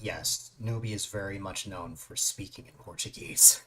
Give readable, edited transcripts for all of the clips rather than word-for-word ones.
yes, Newbie is very much known for speaking in Portuguese.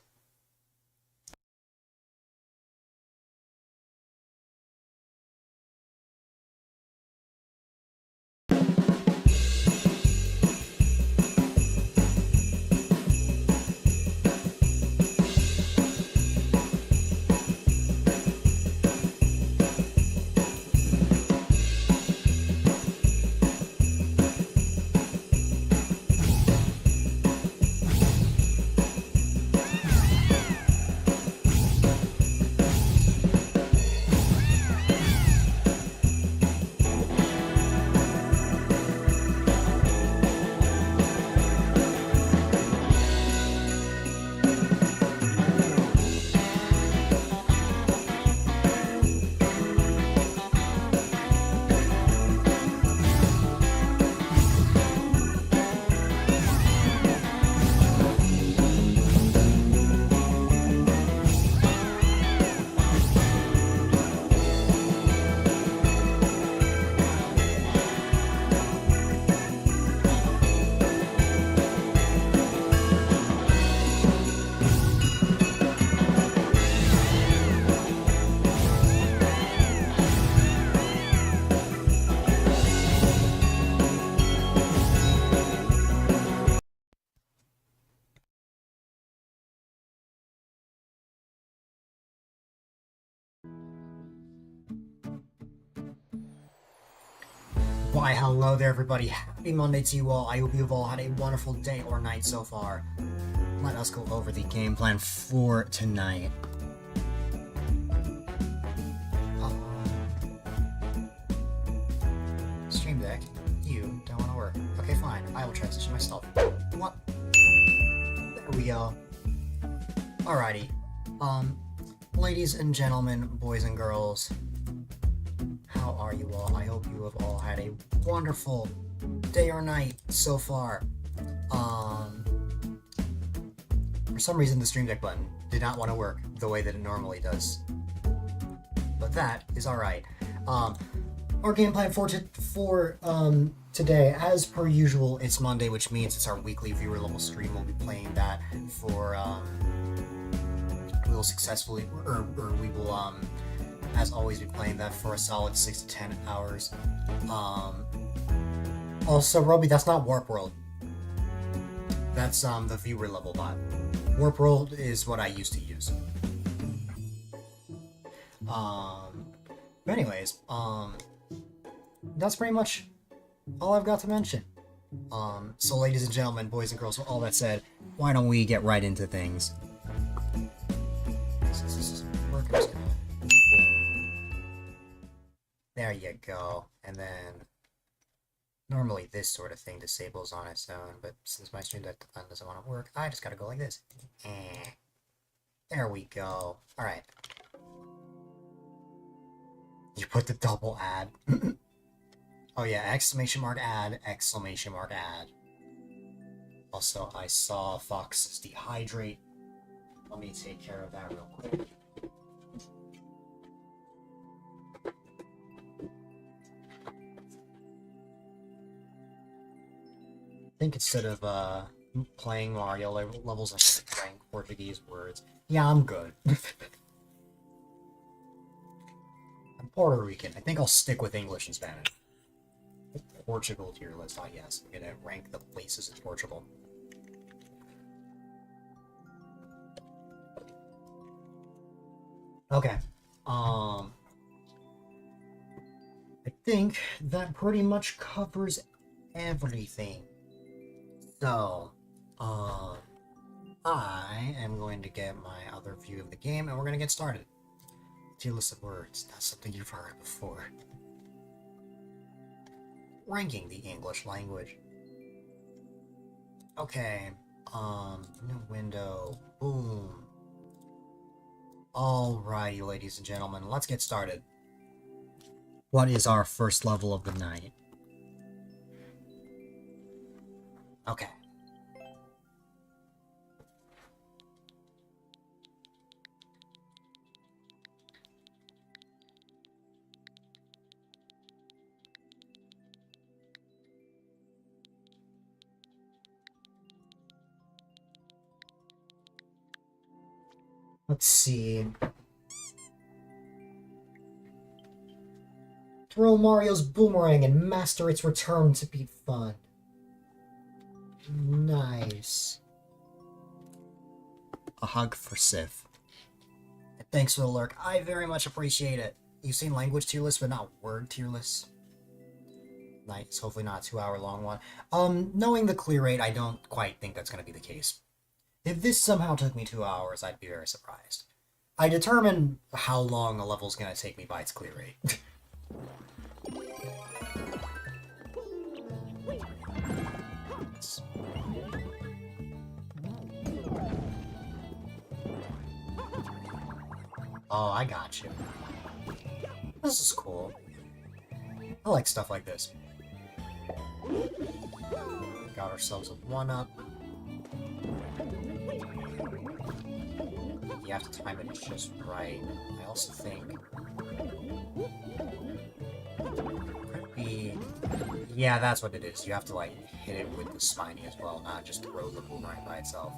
Why, hello there, everybody. Happy Monday to you all. I hope you've all had a wonderful day or night so far. Let us go over the game plan for tonight. Stream Deck, you don't want to work. Okay, fine. I will transition myself. What? There we go. Alrighty. Ladies and gentlemen, boys and girls, how are you all? I hope you have all had a wonderful day or night so far. For some reason the Stream Deck button did not want to work the way that it normally does. But that is alright. Our game plan for today, as per usual, it's Monday, which means it's our weekly viewer level stream. We'll be playing that for, we will successfully, or we will, as always, be playing that for a solid 6 to 10 hours. Also, Roby, that's not Warp World. That's the viewer level bot. Warp World is what I used to use. But anyways, that's pretty much all I've got to mention. So ladies and gentlemen, boys and girls, with all that said, why don't we get right into things? Since this is working, there you go. And then normally this sort of thing disables on its own, but since my Stream Deck doesn't want to work, I just gotta go like this. There we go. Alright. You put the double ad. Oh yeah, exclamation mark ad, exclamation mark ad. Also, I saw Fox's dehydrate. Let me take care of that real quick. I think instead of playing Mario levels, I should be playing Portuguese words. Yeah, I'm good. I'm Puerto Rican. I think I'll stick with English and Spanish. Portugal tier list, ah yes. I'm gonna rank the places in Portugal. Okay. I think that pretty much covers everything. So, I am going to get my other view of the game, and we're going to get started. Tier list of words. That's something you've heard before. Ranking the English language. Okay. New window. Boom. Alrighty, ladies and gentlemen, let's get started. What is our first level of the night? Okay. Let's see. Throw Mario's boomerang and master its return to be fun. Nice. A hug for Sif. Thanks for the lurk. I very much appreciate it. You've seen language tier lists, but not word tier lists. Nice. Hopefully not a 2-hour long one. Knowing the clear rate, I don't quite think that's going to be the case. If this somehow took me 2 hours, I'd be very surprised. I determine how long a level's going to take me by its clear rate. Oh, I got you. This is cool. I like stuff like this. Got ourselves a 1-up. You have to time it just right. I also think... could be... Yeah, that's what it is. You have to, like, hit it with the spiny as well, not just throw the boomerang by itself.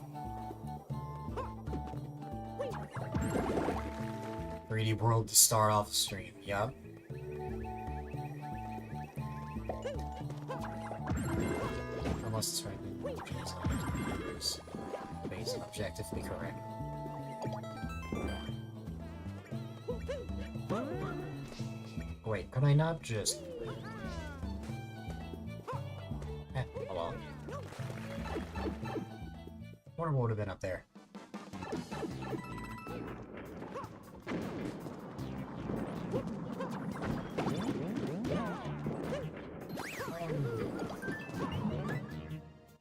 3D World to start off the stream, yep. Unless it's right there. Base objectively correct. Wait, could I not just... oh well. Wonder what would have been up there.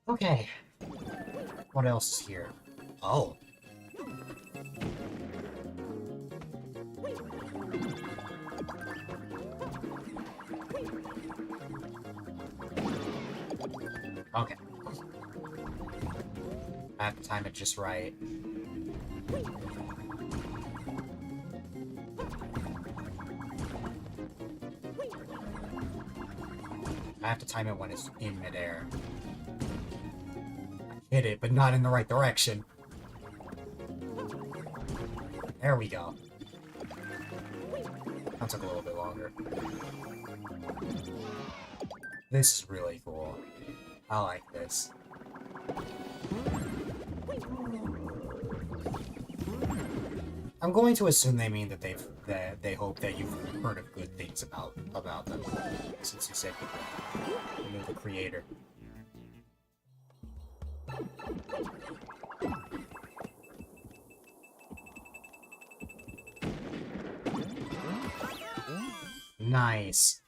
Okay. What else is here? Oh. Okay. I have to time it just right. I have to time it when it's in midair. Hit it, but not in the right direction. There we go. That took a little bit longer. This is really cool. I like this. I'm going to assume they mean that they hope that you've heard of good things about them, since you said you knew the creator. Nice.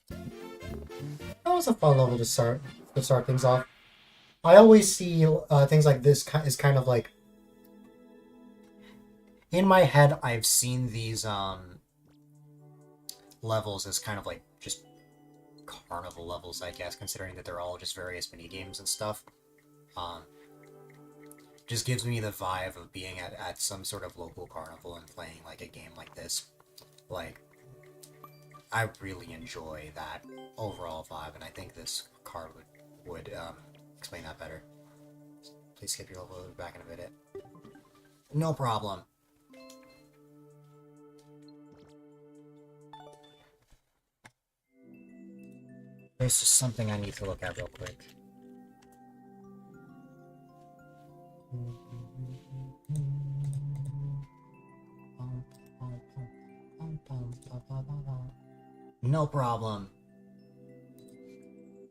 That was a fun level to start things off. I always see things like this is kind of like, in my head, I've seen these levels as kind of like just carnival levels, I guess, considering that they're all just various mini games and stuff. Just gives me the vibe of being at some sort of local carnival and playing like a game like this. Like, I really enjoy that overall vibe, and I think this card would explain that better. Please skip your level back in a minute. No problem. There's just something I need to look at real quick. No problem.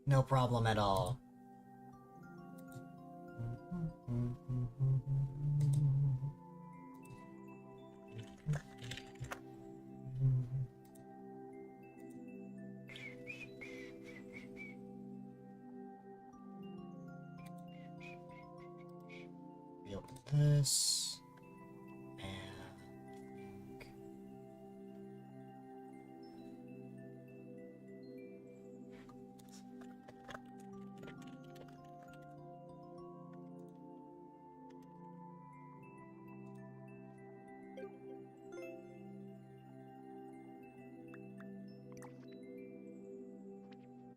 No problem at all. Build this.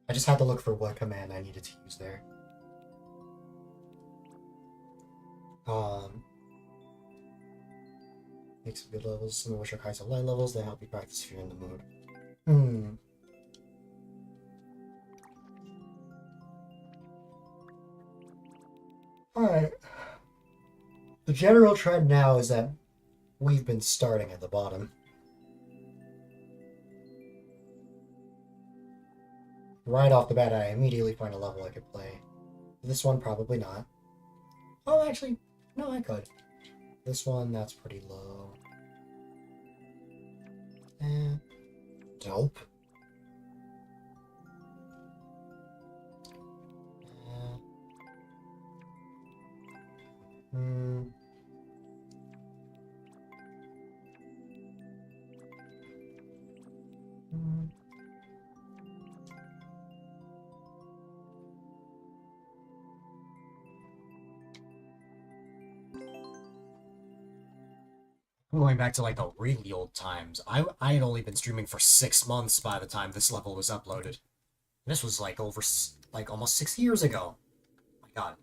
I just had to look for what command I needed to use there. Make some good levels, some of which are kinds of light levels that help you practice if you're in the mood. Alright. The general trend now is that we've been starting at the bottom. Right off the bat, I immediately find a level I could play. This one, probably not. Oh, actually, no, I could. This one, that's pretty low. Dope. Going back to like the really old times, I had only been streaming for 6 months by the time this level was uploaded. This was like over like almost 6 years ago. Oh my god.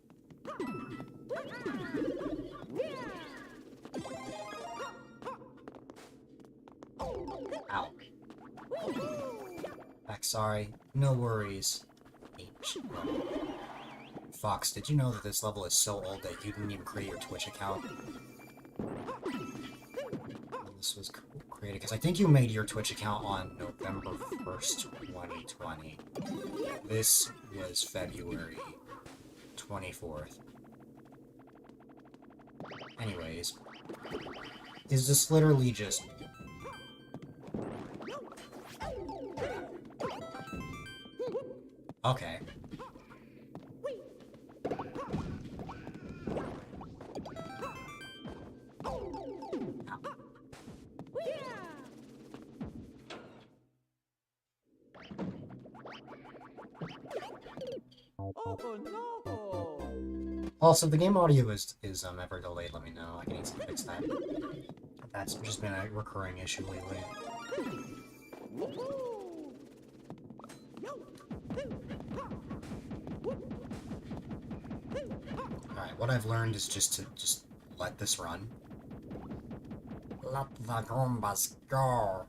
Ow. Back, sorry. No worries. Fox, did you know that this level is so old that you didn't even create your Twitch account? This was created because I think you made your Twitch account on November 1st, 2020. This was February 24th. Anyways, is this literally just... Okay. Also, if the game audio is ever delayed, let me know. I can easily fix that. That's just been a recurring issue lately. Alright, what I've learned is just to let this run. Let the Goombas go.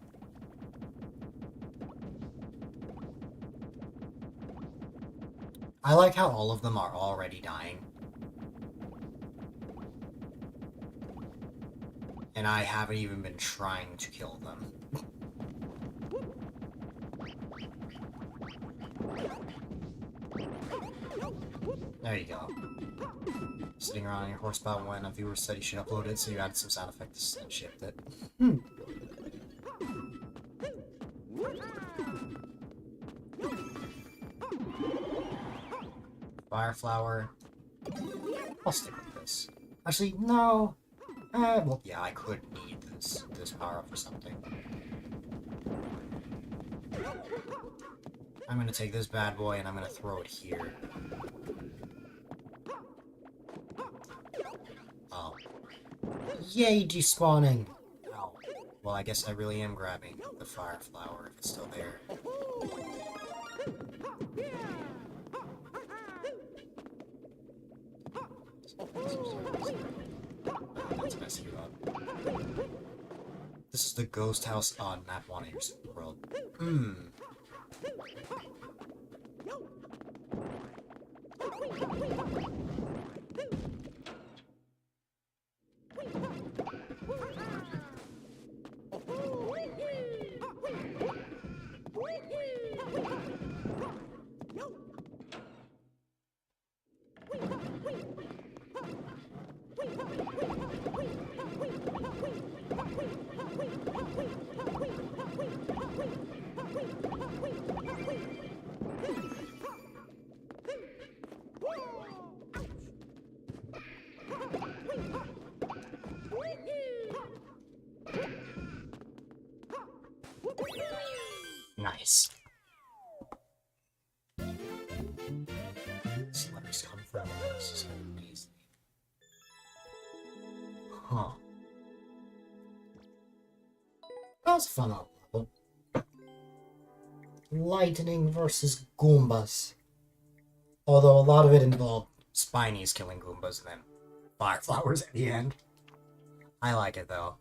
I like how all of them are already dying. And I haven't even been trying to kill them. There you go. Sitting around on your horsepower when a viewer said you should upload it, so you added some sound effects and shipped it. Fireflower. I'll stick with this. Actually, no. Well, yeah, I could need this power for something. I'm gonna take this bad boy and I'm gonna throw it here. Oh. Yay, despawning! Ow. Well, I guess I really am grabbing the fire flower if it's still there. Let's mess you up. This is the ghost house on map 1 of your super world. Nice. These letters come from this is amazing. Huh. That was a fun level. Lightning versus Goombas. Although a lot of it involved Spinies killing Goombas and then Fireflowers at the end. I like it though.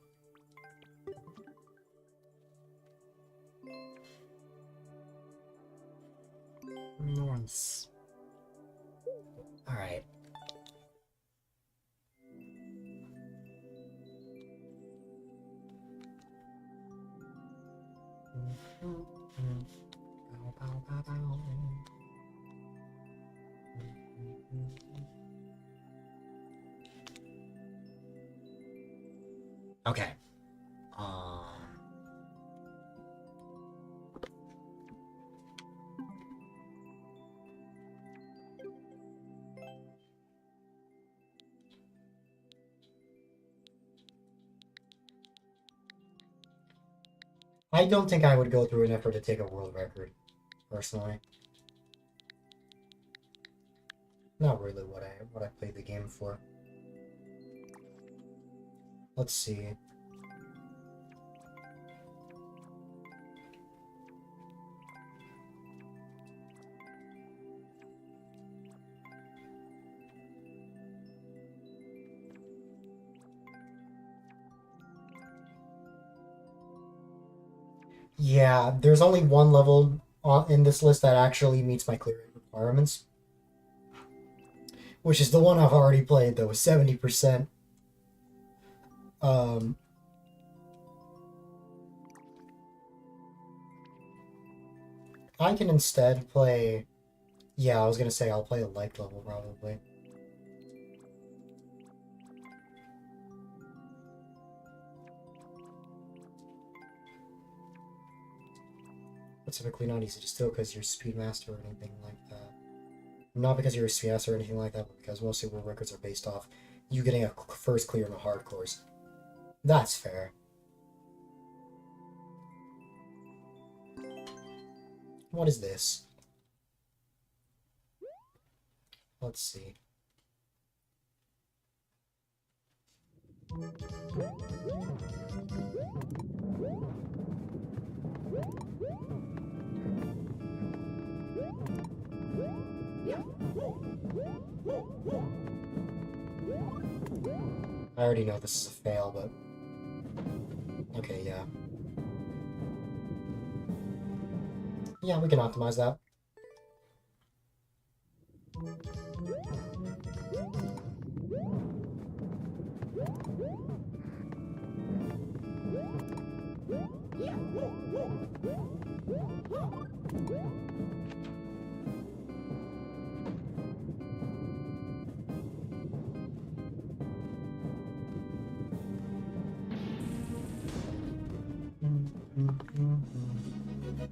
North. Alright. Okay. I don't think I would go through an effort to take a world record, personally. Not really what I played the game for. Let's see. Yeah, there's only one level in this list that actually meets my clearing requirements, which is the one I've already played, though, with 70%. I can instead play... Yeah, I was gonna say I'll play a light level, probably. But typically not easy to steal because you're Speedmaster or anything like that. Not because you're a Speedmaster or anything like that, but because mostly world records are based off you getting a first clear in the hardcores. That's fair. What is this? Let's see. I already know this is a fail, but... Okay, yeah. Yeah, we can optimize that.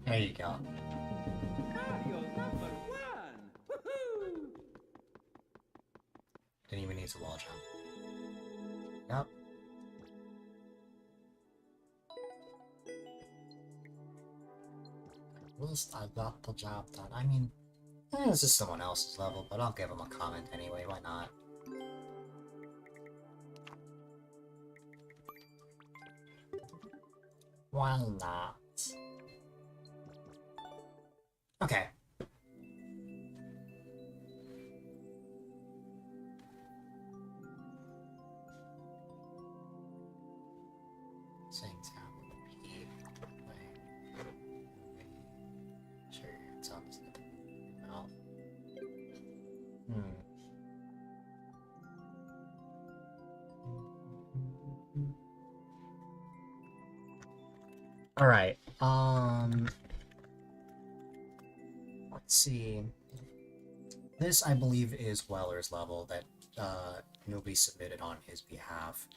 There you go. Didn't even need to wall jump. Yep. At least I got the job done. I mean, this is someone else's level, but I'll give them a comment anyway, why not? Why not? Okay. Sing sound. Sure, it sounds mouth. Alright, let's see. This, I believe, is Weller's level that, nobody submitted on his behalf.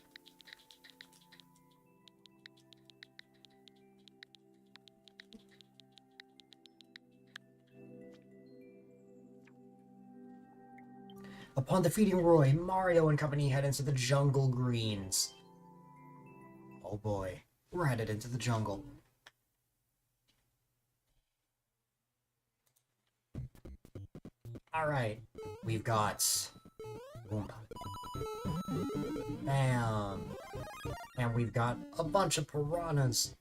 Upon defeating Roy, Mario and company head into the Jungle Greens. Oh boy, we're headed into the jungle. Alright, we've got... Boom. Bam! And we've got a bunch of piranhas.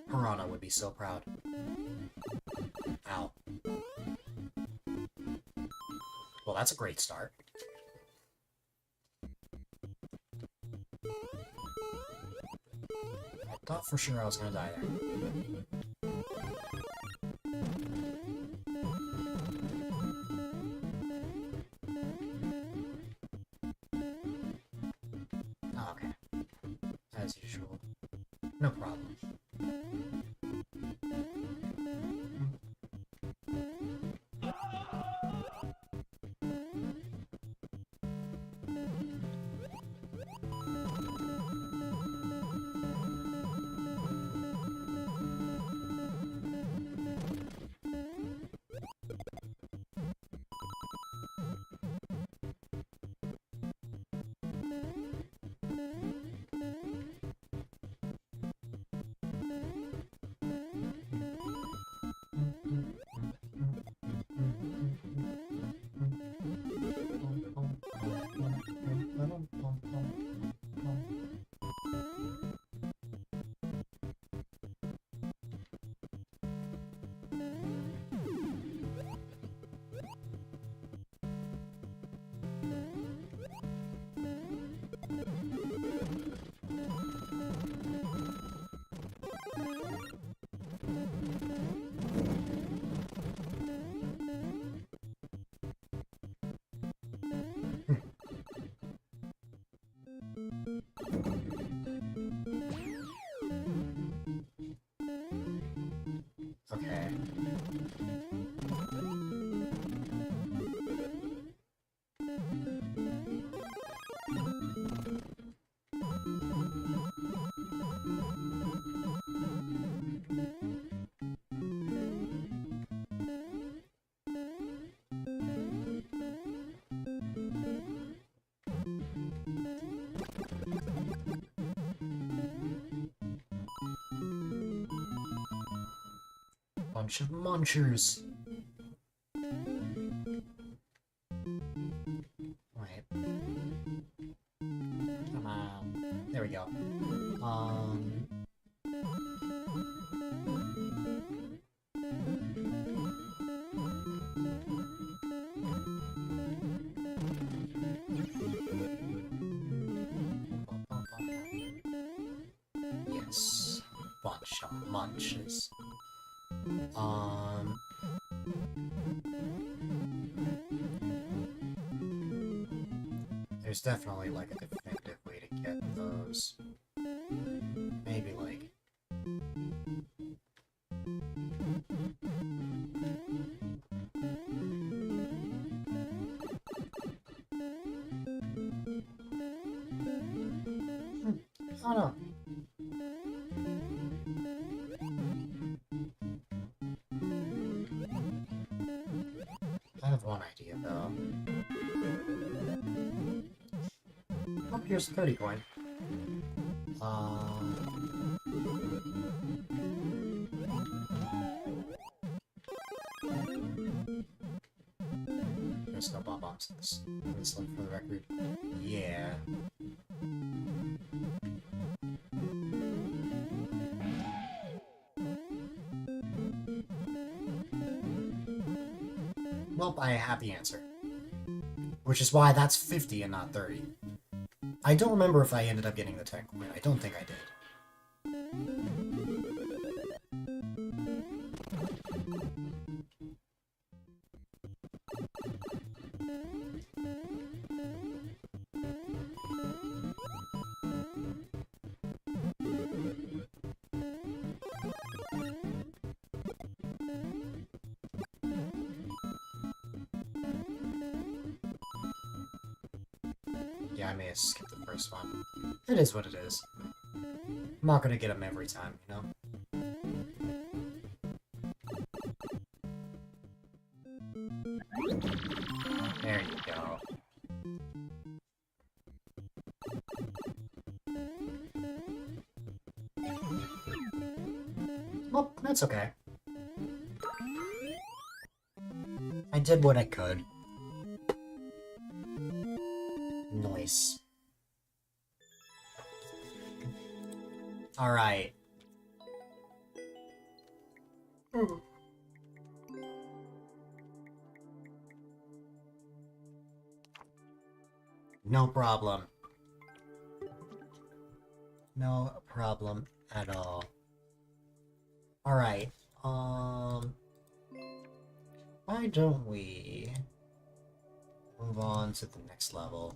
Piranha would be so proud. Ow. Well, that's a great start. Thought for sure I was gonna die there. Oh, okay. As usual. No problem. Okay. Bunch of munchers. Wait. Come on. There we go. Yes. Bunch of munches. There's definitely, like, a definitive way to get those. Maybe, like... I don't know. I have one idea, though. Oh, here's the 30 coin. There's no bomb bombs in this one, for the record. Yeah. Well, I have the answer. Which is why that's 50 and not 30. I don't remember if I ended up getting the 10 coin. I don't think I did. Yeah, I may have skipped the first one. It is what it is. I'm not gonna get them every time, you know? There you go. Well, that's okay. I did what I could. Nice. Alright. No problem. No problem at all. Alright, why don't we move on to the next level?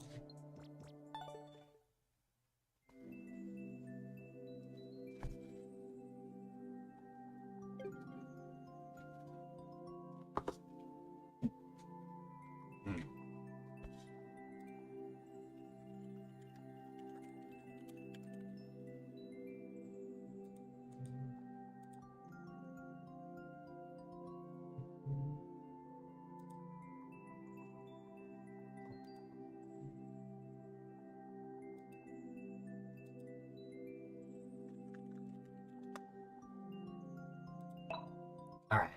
Alright.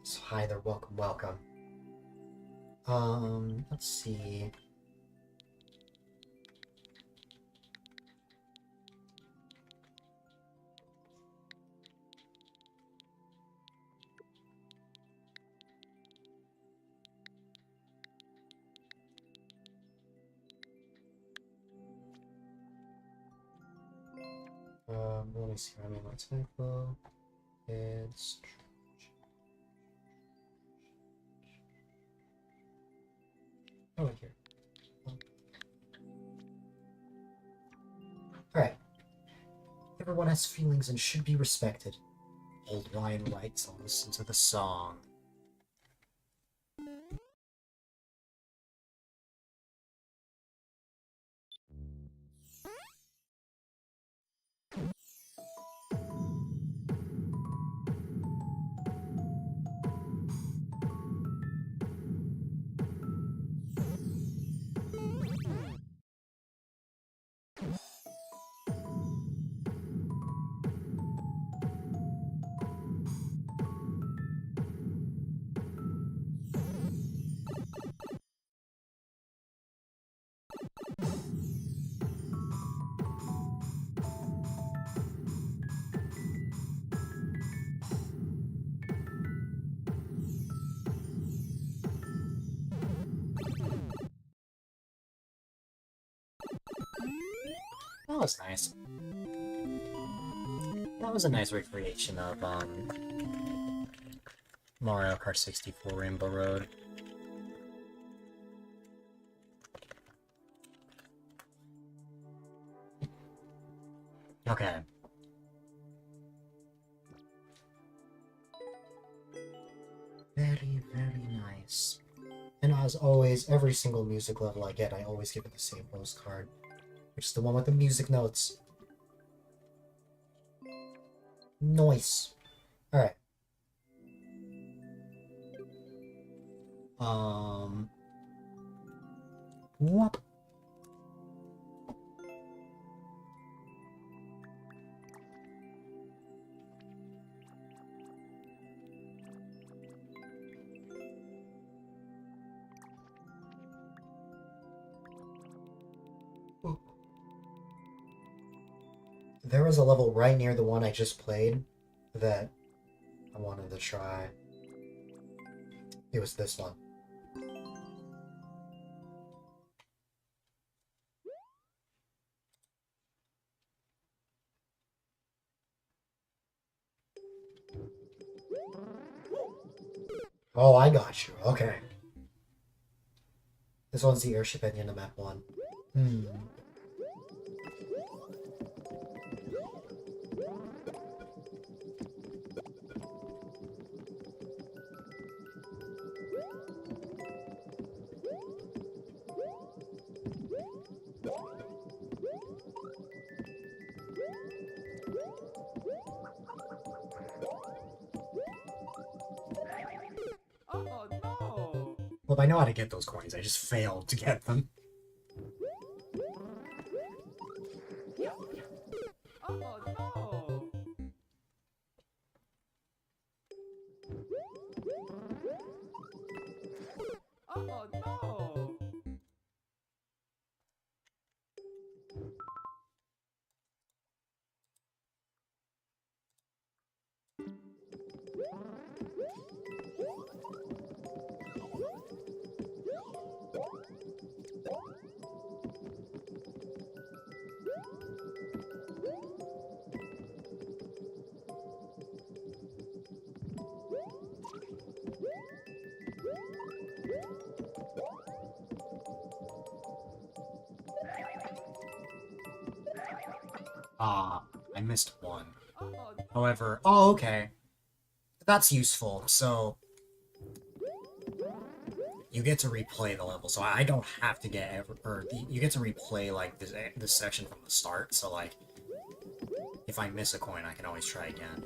So hi there, welcome, welcome. Let's see. Let me see. I mean, my typo. It's right here. Alright. Everyone has feelings and should be respected. Old Ryan writes, I'll listen to the song. That was nice. That was a nice recreation of, Mario Kart 64 Rainbow Road. Okay. Very, very nice. And as always, every single music level I get, I always give it the same postcard. Which is the one with the music notes. Nice. Alright. What? There was a level right near the one I just played that I wanted to try. It was this one. Oh, I got you. Okay. This one's the airship at the end of map 1. Oh no! Well, I know how to get those coins. I just failed to get them. Oh no! Oh no! Ah, I missed one. Oh, However, oh, okay. That's useful, so... You get to replay the level, so I don't have to get you get to replay, like, this section from the start, so, like, if I miss a coin, I can always try again.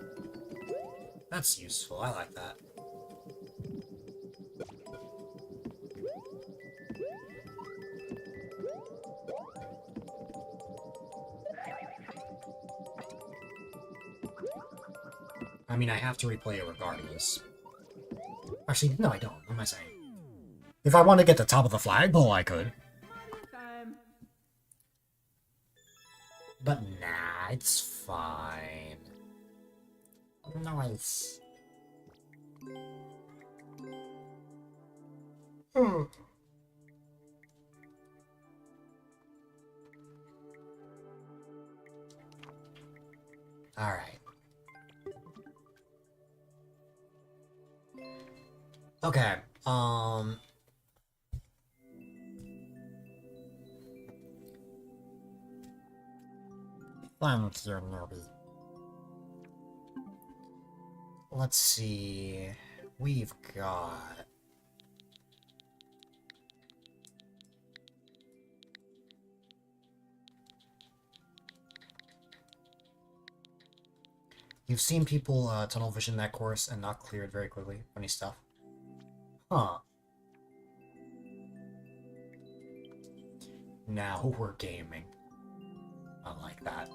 That's useful, I like that. I mean, I have to replay it regardless. Actually, no, I don't. What am I saying? If I want to get the top of the flagpole, I could. time. But nah, it's fine. Nice. Alright. Okay, thank you, newbie. Let's see... We've got... You've seen people tunnel vision that course and not clear it very quickly. Funny stuff. Huh. Now we're gaming. I like that.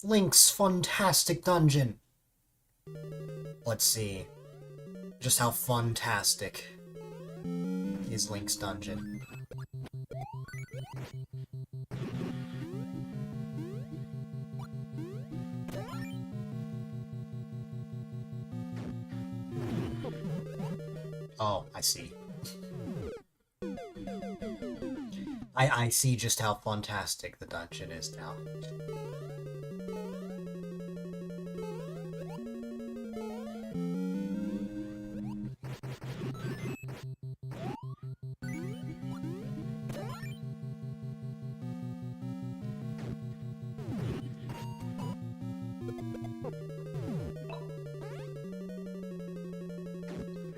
Link's Fantastic Dungeon! Let's see. Just how fantastic is Link's Dungeon. Oh, I see. I see just how fantastic the dungeon is now.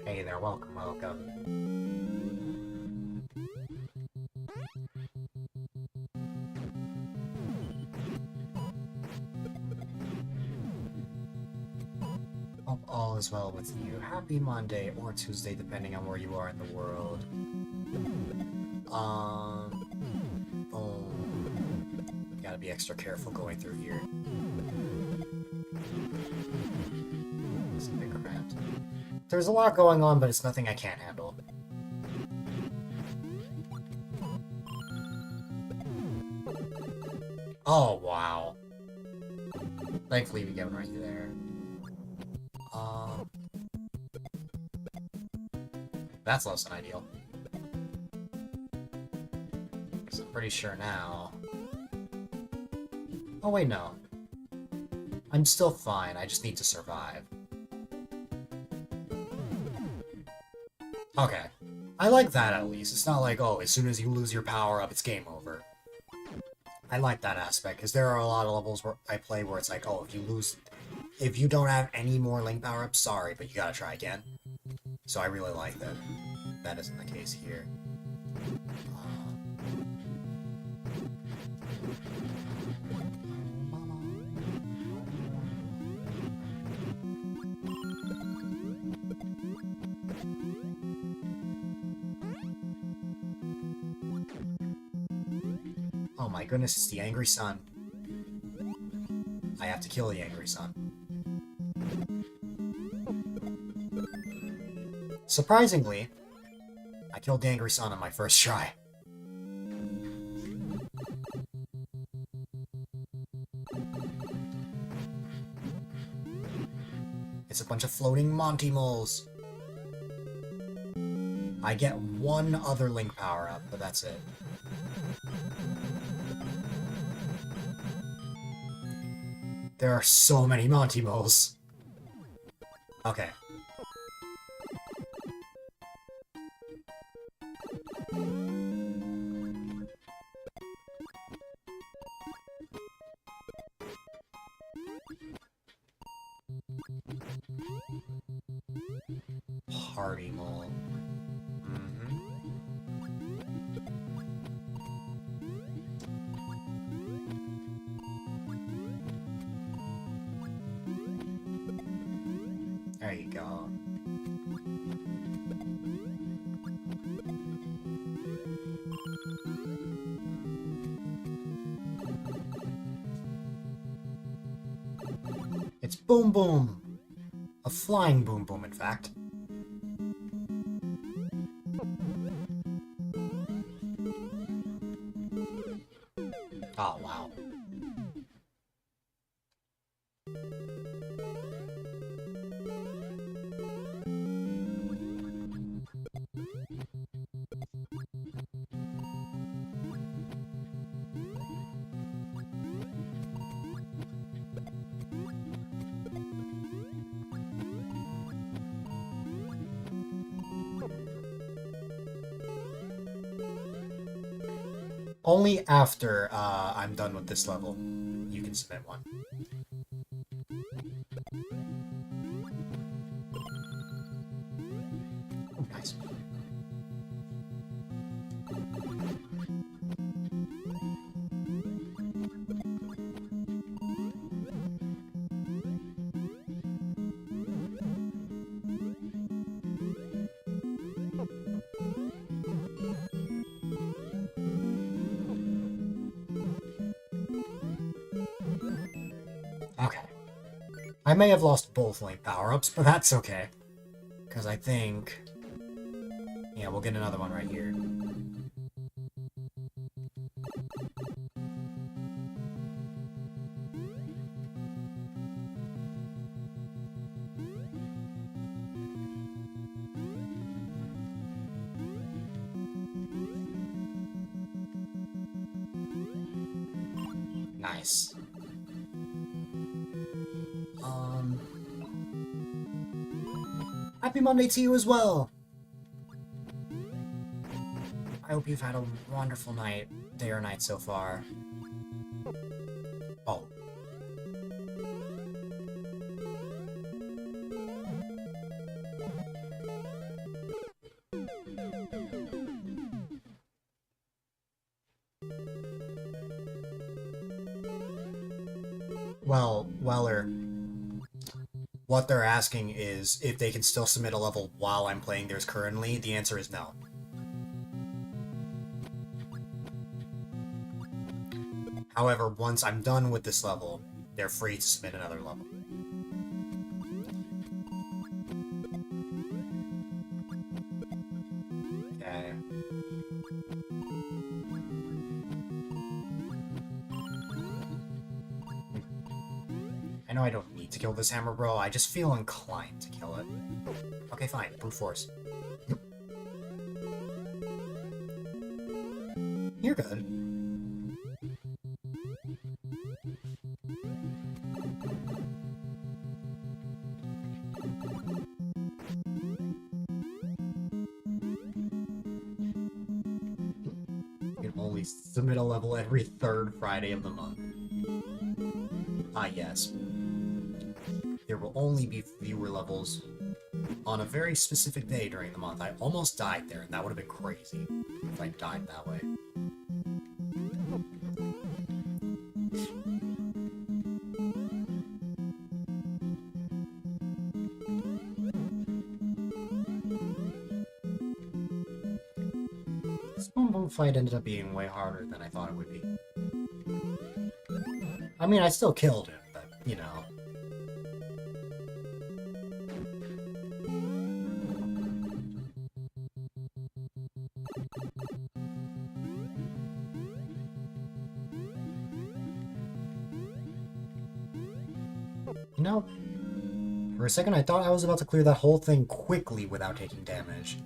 Hey there, welcome, welcome. Hope all is well with you. Happy Monday or Tuesday, depending on where you are in the world. Oh, gotta be extra careful going through here. It's a bit cramped. There's a lot going on, but it's nothing I can't handle. Oh, wow. Thankfully, we get one right there. That's less than ideal. So I'm pretty sure now... Oh wait, no. I'm still fine, I just need to survive. Okay. I like that at least. It's not like, oh, as soon as you lose your power-up, it's game over. I like that aspect, because there are a lot of levels where I play where it's like, oh, if you don't have any more Link power-ups, sorry, but you gotta try again. So I really like that. That isn't the case here. Oh my goodness, it's the Angry Sun. I have to kill the Angry Sun. Surprisingly, I killed the Angry Sun on my first try. It's a bunch of floating Monty moles. I get one other Link power-up, but that's it. There are so many Monty moles. Okay. party mole. Mm-hmm. There you go. It's Boom Boom! A flying Boom Boom, in fact. Oh, wow. Only after I'm done with this level, you can submit one. Oh, nice. Okay. I may have lost both link power-ups, but that's okay. Because I think... Yeah, we'll get another one right here. Nice. Happy Monday to you as well! I hope you've had a wonderful night, day or night so far. Oh. Well, Weller, what they're asking is if they can still submit a level while I'm playing theirs currently. The answer is no. However, once I'm done with this level, they're free to submit another level. Okay. I know I don't need to kill this hammer bro, I just feel inclined to kill it. Okay, fine. Brute force. You're good. You can only submit a level every third Friday of the month. Ah, yes. There will only be viewer levels on a very specific day during the month. I almost died there, and that would have been crazy if I died that way. This Boom Boom fight ended up being way harder than I thought it would be. I mean, I still killed him, but, you know. You know, for a second I thought I was about to clear that whole thing quickly without taking damage.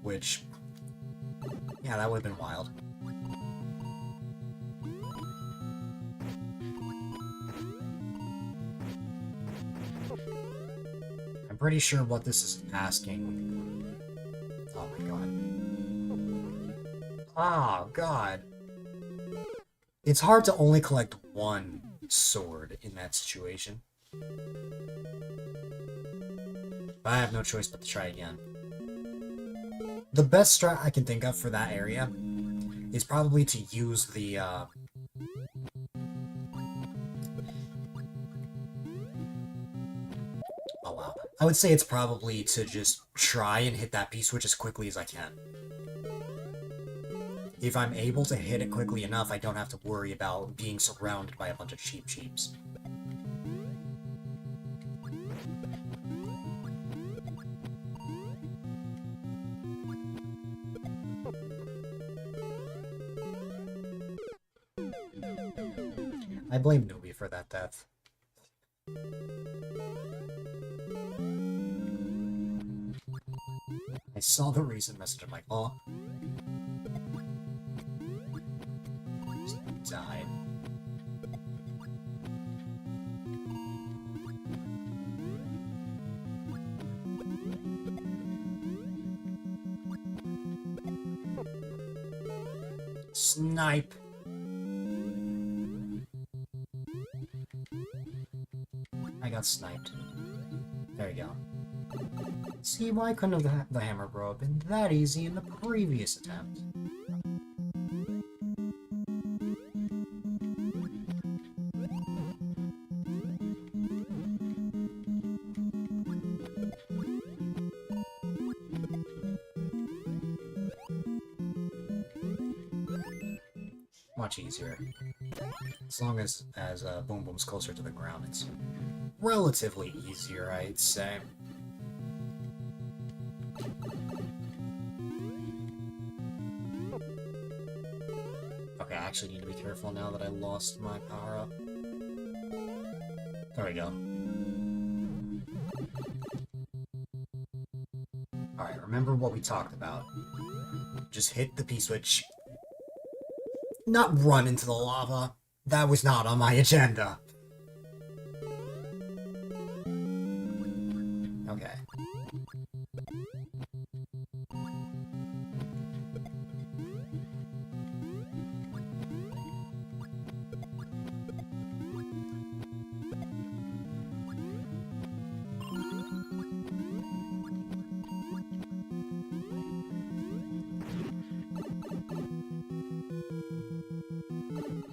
Which, yeah, that would have been wild. I'm pretty sure what this is asking... Oh my god. Oh god. It's hard to only collect one sword in that situation. But I have no choice but to try again. The best strat I can think of for that area is probably to use the, oh wow. I would say it's probably to just try and hit that P-switch as quickly as I can. If I'm able to hit it quickly enough, I don't have to worry about being surrounded by a bunch of cheeps. I blame Newbie for that death. I saw the recent message, I'm like, oh. Just died. Snipe. I got sniped. There you go. See, why couldn't the hammer bro have been that easy in the previous attempt? Much easier. As long as Boom Boom's closer to the ground, it's relatively easier, I'd say. Okay, I actually need to be careful now that I lost my power-up. There we go. Alright, remember what we talked about. Just hit the P-switch. Not run into the lava. That was not on my agenda. Okay.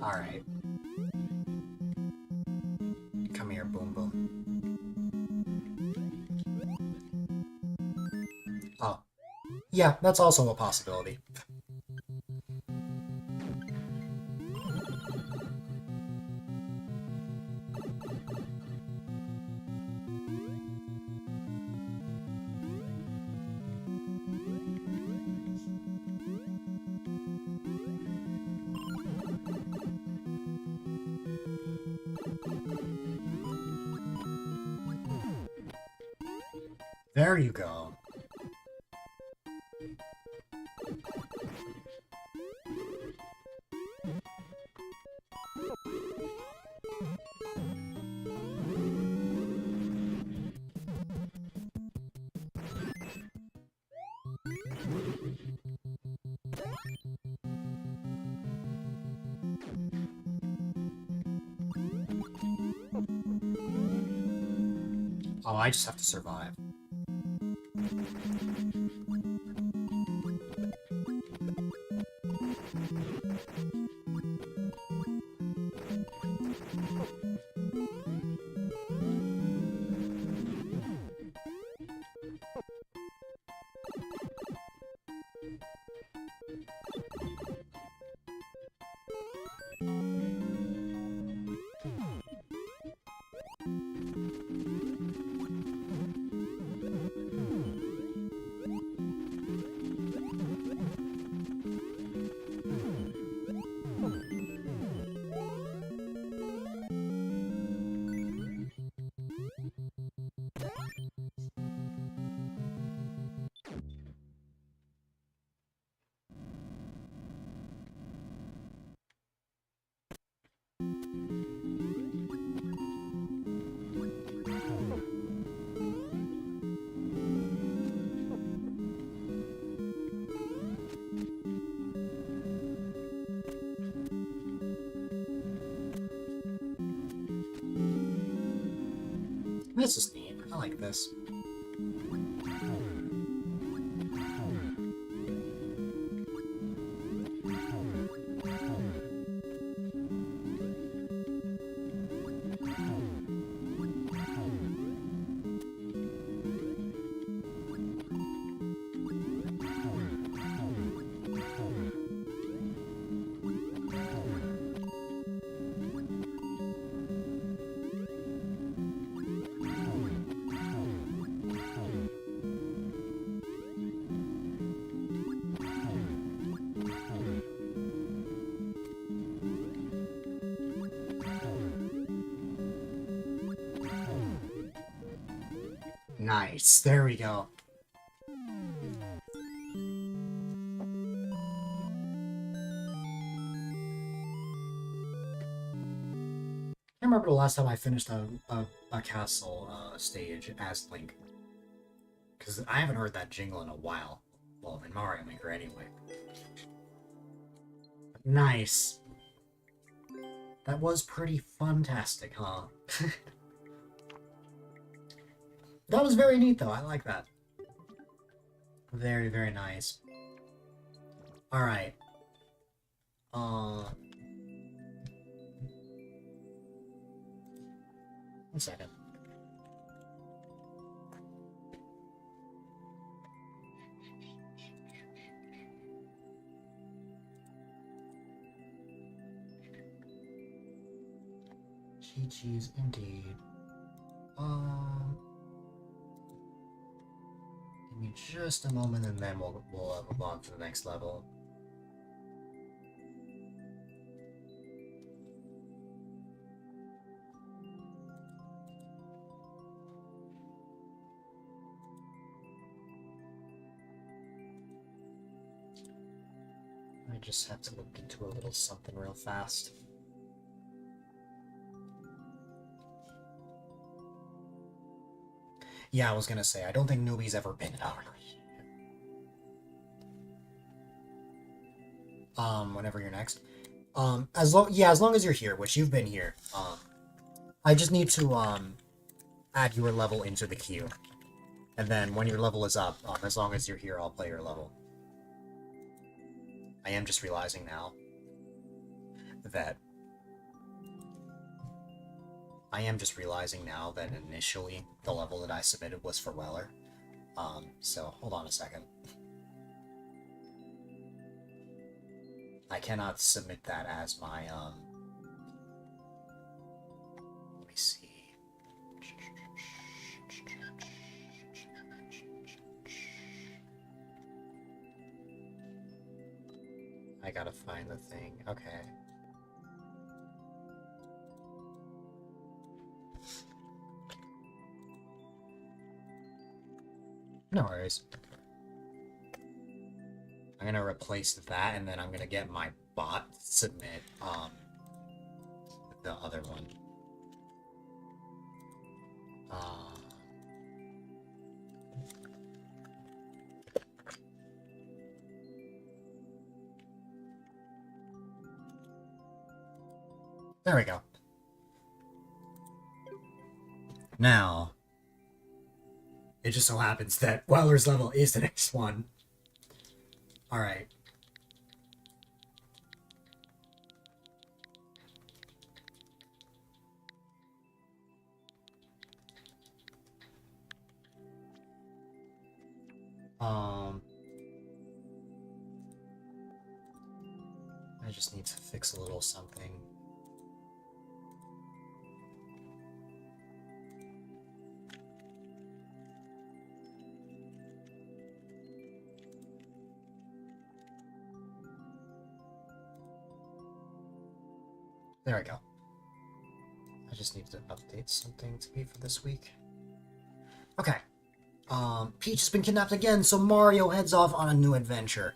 Alright. Come here, Boom Boom. Oh. Yeah, that's also a possibility. There you go. Oh, I just have to survive. This is neat. I like this. Nice. There we go. I remember the last time I finished a castle stage as Link. Because I haven't heard that jingle in a while. Well, in Mario Maker anyway. Nice. That was pretty fantastic, huh? That was very neat, though. I like that. Very, very nice. Alright. One second. Chi-Chi's indeed. Give me just a moment and then we'll move on to the next level. I just have to look into a little something real fast. Yeah, I was gonna say, I don't think Newbie's ever been in our whenever you're next. As long as you're here, which you've been here, I just need to, add your level into the queue. And then when your level is up, as long as you're here, I'll play your level. I am just realizing now that initially the level that I submitted was for Weller. So hold on a second. I cannot submit that as my, let me see. I gotta find the thing. Okay. No worries. I'm gonna replace that, and then I'm gonna get my bot submit, the other one. There we go. Now, it just so happens that Weller's level is the next one. Alright. I just need to fix a little something. There we go. I just need to update something to be for this week. Okay. Peach has been kidnapped again, so Mario heads off on a new adventure.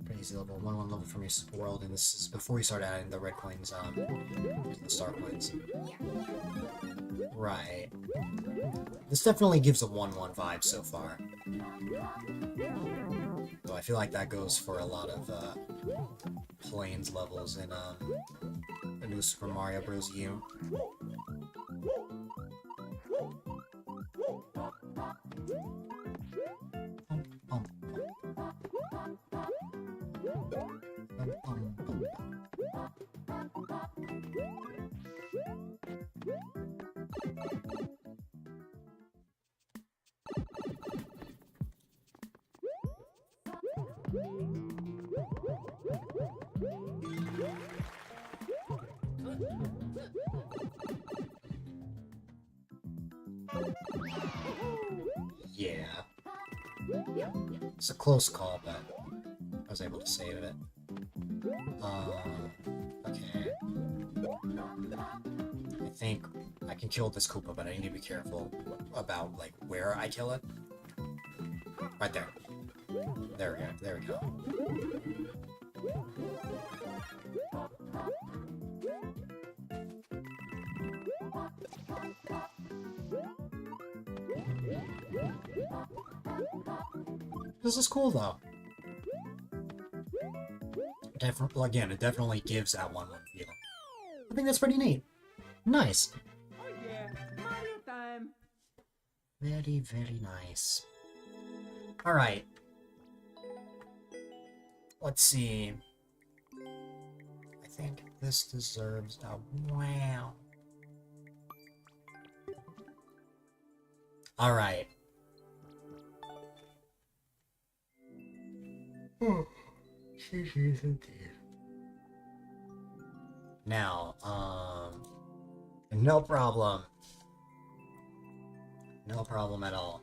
Pretty easy level. 1-1 level from your world, and this is before you start adding the red coins, to the star coins. Right. This definitely gives a 1-1 vibe so far. So I feel like that goes for a lot of, plains levels in, the new Super Mario Bros. U. Yeah. It's a close call, but I was able to save it. Okay. I think I can kill this Koopa, but I need to be careful about, like, where I kill it. Right there. There we go. There we go. This is cool, though. Again, it definitely gives that one feel. I think that's pretty neat. Nice. Oh yeah, Mario time. Very, very nice. Alright. Let's see. I think this deserves a wow. Alright. Now, no problem. No problem at all.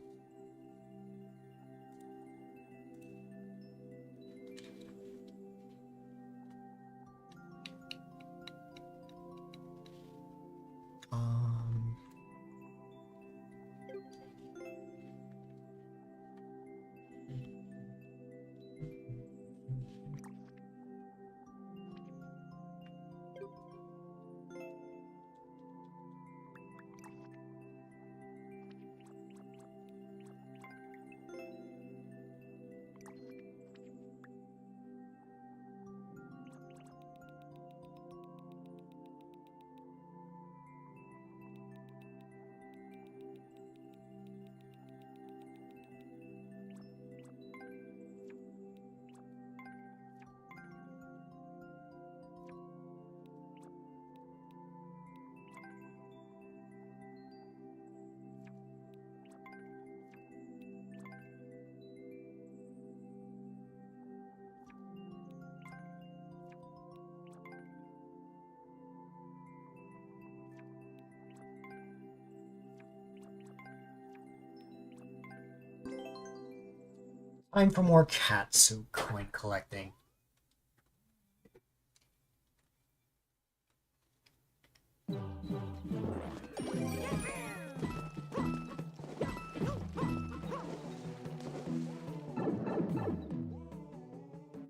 Time for more Katsu coin collecting.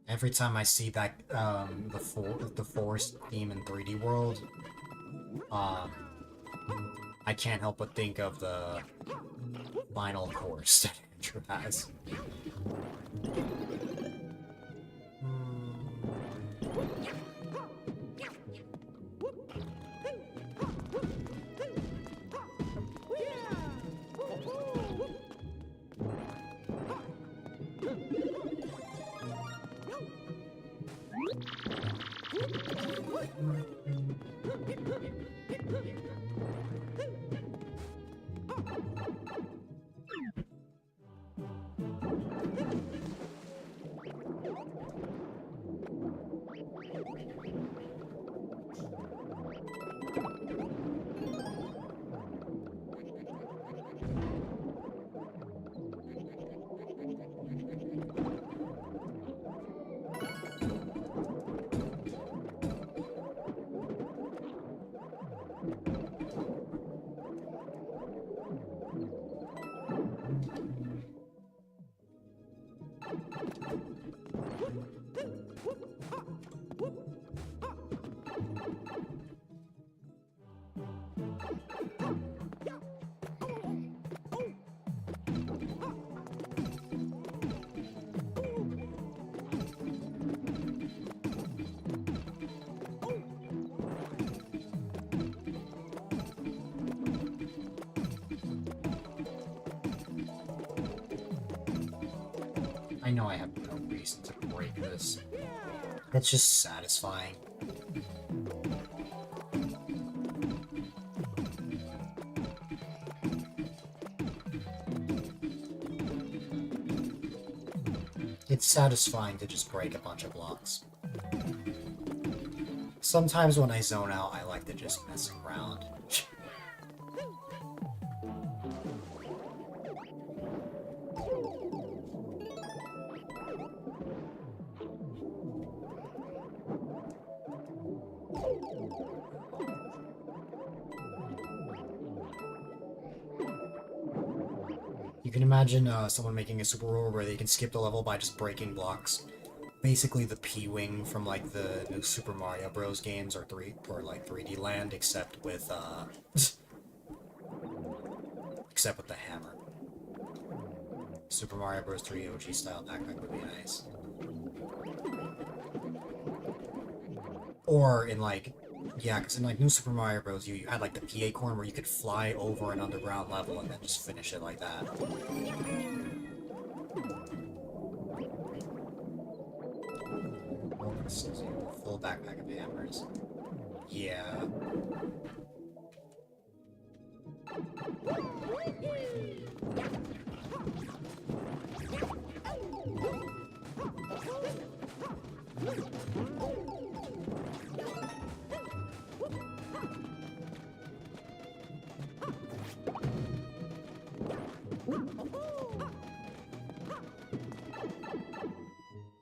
Every time I see that the forest theme in 3D World, I can't help but think of the final course that Andrew has. I know I have no reason to break this. It's just satisfying. It's satisfying to just break a bunch of blocks. Sometimes when I zone out, I like to just mess around. You can imagine someone making a super roller where they can skip the level by just breaking blocks. Basically the P-Wing from like the new Super Mario Bros. Games or like 3D Land, except with except with the hammer. Super Mario Bros. 3 OG style backpack would be nice. Or in like, yeah, because in like New Super Mario Bros. You had like the PA corn where you could fly over an underground level and then just finish it like that. Oh, this is a full backpack of hammers. Yeah.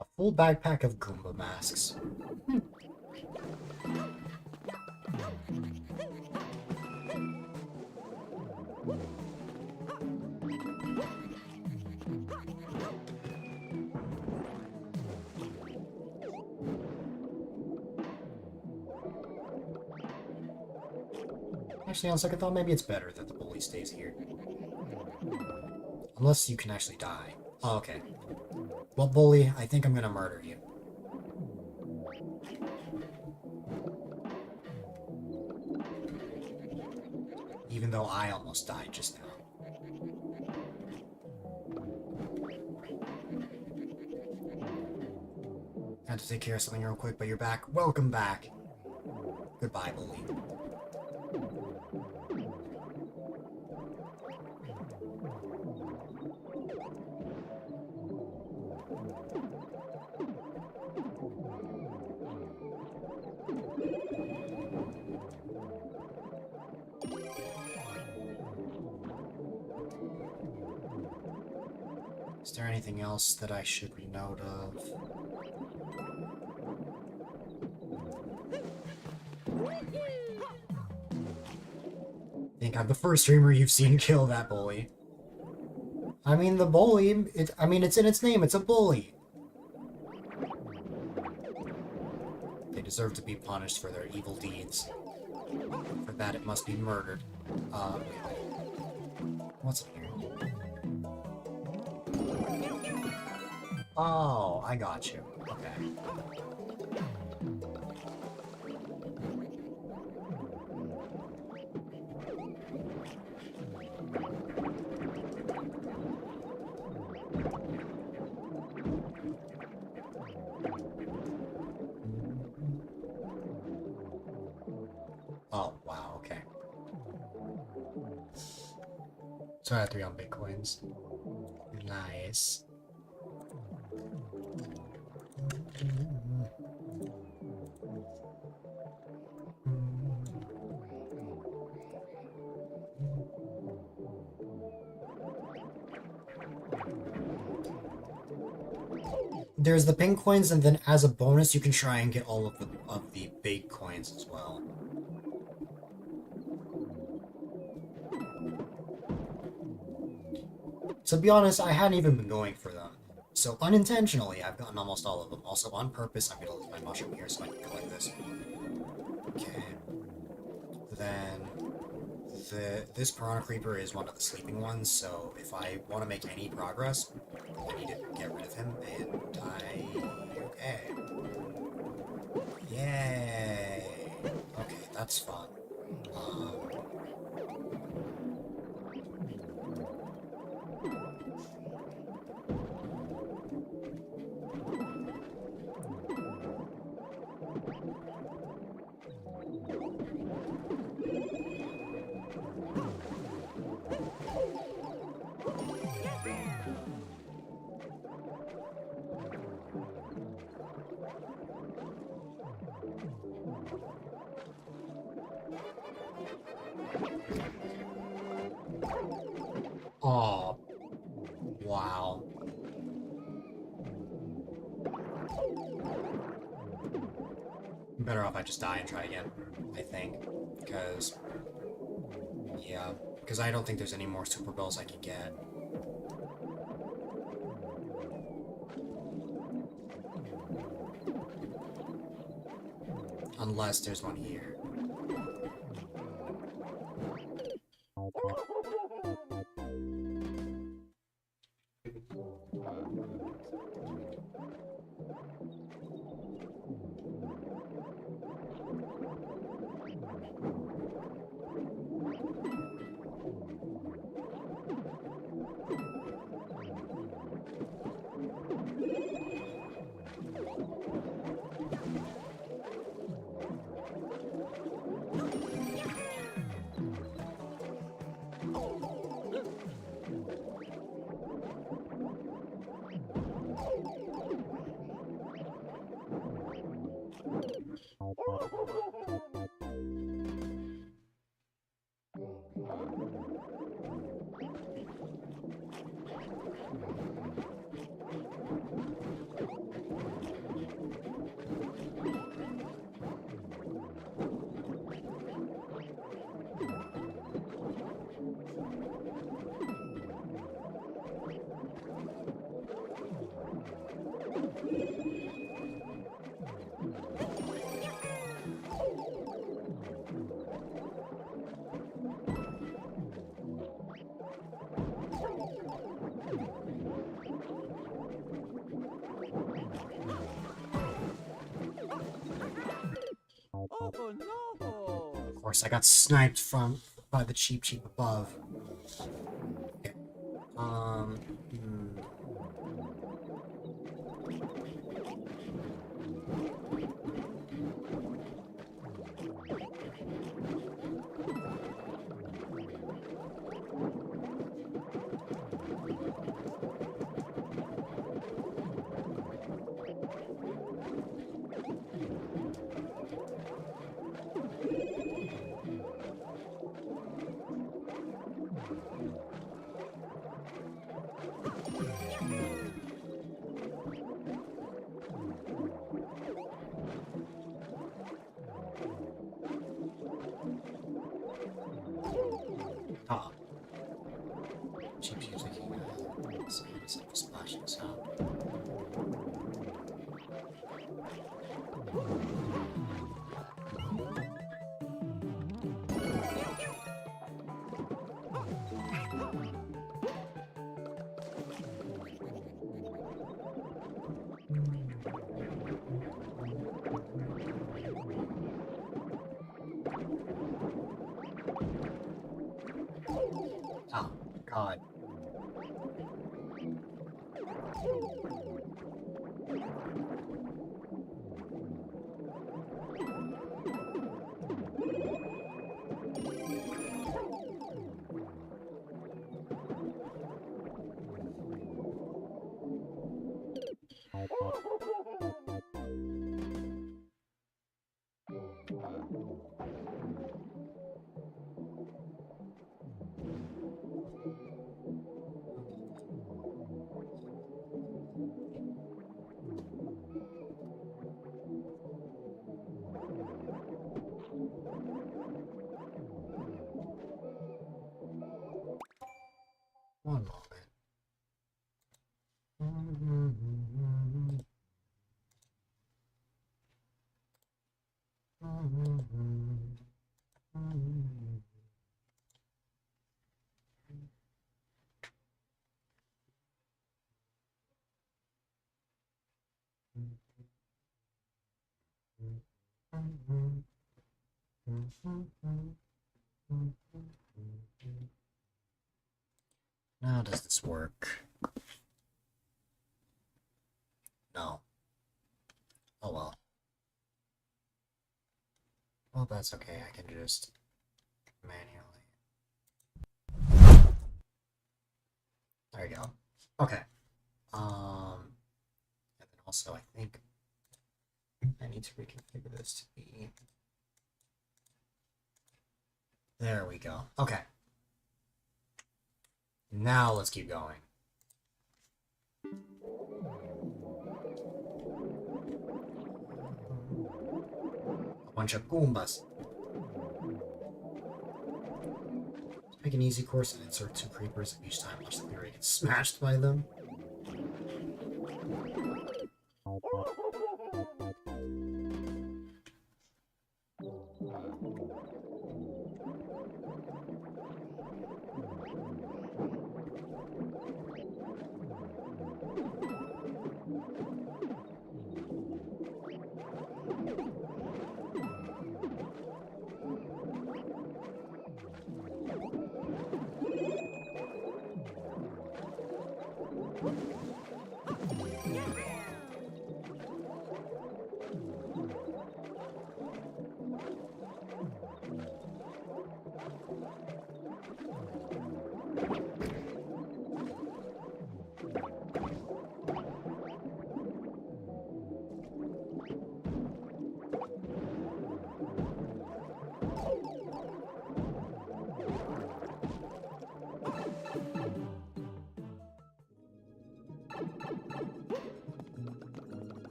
A full backpack of Goomba masks. Actually, on second thought, maybe it's better that the bully stays here. Unless you can actually die. Oh, okay. Well, bully, I think I'm gonna murder you. Even though I almost died just now. Had to take care of something real quick, but you're back. Welcome back. Goodbye, bully. Is there anything else that I should note of? I think I'm the first streamer you've seen kill that bully. I mean, the bully, it's in its name, it's a bully. They deserve to be punished for their evil deeds. For that, it must be murdered. What's in here? Oh, I got you. Okay. Oh, wow, okay. So I had 3 on Bitcoins. Nice. There's the pink coins, and then as a bonus, you can try and get all of the big coins as well. To be honest, I hadn't even been going for them. So unintentionally, I've gotten almost all of them. Also, on purpose, I'm gonna leave my mushroom here so I can collect this. Okay. Then this piranha creeper is one of the sleeping ones, so if I want to make any progress, I need to get rid of him, and okay. Yay! Okay, that's fun. Oh, wow. I'm better off I just die and try again, I think. Because, yeah, because I don't think there's any more super bells I can get. Unless there's one here. Oh no! Of course, I got sniped by the cheap above. Okay. Ah. GPU's making a splashing sound. Oh, God. One moment. How does this work? No. Oh well. Well, that's okay. I can just manually. There you go. Okay. And then also I think I need to reconfigure this to be. There we go. Okay. Now let's keep going. A bunch of Goombas. Make an easy course and insert 2 creepers each time watch the theory gets smashed by them.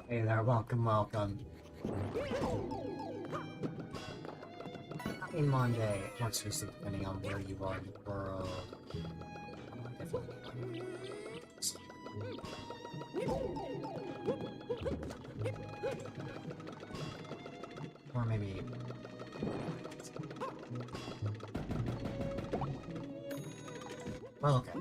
Hey there, welcome, welcome. Happy Monday, or Tuesday, depending on where you are in the world. Or maybe... Well, okay.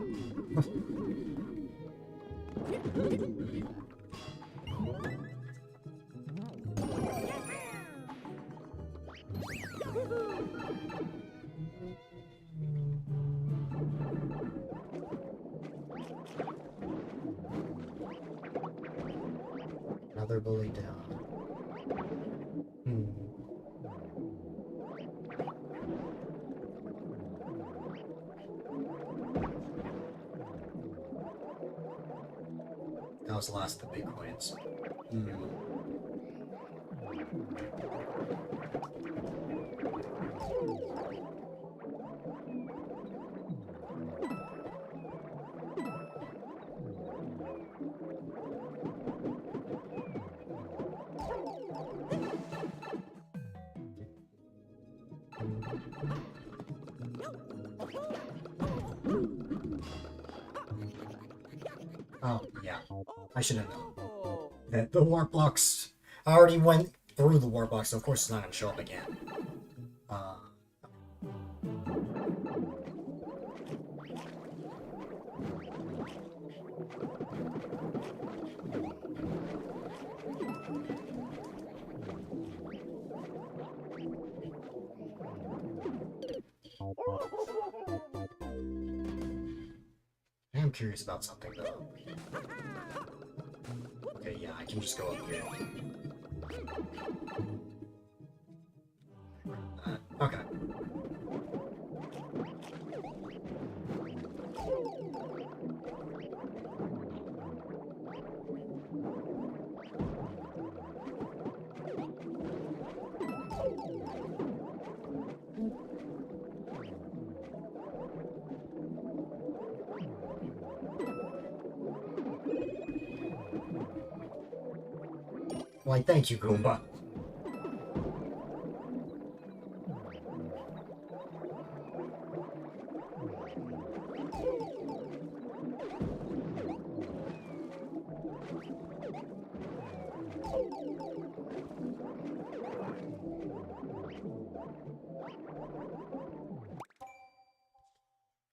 Another bully down. That was the last of the big coins. Oh, yeah. I should have known. That the warp blocks... I already went through the warp box, so of course it's not going to show up again. I am curious about something, though. Okay, yeah, I can just go up here. Okay. Why, thank you, Goomba.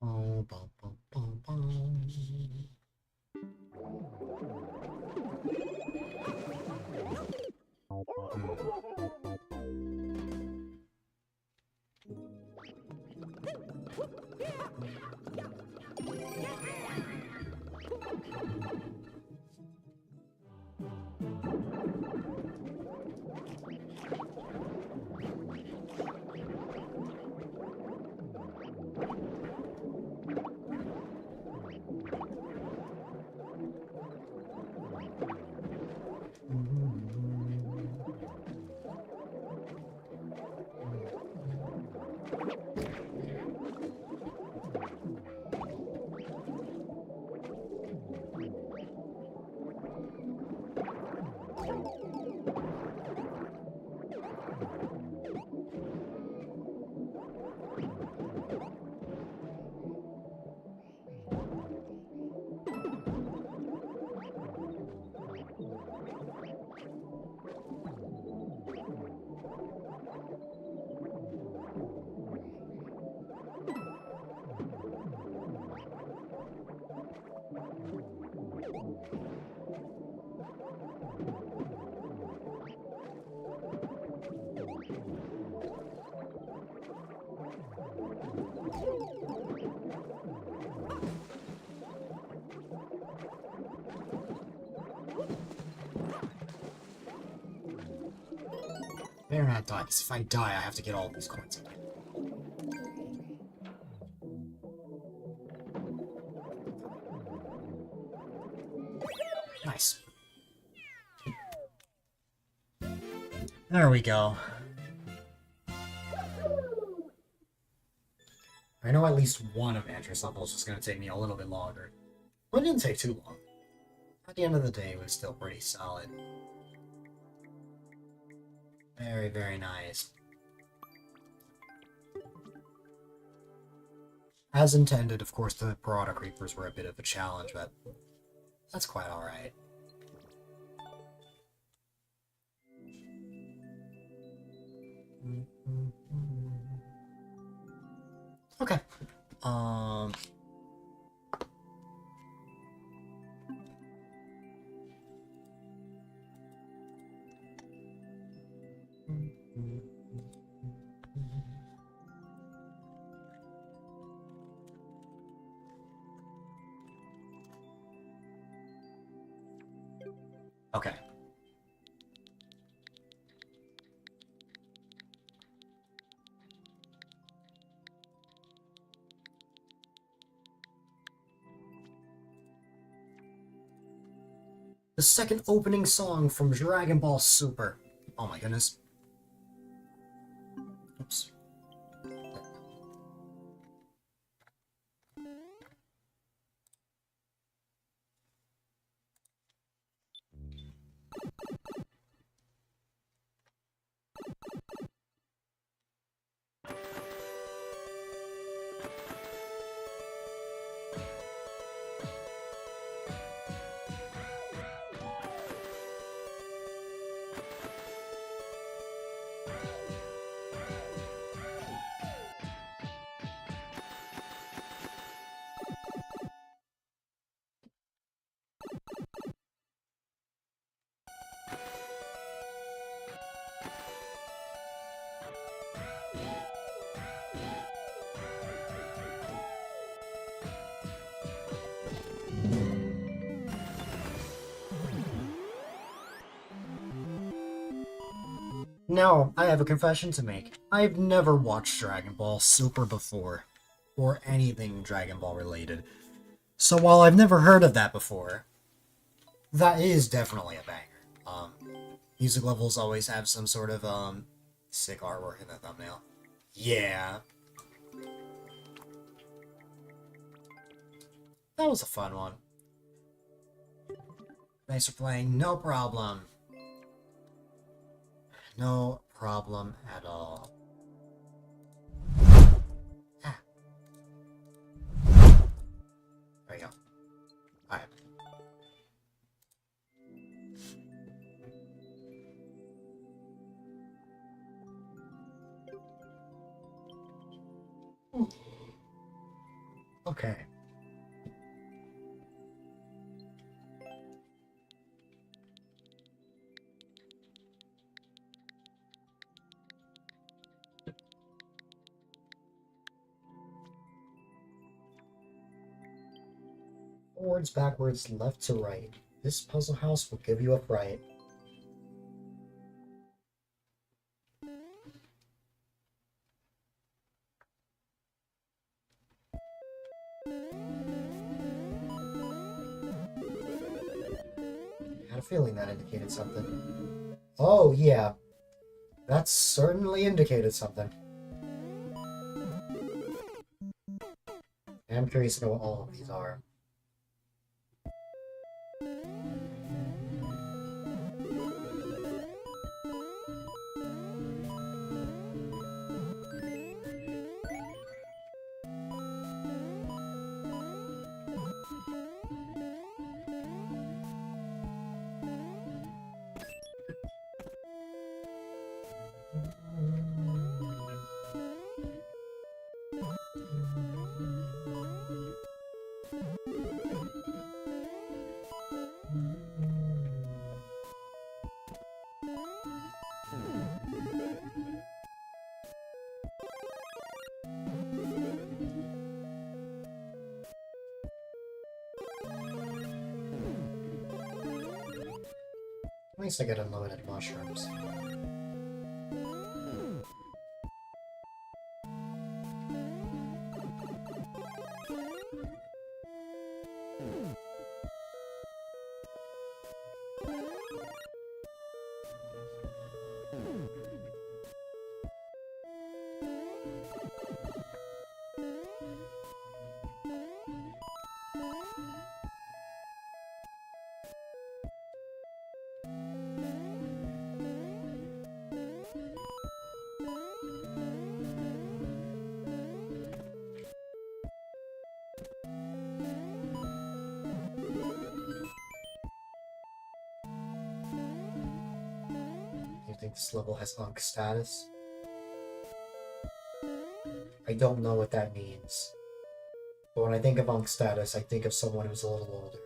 Oh, bum, bum, bum, bum. better not die, because if I die, I have to get all these coins again. Nice. There we go. I know at least one of Andrew's levels is going to take me a little bit longer. But it didn't take too long. At the end of the day, it was still pretty solid. Very, very nice. As intended, of course, the Parada Creepers were a bit of a challenge, but that's quite alright. Okay. Okay. The second opening song from Dragon Ball Super. Oh my goodness. Oops. Now, I have a confession to make. I've never watched Dragon Ball Super before, or anything Dragon Ball related. So while I've never heard of that before, that is definitely a banger. Music levels always have some sort of, sick artwork in the thumbnail. Yeah. That was a fun one. Thanks for playing, no problem. No problem at all. Ah. There you go. Alright. Okay. Forwards, backwards, left to right. This puzzle house will give you a fright. I had a feeling that indicated something. Oh, yeah. That certainly indicated something. I'm curious to know what all of these are. At least I get unlimited mushrooms. think this level has Unk status. I don't know what that means. But when I think of Unk status, I think of someone who's a little older.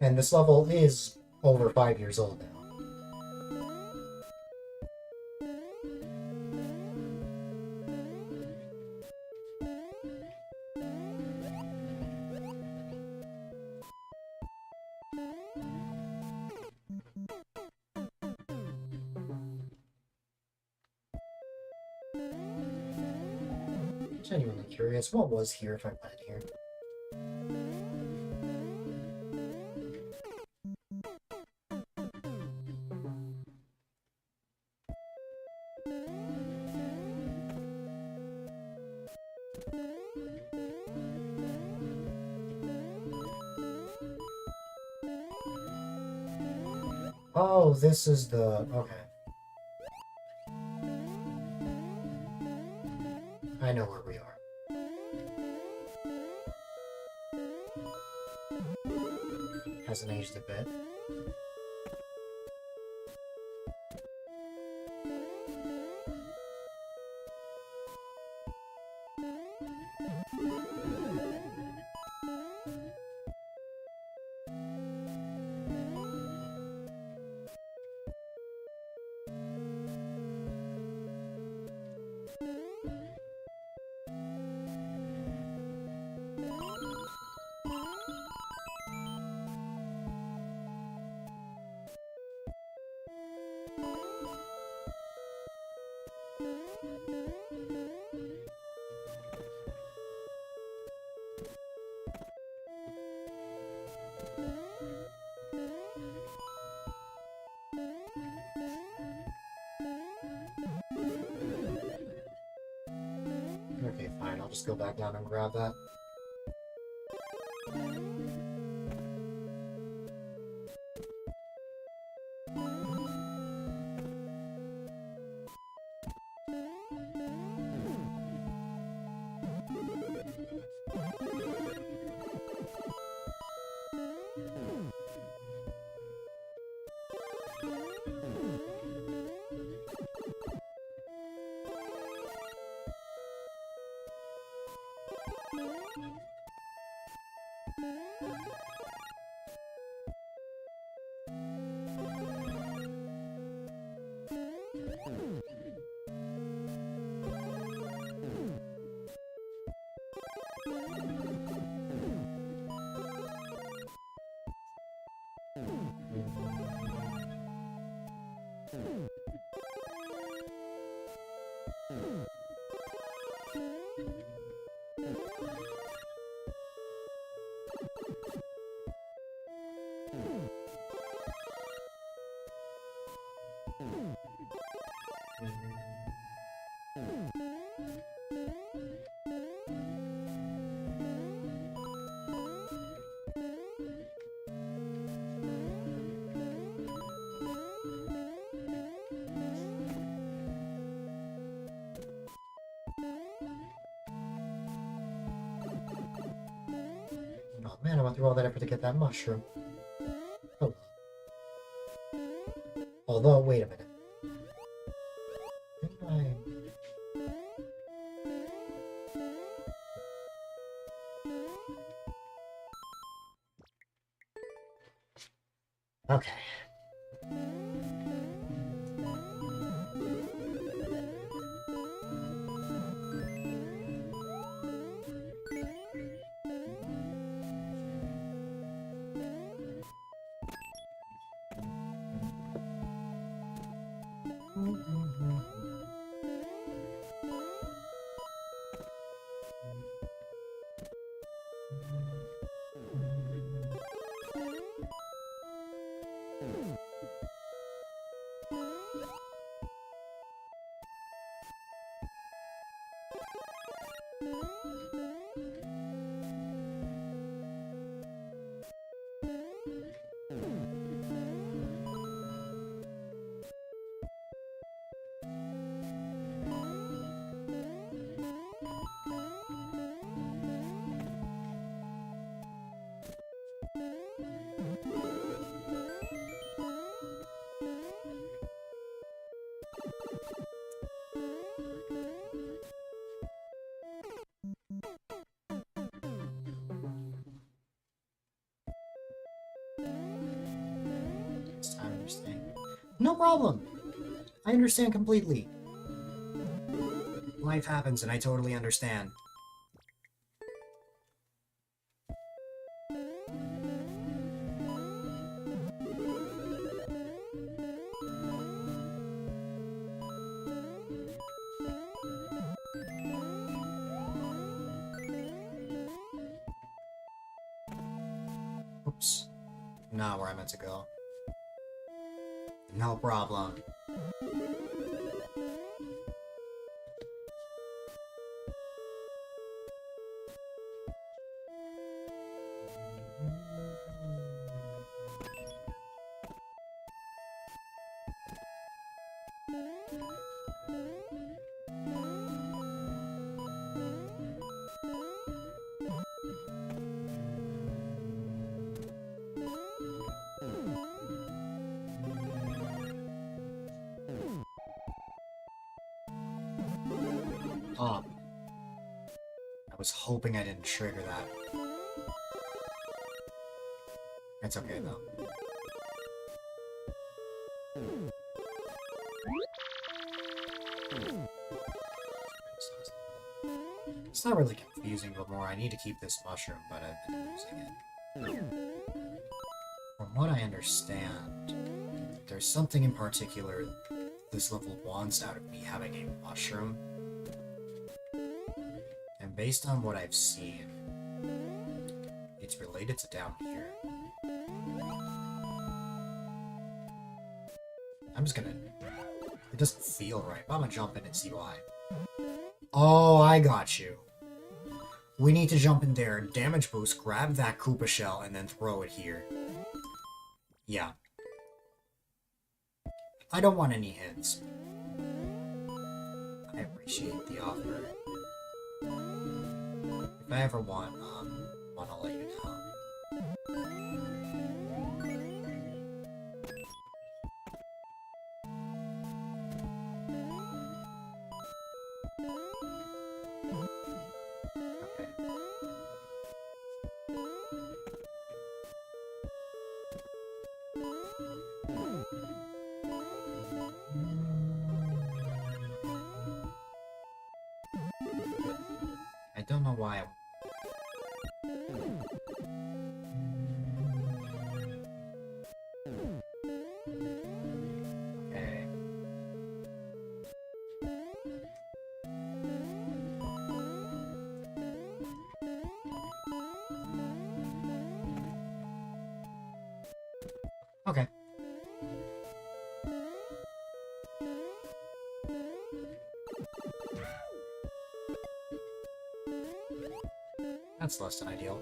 And this level is over 5 years old now. Genuinely curious, what was here if I went in here? Oh, this is the... okay. I know where we are. Hasn't aged a bit. Okay, fine, I'll just go back down and grab that. Oh man, I went through all that effort to get that mushroom. Oh. Although, wait a minute. Didn't I... Okay. This time you're staying. No problem! I understand completely. Life happens and I totally understand. Oops. Not where I meant to go. No problem. Oh. I was hoping I didn't trigger that. It's okay, though. It's not really confusing, but more I need to keep this mushroom, but I've been losing it. From what I understand, there's something in particular this level wants out of me having a mushroom. And based on what I've seen, it's related to down here. I'm just gonna... It doesn't feel right, but I'm gonna jump in and see why. Oh, I got you. We need to jump in there, damage boost, grab that Koopa shell, and then throw it here. Yeah. I don't want any hints. I appreciate the offer. If I ever want one, I'll let you know. I don't know why Okay. Okay. That's less than ideal.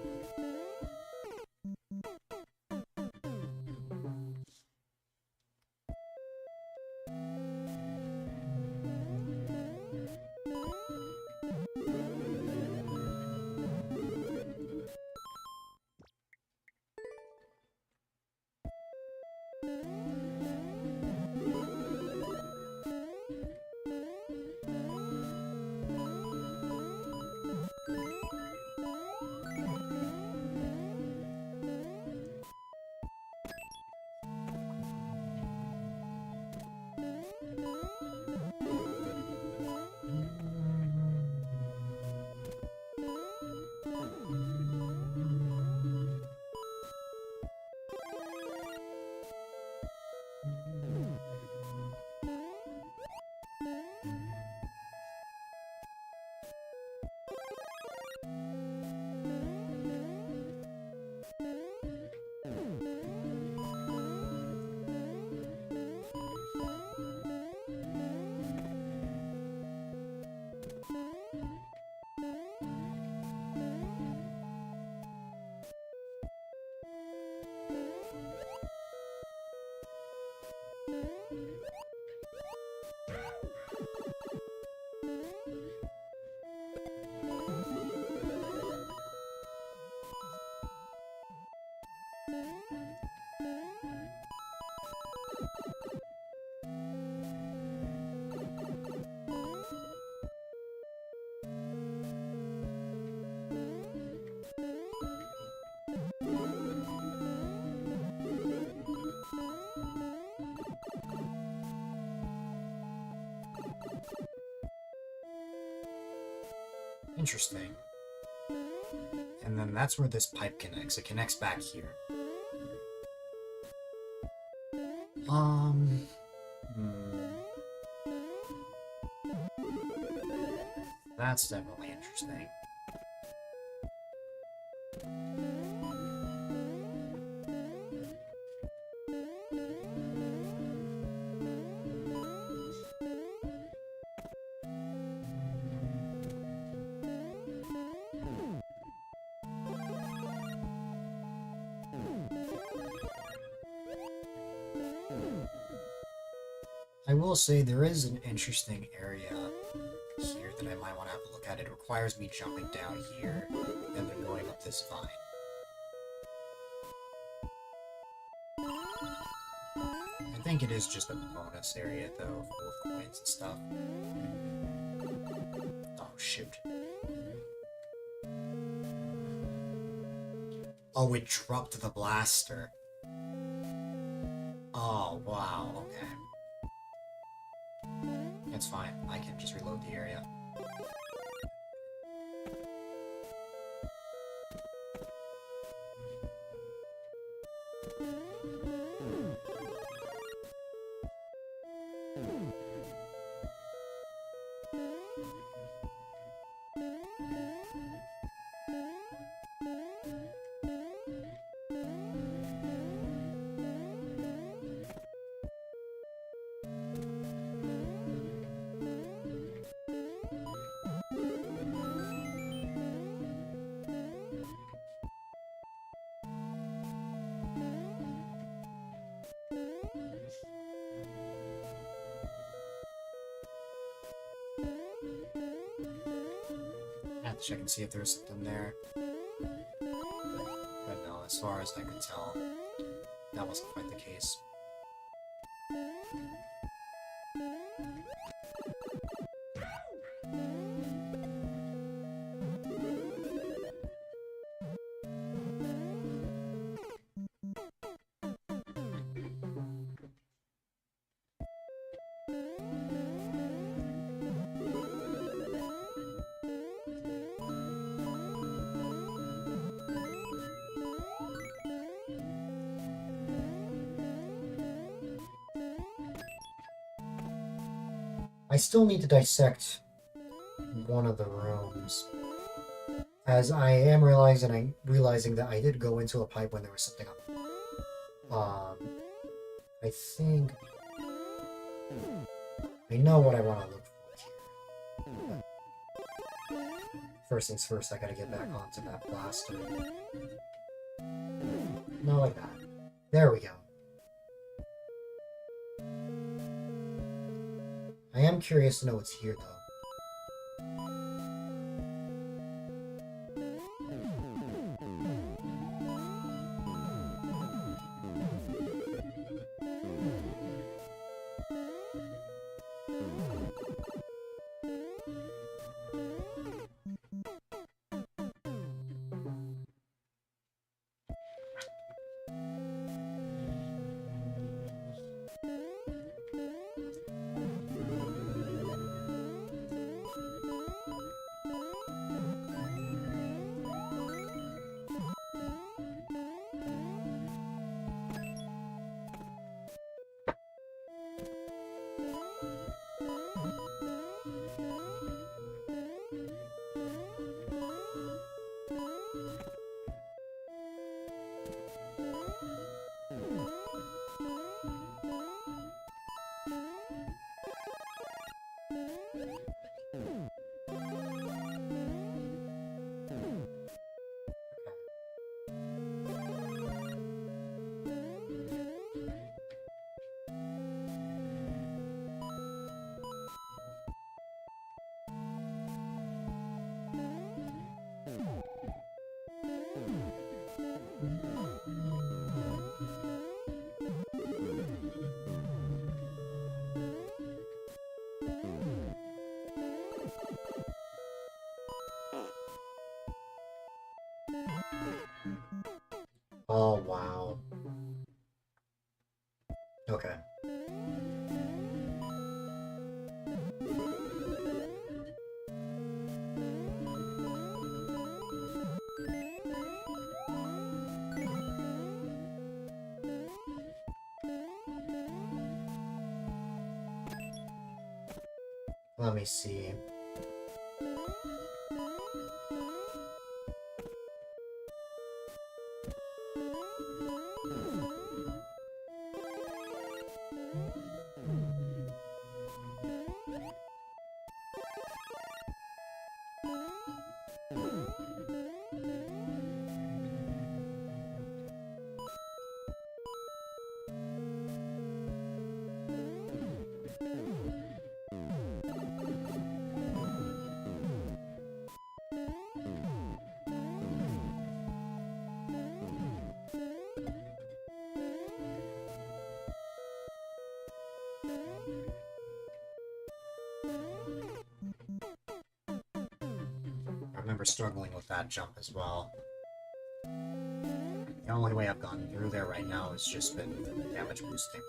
Interesting. And then that's where this pipe connects. It connects back here. Hmm. That's definitely interesting. I will say there is an interesting area here that I might want to have a look at. It requires me jumping down here and then going up this vine. I think it is just a bonus area though, full of coins and stuff. Oh shoot. Oh, it dropped the blaster. Oh, wow, okay. It's fine, I can just reload the area. I have to check and see if there's something there. But no, as far as I could tell, that wasn't quite the case. I still need to dissect one of the rooms, as I am realizing that I did go into a pipe when there was something up. I think I know what I want to look for here. But first things first, I gotta get back onto that blaster. Not like that. There we go. I am curious to know what's here, though. Oh, wow. Okay. Let me see. I remember struggling with that jump as well. The only way I've gone through there right now has just been the damage boosting.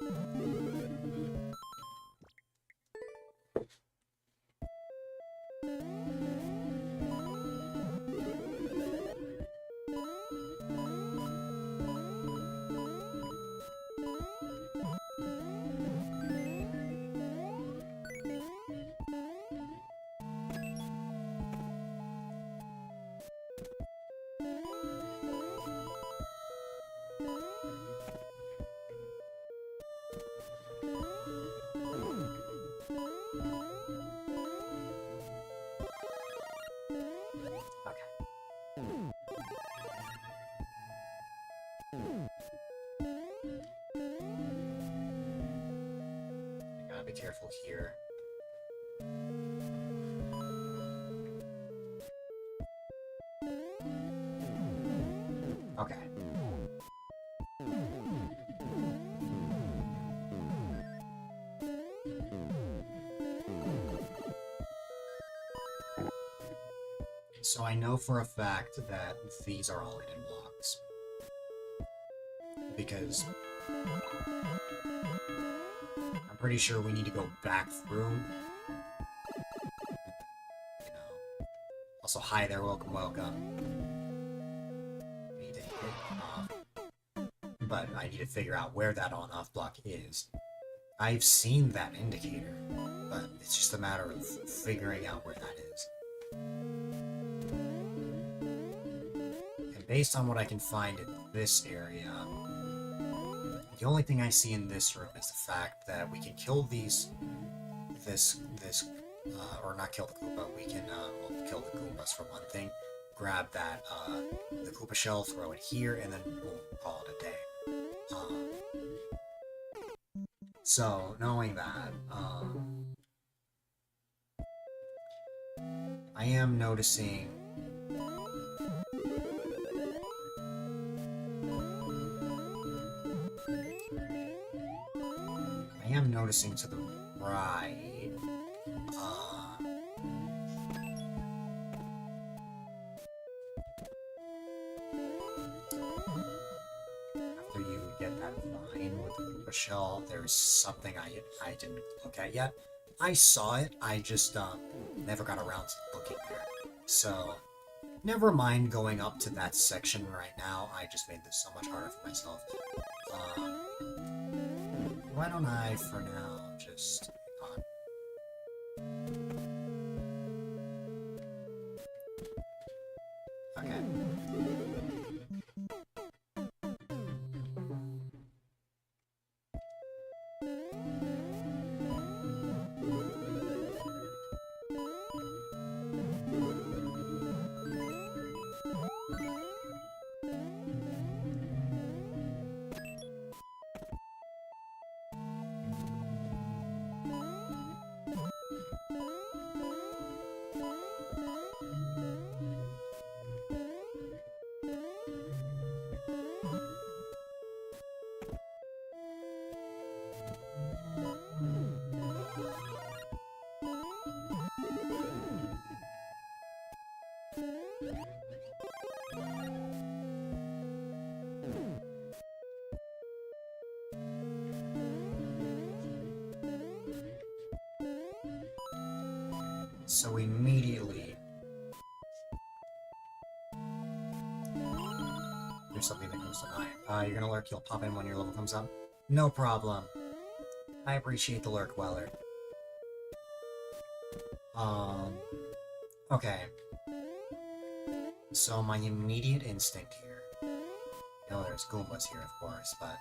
Be careful here. Okay. So I know for a fact that these are all hidden blocks. Because I'm pretty sure we need to go back through. You know. Also, hi there, welcome, welcome. We need to hit on-off. But I need to figure out where that on-off block is. I've seen that indicator, but it's just a matter of figuring out where that is. And based on what I can find in this area, the only thing I see in this room is the fact that we can kill or not kill the Koopa, we can, well, kill the Koopas for one thing, grab that, the Koopa shell, throw it here, and then boom, call it a day. So, knowing that, I am noticing to the right, after you get that vine with the Koopa shell, there's something I didn't look at yet. I saw it, I just, never got around to looking there. So, never mind going up to that section right now, I just made this so much harder for myself. Why don't I, for now, just hang on. Okay. So immediately, there's something that comes to mind. You're gonna lurk, you'll pop in when your level comes up. No problem. I appreciate the lurk, Weller. Okay. So my immediate instinct here, I know there's Goombas here, of course, but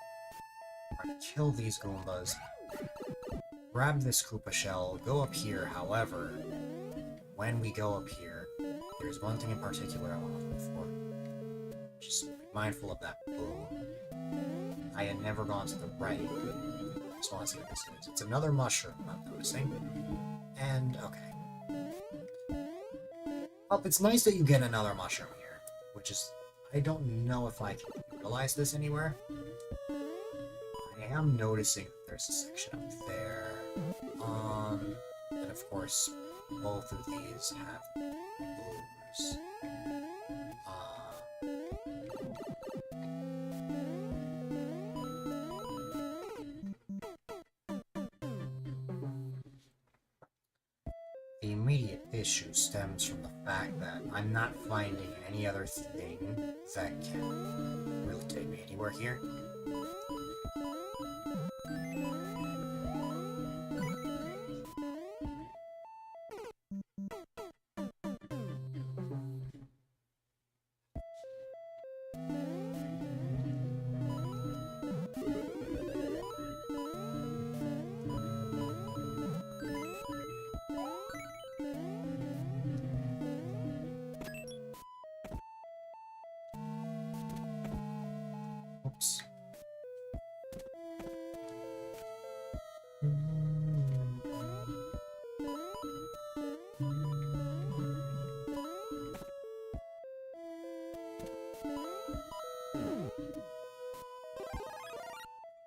I'm gonna kill these Goombas, grab this Koopa shell, go up here. However, when we go up here, there's one thing in particular I want to look for. Just be mindful of that boom. I had never gone to the right. Just want to see what this is. It's another mushroom, I'm noticing. And, okay. Oh, it's nice that you get another mushroom here, which is... I don't know if I can utilize this anywhere. I am noticing that there's a section up there. And of course, both of these have blues. The immediate issue stems from the fact that I'm not finding any other thing that can really take me anywhere here. Oops.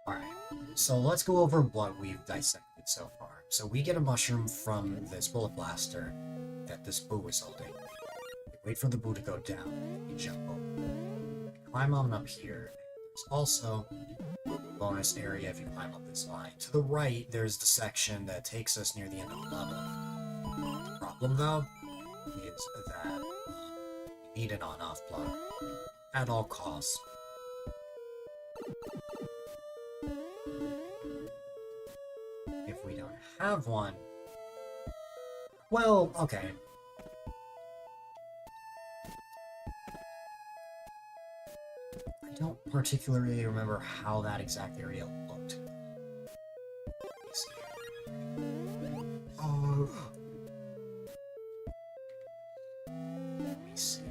Alright, so let's go over what we've dissected so far. So we get a mushroom from this bullet blaster that this boo is holding. We wait for the boo to go down. We jump over. We climb on up here. There's also a bonus area if you climb up this line. To the right, there's the section that takes us near the end of the level. The problem, though, is that we need an on-off block at all costs. If we don't have one... Well, okay. I don't particularly remember how that exact area looked. Let me see. Oh... Let me see.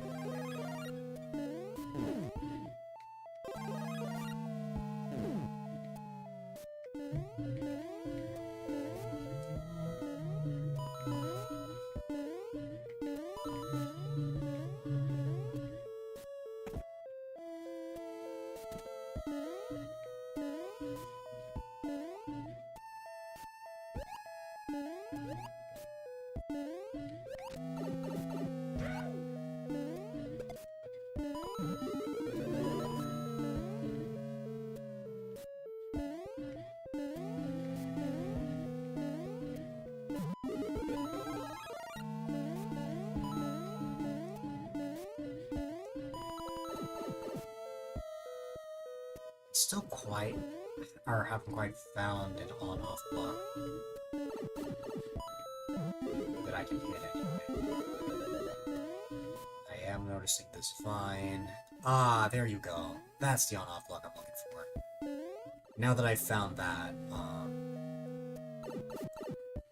Still quite, or haven't quite found an on-off block that I can hit anyway. I am noticing this vine. Ah, there you go. That's the on-off block I'm looking for. Now that I've found that,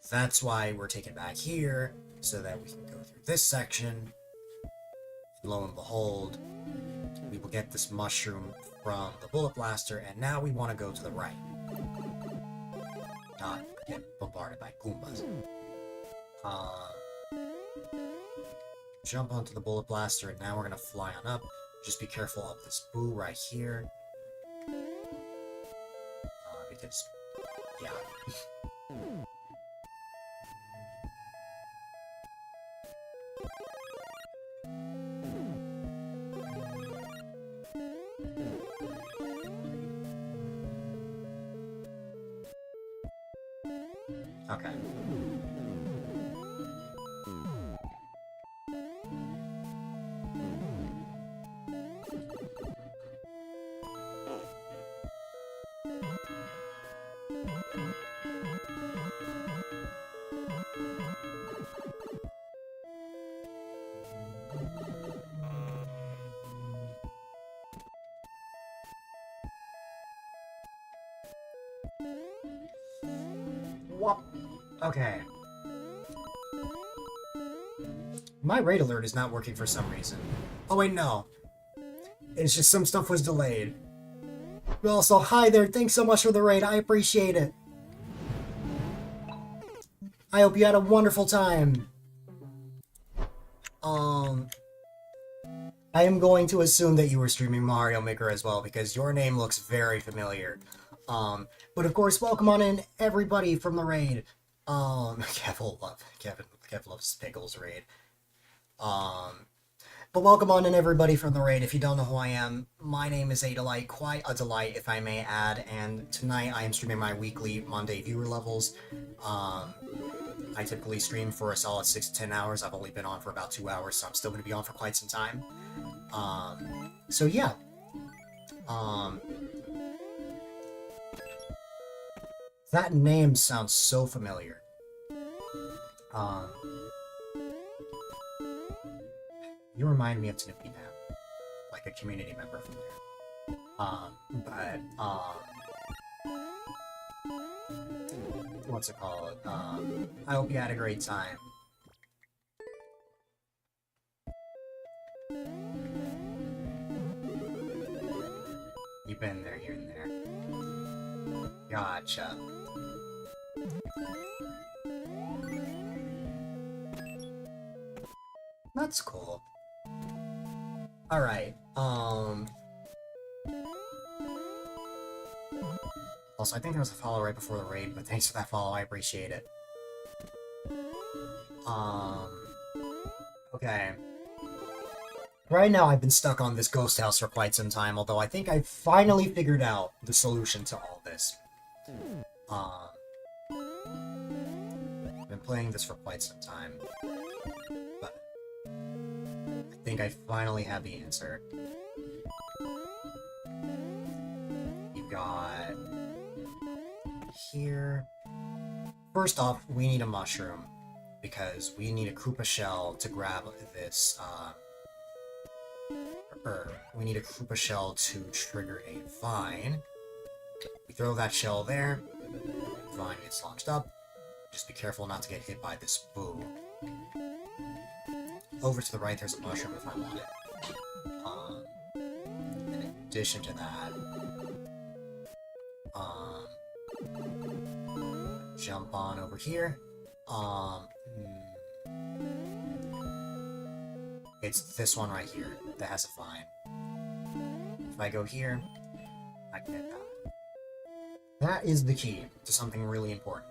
that's why we're taken back here, so that we can go through this section. Lo and behold, we will get this mushroom from the bullet blaster, and now we want to go to the right. Not get bombarded by Goombas. Jump onto the bullet blaster, and now we're gonna fly on up. Just be careful of this boo right here. Because, yeah. Okay. Whoop. Okay. My raid alert is not working for some reason. Oh wait, no. It's just some stuff was delayed. Also, hi there, thanks so much for the raid, I appreciate it. I hope you had a wonderful time. I am going to assume that you were streaming Mario Maker as well, because your name looks very familiar. But of course, welcome on in, everybody from the raid. Kevin loves Pickles raid. But welcome on in, everybody from the raid. If you don't know who I am, my name is A-Dylite, quite a delight, if I may add, and tonight I am streaming my weekly Monday viewer levels. I typically stream for a solid 6 to 10 hours. I've only been on for about 2 hours, so I'm still going to be on for quite some time. So yeah. That name sounds so familiar. You remind me of Snippy now, like a community member from there. What's it called? I hope you had a great time. You've been there, here and there. Gotcha. That's cool. Alright, also, I think there was a follow right before the raid, but thanks for that follow, I appreciate it. Okay. Right now, I've been stuck on this ghost house for quite some time, although I think I finally figured out the solution to all this. I've been playing this for quite some time, but I think I finally have the answer. You got... here... First off, we need a mushroom, because we need a Koopa shell to grab this, we need a Koopa shell to trigger a vine. We throw that shell there, vine gets launched up. Just be careful not to get hit by this boo. Over to the right, there's a mushroom if I want it. In addition to that, jump on over here. It's this one right here that has a vine. If I go here, I can hit that. That is the key to something really important.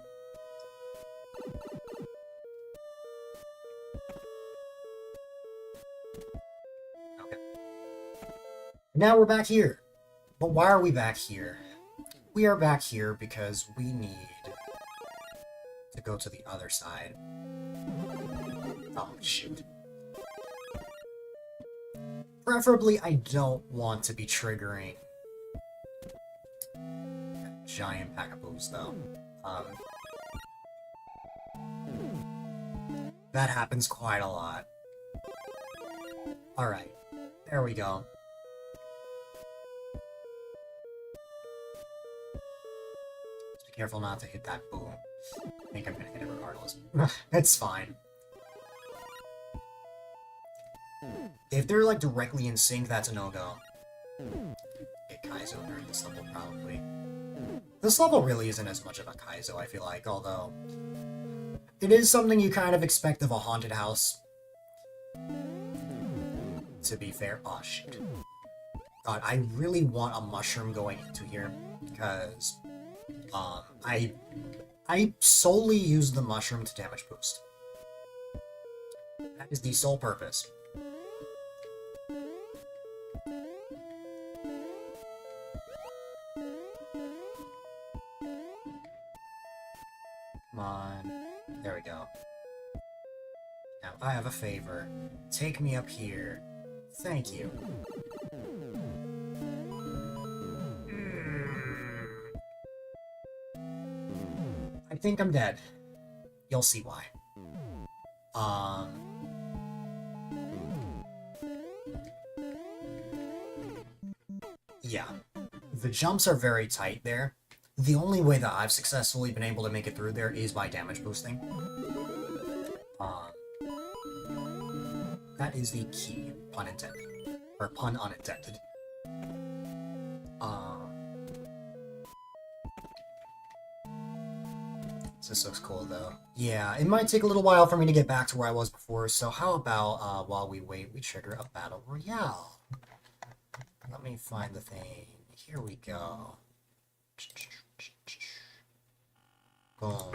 Okay. Now we're back here. But why are we back here? We are back here because we need to go to the other side. Oh, shoot. Preferably, I don't want to be triggering a giant pack of boos, though. That happens quite a lot. Alright, there we go. Just be careful not to hit that boom. I think I'm gonna hit it regardless. It's fine. If they're, like, directly in sync, that's a no-go. Get Kaizo during this level, probably. This level really isn't as much of a Kaizo, I feel like, although... it is something you kind of expect of a haunted house. To be fair. Oh, shit. God, I really want a mushroom going into here, because... I solely use the mushroom to damage boost. That is the sole purpose. Come on. There we go. Now, I have a favor. Take me up here. Thank you. I think I'm dead. You'll see why. Yeah. The jumps are very tight there. The only way that I've successfully been able to make it through there is by damage boosting. That is the key, pun intended. Or pun unintended. This looks cool, though. Yeah, it might take a little while for me to get back to where I was before, so how about, while we wait, we trigger a battle royale? Let me find the thing. Here we go. Boom.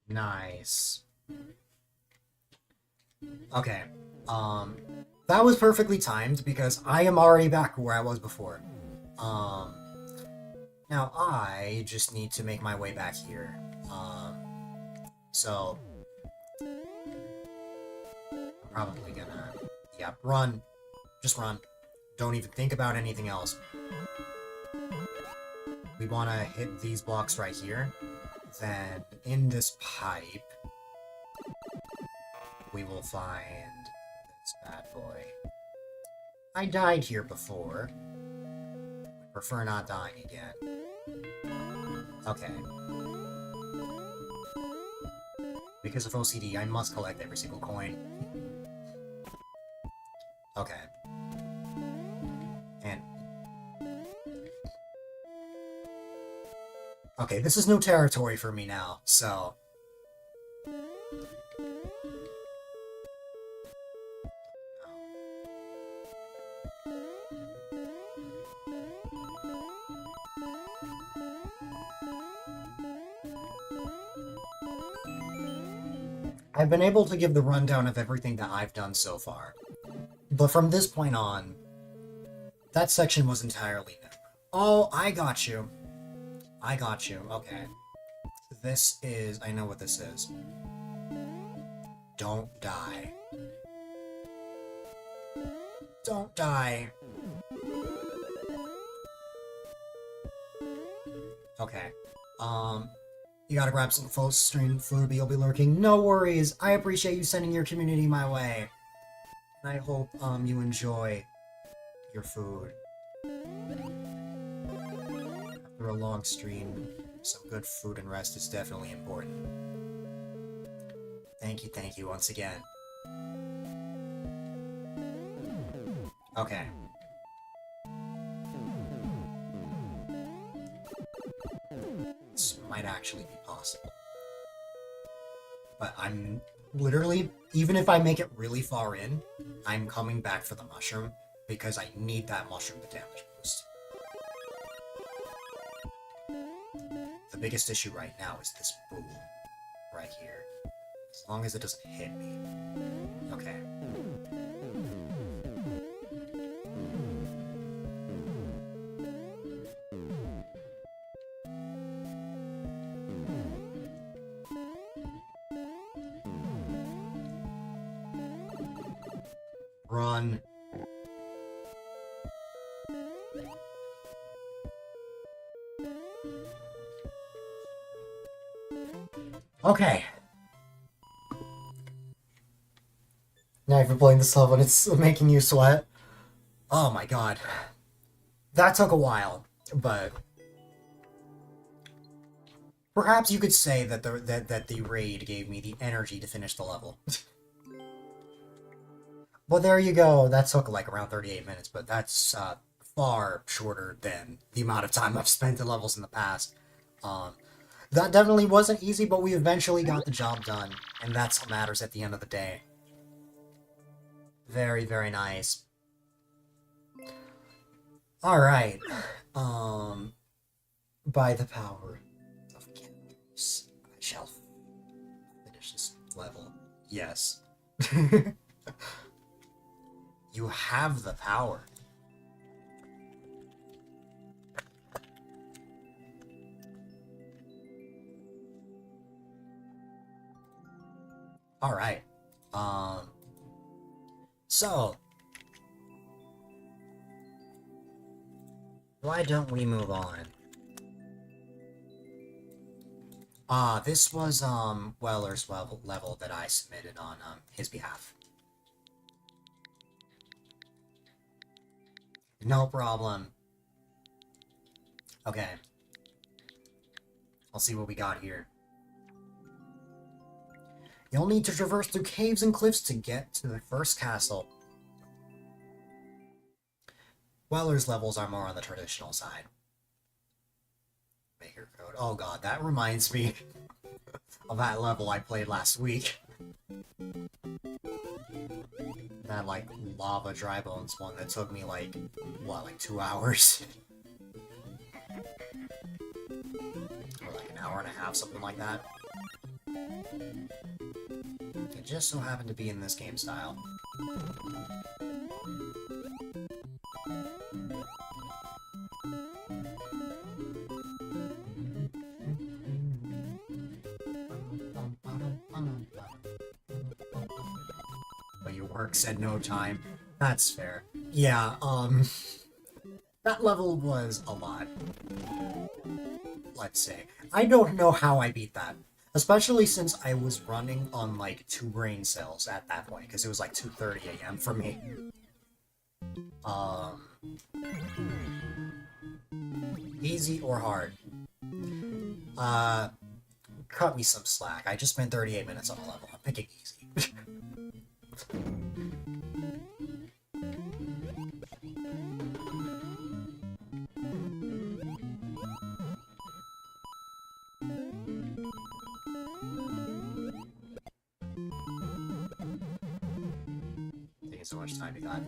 Nice. Okay, that was perfectly timed because I am already back where I was before. Now I just need to make my way back here. So I'm probably gonna, yeah, run. Just run. Don't even think about anything else. We want to hit these blocks right here. Then, in this pipe, we will find this bad boy. I died here before. I prefer not dying again. Okay. Because of OCD, I must collect every single coin. Okay. And... okay, this is new territory for me now, so... I've been able to give the rundown of everything that I've done so far. But from this point on, that section was entirely new. Oh, I got you. I got you. Okay. This is... I know what this is. Don't die. Don't die. Okay. You gotta grab some full stream food, but you'll be lurking. No worries. I appreciate you sending your community my way. And I hope, you enjoy your food. After a long stream, some good food and rest is definitely important. Thank you once again. Okay. This might actually be possible. But I'm literally, even if I make it really far in, I'm coming back for the mushroom, because I need that mushroom to damage boost. The biggest issue right now is this boom right here. As long as it doesn't hit me. Okay. Run. Okay. Now if you're playing this level and it's making you sweat. Oh my god. That took a while, but perhaps you could say that the raid gave me the energy to finish the level. Well, there you go. That took like around 38 minutes, but that's far shorter than the amount of time I've spent in levels in the past. That definitely wasn't easy, but we eventually got the job done, and that's what matters at the end of the day. Very, very nice. Alright. By the power of candles, I shall finish this level. Yes. You have the power. Alright. So, why don't we move on? This was, Weller's level that I submitted on, his behalf. No problem. Okay. I'll see what we got here. You'll need to traverse through caves and cliffs to get to the first castle. Weller's levels are more on the traditional side. Maker code. Oh god, that reminds me of that level I played last week. That, like, lava dry bones one that took me, like, what, like 2 hours? Or like an hour and a half, something like that. It just so happened to be in this game style. But your work said no time. That's fair. Yeah, that level was a lot. Let's say. I don't know how I beat that. Especially since I was running on, like, 2 brain cells at that point, because it was, like, 2:30 a.m. for me. Easy or hard? Cut me some slack. I just spent 38 minutes on a level. I'm picking easy. Taking so much time to God,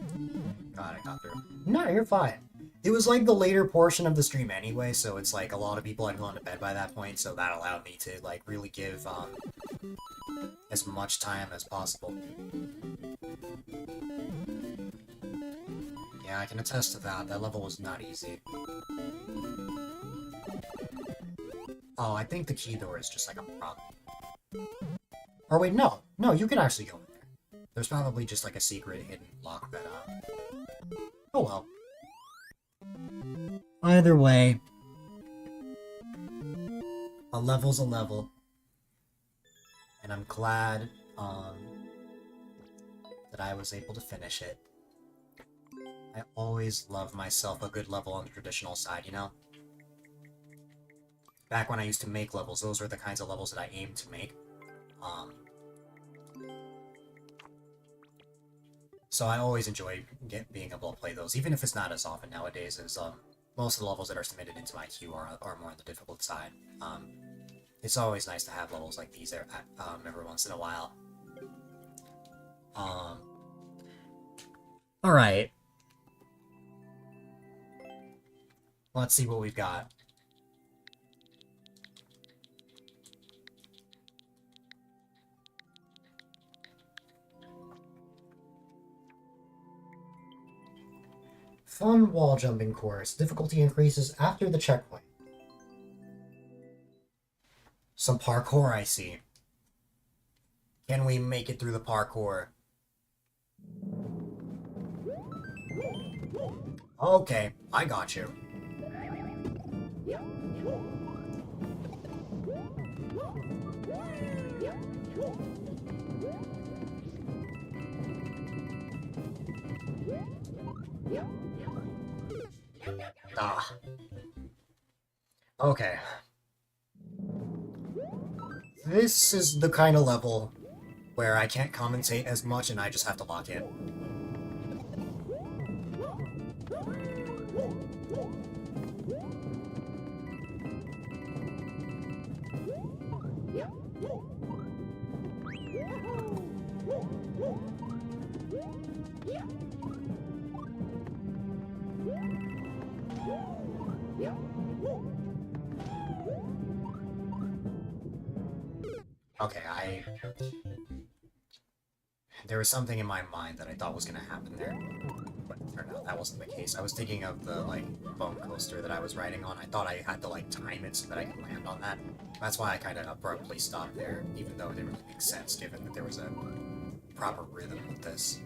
I got through. No, you're fine. It was like the later portion of the stream anyway, so it's like a lot of people had gone to bed by that point, so that allowed me to like really give as much time as possible. Yeah, I can attest to that. That level was not easy. Oh, I think the key door is just like a prop. Or wait, no. No, you can actually go in there. There's probably just like a secret hidden lock that, oh well. Either way, a level's a level. And I'm glad, that I was able to finish it. I always love myself a good level on the traditional side, you know? Back when I used to make levels, those were the kinds of levels that I aimed to make. So I always enjoy being able to play those, even if it's not as often nowadays as most of the levels that are submitted into my queue are more on the difficult side. It's always nice to have levels like these every once in a while. Alright. Let's see what we've got. Fun wall jumping course. Difficulty increases after the checkpoint. Some parkour, I see. Can we make it through the parkour? Okay, I got you. Ah. Okay. This is the kind of level where I can't commentate as much and I just have to lock in. Okay, there was something in my mind that I thought was gonna happen there, but it turned out that wasn't the case. I was thinking of the, like, bone coaster that I was riding on. I thought I had to, like, time it so that I could land on that. That's why I kind of abruptly stopped there, even though it didn't really make sense, given that there was a proper rhythm with this.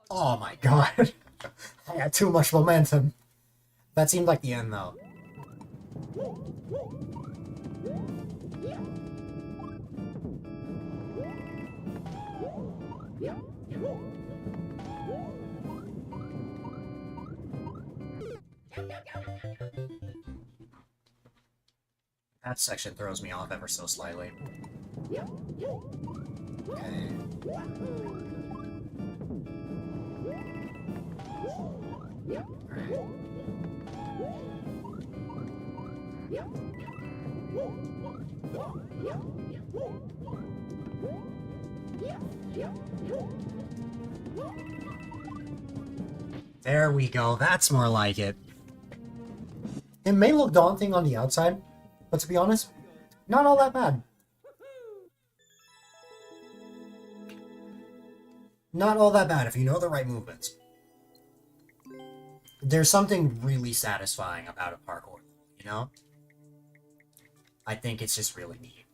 Oh my god! I had too much momentum. That seemed like the end, though. That section throws me off ever so slightly. Okay. There we go, that's more like it. It may look daunting on the outside, but to be honest, not all that bad. Not all that bad if you know the right movements. There's something really satisfying about a parkour, you know? I think it's just really neat.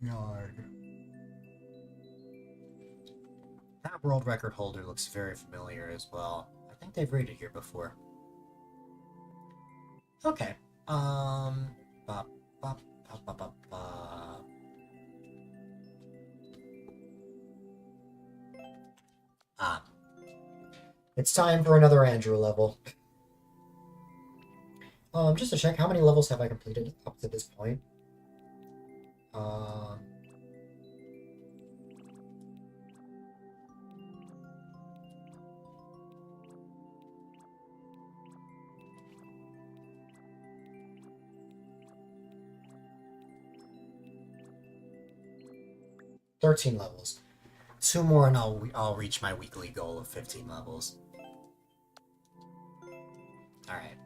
Yard. That world record holder looks very familiar as well. I think they've rated here before. Okay. Ba, ba, ba, ba, ba, ba. Ah. It's time for another Andrew level. Just to check, how many levels have I completed up to this point? 13 levels. 2 more and I'll reach my weekly goal of 15 levels. Alright.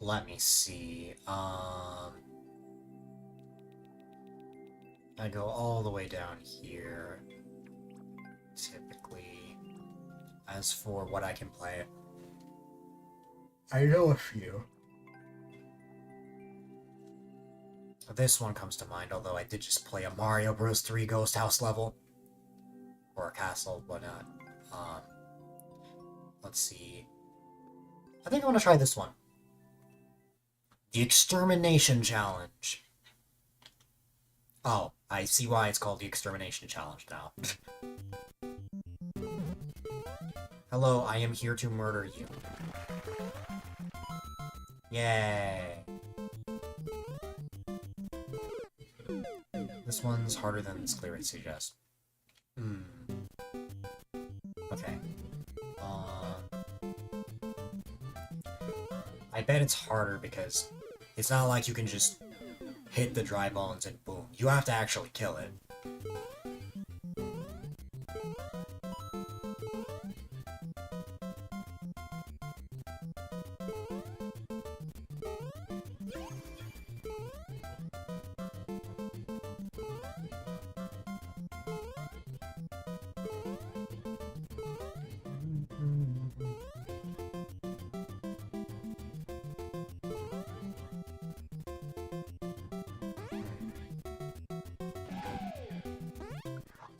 Let me see. I go all the way down here. Typically. As for what I can play, I know a few. This one comes to mind, although I did just play a Mario Bros. 3 Ghost House level. Or a castle, whatnot. Let's see. I think I want to try this one. The Extermination Challenge. Oh, I see why it's called the Extermination Challenge now. Hello, I am here to murder you. Yay. This one's harder than its clear rate suggests. Okay. I bet it's harder because it's not like you can just hit the dry bones and boom. You have to actually kill it.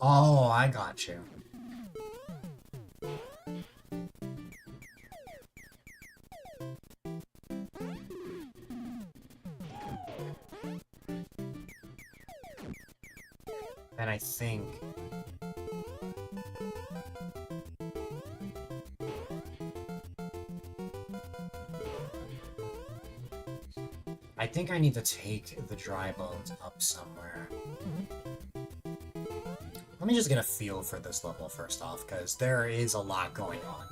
Oh, I got you. And I think... I need to take the dry bones up somewhere. Let me just get a feel for this level first off, because there is a lot going on.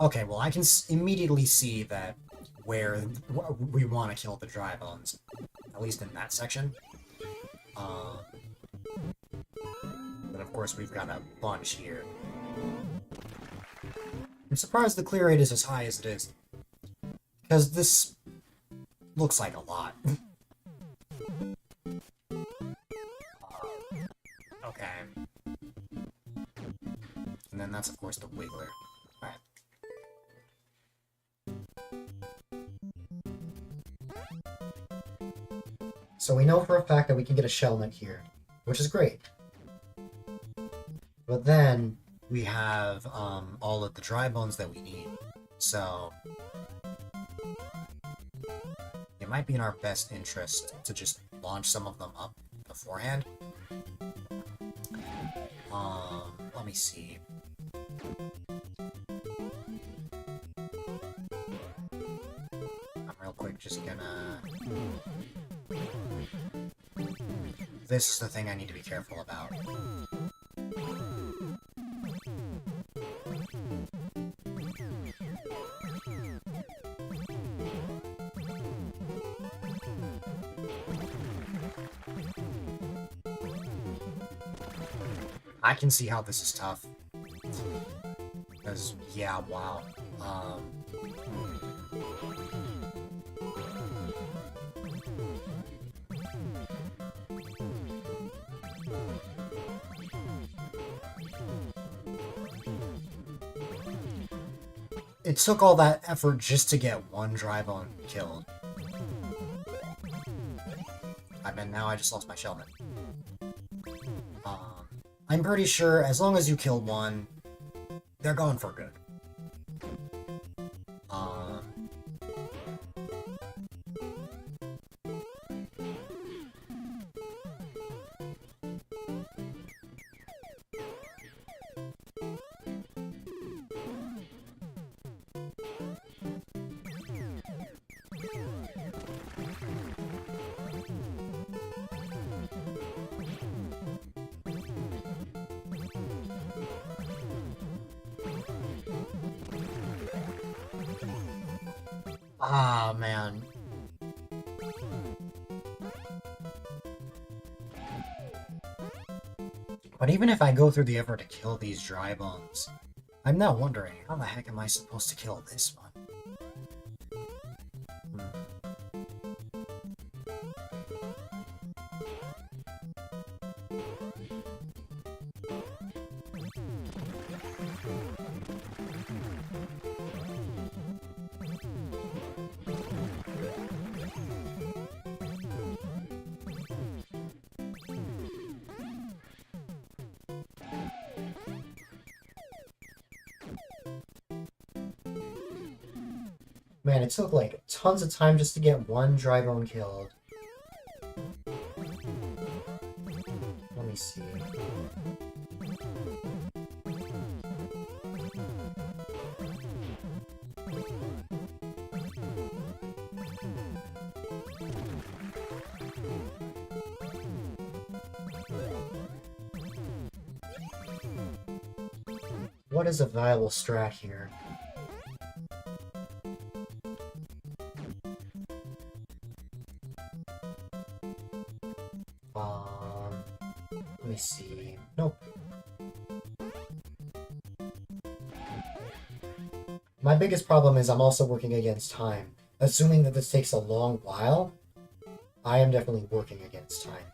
Okay, well I can immediately see that where we want to kill the dry bones, at least in that section. But of course we've got a bunch here. I'm surprised the clear rate is as high as it is, because this looks like a lot. Okay. And then that's of course the wiggler. Alright. So we know for a fact that we can get a shellment here, which is great. But then we have all of the dry bones that we need, so it might be in our best interest to just launch some of them up beforehand. Let me see. I'm real quick just gonna... This is the thing I need to be careful about. I can see how this is tough. Because, yeah, wow. It took all that effort just to get one dry bone killed. I mean, now I just lost my shellman. I'm pretty sure as long as you kill one, they're gone for good. Ah, man. But even if I go through the effort to kill these dry bones, I'm now wondering, how the heck am I supposed to kill this one? Man, it took like tons of time just to get one dry bone killed. Let me see. What is a viable strat here? Let me see. Nope. My biggest problem is I'm also working against time. Assuming that this takes a long while, I am definitely working against time.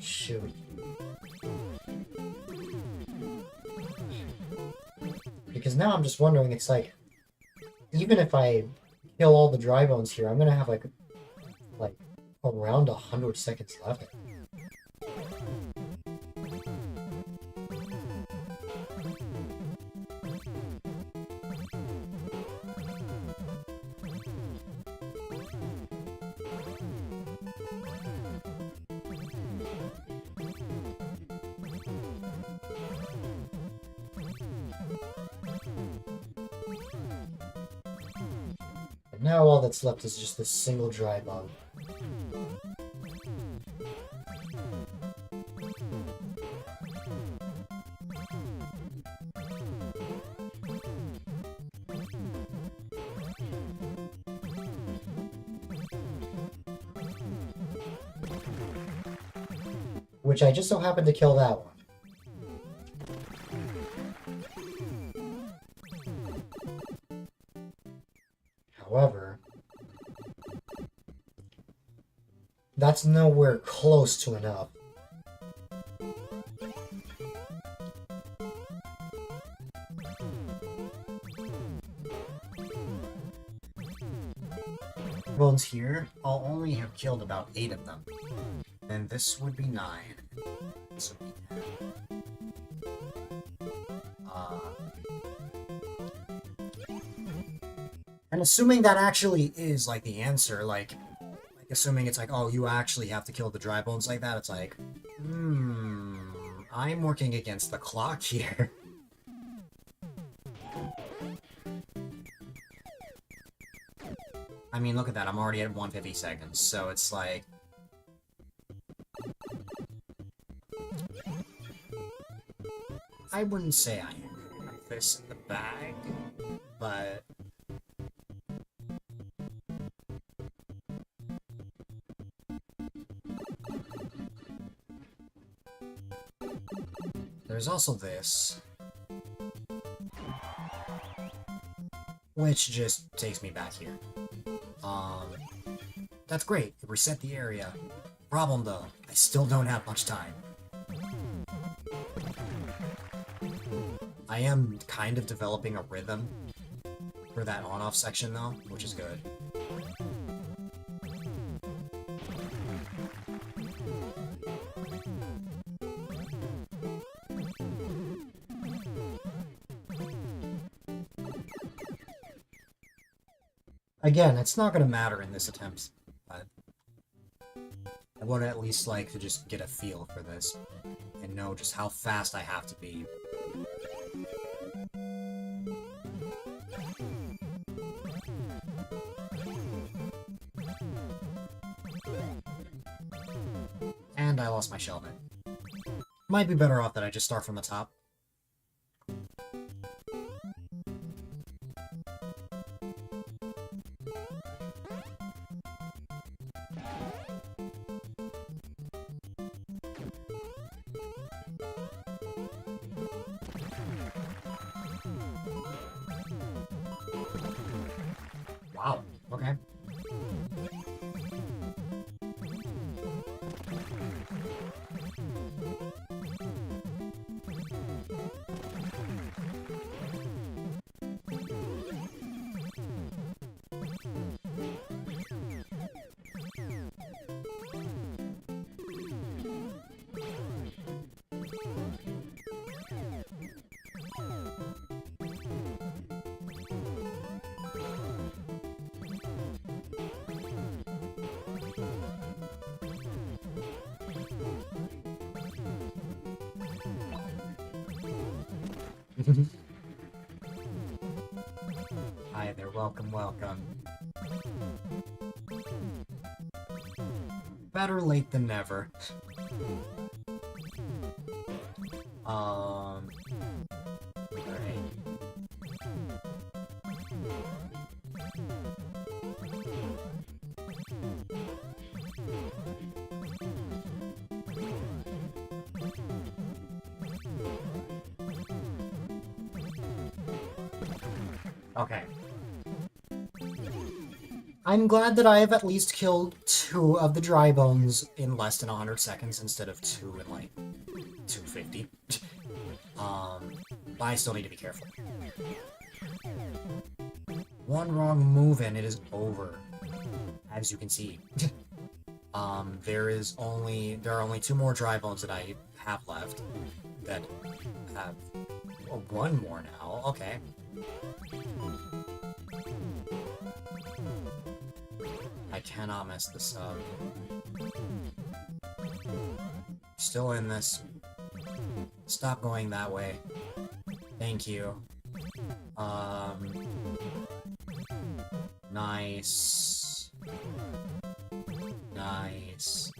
Shoot. Because now I'm just wondering, it's like, even if I kill all the dry bones here, I'm gonna have like around 100 seconds left. And now all that's left is just this single dry bone. Which I just so happened to kill that one. However, that's nowhere close to enough. Bones here, I'll only have killed about 8 of them. And this would be 9. This would be 10. And assuming that actually is, like, the answer, like assuming it's like, oh, you actually have to kill the dry bones like that, it's like, I'm working against the clock here. I mean, look at that, I'm already at 150 seconds, so it's like... I wouldn't say I have this in the bag, but... There's also this, which just takes me back here. That's great, it reset the area. Problem though, I still don't have much time. I am kind of developing a rhythm for that on-off section though, which is good. Again, it's not going to matter in this attempt, but I would at least like to just get a feel for this and know just how fast I have to be. And I lost my shell bit. Might be better off that I just start from the top. Wow, okay. Hi there, welcome, welcome. Better late than never. Alright. Okay. I'm glad that I have at least killed 2 2 of the dry bones in less than 100 seconds instead of 2 in like 250. But I still need to be careful. One wrong move and it is over. As you can see. There are only 2 more dry bones that I have left. That have... Oh, 1 more now. Okay. I cannot mess this up. Still in this. Stop going that way. Thank you. Nice. Nice.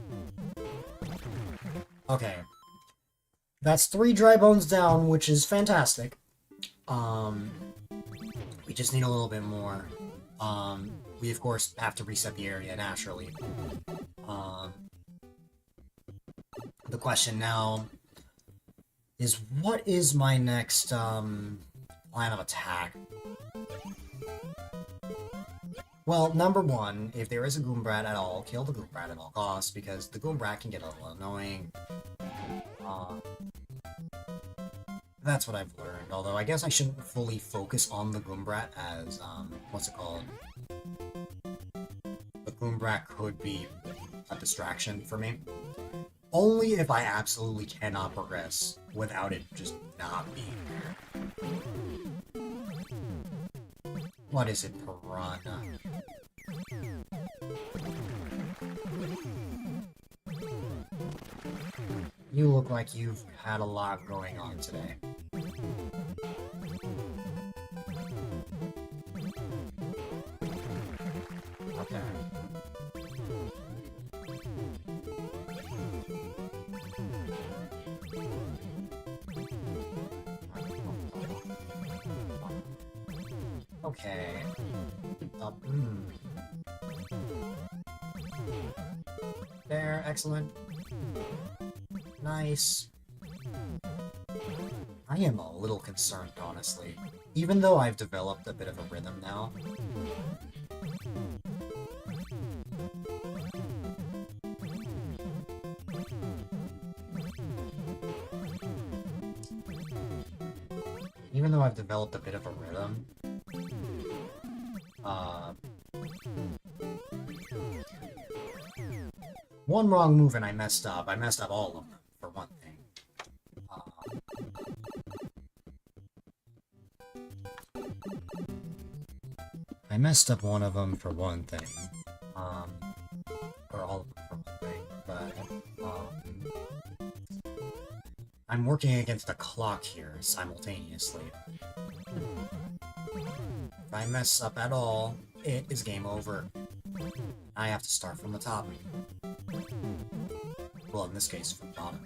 Okay. That's 3 dry bones down, which is fantastic. We just need a little bit more. We of course have to reset the area naturally. The question now is, what is my next line of attack? Well, number 1, if there is a Goombrat at all, kill the Goombrat at all costs, because the Goombrat can get a little annoying. That's what I've learned, although I guess I shouldn't fully focus on the Goombrat as, what's it called? The Goombrat could be a distraction for me. Only if I absolutely cannot progress without it just not being there. What is it, Piranha? You look like you've had a lot going on today. Okay. Okay. There, excellent. Nice. I am a little concerned, honestly. Even though I've developed a bit of a rhythm now. Even though I've developed a bit of a rhythm, one wrong move and I messed up. I messed up all of them, for one thing. I messed up one of them for one thing. Or all of them for one thing, but, I'm working against the clock here simultaneously. If I mess up at all, it is game over. I have to start from the top. Well, in this case, from the bottom.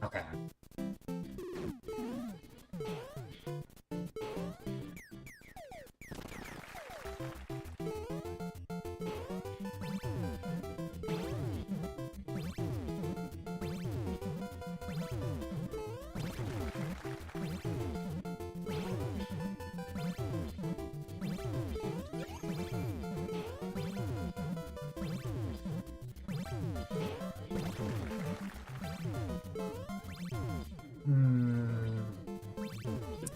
Okay.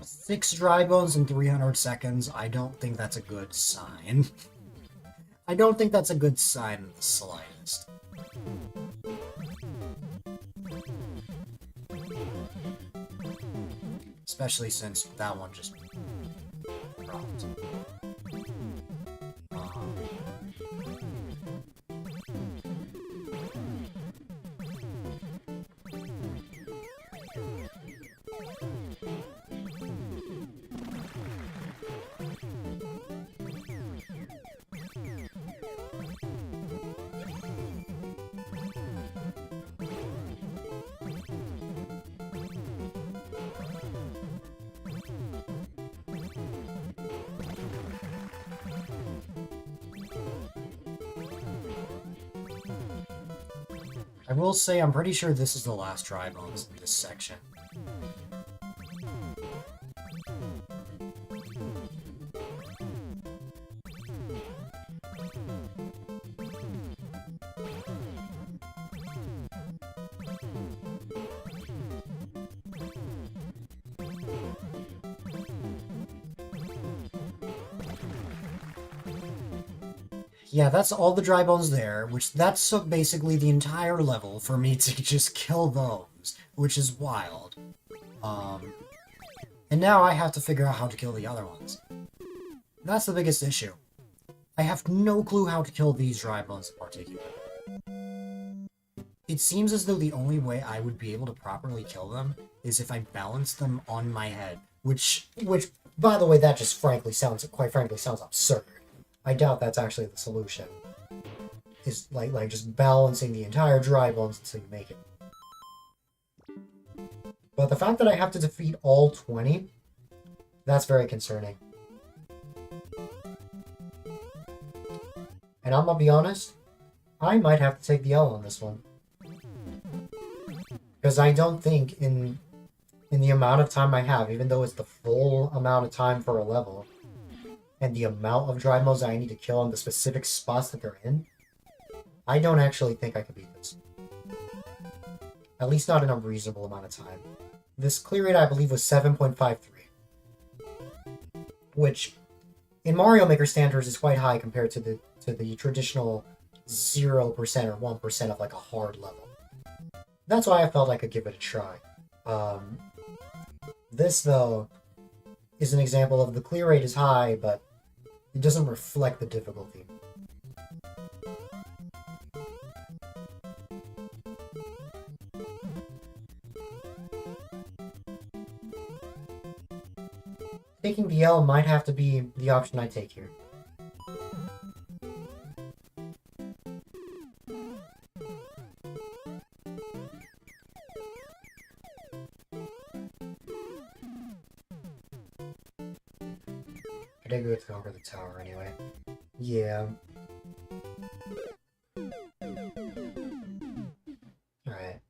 Six dry bones in 300 seconds, I don't think that's a good sign. I don't think that's a good sign in the slightest. Especially since that one just dropped. I will say I'm pretty sure this is the last dry bones in this section. Yeah, that's all the dry bones there, which that took basically the entire level for me to just kill those, which is wild. And now I have to figure out how to kill the other ones. That's the biggest issue. I have no clue how to kill these dry bones in particular. It seems as though the only way I would be able to properly kill them is if I balance them on my head, which, by the way, that just quite frankly sounds absurd. I doubt that's actually the solution. Is like just balancing the entire dry bones until you make it. But the fact that I have to defeat all 20, that's very concerning. And I'm gonna be honest, I might have to take the L on this one. Because I don't think in the amount of time I have, even though it's the full amount of time for a level, and the amount of dry bones I need to kill in the specific spots that they're in, I don't actually think I could beat this. At least not in a reasonable amount of time. This clear rate, I believe, was 7.53. Which, in Mario Maker standards, is quite high compared to the traditional 0% or 1% of like a hard level. That's why I felt I could give it a try. This, though, is an example of the clear rate is high, but it doesn't reflect the difficulty. Taking the L might have to be the option I take here. I did go to conquer the tower anyway. Yeah. Alright.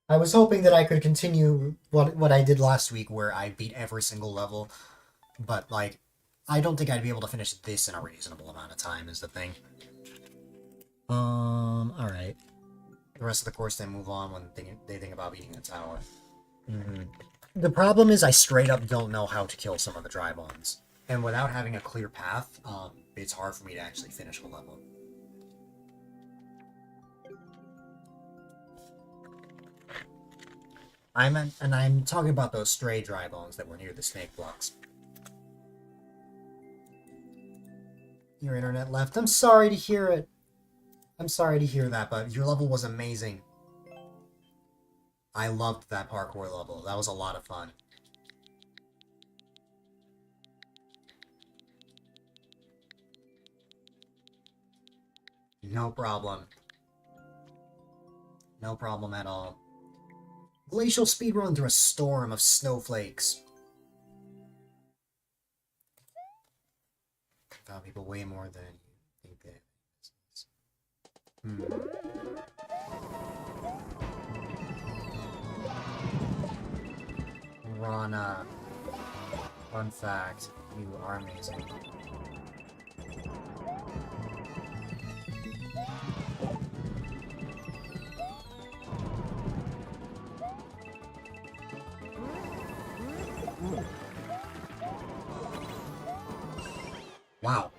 I was hoping that I could continue what I did last week, where I beat every single level, but, like, I don't think I'd be able to finish this in a reasonable amount of time, is the thing. Alright. The rest of the course, they move on when they think about beating the tower. The problem is I straight up don't know how to kill some of the dry bones. And without having a clear path, it's hard for me to actually finish a level. I'm talking about those stray dry bones that were near the snake blocks. Your internet left. I'm sorry to hear it. I'm sorry to hear that, but your level was amazing. I loved that parkour level. That was a lot of fun. No problem. No problem at all. Glacial speedrun through a storm of snowflakes. Found people way more than you think they. Rana. Fun fact, you are amazing. Wow.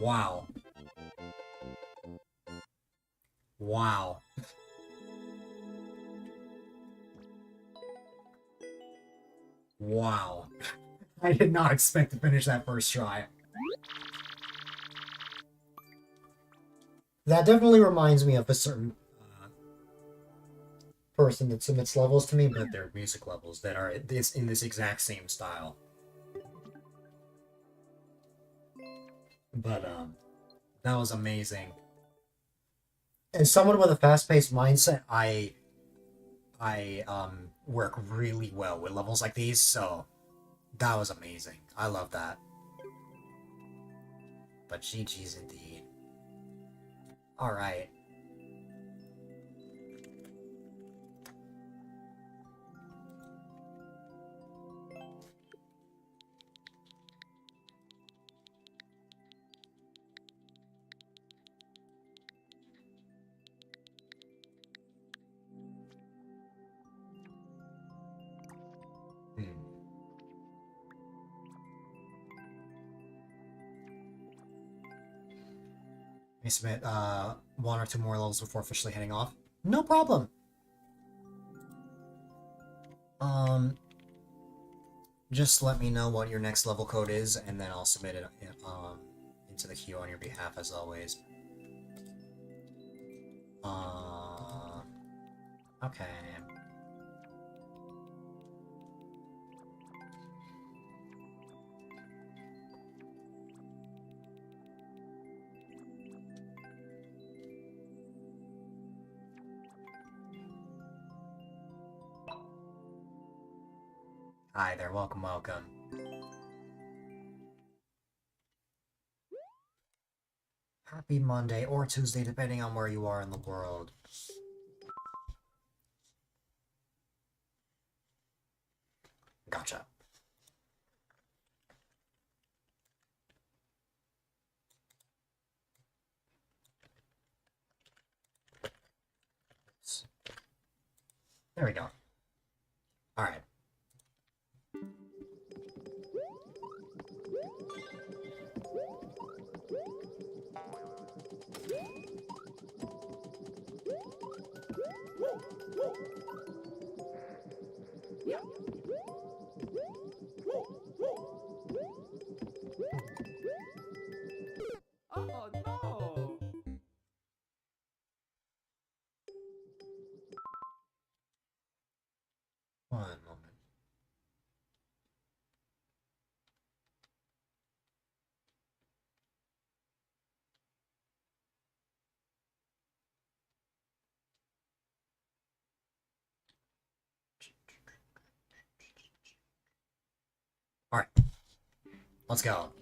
Wow. Wow. Wow. I did not expect to finish that first try. That definitely reminds me of a certain person that submits levels to me, but they're music levels that are in this exact same style. But, that was amazing. As someone with a fast-paced mindset, I work really well with levels like these, so that was amazing. I love that. But GG's indeed. Alright. May submit one or two more levels before officially heading off. No problem. Just let me know what your next level code is, and then I'll submit it into the queue on your behalf as always. Okay. Hi there, welcome, welcome. Happy Monday or Tuesday, depending on where you are in the world. Gotcha. There we go. Alright. Oh no! One moment. Alright. Let's go.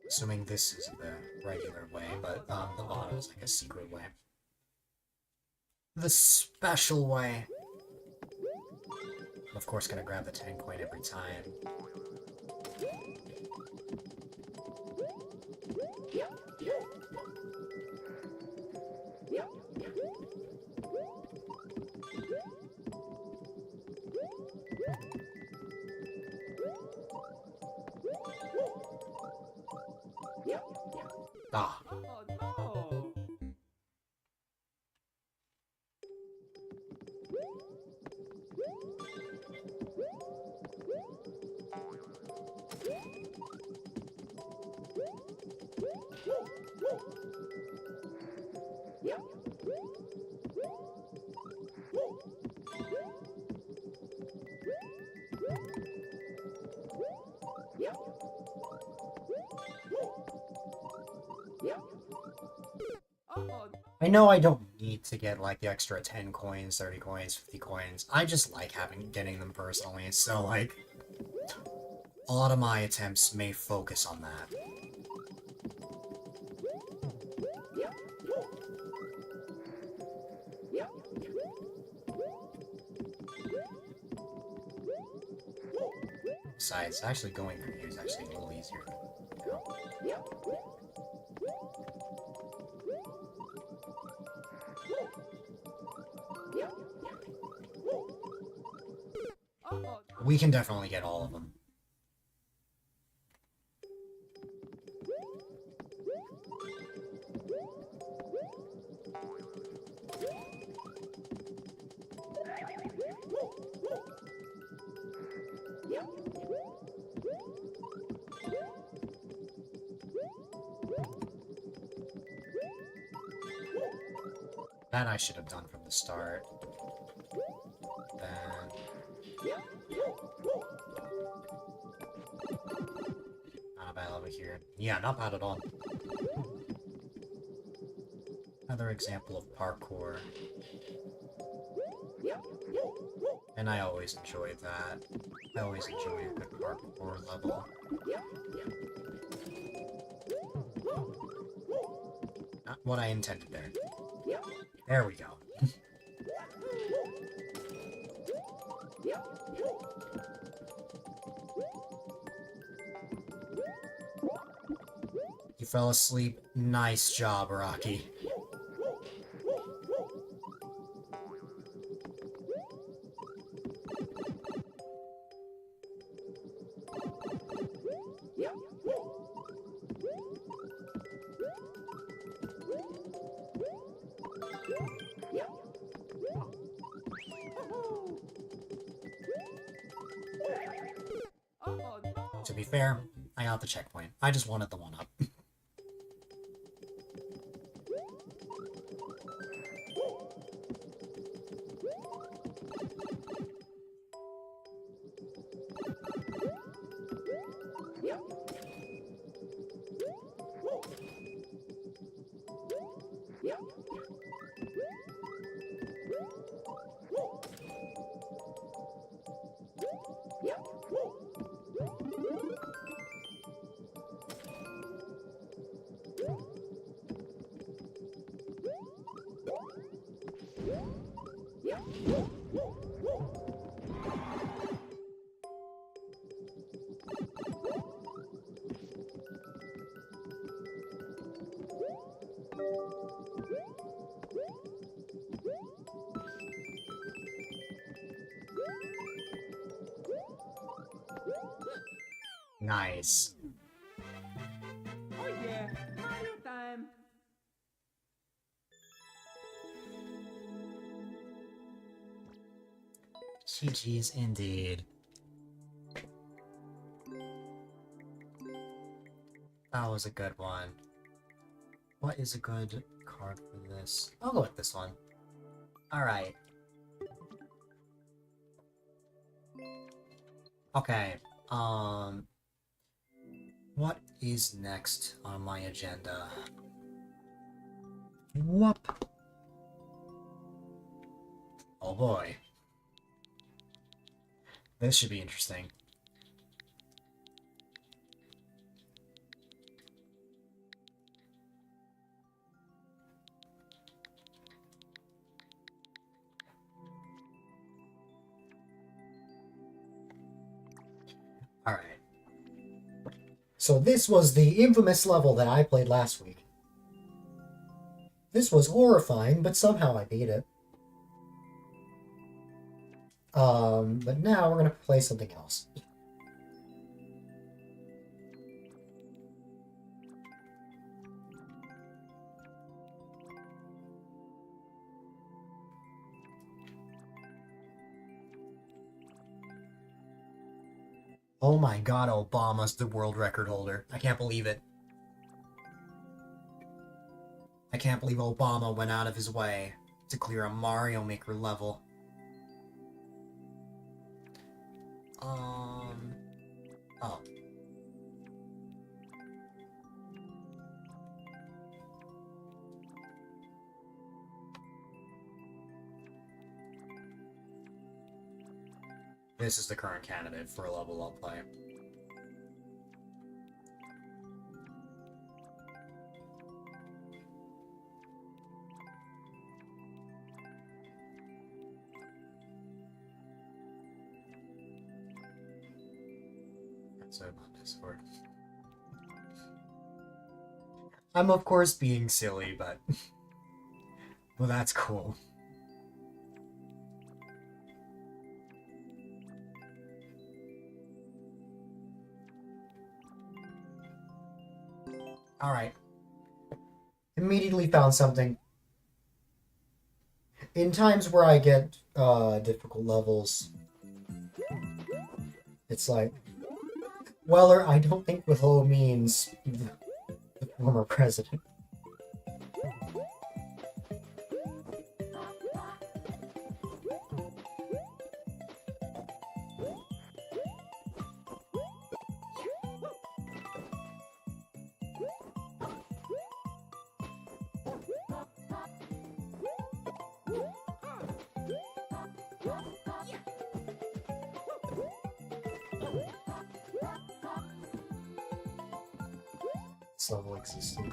Assuming this is the regular way, but the bottom is like a secret way. The special way. I'm of course gonna grab the 10 coin every time. Ah. Oh no! Oh I know I don't need to get like the extra 10 coins, 30 coins, 50 coins. I just like getting them personally, so like a lot of my attempts may focus on that. Besides, actually going through here is actually a little easier. You know? oh! We can definitely get all of them. That I should have done from the start. Then... Not a bad level here. Yeah, not bad at all. Another example of parkour. And I always enjoy that. I always enjoy a good parkour level. Not what I intended there. There we go. You fell asleep. Nice job, Rocky. Oh no! To be fair, I got the checkpoint. I just wanted the one-up. Nice. Oh yeah, Mario time! GG's indeed. That was a good one. What is a good card for this? I'll go with this one. Alright. Okay, what is next on my agenda? Whoop! Oh boy. This should be interesting. Alright. So this was the infamous level that I played last week. This was horrifying, but somehow I beat it. But now we're gonna play something else. Oh my god, Obama's the world record holder. I can't believe it. I can't believe Obama went out of his way to clear a Mario Maker level. Oh. This is the current candidate for a level I'll play. So on Discord. I'm of course being silly, but well, that's cool. Alright. Immediately found something. In times where I get difficult levels, it's like, Weller, I don't think Willow means the former president. this level existed.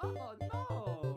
Oh no!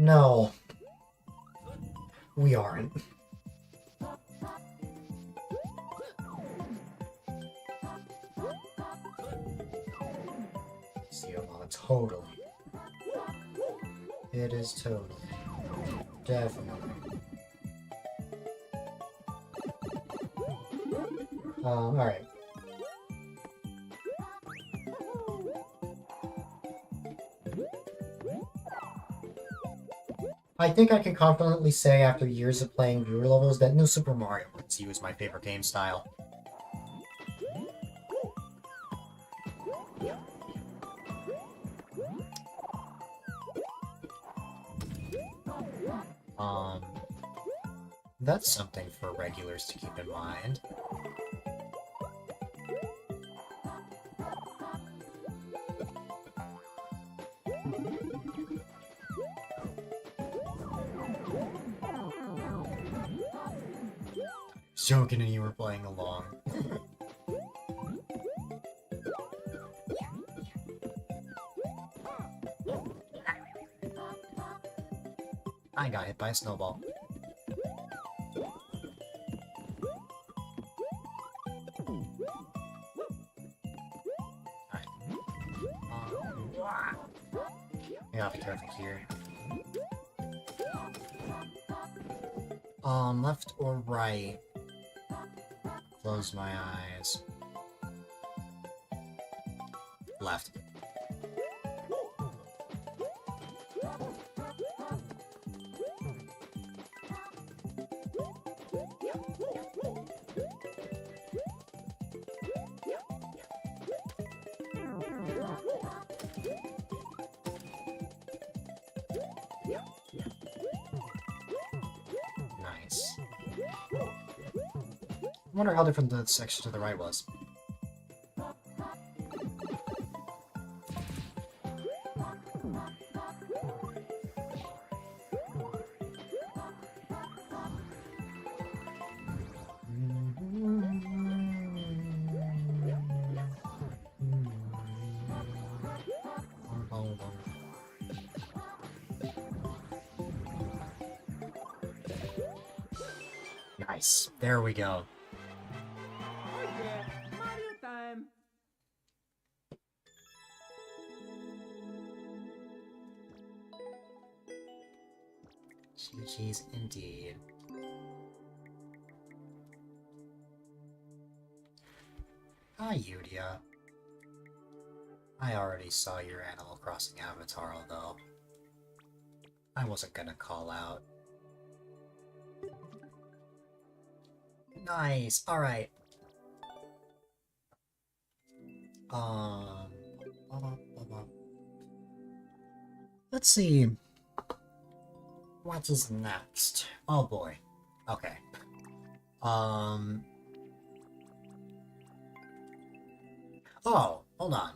No. We aren't. Totally. It is totally. Definitely. Alright. I think I can confidently say after years of playing viewer levels that New Super Mario Bros. U is my favorite game style. That's something for regulars to keep in mind. Joking and you were playing along. I got hit by a snowball. I gotta be careful here. Left or right? Close my eyes. Left. Nice. I wonder how different the section to the right was. Nice. There we go. Oh yeah, Mario time! GG's indeed. Hi, Yudia. I already saw your Animal Crossing avatar, although I wasn't gonna call out. Nice. All right. Let's see. What is next? Oh boy. Okay. Oh, hold on.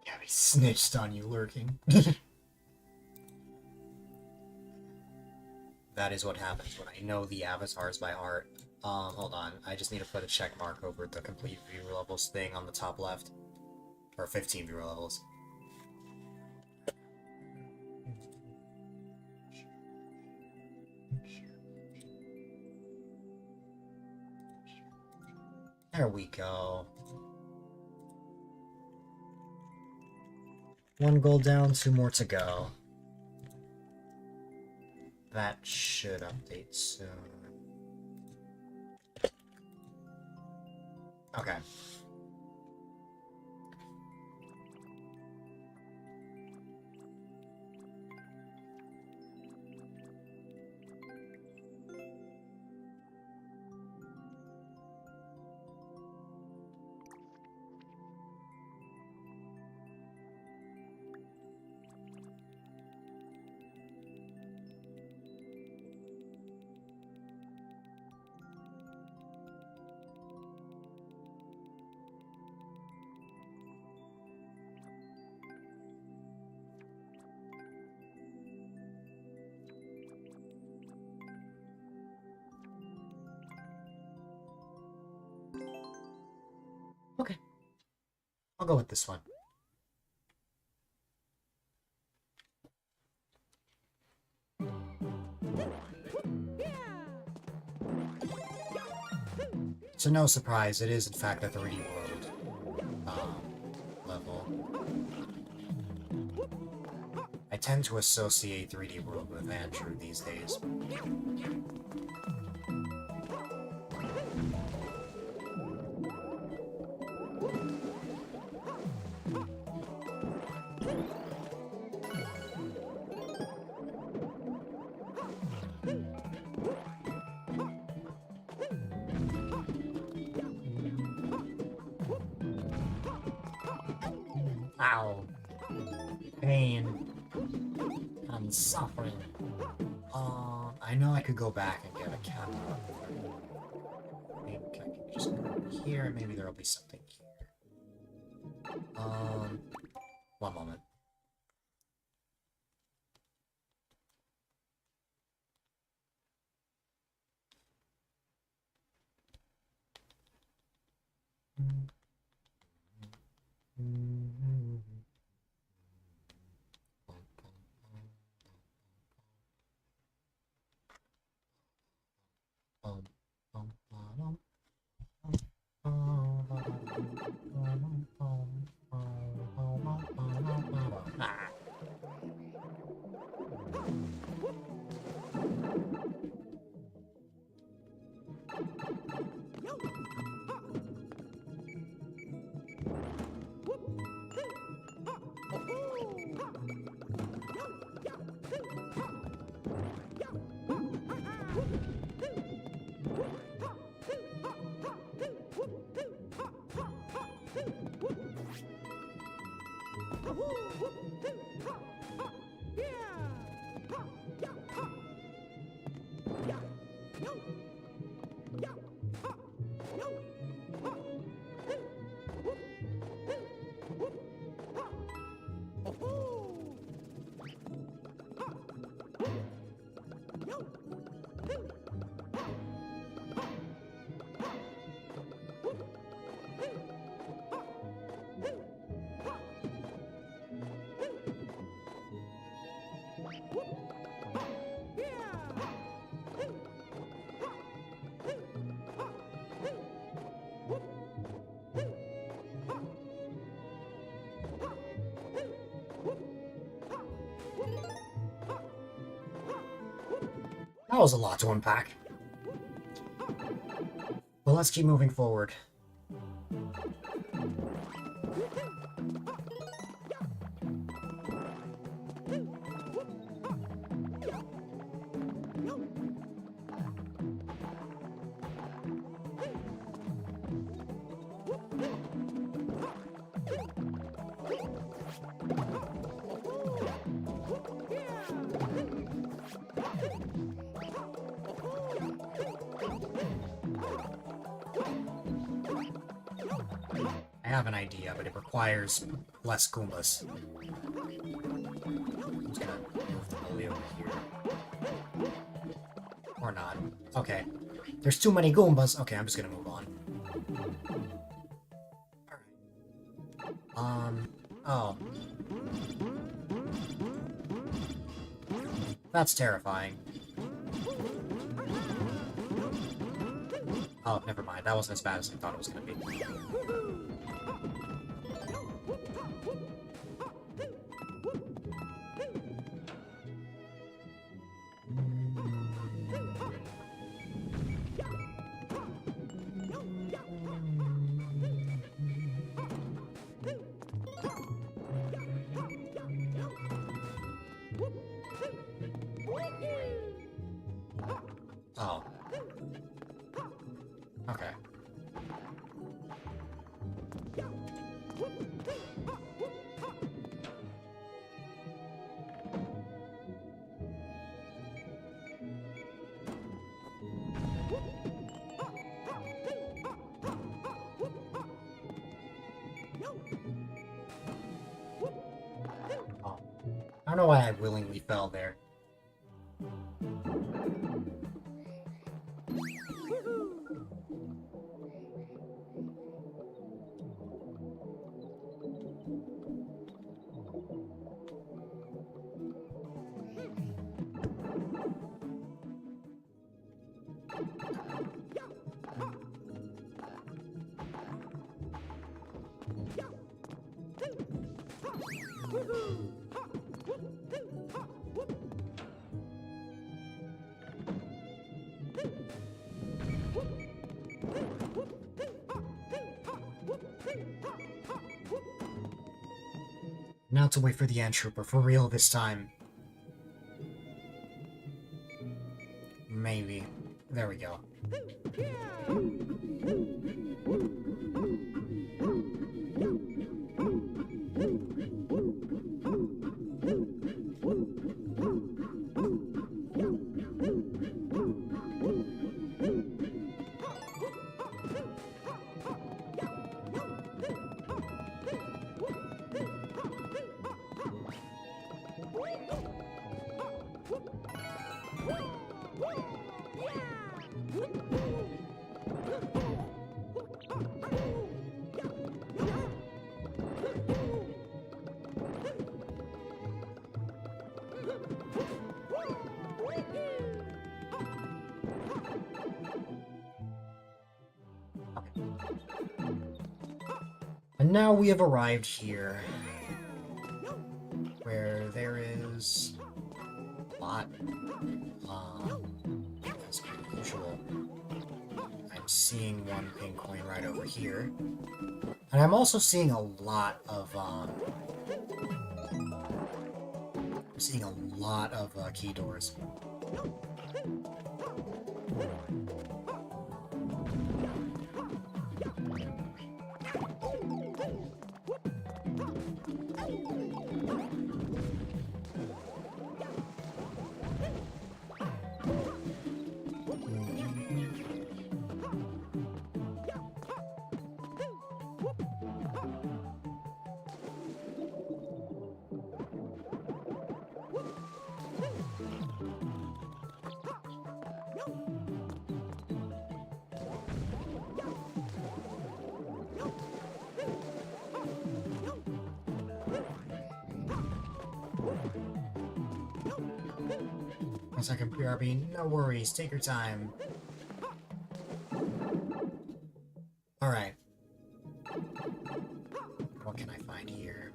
Yeah, we snitched on you lurking. that is what happens when I know the avatars by heart. Hold on. I just need to put a check mark over the complete viewer levels thing on the top left. Or 15 viewer levels. There we go. 1 goal down, 2 more to go. That should update soon. Okay. Okay. I'll go with this one. So no surprise, it is in fact a 3D world level. I tend to associate 3D world with Andrew these days. Ow. Pain. I'm suffering. I know I could go back and get a camera. Maybe I can just go here, maybe there'll be something here. One moment. That was a lot to unpack. But let's keep moving forward. I have an idea, but it requires less Goombas. I'm just gonna move the bully over here. Or not. Okay. There's too many Goombas. Okay, I'm just gonna move on. Alright. Oh. That's terrifying. Oh, never mind. That wasn't as bad as I thought it was gonna be. Oh. Okay. Oh. I don't know why I willingly fell there. Now to wait for the Ant Trooper, for real this time. Maybe. There we go. And now we have arrived here, where there is a lot, as per usual. I'm seeing one pink coin right over here, and I'm also seeing a lot of, key doors. One second, BRB. No worries. Take your time. Alright. What can I find here?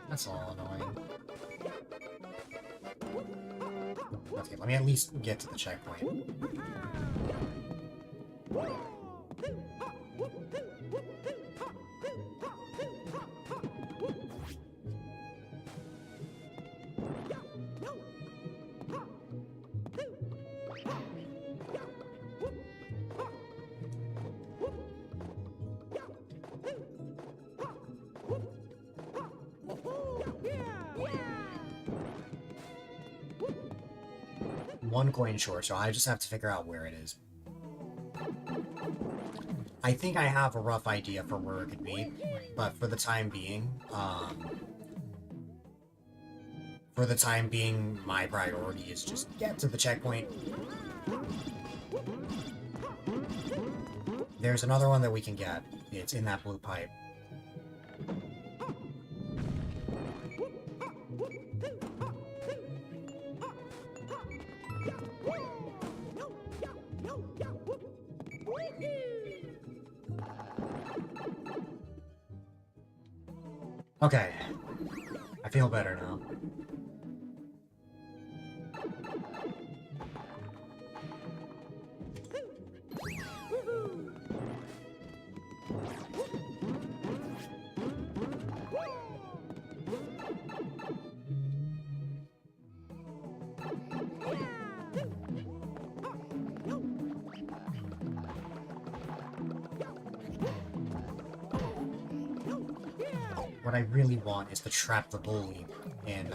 That's all annoying. Okay, let me at least get to the checkpoint. One coin short, so I just have to figure out where it is. I think I have a rough idea for where it could be, but for the time being, my priority is just get to the checkpoint. There's another one that we can get. It's in that blue pipe. Okay. I feel better now. What I really want is to trap the bully in,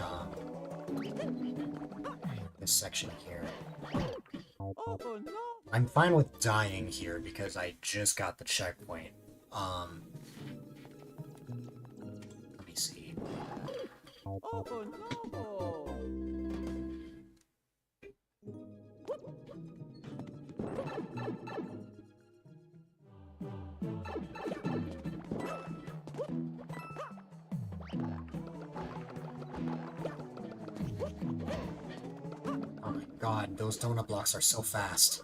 this section here. Oh no! I'm fine with dying here because I just got the checkpoint. Let me see. Oh no! Oh my god, those donut blocks are so fast.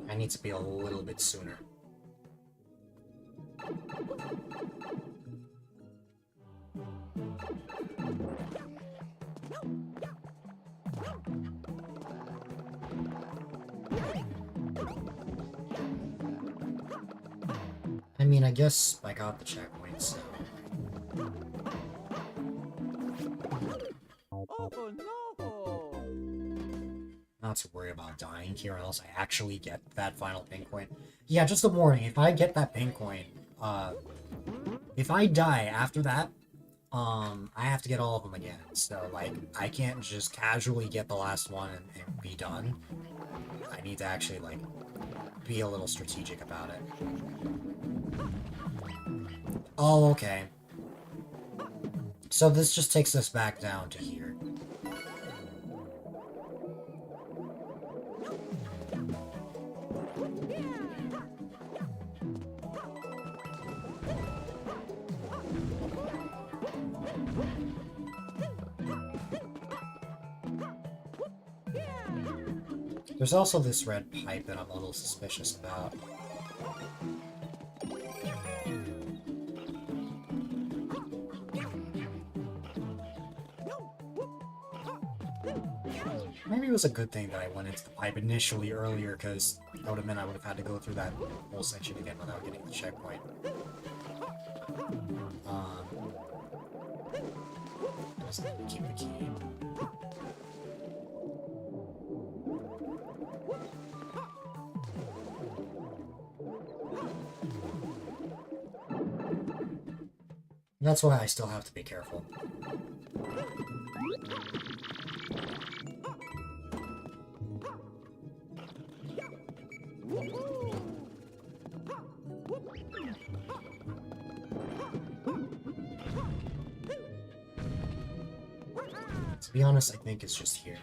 I need to be a little bit sooner. I mean, I guess I got the checkpoint, so... Oh no! Not to worry about dying here unless I actually get that final pin coin. Yeah, just a warning, if I get that pin coin, if I die after that, I have to get all of them again. So, like, I can't just casually get the last one and be done. I need to actually, like, be a little strategic about it. Oh, okay. So this just takes us back down to here. There's also this red pipe that I'm a little suspicious about. Maybe it was a good thing that I went into the pipe initially earlier, because that would have meant I would have had to go through that whole section again without getting the checkpoint. I just need to keep the key. That's why I still have to be careful. To be honest, I think it's just here.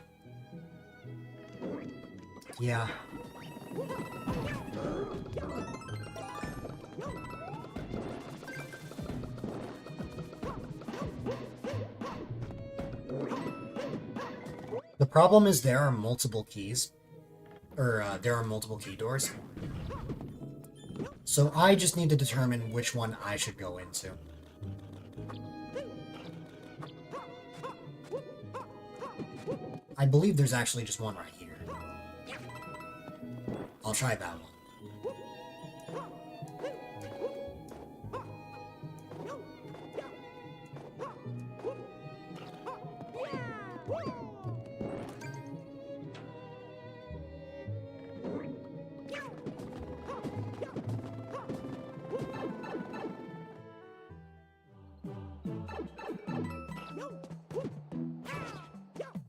Yeah. The problem is there are multiple keys. Or, there are multiple key doors. So I just need to determine which one I should go into. I believe there's actually just one right here. I'll try that one.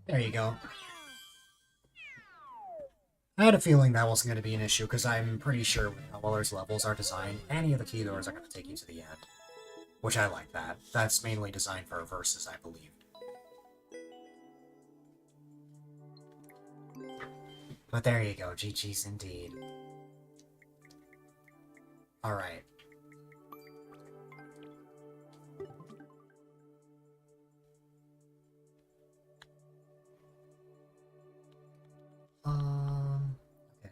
There you go. I had a feeling that wasn't going to be an issue, because I'm pretty sure with how well there's levels are designed, any of the key doors are going to take you to the end. Which I like that. That's mainly designed for verses, I believe. But there you go, GG's indeed. Alright. Okay.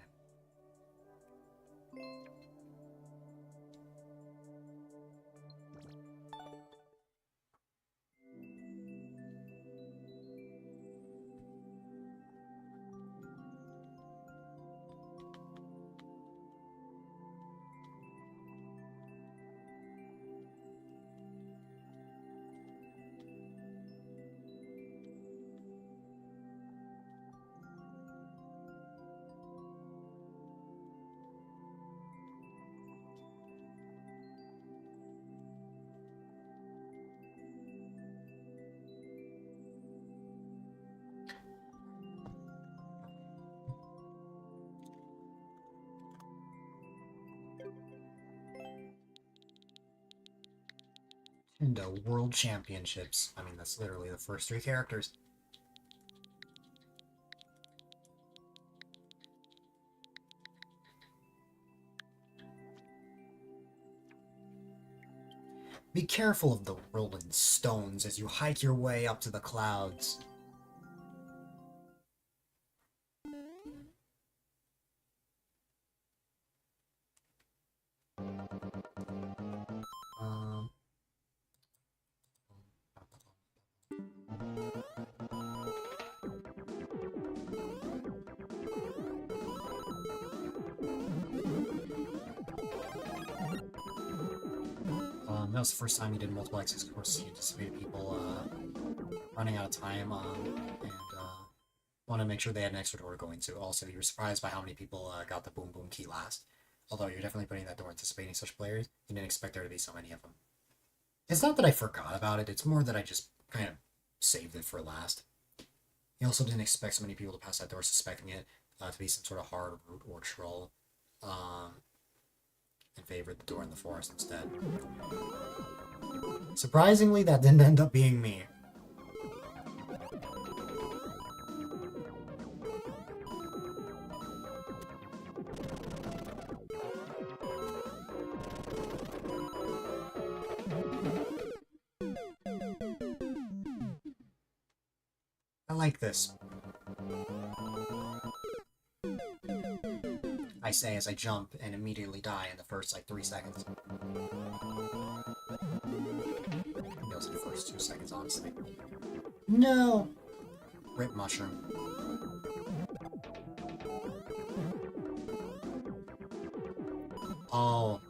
Nintendo World Championships. I mean, that's literally the first 3 characters. Be careful of the rolling stones as you hike your way up to the clouds. That was the first time you did multiple exits. Of course, you anticipated people running out of time and wanted to make sure they had an extra door going to. Also, you were surprised by how many people got the boom boom key last. Although you're definitely putting that door anticipating such players, you didn't expect there to be so many of them. It's not that I forgot about it, it's more that I just kind of saved it for last. You also didn't expect so many people to pass that door suspecting it to be some sort of hard root or troll. And favored the door in the forest instead. Surprisingly, that didn't end up being me. I like this. I say as I jump and immediately die in the first, like, 3 seconds. Maybe also the first 2 seconds, honestly. No! Rip mushroom. Oh.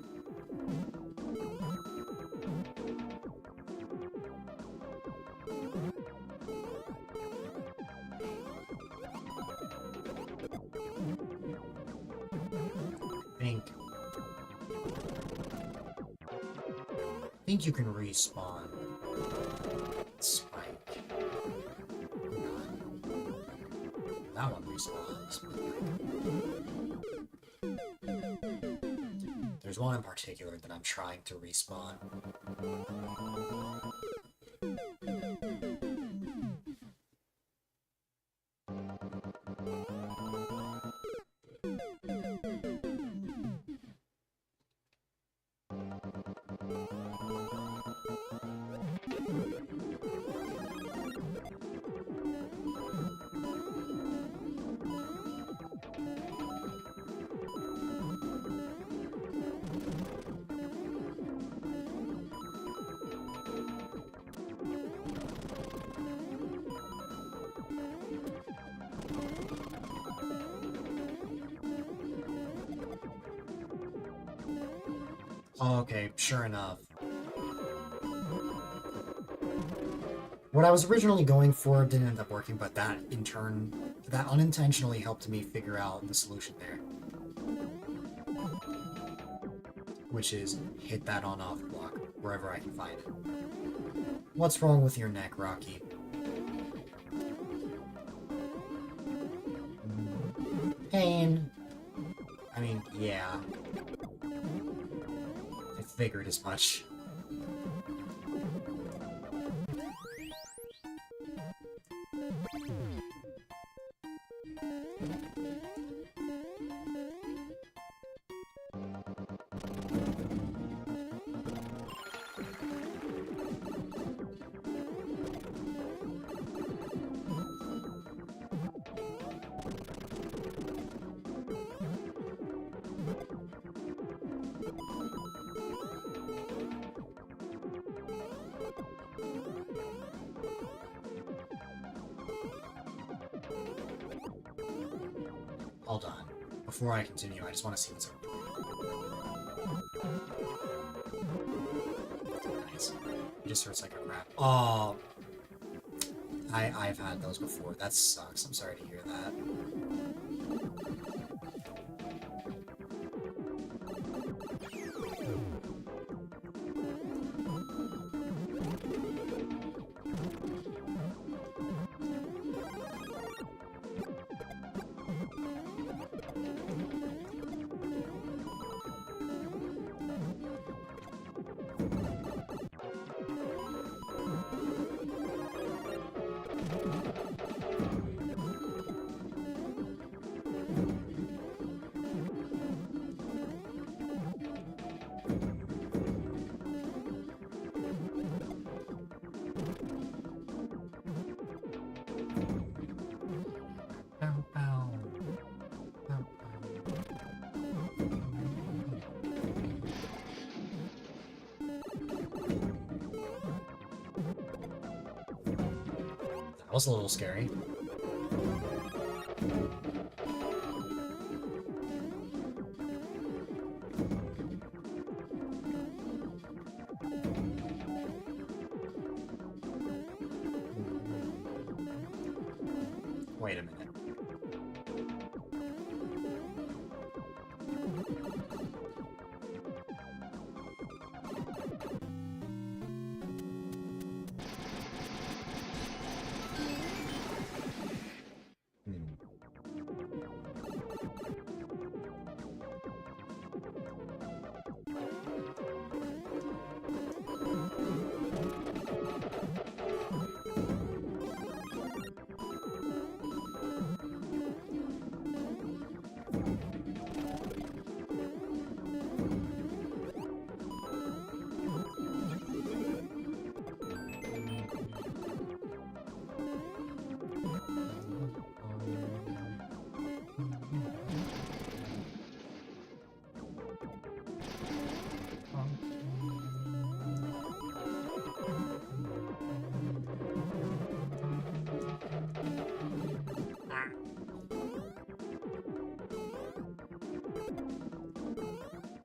I think you can respawn. Spike. That one respawns. There's one in particular that I'm trying to respawn. Okay, sure enough. What I was originally going for didn't end up working, but that, in turn, that unintentionally helped me figure out the solution there. Which is hit that on-off block, wherever I can find it. What's wrong with your neck, Rocky? Pain. I mean, yeah. I figured as much. Hold on. Before I continue, I just want to see what's over here. Nice. It just hurts like a crap. Oh, I've had those before. That sucks. I'm sorry to hear that. Bow, bow. Bow, that was a little scary. Wait a minute.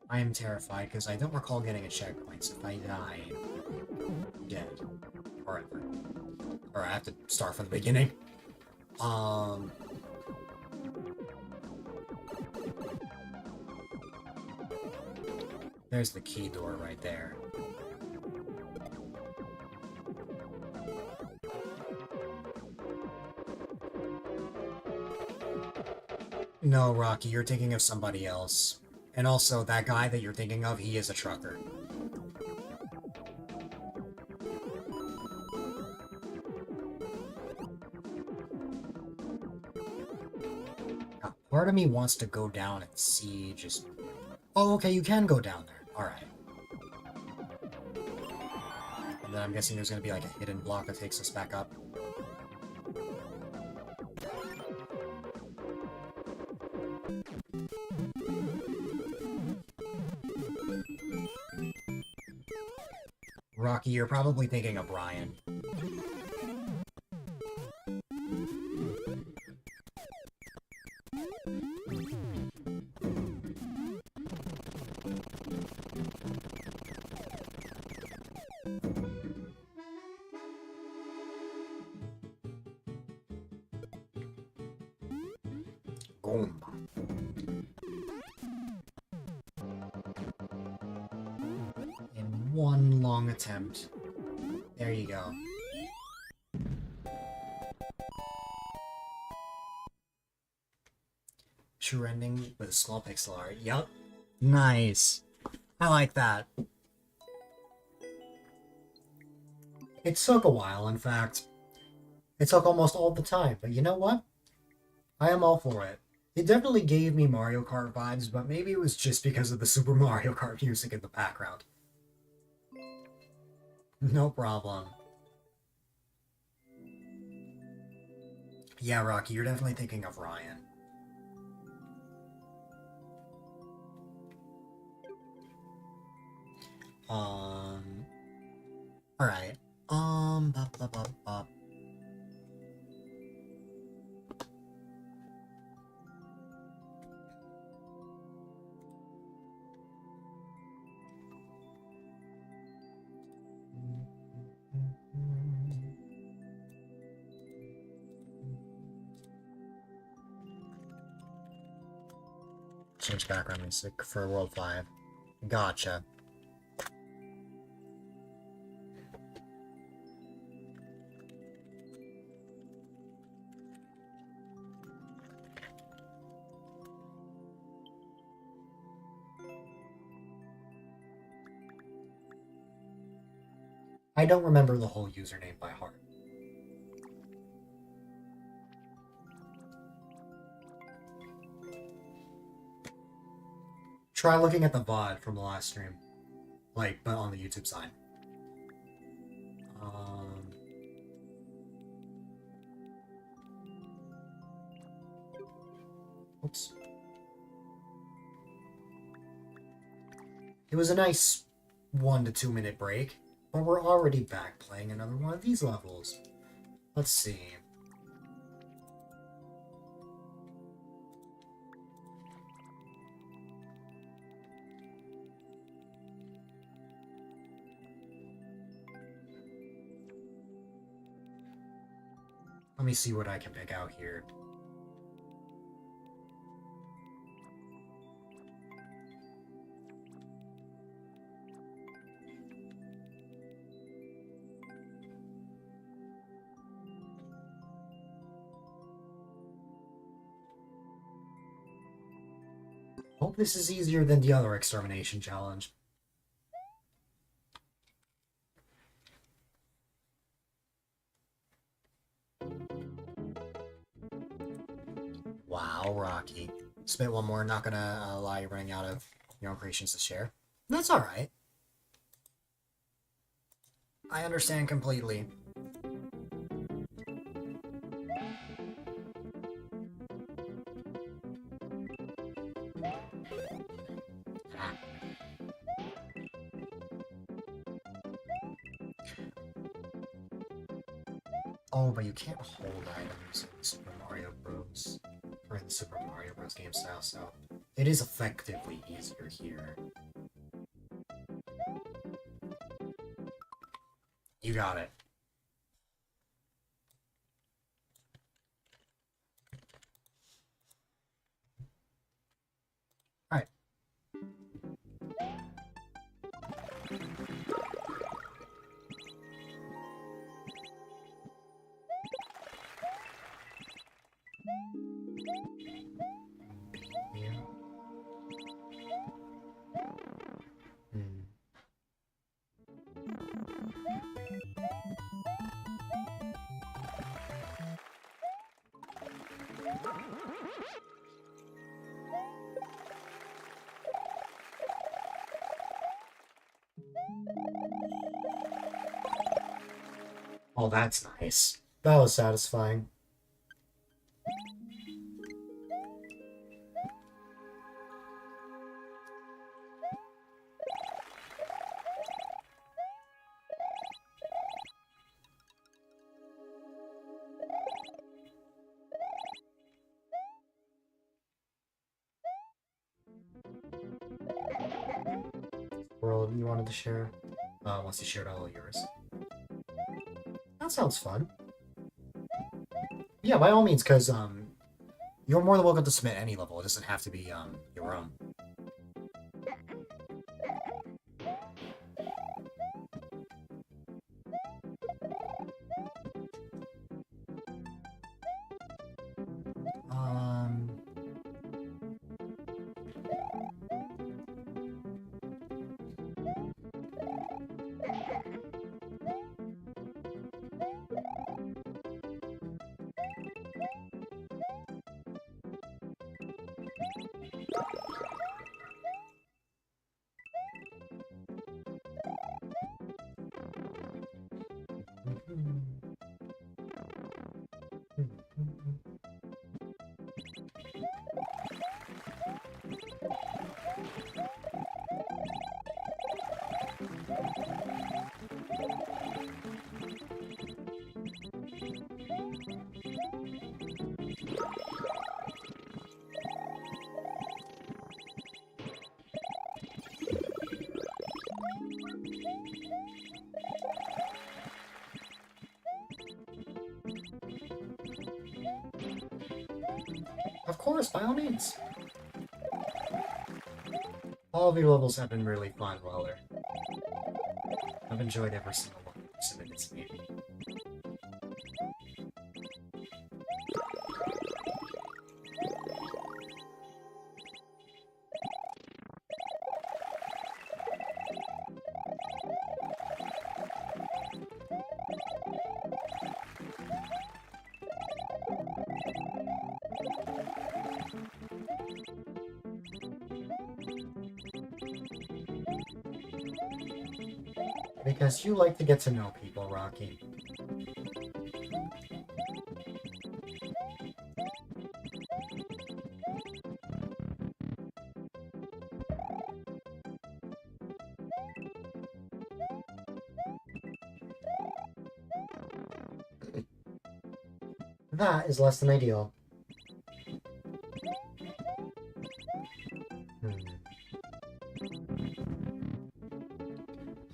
I am terrified because I don't recall getting a checkpoint, so if I die, I'm dead. Forever. Or I have to start from the beginning. There's the key door right there. No, Rocky, you're thinking of somebody else. And also, that guy that you're thinking of, he is a trucker. Now, part of me wants to go down and see just... Oh, okay, you can go down there. Alright. And then I'm guessing there's gonna be like a hidden block that takes us back up. Rocky, you're probably thinking of Brian. Goomba. In one long attempt. There you go. True ending with a small pixel art. Yup. Nice. I like that. It took a while, in fact. It took almost all the time, but you know what? I am all for it. It definitely gave me Mario Kart vibes, but maybe it was just because of the Super Mario Kart music in the background. No problem. Yeah, Rocky, you're definitely thinking of Ryan. Alright. Bop, bop, bop, bop. Change background music for World 5. Gotcha. I don't remember the whole username by heart. Try looking at the VOD from the last stream. Like, but on the YouTube side. Oops. It was a nice 1 to 2 minute break, but we're already back playing another one of these levels. Let's see. Let me see what I can pick out here. Hope this is easier than the other extermination challenge. Wow, Rocky. Spit one more, not gonna allow you running out of your own creations to share. That's alright. I understand completely. Ah. Oh, but you can't hold items in Super Mario Bros. Or in the Super Mario Bros. Game style, so it is effectively easier here. You got it. Alright. Yeah. Hmm. Oh, that's nice. That was satisfying. World you wanted to share? once you shared all yours. That sounds fun. Yeah, by all means, because you're more than welcome to submit any level. It doesn't have to be your own. Um, Of course, by all means. All of your levels have been really fun, Weller. I've enjoyed every single one you submitted to me. Because you like to get to know people, Rocky. That is less than ideal.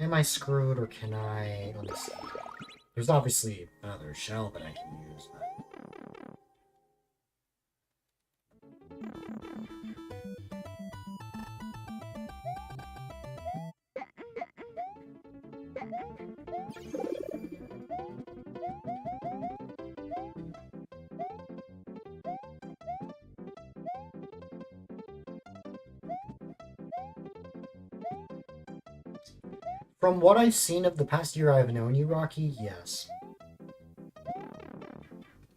Am I screwed, or can I... Let me see. There's obviously another shell that I can use, but... From what I've seen of the past year I've known you, Rocky, yes.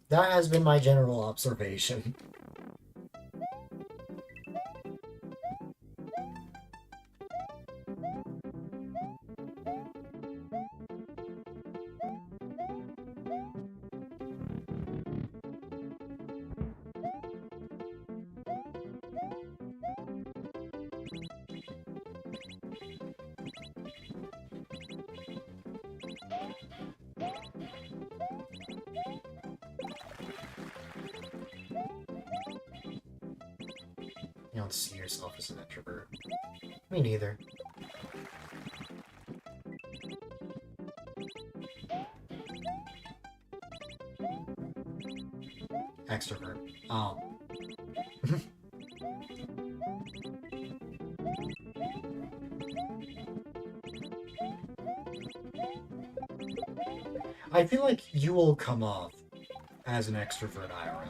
That has been my general observation. You don't see yourself as an introvert. Me neither. Extrovert. Oh. I feel like you will come off as an extrovert IRL.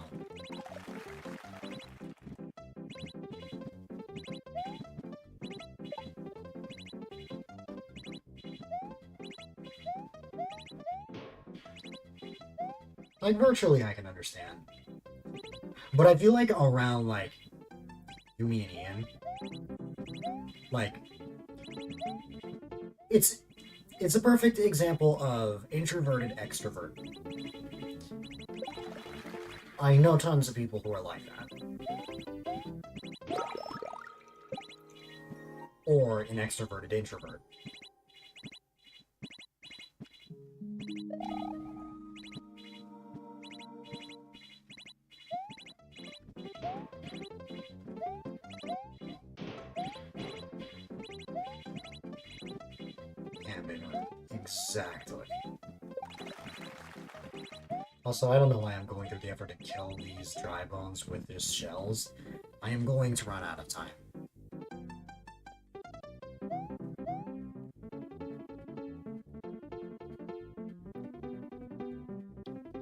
Like, virtually I can understand. But I feel like around, like, you, me, and Ian, like, it's a perfect example of introverted extrovert. I know tons of people who are like that. Or an extroverted introvert. camping route. Exactly. Also, I don't know why I'm going through the effort to kill these dry bones with just shells. I am going to run out of time.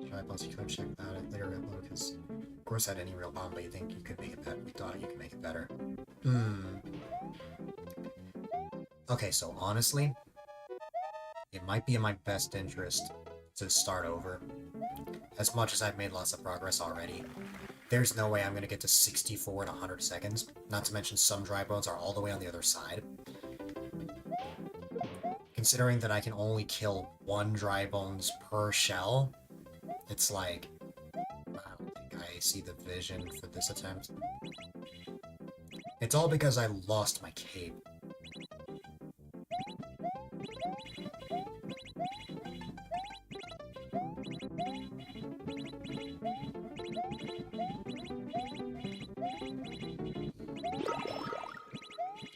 Dry bones, you could check that out later, because of course I had any real bomb, but you think you could make it better. We thought you could make it better. Okay, so honestly, it might be in my best interest to start over. As much as I've made lots of progress already, there's no way I'm going to get to 64 in 100 seconds. Not to mention some dry bones are all the way on the other side. Considering that I can only kill 1 dry bones per shell, it's like, I don't think I see the vision for this attempt. It's all because I lost my cape.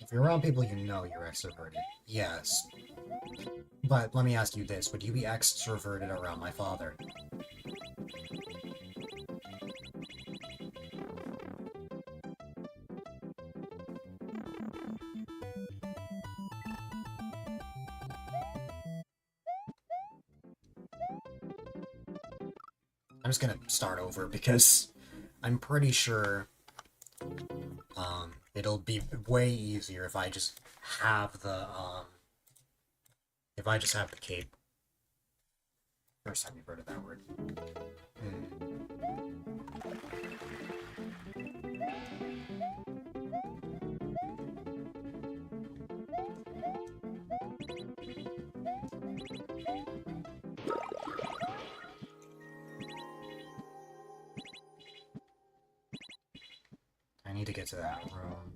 If you're around people you know, you're extroverted. Yes. But let me ask you this, would you be extroverted around my father? I'm just gonna start over because I'm pretty sure it'll be way easier if I just have the cape. First time you've heard of that word. I need to get to that room.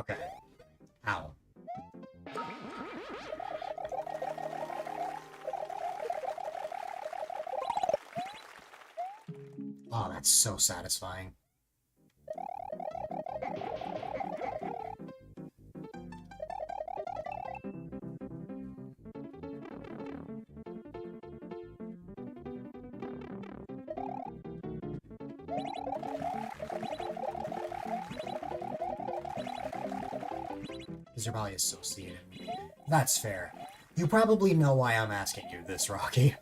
Okay. Ow. Oh, that's so satisfying. Because you're probably associated. That's fair. You probably know why I'm asking you this, Rocky.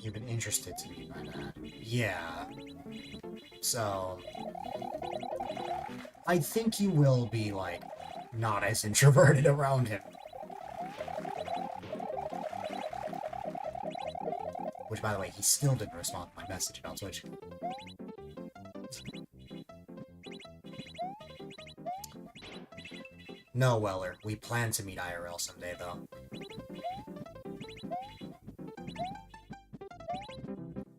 You've been interested to me by that. Yeah. So... I think you will be, like, not as introverted around him. Which, by the way, he still didn't respond to my message about Twitch. No, Weller. We plan to meet IRL someday, though.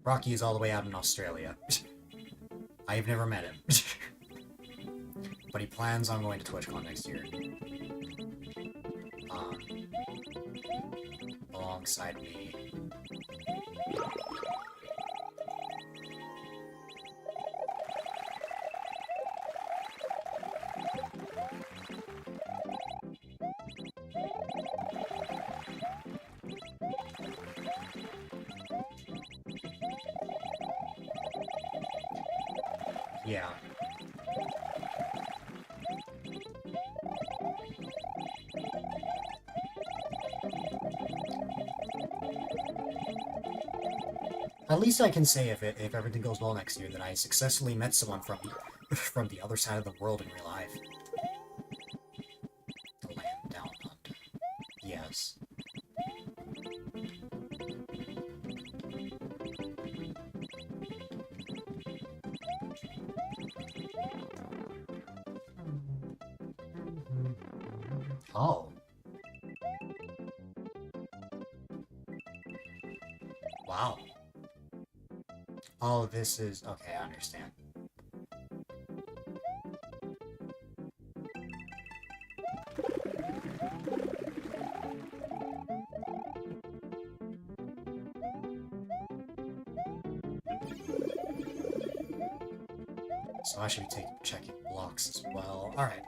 Rocky is all the way out in Australia. I've never met him. But he plans on going to TwitchCon next year. Alongside me. Yeah. At least I can say if everything goes well next year that I successfully met someone from from the other side of the world in real life. The land down under. Yes. Oh. Wow. Oh, this is... Okay, I understand. So I should be checking blocks as well. Alright.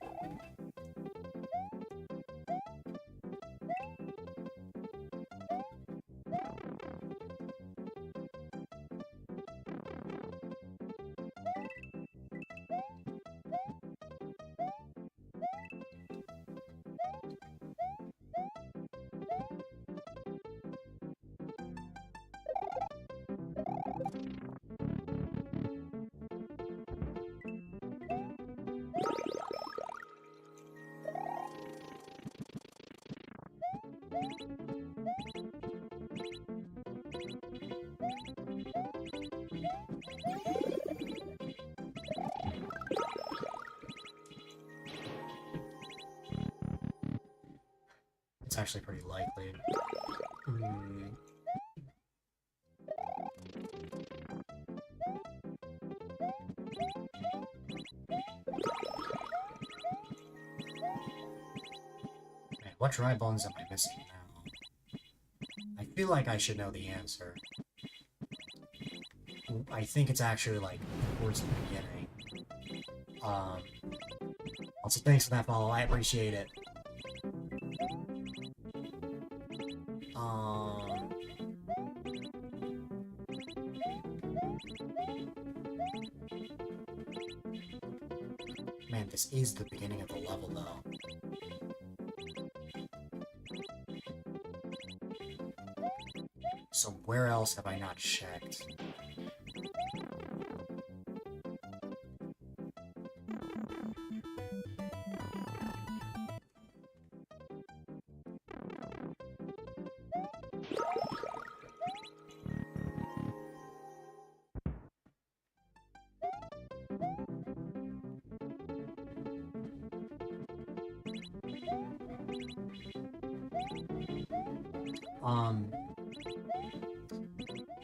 It's actually pretty likely. Hmm. Man, what dry bones am I missing now? I feel like I should know the answer. I think it's actually, like, towards the beginning. Also, thanks for that follow, I appreciate it. Man, this is the beginning of the level, though. So where else have I not checked?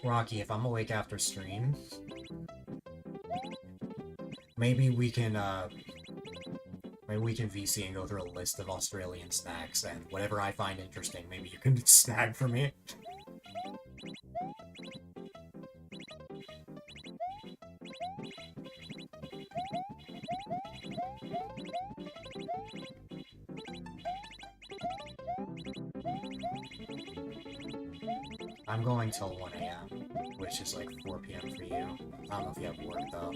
Rocky, if I'm awake after stream, maybe we can VC and go through a list of Australian snacks, and whatever I find interesting, maybe you can snag for me. I'm going till 1 AM, which is like 4 PM for you. I don't know if you have work, though.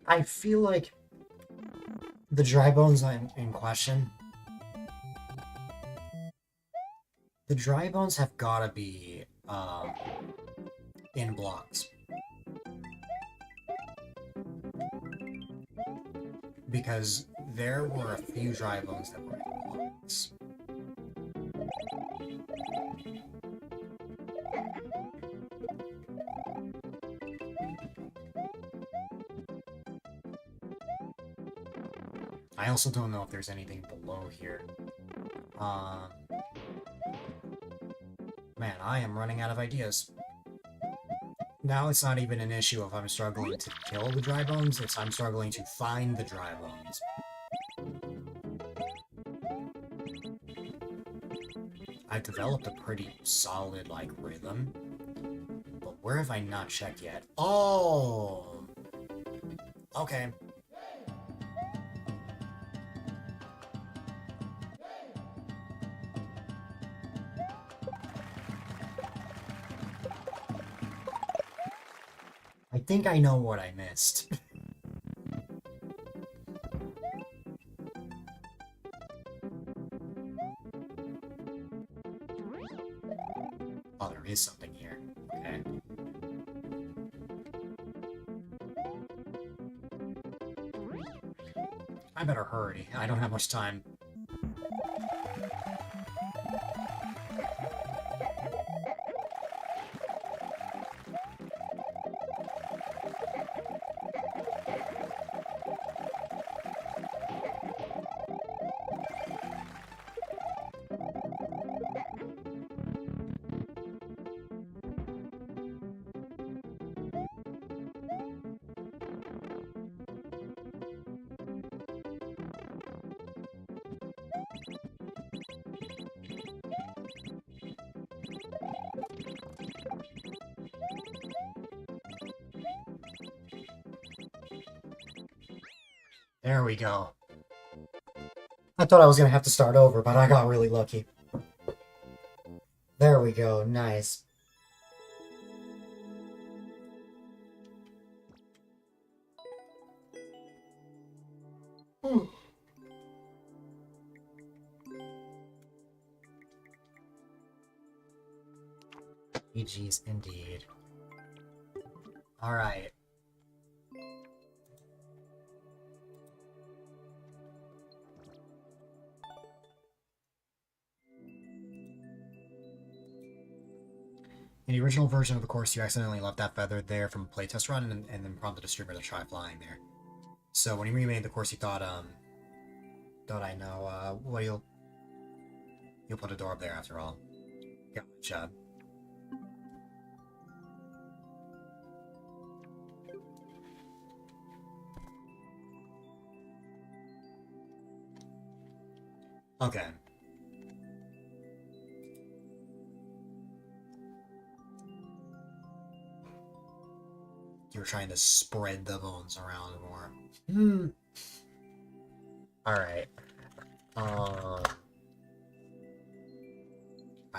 I feel like the dry bones in question... The dry bones have gotta be, in blocks. Because there were a few dry bones that were in blocks. I also don't know if there's anything below here. Man, I am running out of ideas. Now it's not even an issue if I'm struggling to kill the dry bones, it's I'm struggling to find the dry bones. I've developed a pretty solid, like, rhythm. But where have I not checked yet? Oh! Okay. I think I know what I missed. Oh, there is something here. Okay. I better hurry. I don't have much time. There we go. I thought I was gonna have to start over, but I got really lucky. There we go, nice. GG's indeed. Alright. In the original version of the course, you accidentally left that feather there from a playtest run and then prompted a streamer to try flying there. So when you remade the course, you thought, I know, well, you'll put a door up there after all. Good job. Okay. You were trying to spread the bones around more. Alright. I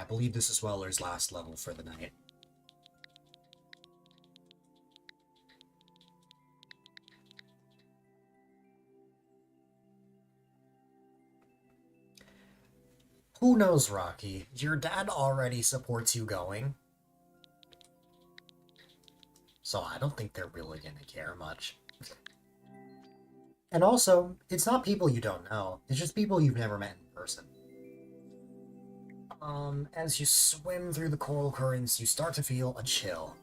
believe this is Weller's last level for the night. Who knows, Rocky? Your dad already supports you going. So I don't think they're really gonna care much. And also, it's not people you don't know. It's just people you've never met in person. As you swim through the coral currents, you start to feel a chill.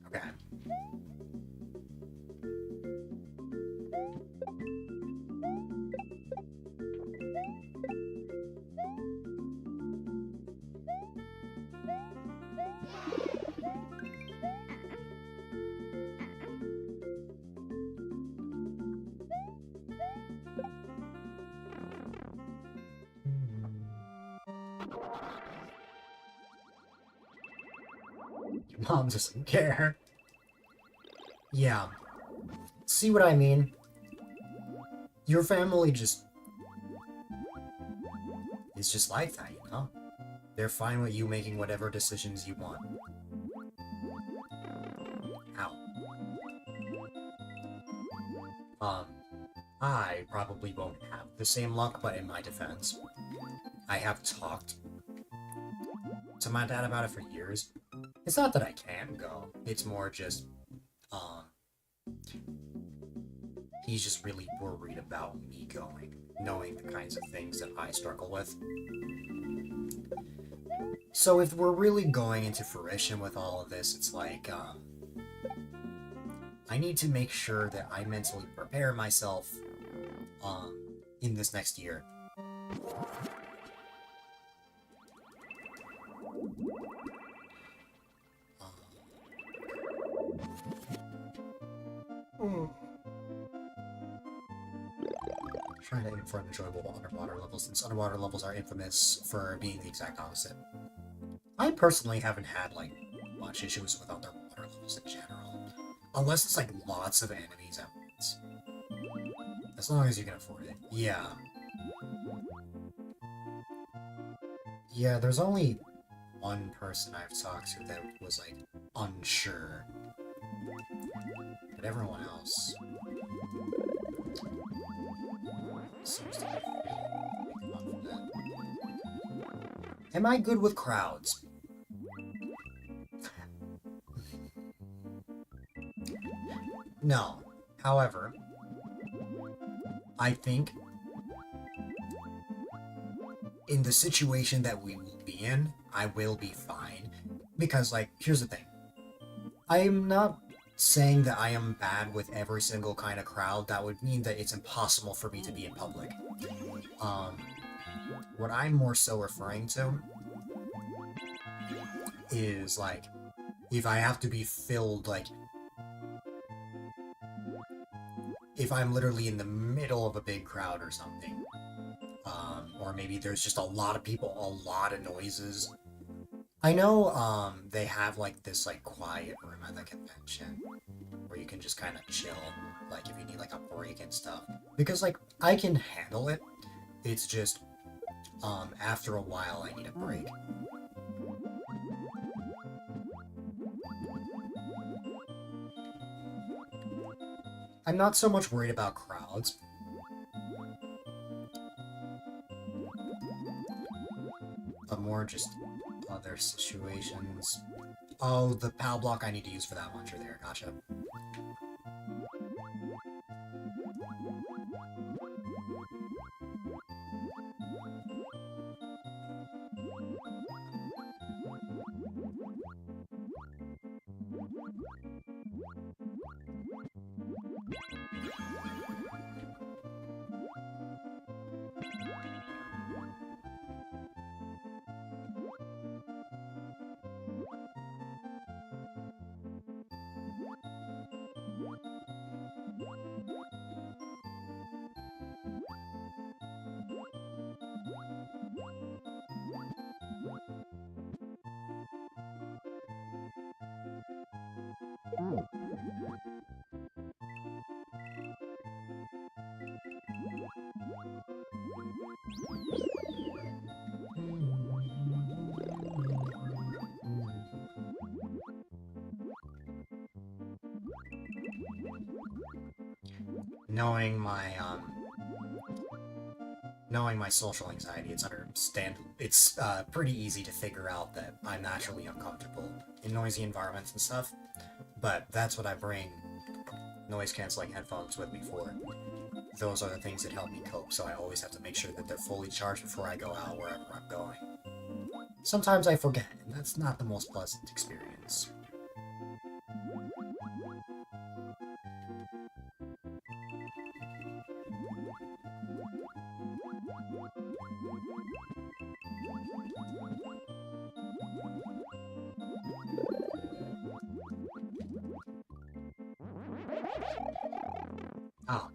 Okay. Your mom doesn't care. Yeah. See what I mean? Your family just... is just like that, you know? They're fine with you making whatever decisions you want. Ow. I probably won't have the same luck, but in my defense, I have talked to my dad about it for years. It's not that I can't go, it's more just, he's just really worried about me going, knowing the kinds of things that I struggle with. So if we're really going into fruition with all of this, it's like, I need to make sure that I mentally prepare myself, in this next year. Trying to aim for unenjoyable underwater levels, since underwater levels are infamous for being the exact opposite. I personally haven't had, like, much issues with underwater levels in general. Unless it's, like, lots of enemies at once. As long as you can afford it. Yeah. Yeah, there's only one person I've talked to that was, like, unsure. But everyone else seems to be really confident. Am I good with crowds? No. However, I think in the situation that we will be in, I will be fine. Because, like, here's the thing. I am not saying that I am bad with every single kind of crowd. That would mean that it's impossible for me to be in public. What I'm more so referring to is, like, if I have to be filled, like, if I'm literally in the middle of a big crowd or something, or maybe there's just a lot of people, a lot of noises, I know, they have, like, this, like, quiet room at the convention where you can just kind of chill, like, if you need, like, a break and stuff. Because, like, I can handle it. It's just, after a while, I need a break. I'm not so much worried about crowds, but more just other situations. Oh, the PAL block I need to use for that launcher there, gotcha. Knowing my, knowing my social anxiety, it's pretty easy to figure out that I'm naturally uncomfortable in noisy environments and stuff, but that's what I bring noise-canceling headphones with me for. Those are the things that help me cope, so I always have to make sure that they're fully charged before I go out wherever I'm going. Sometimes I forget, and that's not the most pleasant experience. Ah,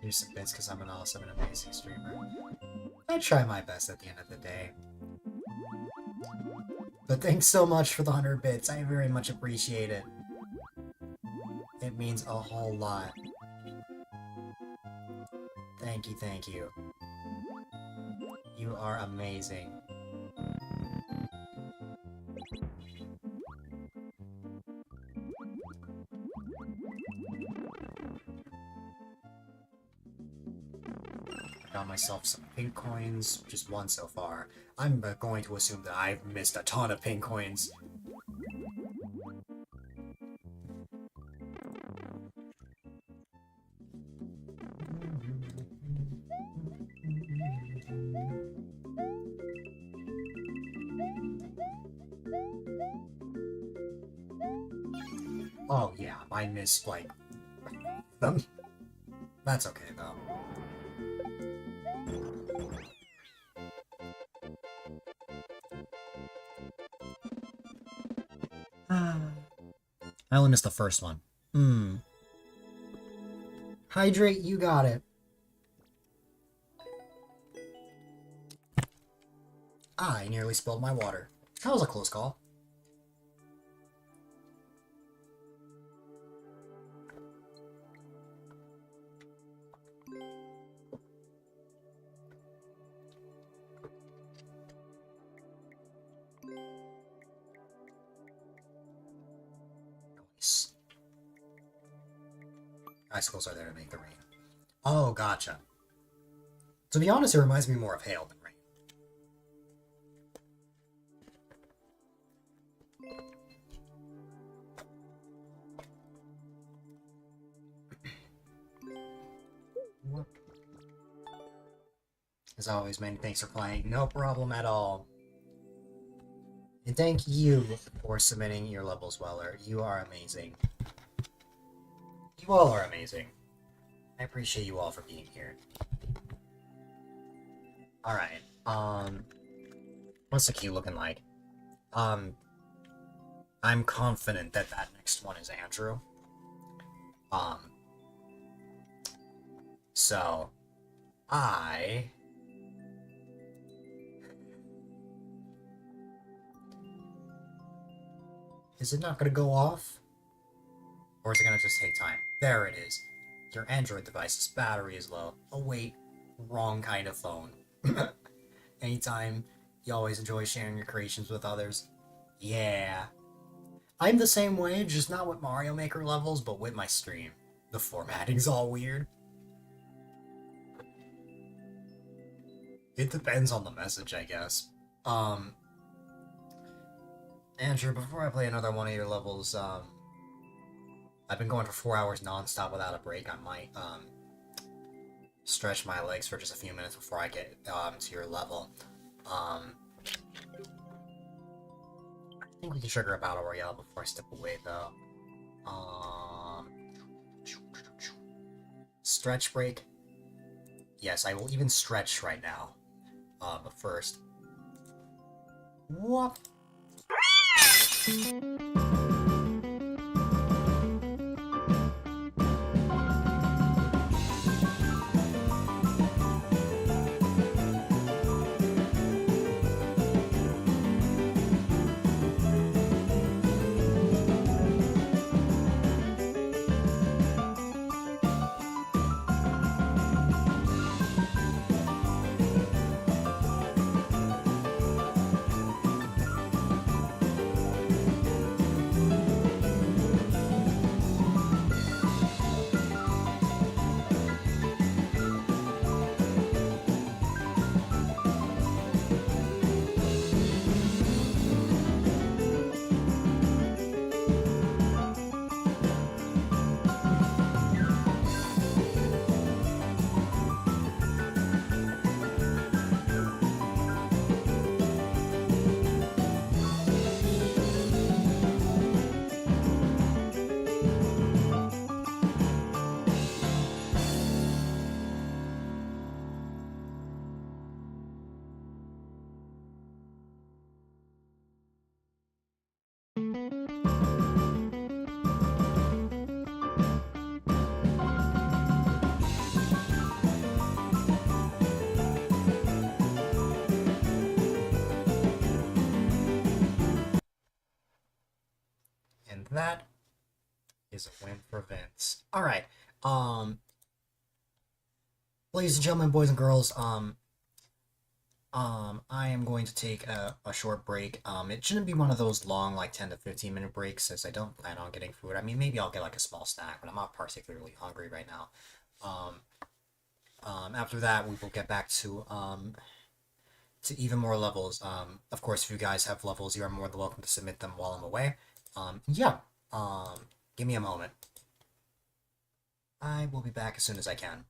here's some bits because I'm an awesome and amazing streamer. I try my best at the end of the day. But thanks so much for the 100 bits, I very much appreciate it. It means a whole lot. Thank you, thank you. You are amazing. I got myself some pink coins, just one so far. I'm going to assume that I've missed a ton of pink coins. Oh yeah, I missed, like, them. That's okay, though. I only missed the first one. Hydrate, you got it. I nearly spilled my water. That was a close call. Nice. Icicles are there to make the rain. Oh, gotcha. To be honest, it reminds me more of hail than rain. As always, many thanks for playing. No problem at all. And thank you for submitting your levels, Weller. You are amazing. You all are amazing. I appreciate you all for being here. Alright, what's the queue looking like? I'm confident that that next one is Andrew. Um, so, I... Is it not gonna go off? Or is it gonna just take time? There it is. Your Android device's battery is low. Oh wait, wrong kind of phone. Anytime, you always enjoy sharing your creations with others. Yeah. I'm the same way, just not with Mario Maker levels, but with my stream. The formatting's all weird. It depends on the message, I guess. Andrew, before I play another one of your levels, I've been going for 4 hours non-stop without a break. I might, stretch my legs for just a few minutes before I get, to your level. I think we can trigger a battle royale before I step away, though. Stretch break. Yes, I will even stretch right now. But first... Whoop! And that is a win for Vince. Alright, ladies and gentlemen, boys and girls, I am going to take a short break. It shouldn't be one of those long, like 10 to 15 minute breaks, since I don't plan on getting food. I mean, maybe I'll get like a small snack, but I'm not particularly hungry right now. After that, we will get back to even more levels. Of course, if you guys have levels, you are more than welcome to submit them while I'm away. Yeah. Give me a moment. I will be back as soon as I can.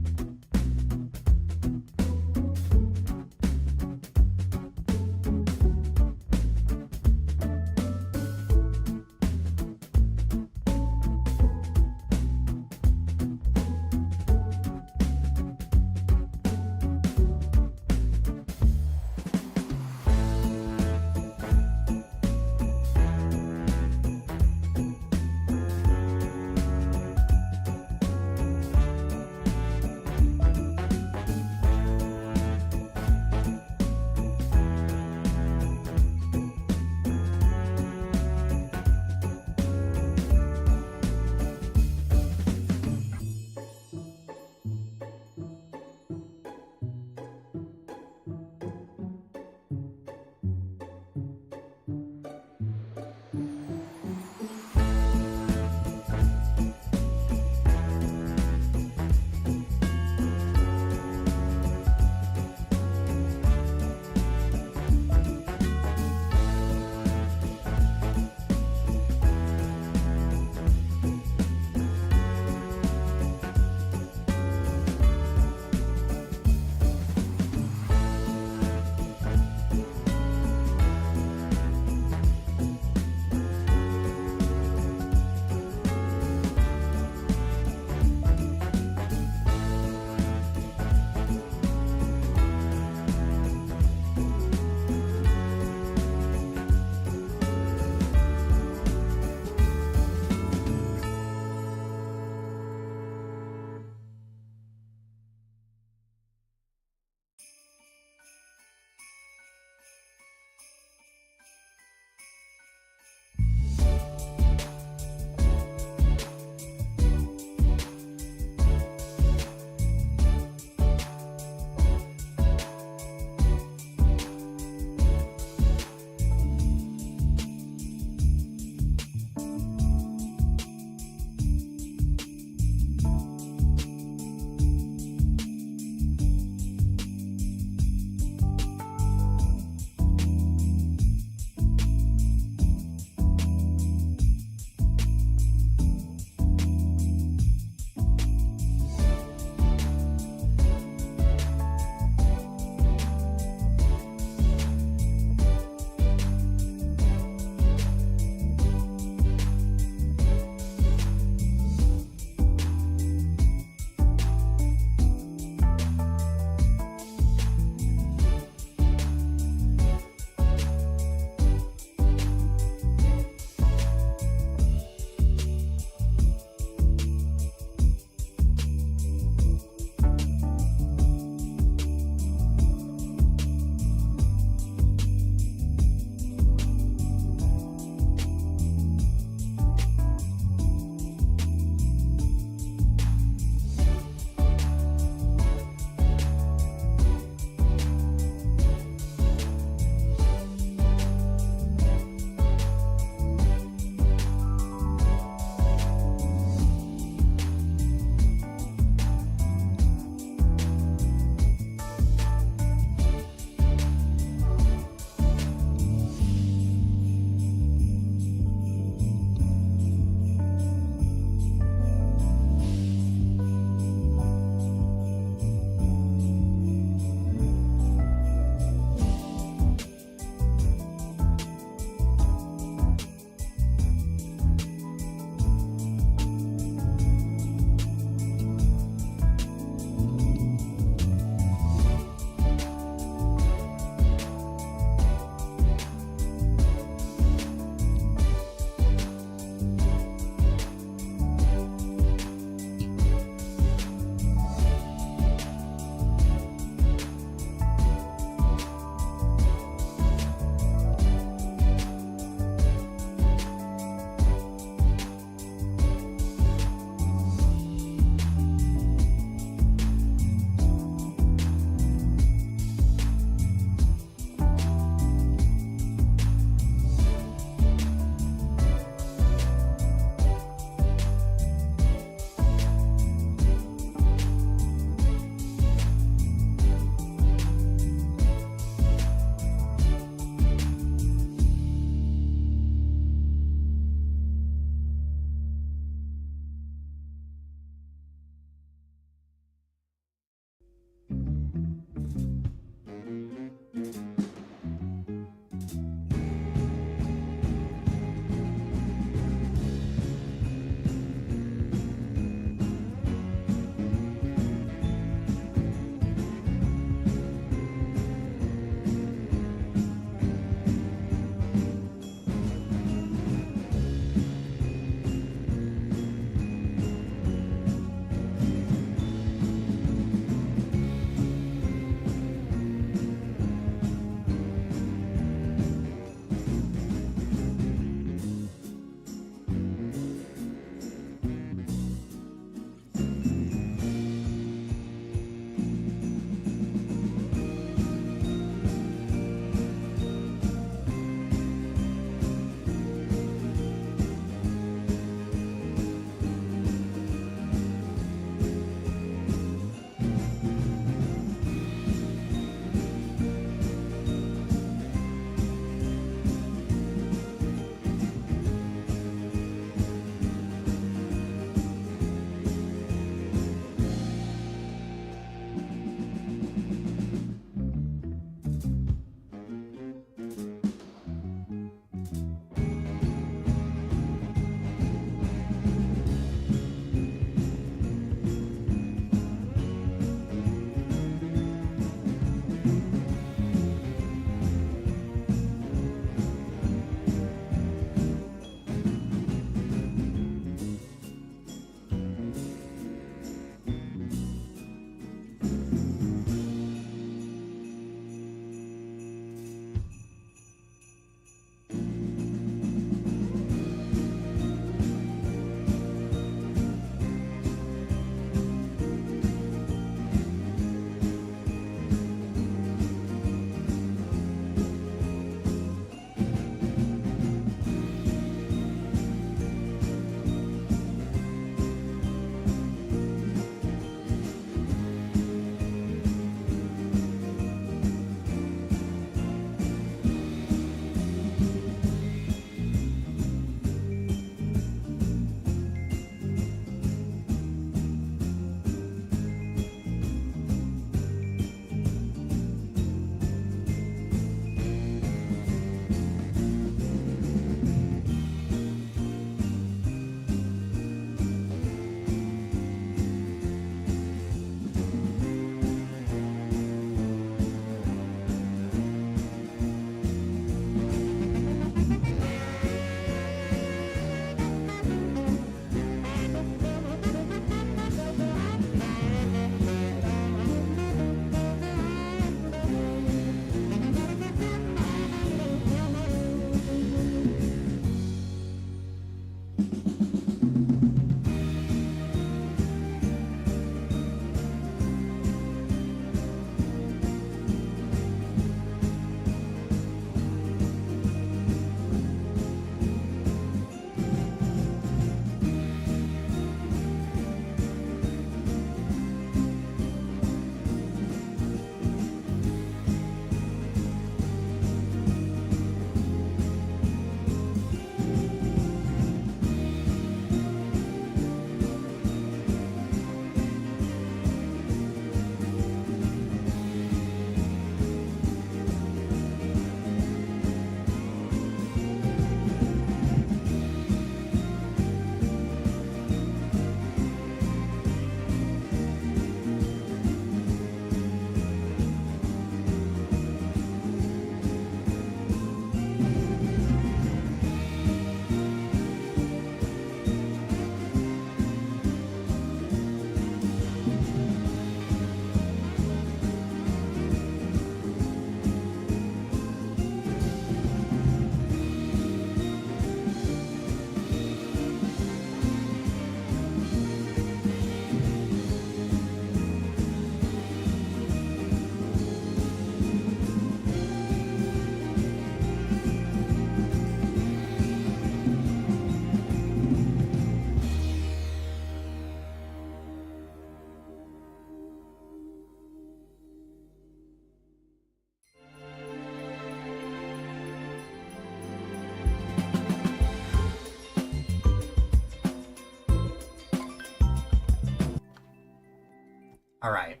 Alright.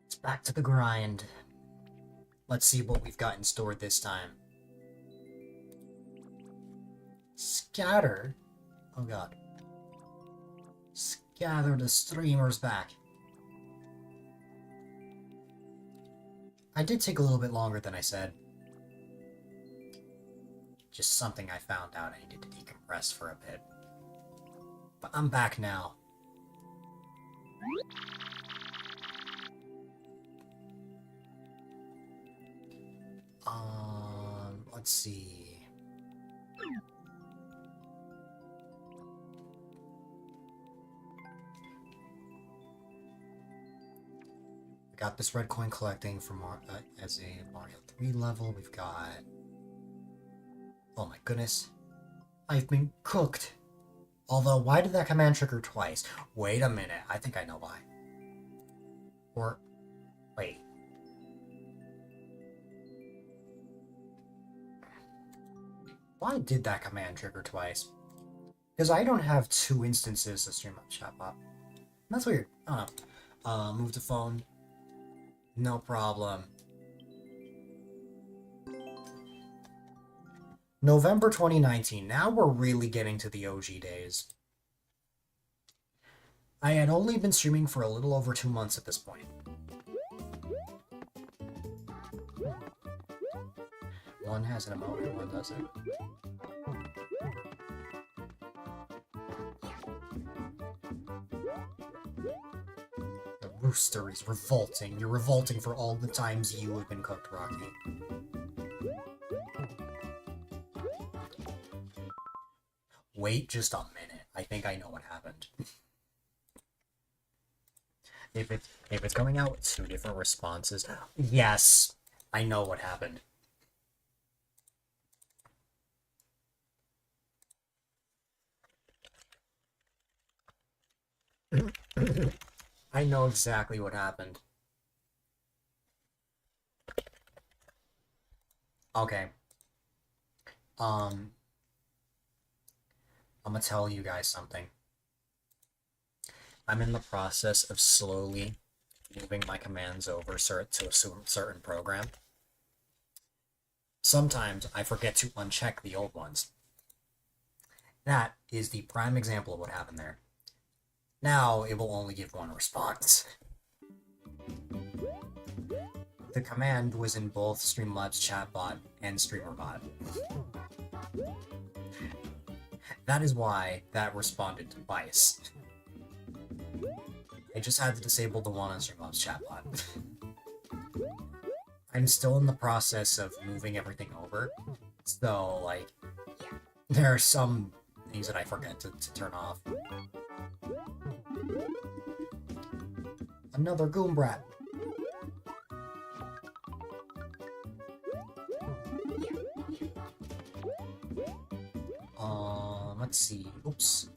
It's back to the grind. Let's see what we've got in store this time. Scatter? Oh god. Scatter the streamers back. I did take a little bit longer than I said. Just something I found out I needed to decompress for a bit. But I'm back now. Let's see. We got this red coin collecting from as a Mario 3 level. We've got... Oh my goodness. I've been cooked. Although, why did that command trigger twice? Wait a minute. I think I know why. Or... Wait. Why did that command trigger twice? Because I don't have 2 instances to stream on chatbot. That's weird. I don't know. Move the phone. No problem. November 2019. Now we're really getting to the OG days. I had only been streaming for a little over 2 months at this point. One has an emote and one doesn't. The rooster is revolting. You're revolting for all the times you have been cooked, Rocky. Wait just a minute. I think I know what happened. If it's coming out with 2 different responses, yes, I know what happened. I know exactly what happened. Okay. I'm gonna tell you guys something. I'm in the process of slowly moving my commands over to a certain program. Sometimes I forget to uncheck the old ones. That is the prime example of what happened there. Now it will only give 1 response. The command was in both Streamlabs chatbot and StreamerBot. That is why that responded twice. I just had to disable the one on Streamlabs chatbot. I'm still in the process of moving everything over, so, like, there are some things that I forget to turn off. Another Goombrat. Let's see. Oops.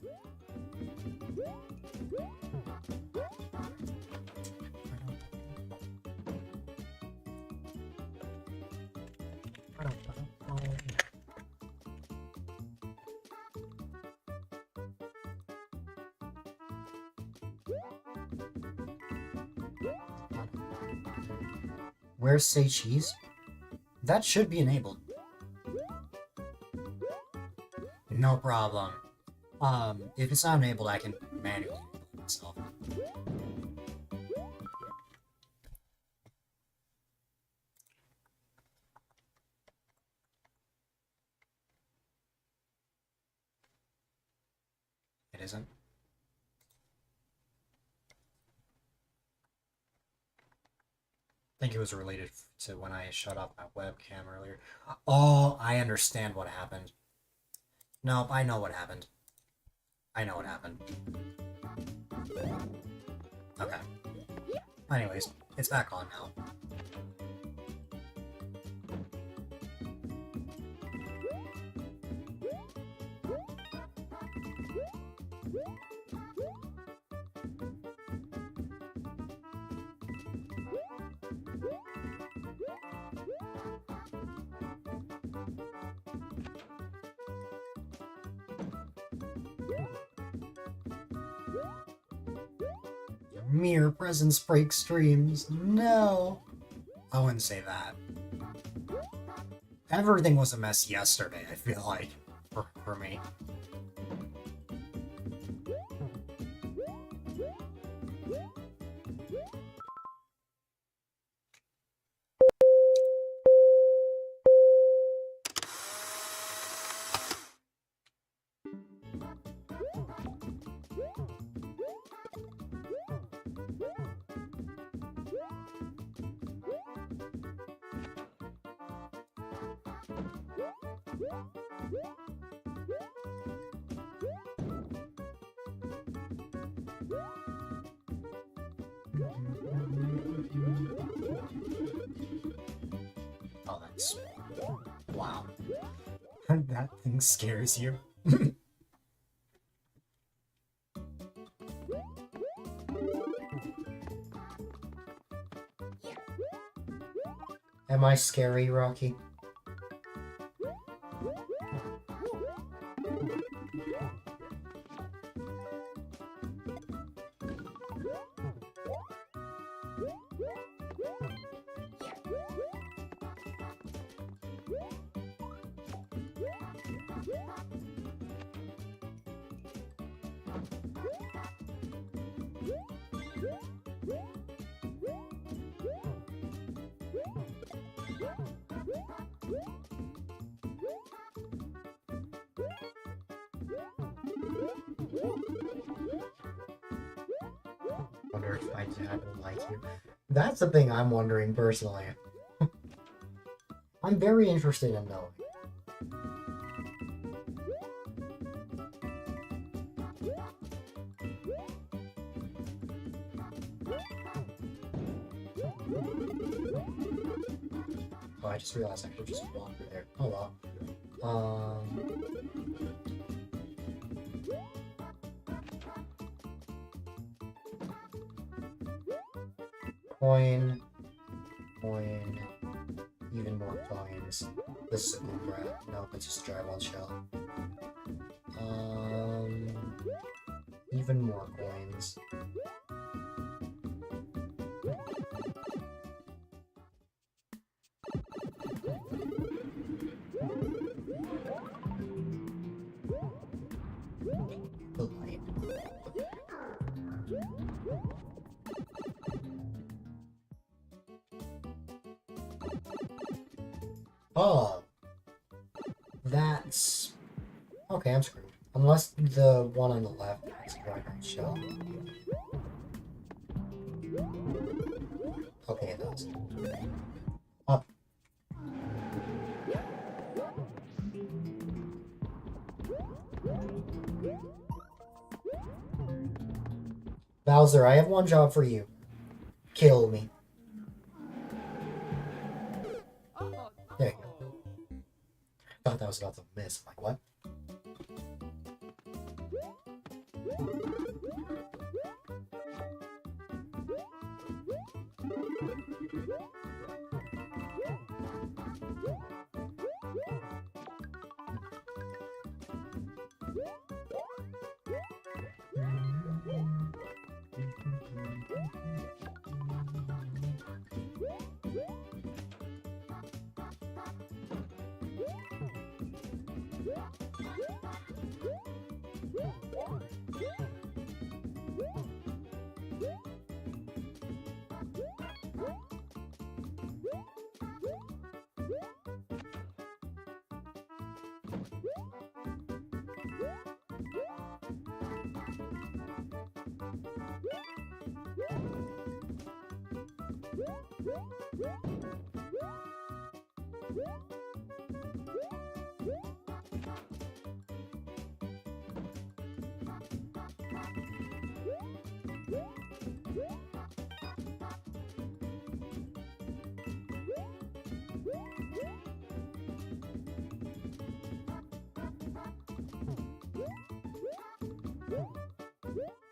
Where's Say Cheese? That should be enabled. No problem. If it's not enabled, I can manually enable it myself. It isn't. I think it was related to when I shut off my webcam earlier. Oh, I understand what happened. Nope, I know what happened. I know what happened. Okay. Anyways, it's back on now. Mere presence break streams. No. I wouldn't say that. Everything was a mess yesterday, I feel like. For me. Oh, that's... Wow. That thing scares you. Am I scary, Rocky? Wonder if my dad will like you. That's the thing I'm wondering personally. I'm very interested in knowing. Oh, I just realized I could just walk through there. Oh well. Coin, even more coins. This is a blue brat. No, it's just a drywall shell. Even more coins. The light. Oh, that's okay. I'm screwed. Unless the one on the left is a drywall shell. Okay, it does. Up. Bowser, I have one job for you. Kill me. There you go. Thought that was about to miss. I'm like, what?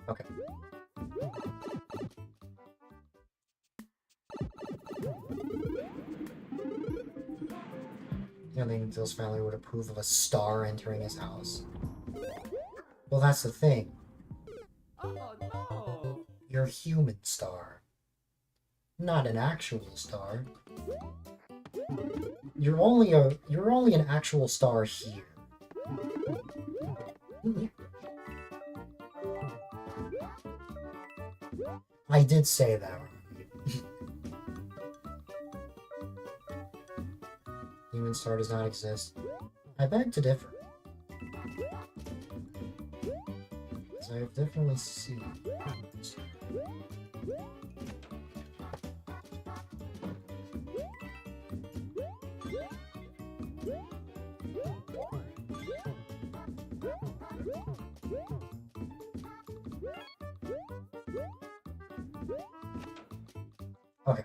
Okay. You don't think Dill's family would approve of a star entering his house? Well, that's the thing. Oh no! You're a human star, not an actual star. You're only an actual star here. I did say that. Human star does not exist. I beg to differ. As I've definitely seen. Okay.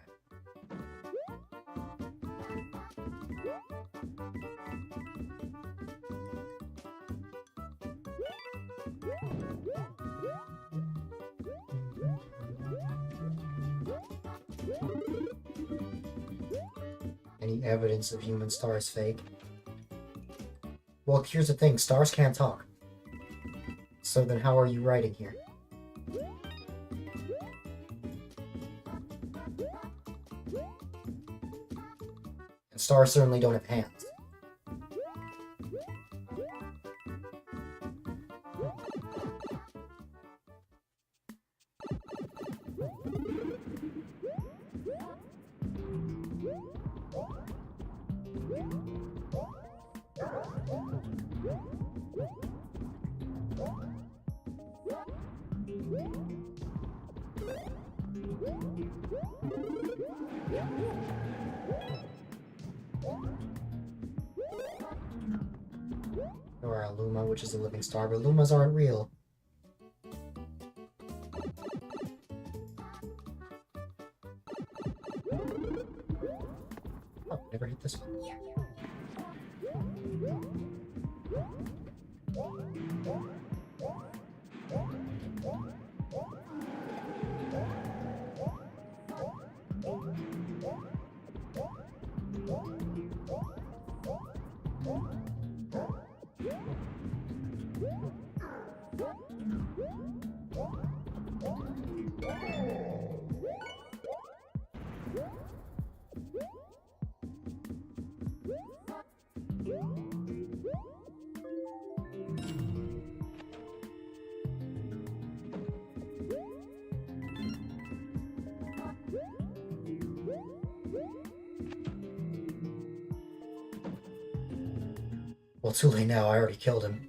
Any evidence of human stars fake? Well, here's the thing, stars can't talk. So then how are you writing here? And stars certainly don't have hands. Or a Luma, which is a living star, but Lumas aren't real. Oh, never hit this one. Well, too late now, I already killed him.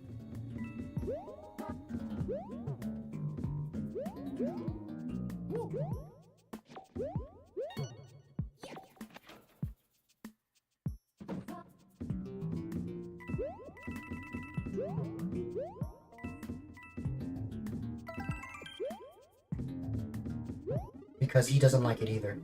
Because he doesn't like it either.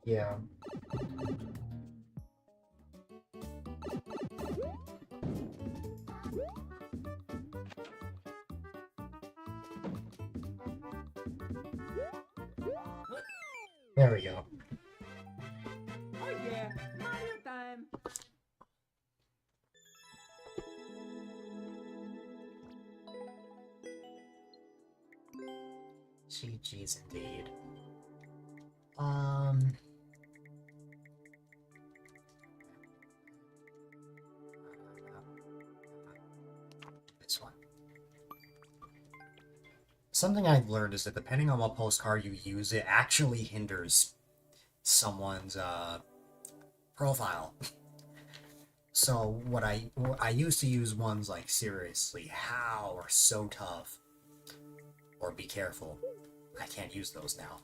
Yeah. There we go. Oh yeah, Mario time. GG's indeed. Um... Something I've learned is that depending on what postcard you use, it actually hinders someone's profile. So I used to use ones like seriously, how, or so tough, or be careful. I can't use those now.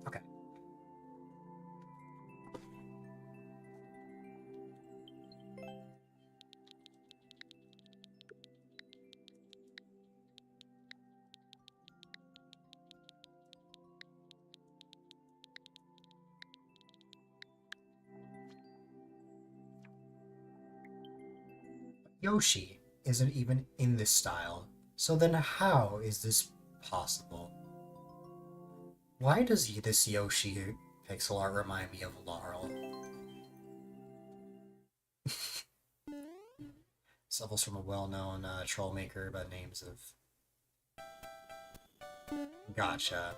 Okay. Yoshi isn't even in this style, so then how is this possible? Why does this Yoshi pixel art remind me of Laurel? Levels from a well-known troll maker by the names of... Gotcha.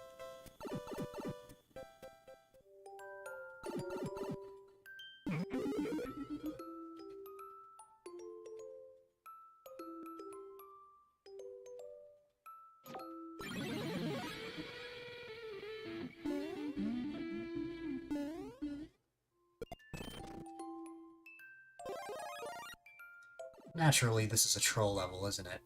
Naturally, this is a troll level, isn't it?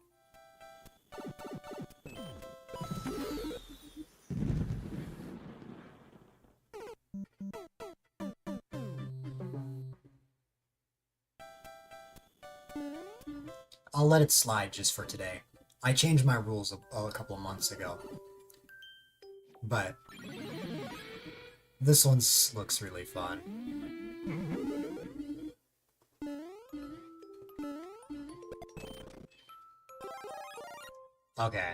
I'll let it slide just for today. I changed my rules a couple of months ago. But this one looks really fun. Okay.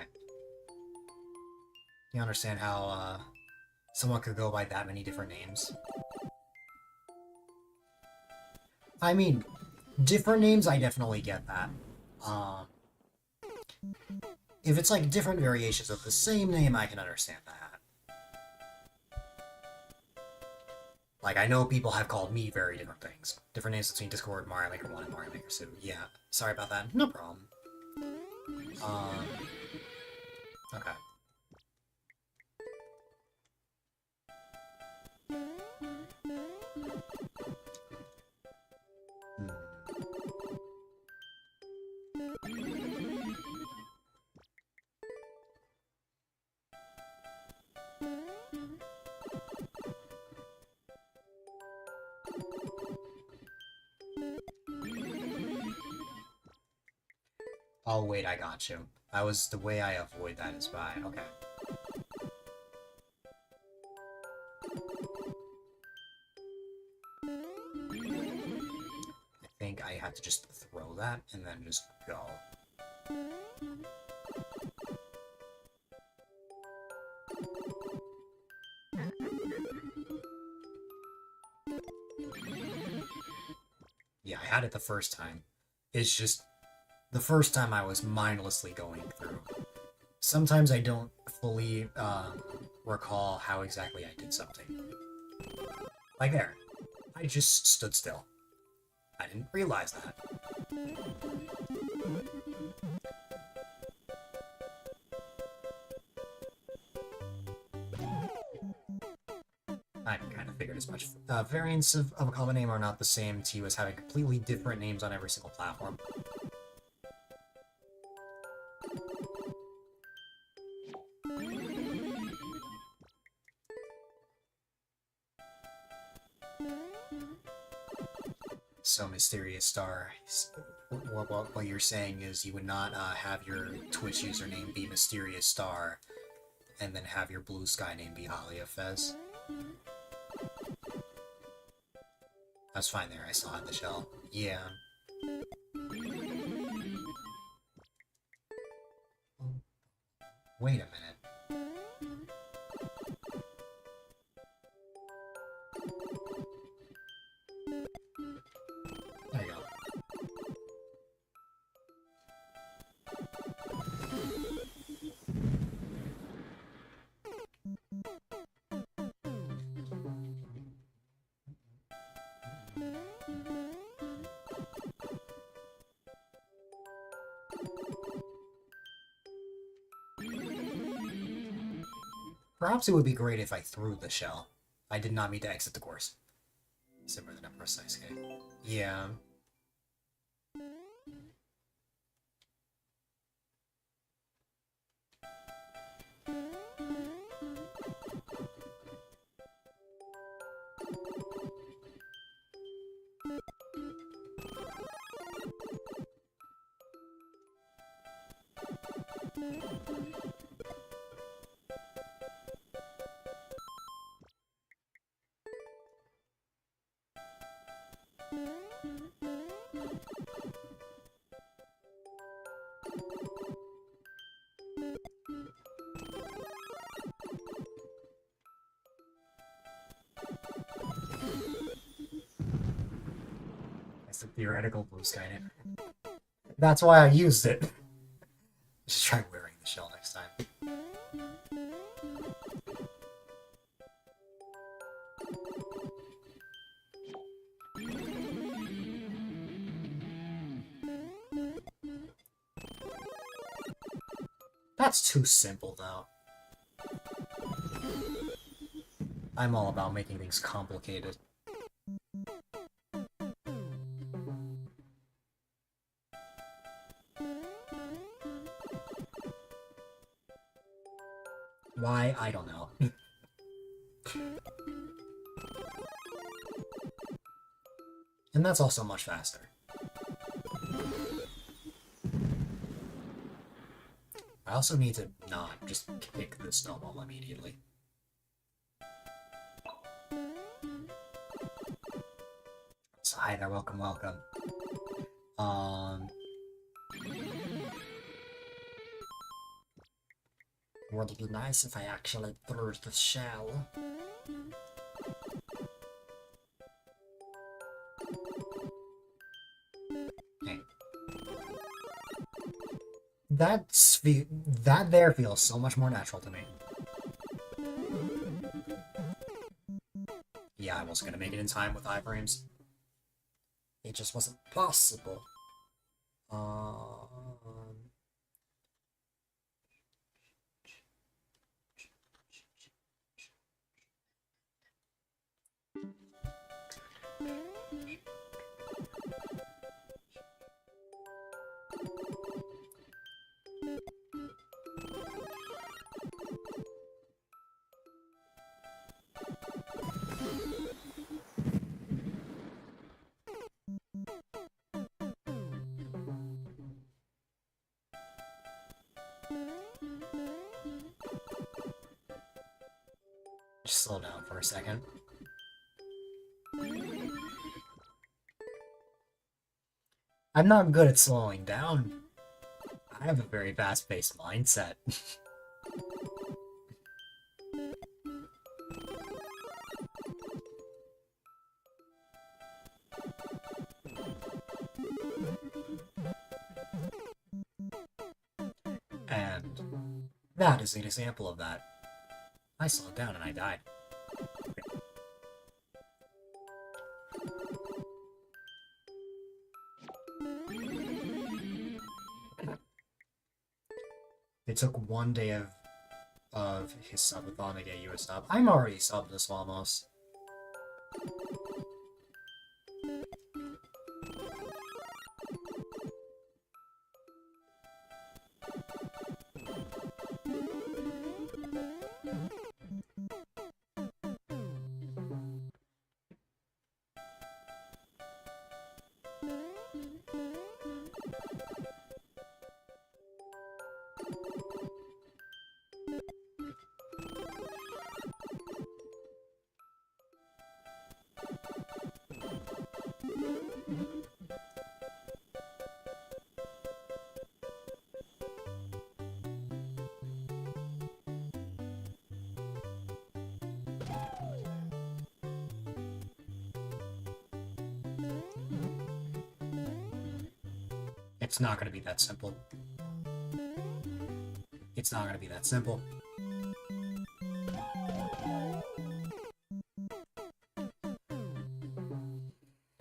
You understand how someone could go by that many different names? I mean, different names, I definitely get that. If it's like different variations of the same name, I can understand that. Like, I know people have called me very different things. Different names between Discord, Mario Maker 1, and Mario Maker 2. Yeah, sorry about that. No problem. Okay. Oh, wait, I got you. That was the way I avoid that is by... Okay. I think I have to just throw that and then just go. Yeah, I had it the first time. It's just... The first time I was mindlessly going through. Sometimes I don't fully recall how exactly I did something. Like there. I just stood still. I didn't realize that. I kind of figured as much. Variants of a common name are not the same to you as having completely different names on every single platform. So, Mysterious Star, what you're saying is you would not have your Twitch username be Mysterious Star, and then have your Blue Sky name be Halia Fez? That's fine there, I still have the shell. Yeah. Wait a minute. There you go. Perhaps it would be great if I threw the shell. I did not mean to exit the course. Similar than a precise case. Yeah. It's a theoretical blue sky name. That's why I used it. Just try wearing the shell next time. That's too simple, though. I'm all about making things complicated. Why? I don't know. And that's also much faster. I also need to not just kick the snowball immediately. So, hi there, welcome, welcome. Would it be nice if I actually threw the shell? Hey. That there feels so much more natural to me. Yeah, I wasn't gonna make it in time with iframes. It just wasn't possible. Just slow down for a second. I'm not good at slowing down. I have a very fast-paced mindset. And that is an example of that. I slowed down and I died. It took one day of his subathon to get you a sub. I'm already subbed this almost. It's not gonna be that simple. It's not gonna be that simple.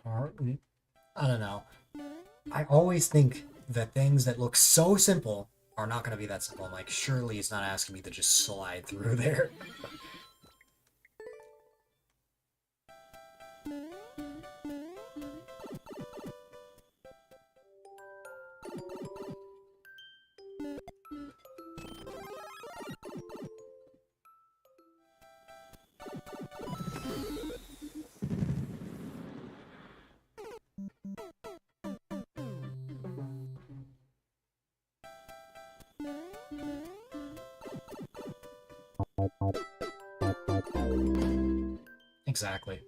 Or, I don't know. I always think that things that look so simple are not gonna be that simple. I'm like, surely it's not asking me to just slide through there. Exactly.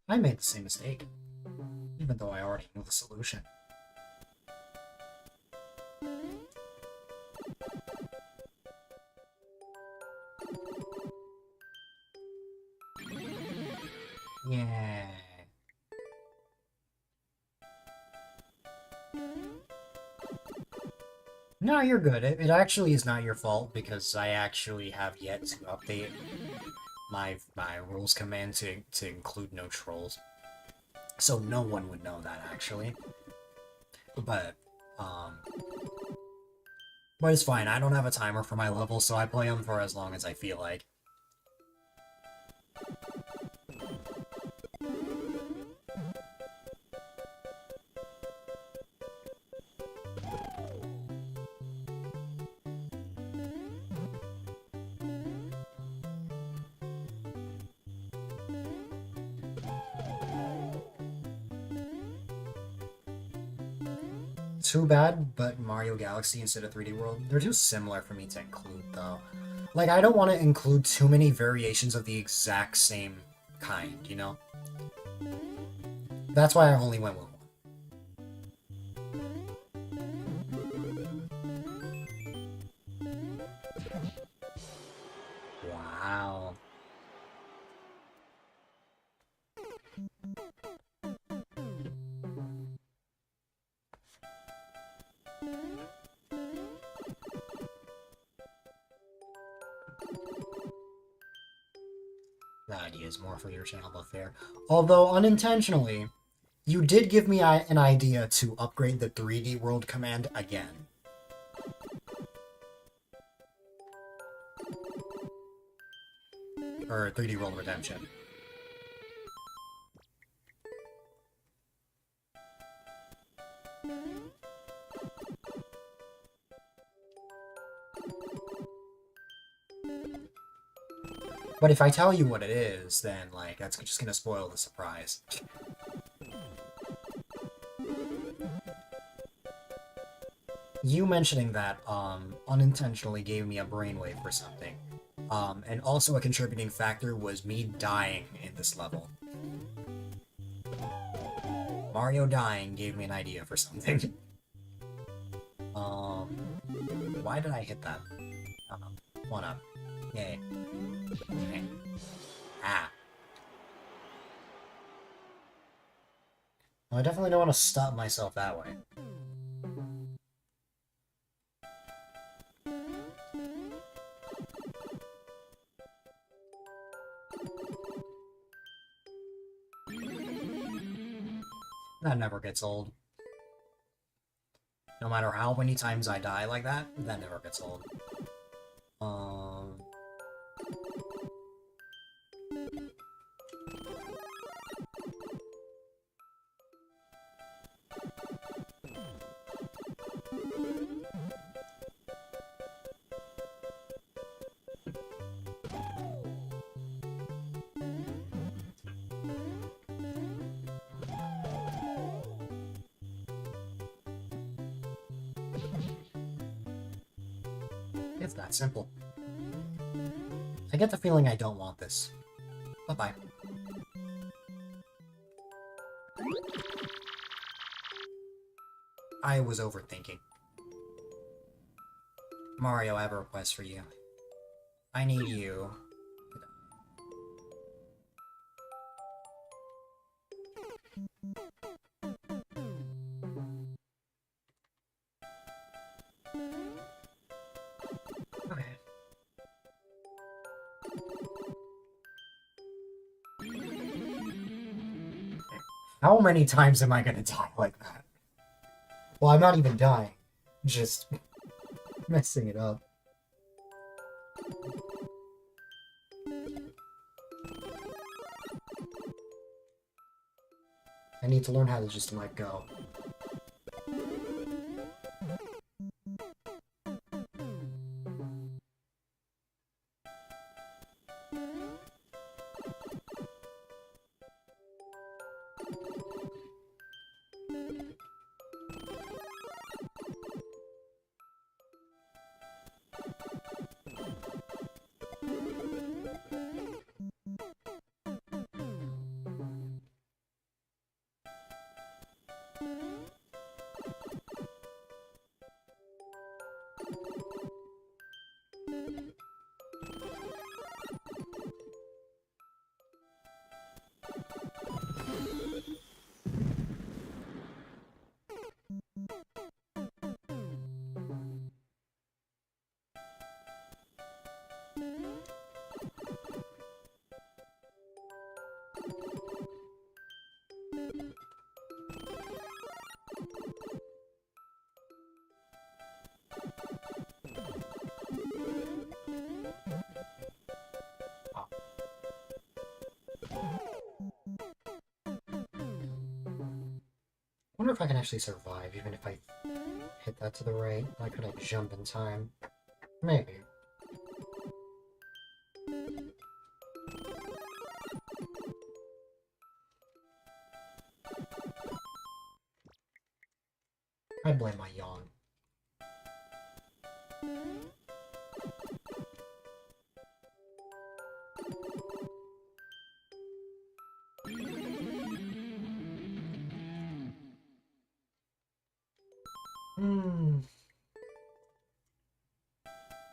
I made the same mistake, even though I already knew the solution. Yeah. No, you're good. It actually is not your fault because I actually have yet to update my rules command to include no trolls. So no one would know that actually. But um but it's fine. I don't have a timer for my levels, so I play them for as long as I feel like. Too bad, but Mario Galaxy instead of 3D World. They're too similar for me to include, though. Like, I don't want to include too many variations of the exact same kind, you know? That's why I only went with one. Wow. That idea is more for your channel, but fair. Although, unintentionally, you did give me an idea to upgrade the 3D World command again. Or 3D World Redemption. But if I tell you what it is, then, like, that's just gonna spoil the surprise. You mentioning that, unintentionally gave me a brainwave for something. And also a contributing factor was me dying in this level. Mario dying gave me an idea for something. Why did I hit that? One up. Yay. Okay. Ah. Well, I definitely don't want to stop myself that way. That never gets old. No matter how many times I die like that, that never gets old. It's that simple. I get the feeling I don't want this. Bye-bye. I was overthinking. Mario, I have a request for you. I need you. Okay. How many times am I gonna die like that? Well, I'm not even dying. Just messing it up. I need to learn how to just let go. I wonder if I can actually survive, even if I hit that to the right. Like, could I jump in time? Maybe. I blame my yawn.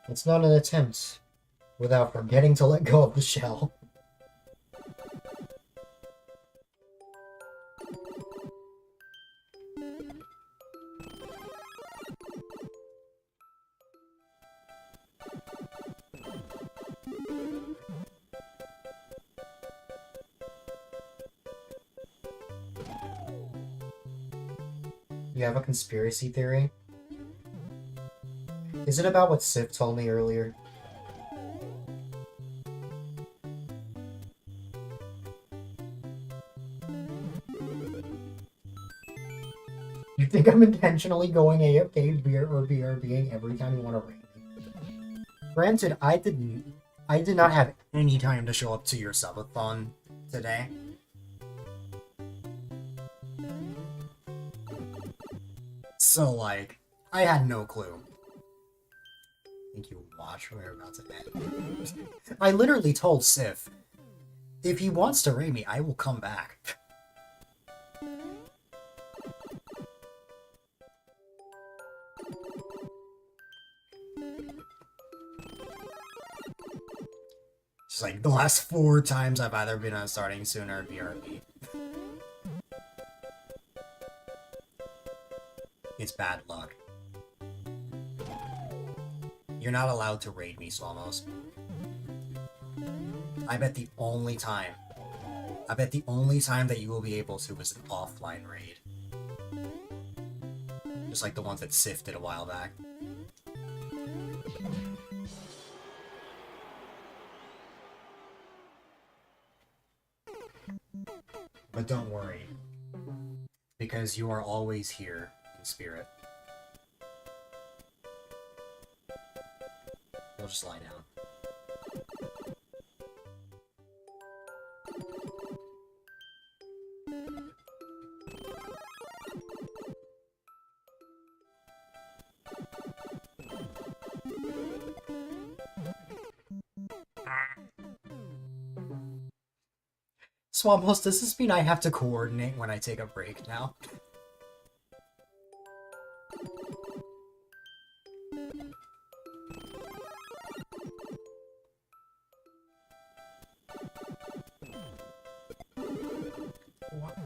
It's not an attempt without forgetting to let go of the shell. You have a conspiracy theory? Is it about what Sif told me earlier? You think I'm intentionally going AFK or BRBing every time you want to raid me? Granted, I did not have any time to show up to your subathon today. So, like, I had no clue. I think you watch we're about to end. I literally told Sif, if he wants to raid me, I will come back. It's like the last 4 times I've either been on starting soon or BRB. It's bad luck. You're not allowed to raid me, Swamos. I bet the only time that you will be able to is an offline raid. Just like the ones that Sif did a while back. But don't worry, because you are always here in spirit. We'll just lie down. Swampos, does this mean I have to coordinate when I take a break now? What?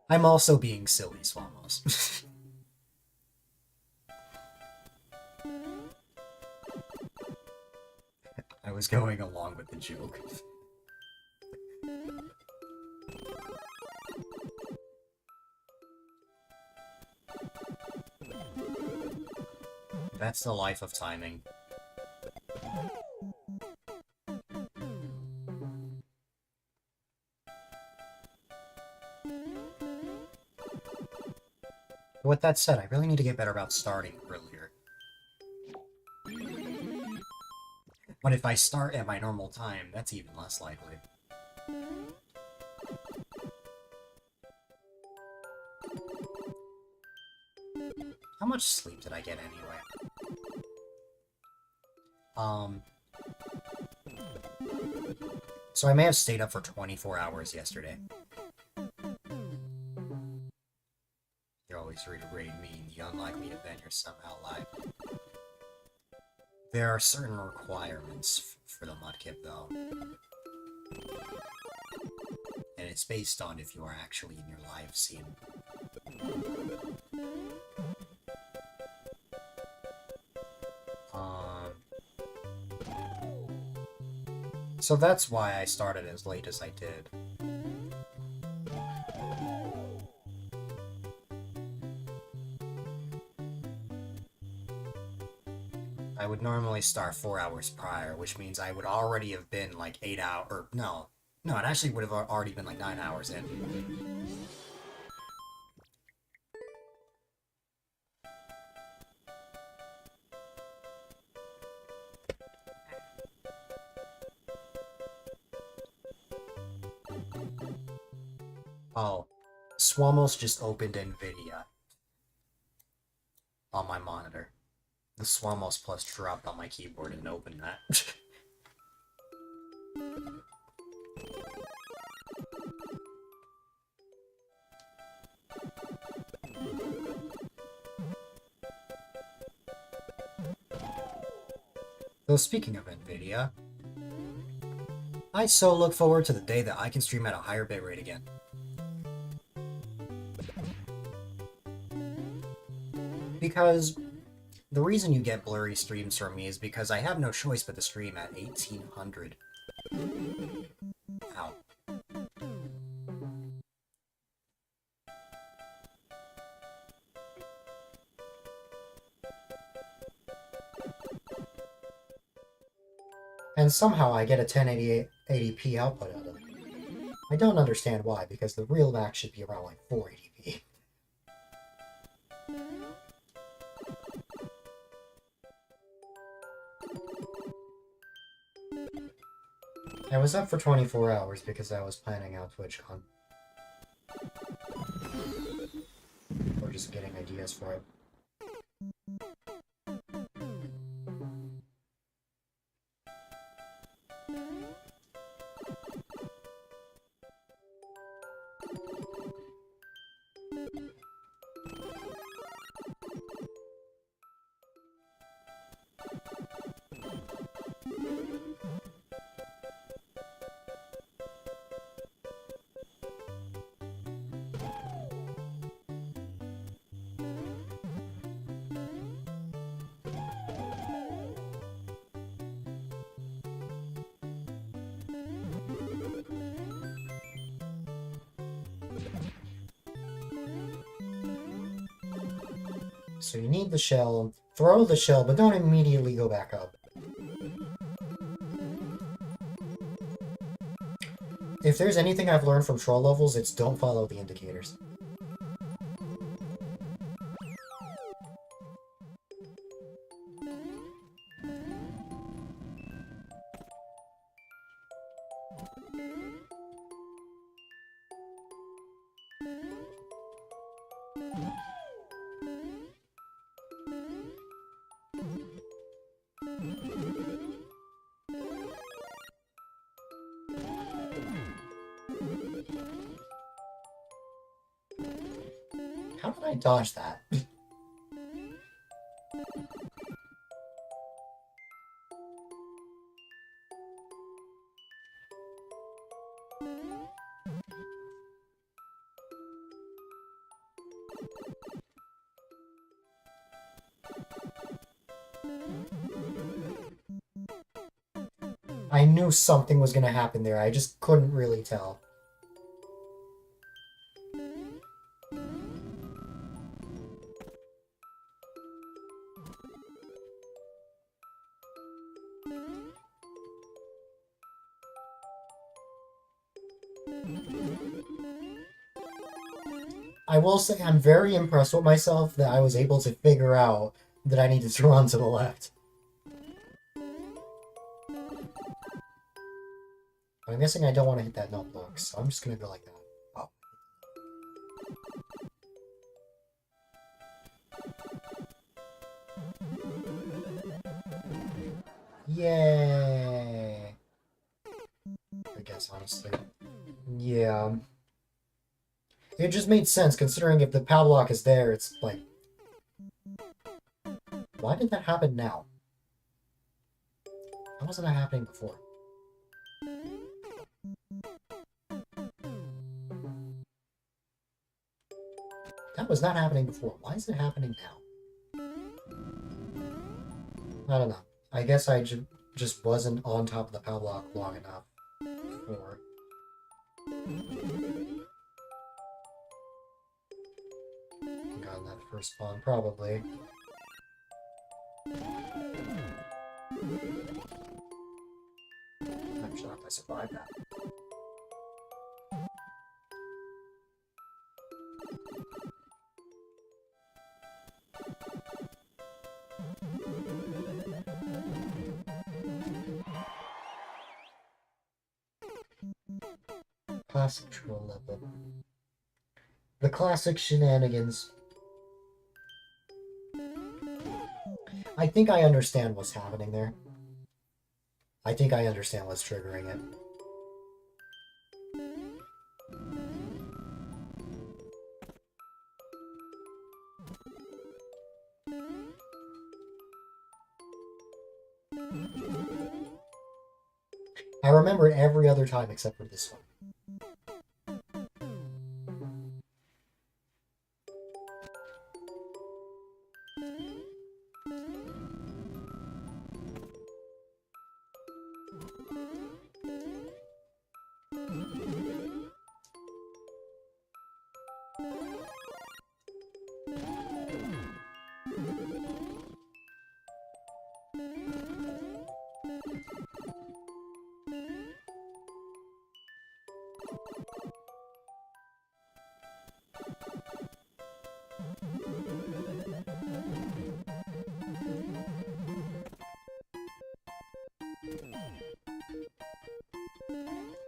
I'm also being silly, Swamos. I was going along with the joke. That's the life of timing. With that said, I really need to get better about starting earlier. But if I start at my normal time, that's even less likely. How much sleep did I get anyway? So I may have stayed up for 24 hours yesterday. You're always free to raid me in the unlikely event you're somehow alive. There are certain requirements for the mudkip, though. And it's based on if you are actually in your live scene. So that's why I started as late as I did. I would normally start 4 hours prior, which means I would already have been like 8 hours, or no, it actually would have already been like 9 hours in. Oh, Swamos just opened NVIDIA on my monitor. The Swamos Plus dropped on my keyboard and opened that. Though speaking of NVIDIA, I so look forward to the day that I can stream at a higher bitrate again. Because the reason you get blurry streams from me is because I have no choice but to stream at 1800. Ow. And somehow I get a 1080p output out of it. I don't understand why, because the real max should be around like 480p. I was up for 24 hours because I was planning out TwitchCon. Or just getting ideas for it. So you need the shell, throw the shell, but don't immediately go back up. If there's anything I've learned from troll levels, it's don't follow the indicators. I dodged that? I knew something was gonna happen there, I just couldn't really tell. I will say I'm very impressed with myself that I was able to figure out that I needed to run to the left. I'm guessing I don't want to hit that notebook, so I'm just gonna go like that. Oh. Yay! I guess, honestly. Yeah. It just made sense, considering if the padlock is there, it's like... Why did that happen now? Why wasn't that happening before? That was not happening before. Why is it happening now? I don't know. I guess I just wasn't on top of the padlock long enough before. Got that first spawn, probably. I'm shocked I survived that. Classic troll level. The classic shenanigans. I think I understand what's happening there. I think I understand what's triggering it. I remember it every other time except for this one.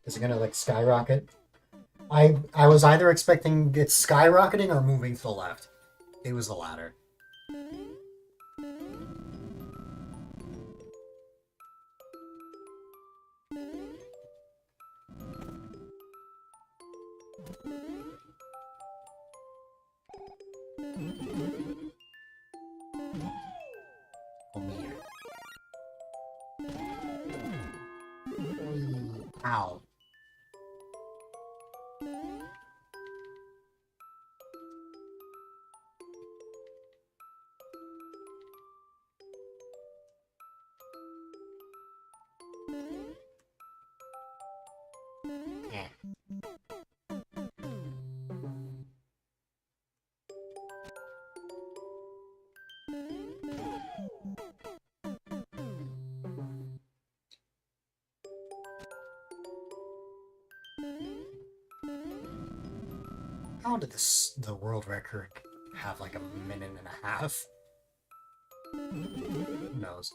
Is it gonna like skyrocket? I was either expecting it skyrocketing or moving to the left. It was the latter. Oh man. Ow. How did the world record have like a minute and a half? Who knows?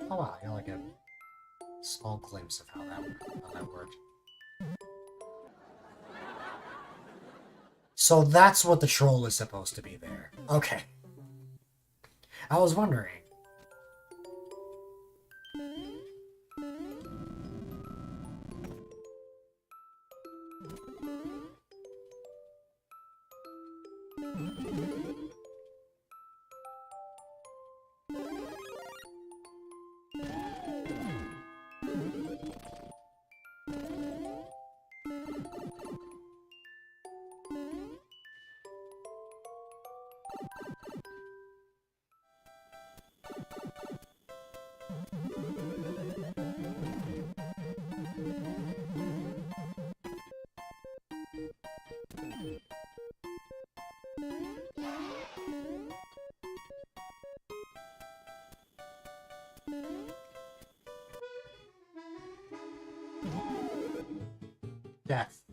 Oh wow, I got like a small glimpse of how that worked. So that's what the troll is supposed to be there. Okay. I was wondering. Death.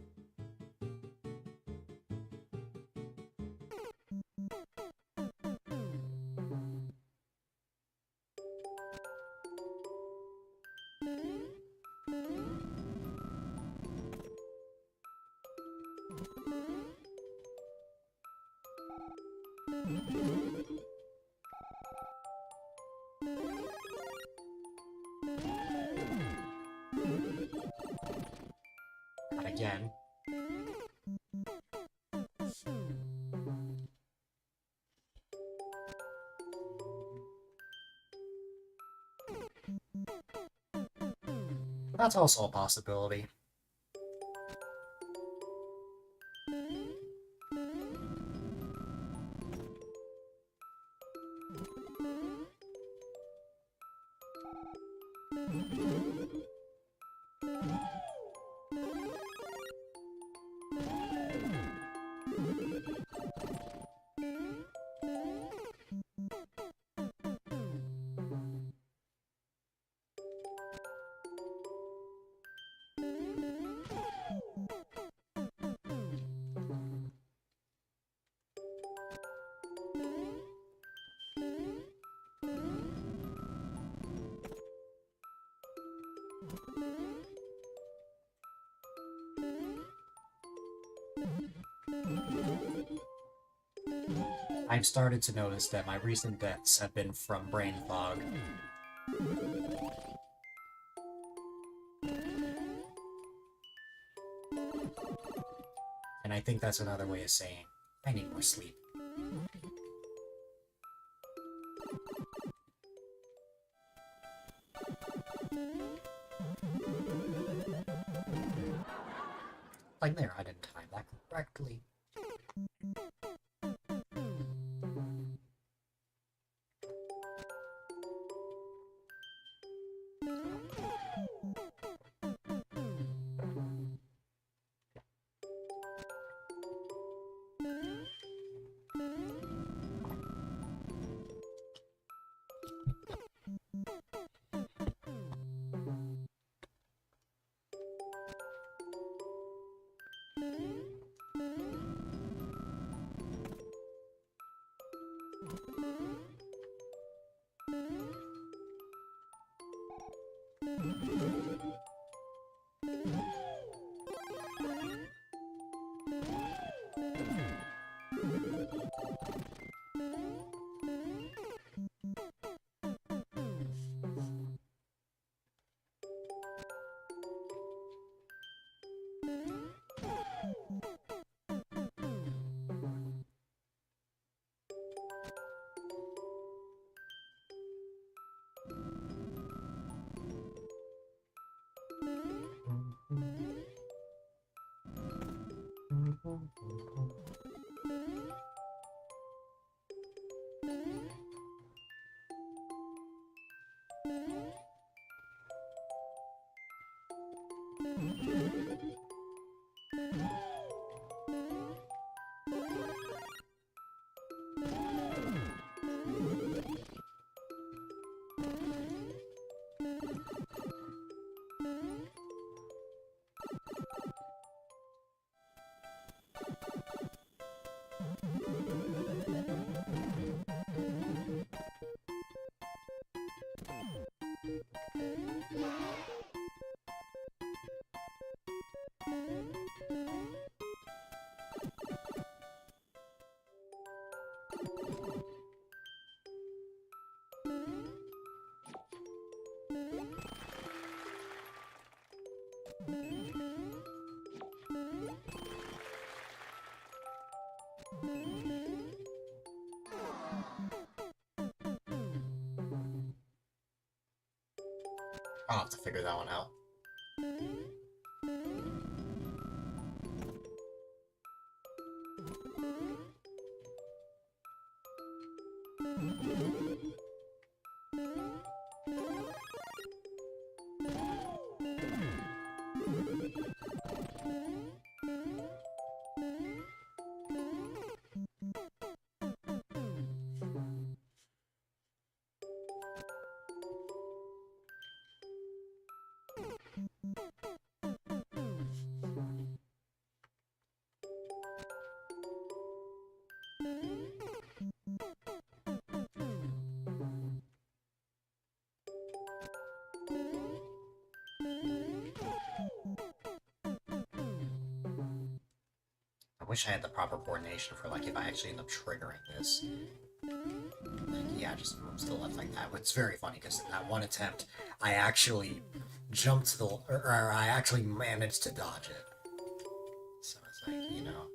Not again. That's also a possibility. I've started to notice that my recent deaths have been from brain fog. And I think that's another way of saying I need more sleep. Like there, I didn't time that correctly. I'll have to figure that one out. I wish I had the proper coordination for, like, if I actually end up triggering this. Like, yeah, just I'm still left like that. But it's very funny, because in that one attempt, I actually jumped to the... or I actually managed to dodge it. So it's like, you know...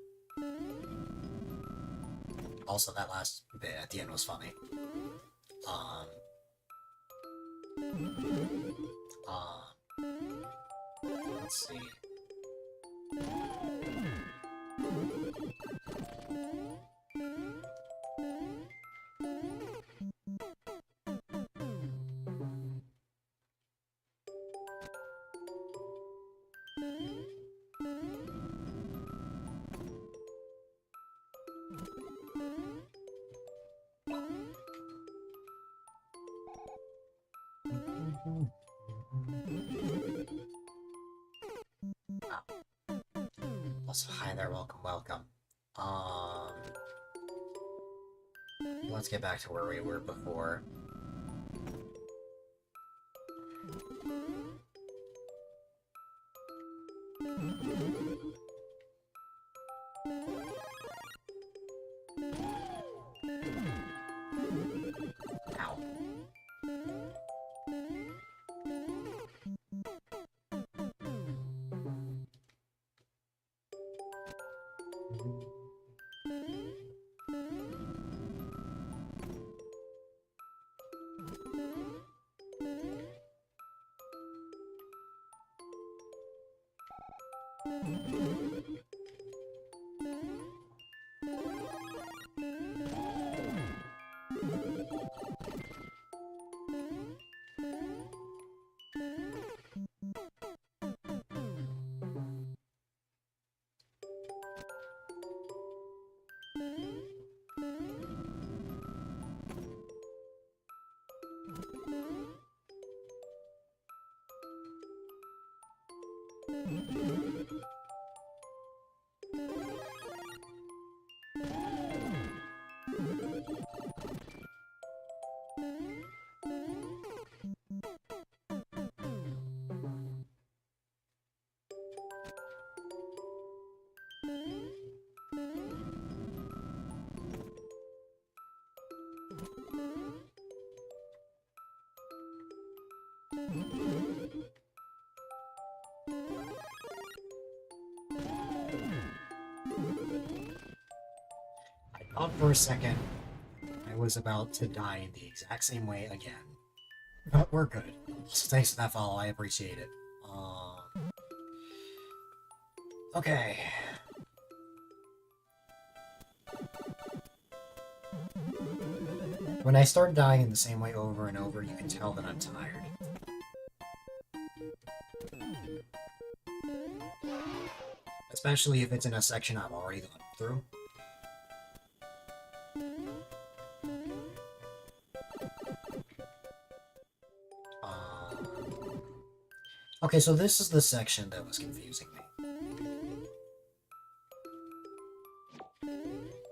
Also, that last bit at the end was funny. Let's see. Also, hi there, welcome. Let's get back to where we were before. Ow. I thought for a second I was about to die in the exact same way again. But we're good. So thanks for that follow, I appreciate it. Okay. When I start dying in the same way over and over, you can tell that I'm tired. Especially if it's in a section I've already gone through. Okay, so this is the section that was confusing me.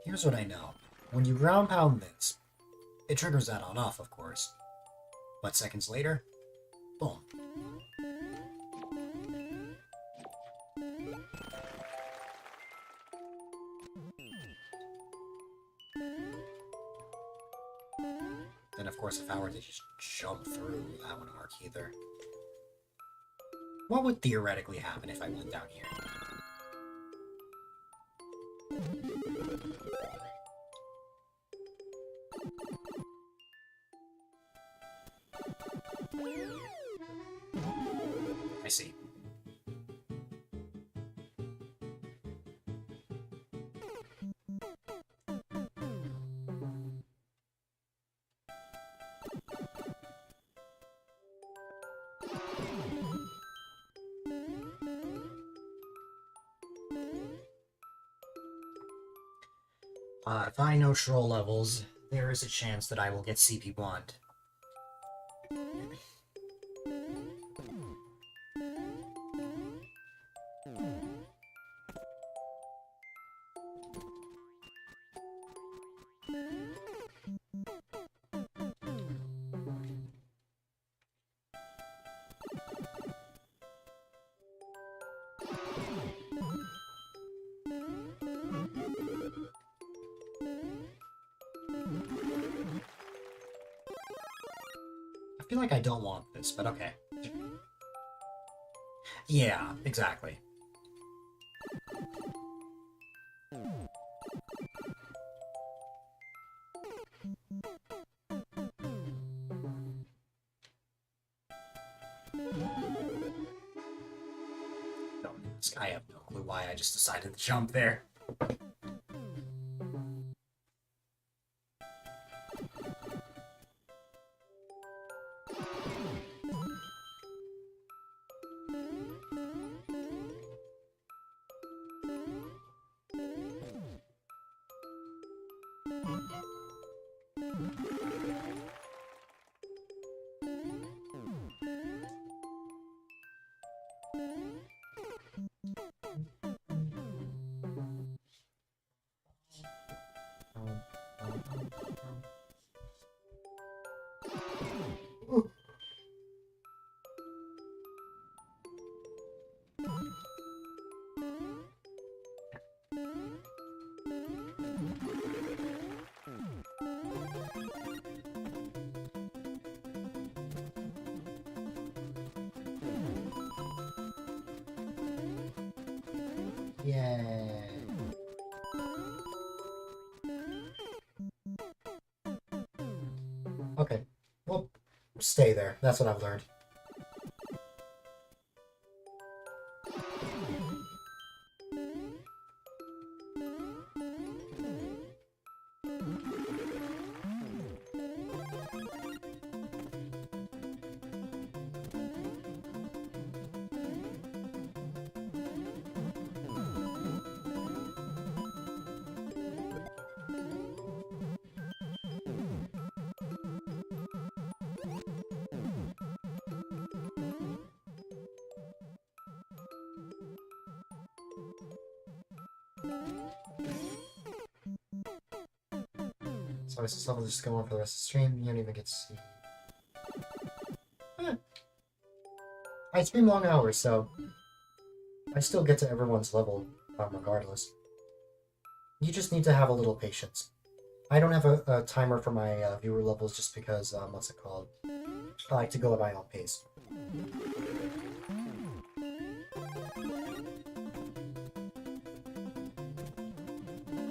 Here's what I know. When you ground pound this, it triggers that on off, of course. But seconds later, boom. Then, of course, if I were to just jump through, that wouldn't work either. What would theoretically happen if I went down here? I see. If I know troll levels, there is a chance that I will get CP Wand. I feel like I don't want this, but okay. Yeah, exactly. Don't ask. I have no clue why I just decided to jump there. Yay. Okay. Well, stay there. That's what I've learned. So I guess I'll just go on for the rest of the stream. You don't even get to see. Eh. I stream long hours, so I still get to everyone's level, regardless. You just need to have a little patience. I don't have a timer for my viewer levels just because, what's it called? I like to go at my own pace.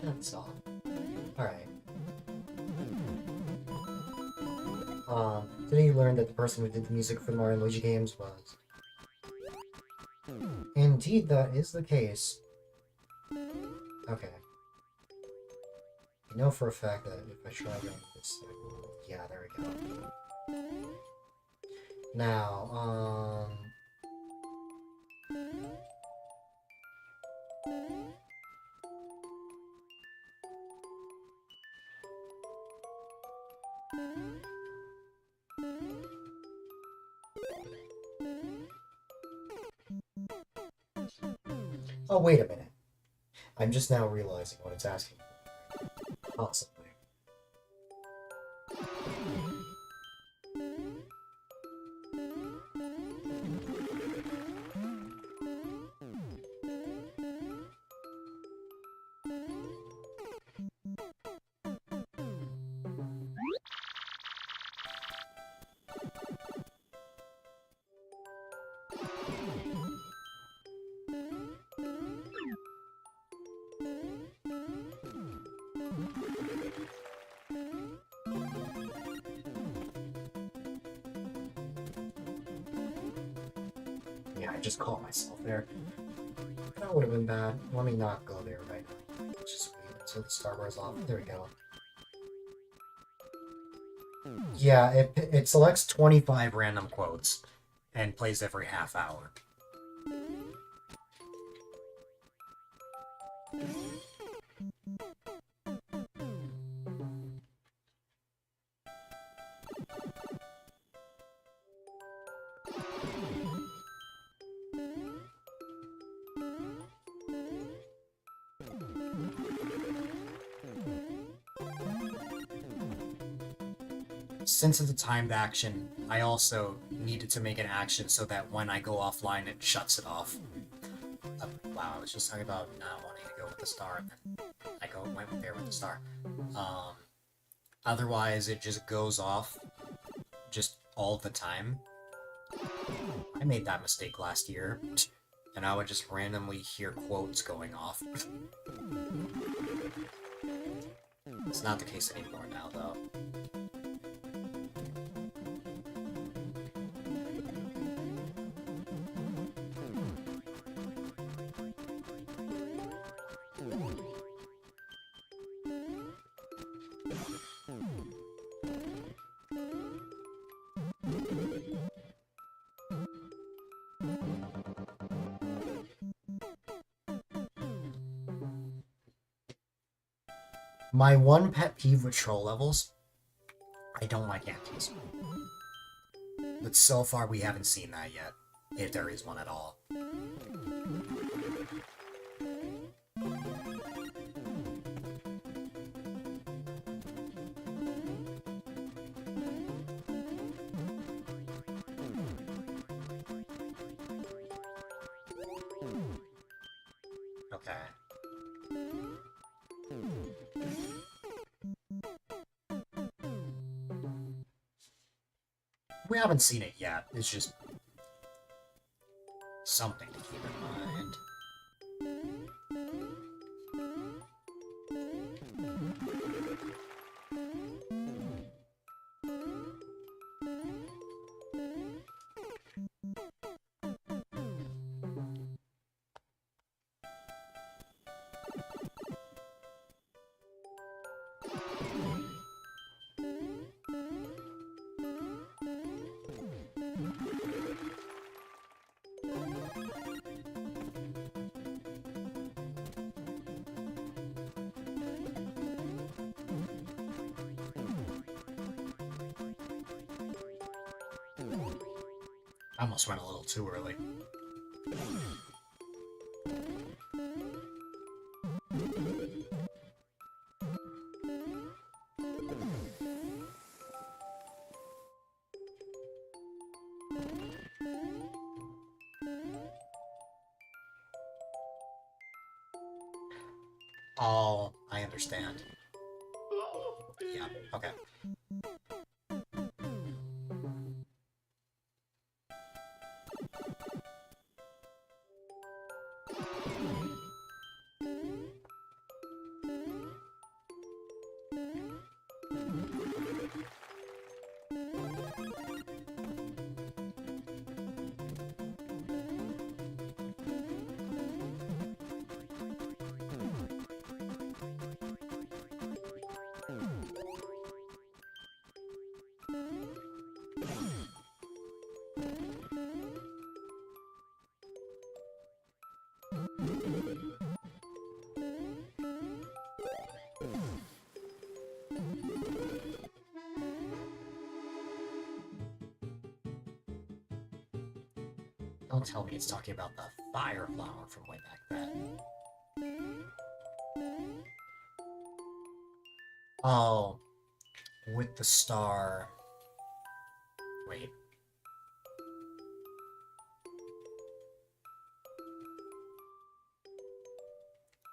That's all. Alright. Today you learned that the person who did the music for the Mario and Luigi games was... Indeed, that is the case. Okay. I know for a fact that if I try running this... Yeah, there we go. Now, Oh, wait a minute. I'm just now realizing what it's asking for. Possibly. just caught myself there. That would have been bad. Let me not go there right now. Just wait until the star wears off. There we go. Yeah, it selects 25 random quotes and plays every half hour. Since it's a timed action, I also needed to make an action so that when I go offline, it shuts it off. Wow, I was just talking about not wanting to go with the star, and then went there with the star. Otherwise, it just goes off just all the time. I made that mistake last year, and I would just randomly hear quotes going off. It's not the case anymore now, though. My one pet peeve with troll levels, I don't like antis. But so far we haven't seen that yet, if there is one at all. Okay. We haven't seen it yet, it's just something to keep in mind. I almost went a little too early. Oh, I understand. Yeah, okay. Don't tell me it's talking about the fire flower from way back then. Oh, with the star. Wait.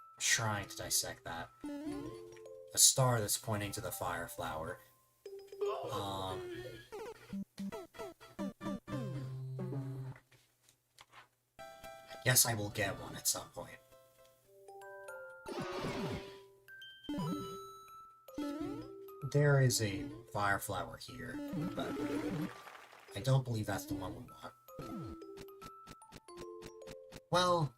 I'm trying to dissect that. A star that's pointing to the fire flower. I guess I will get one at some point. There is a fire flower here, but I don't believe that's the one we want. Well...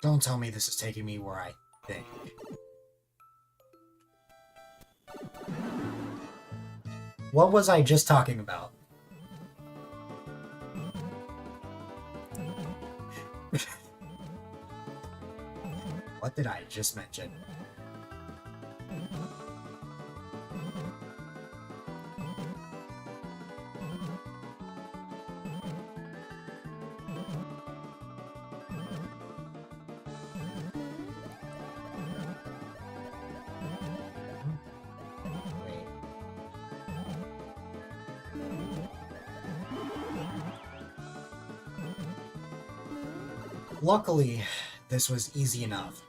Don't tell me this is taking me where I think. What was I just talking about? What did I just mention? Luckily, this was easy enough.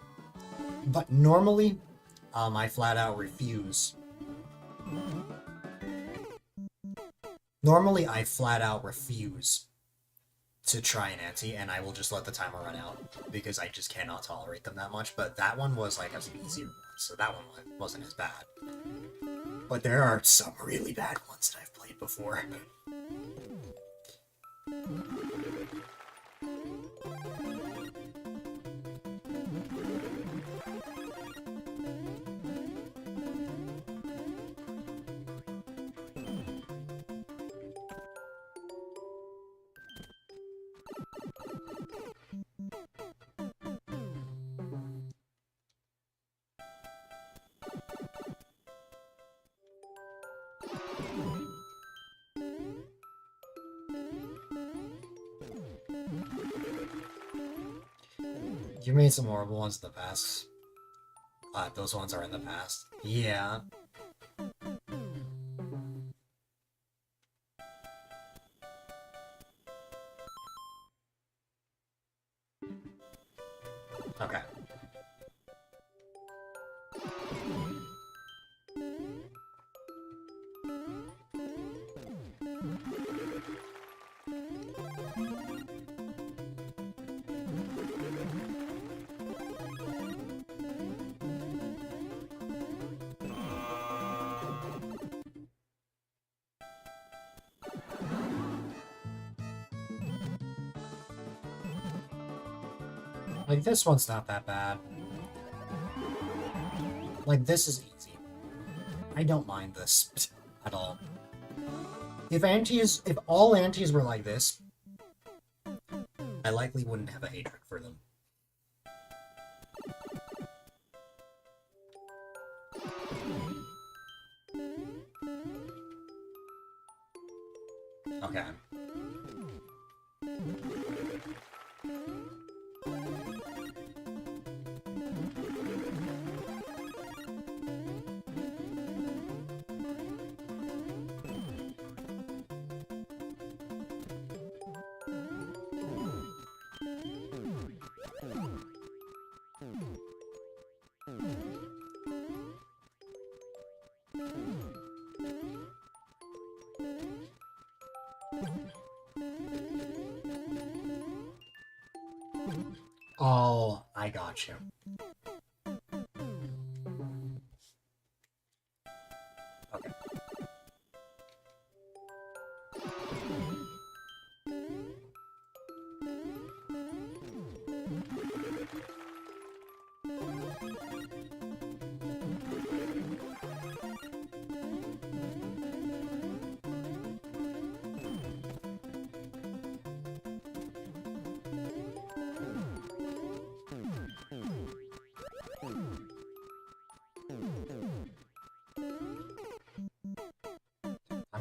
But normally, I flat out refuse. Normally, I flat out refuse to try an ante, and I will just let the timer run out, because I just cannot tolerate them that much, but that one was like an easier one, so that one wasn't as bad. But there are some really bad ones that I've played before. You made some horrible ones in the past. Those ones are in the past. Yeah. Okay. Like, this one's not that bad. Like, this is easy. I don't mind this at all. If all antes were like this, I likely wouldn't have a hatred for them. Okay. Oh, I got you. Okay.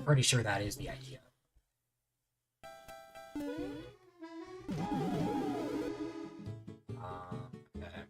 pretty sure that is the idea. Okay.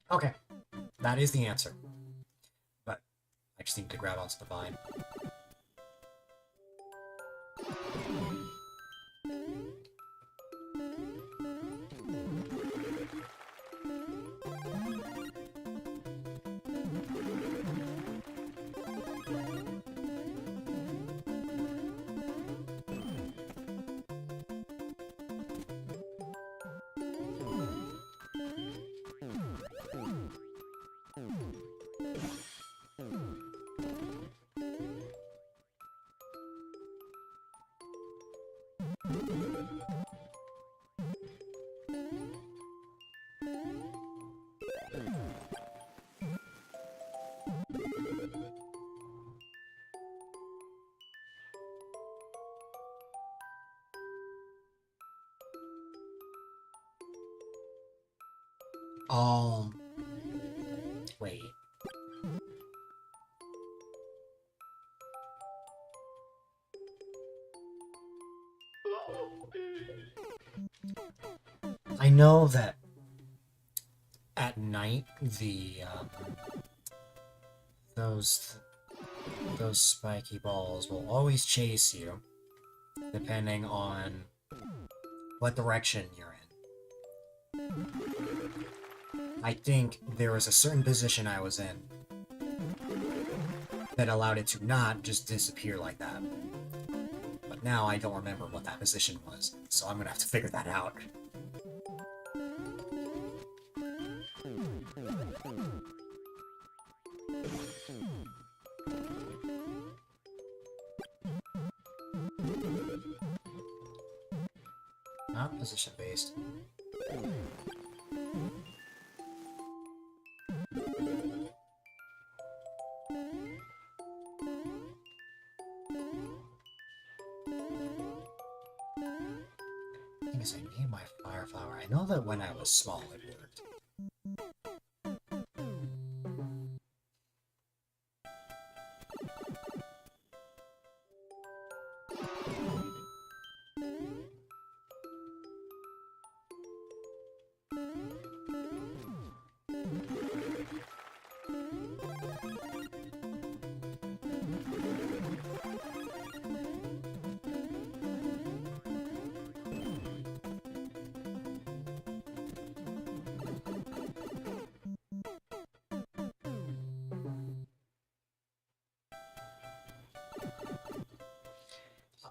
Okay, that is the answer. But I just need to grab onto the vine. Wait. I know that at night those spiky balls will always chase you, depending on what direction you're in. I think there was a certain position I was in that allowed it to not just disappear like that. But now I don't remember what that position was, so I'm gonna have to figure that out. Not position-based. Thing is, I need my fire flower. I know that when I was small, it worked.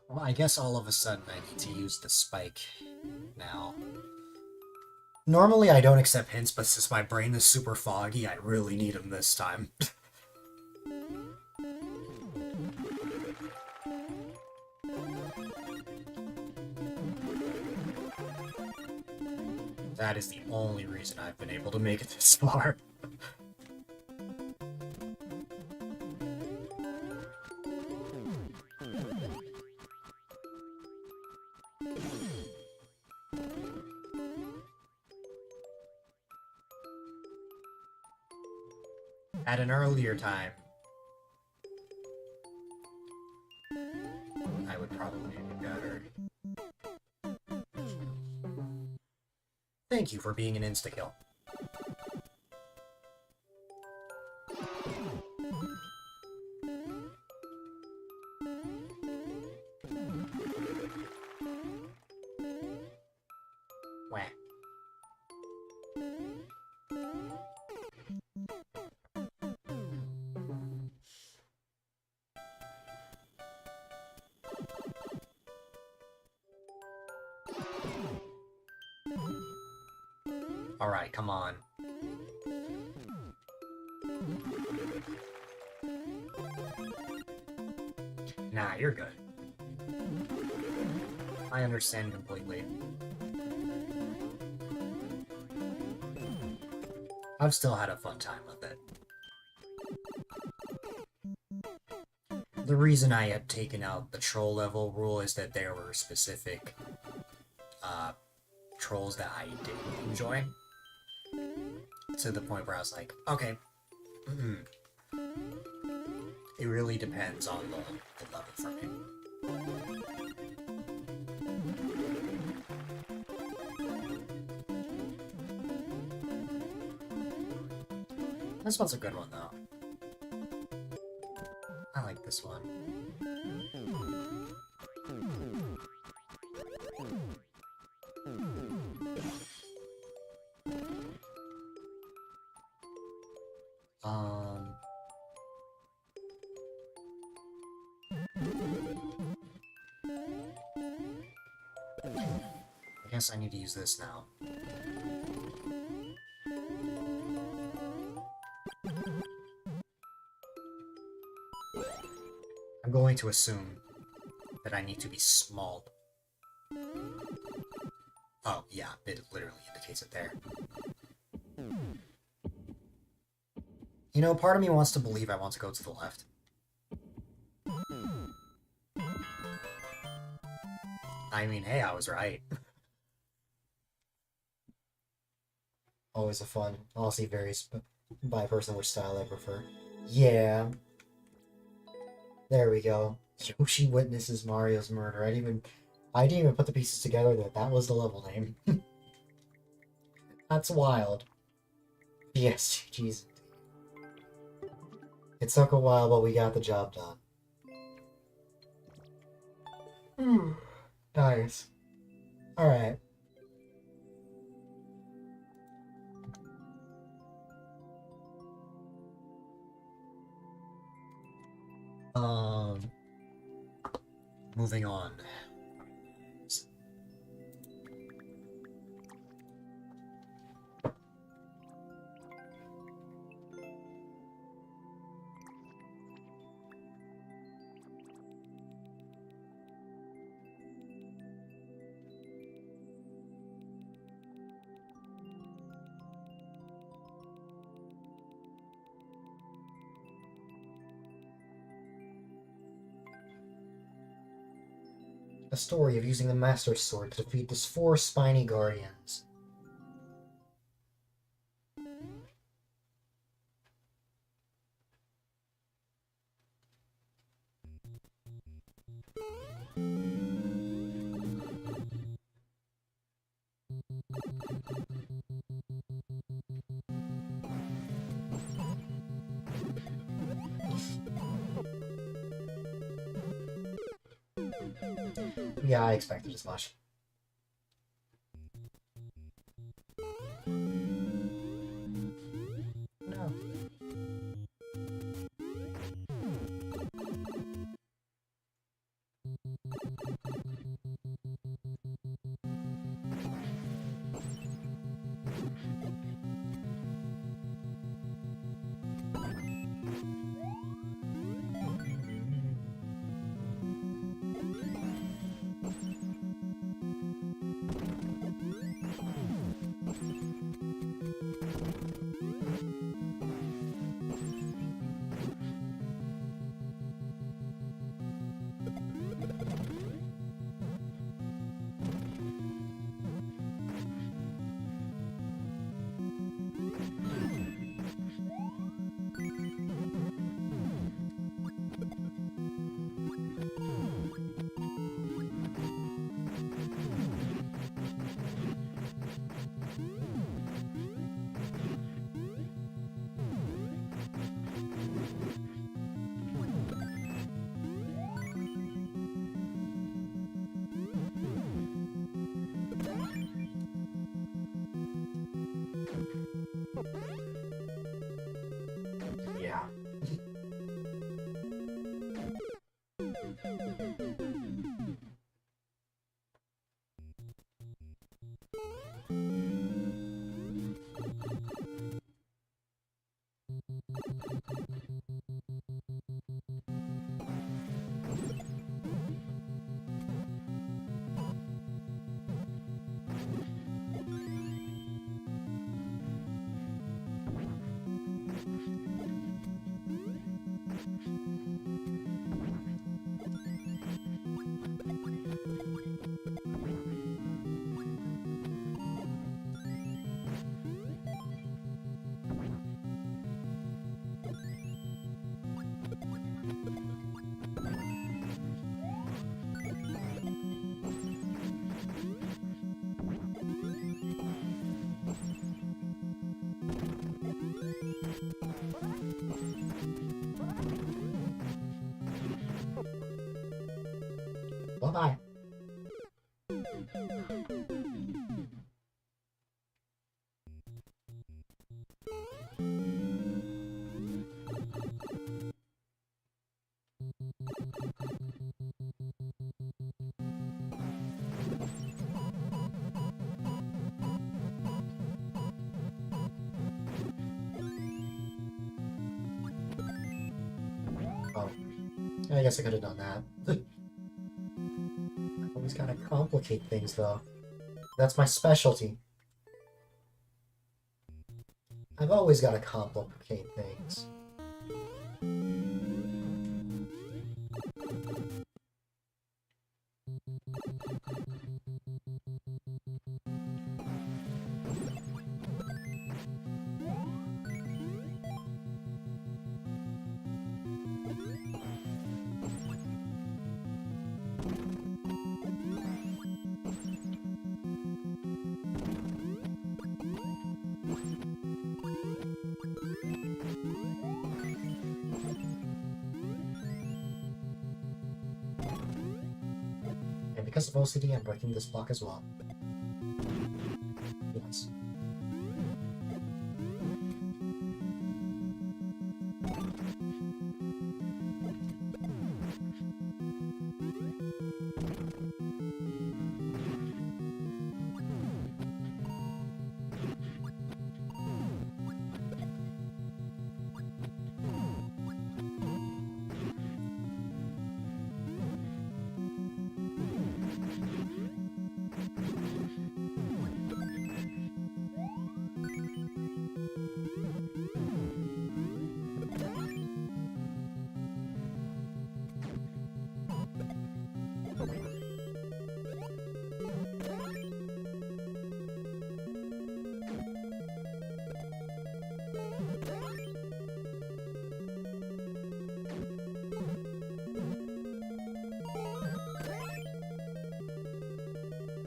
Well, I guess all of a sudden I need to use the spike now. Normally I don't accept hints, but since my brain is super foggy, I really need them this time. That is the only reason I've been able to make it this far. At an earlier time, I would probably be better. Thank you for being an insta-kill. Wah. Alright, come on. Nah, you're good. I understand completely. I've still had a fun time with it. The reason I had taken out the troll level rule is that there were specific trolls that I didn't enjoy. To the point where I was like, okay, it really depends on the level for me. This one's a good one, though. I like this one. I guess I need to use this now. I'm going to assume that I need to be small. Oh, yeah, it literally indicates it there. You know, part of me wants to believe I want to go to the left. I mean, hey, I was right. Always a fun. Honestly, varies by person which style I prefer. Yeah. There we go. Yoshi witnesses Mario's murder. I didn't even put the pieces together that was the level name. That's wild. Yes, jeez. It took a while, but we got the job done. Nice. Alright. Moving on. A story of using the Master Sword to defeat the 4 spiny guardians. Yeah, I expected as much. No. Yeah. Oh, I guess I could have done that. I always gotta complicate things, though. That's my specialty. I've always gotta complicate things. And because of OCD, I'm breaking this block as well. Yes.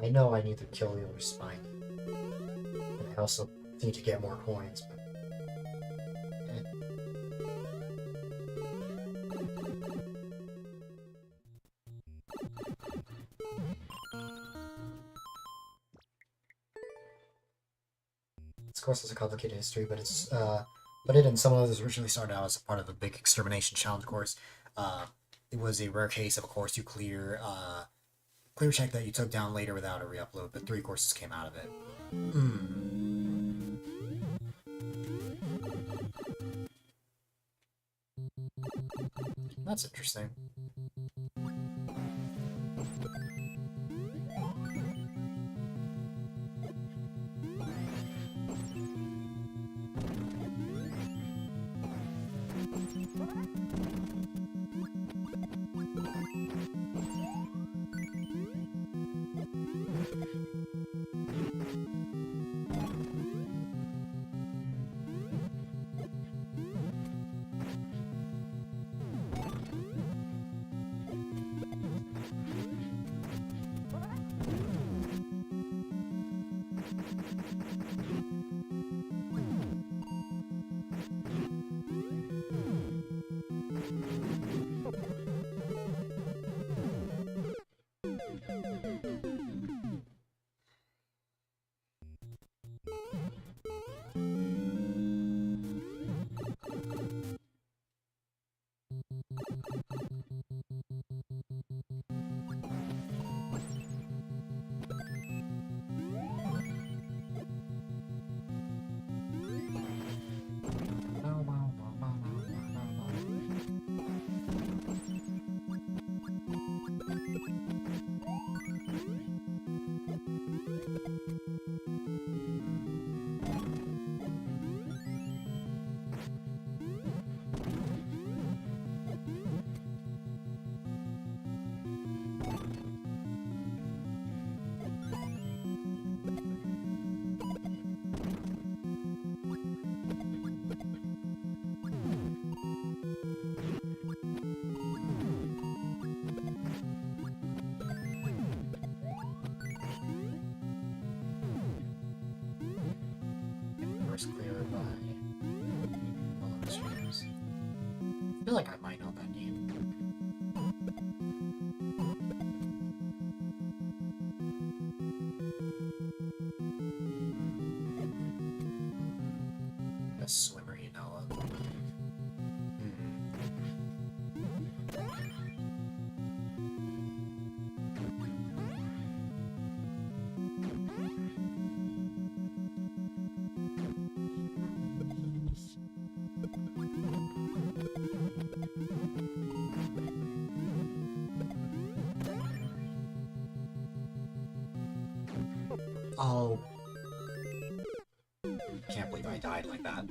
I know I need to kill the other spine. And I also need to get more coins, but... eh. This course has a complicated history, but it and some others originally started out as a part of a big extermination challenge course. It was a rare case of a course you clear check that you took down later without a re-upload, but 3 courses came out of it. That's interesting. Cleared by streams. I feel like I might know that name. best swimmer you know of? Oh. Can't believe I died like that.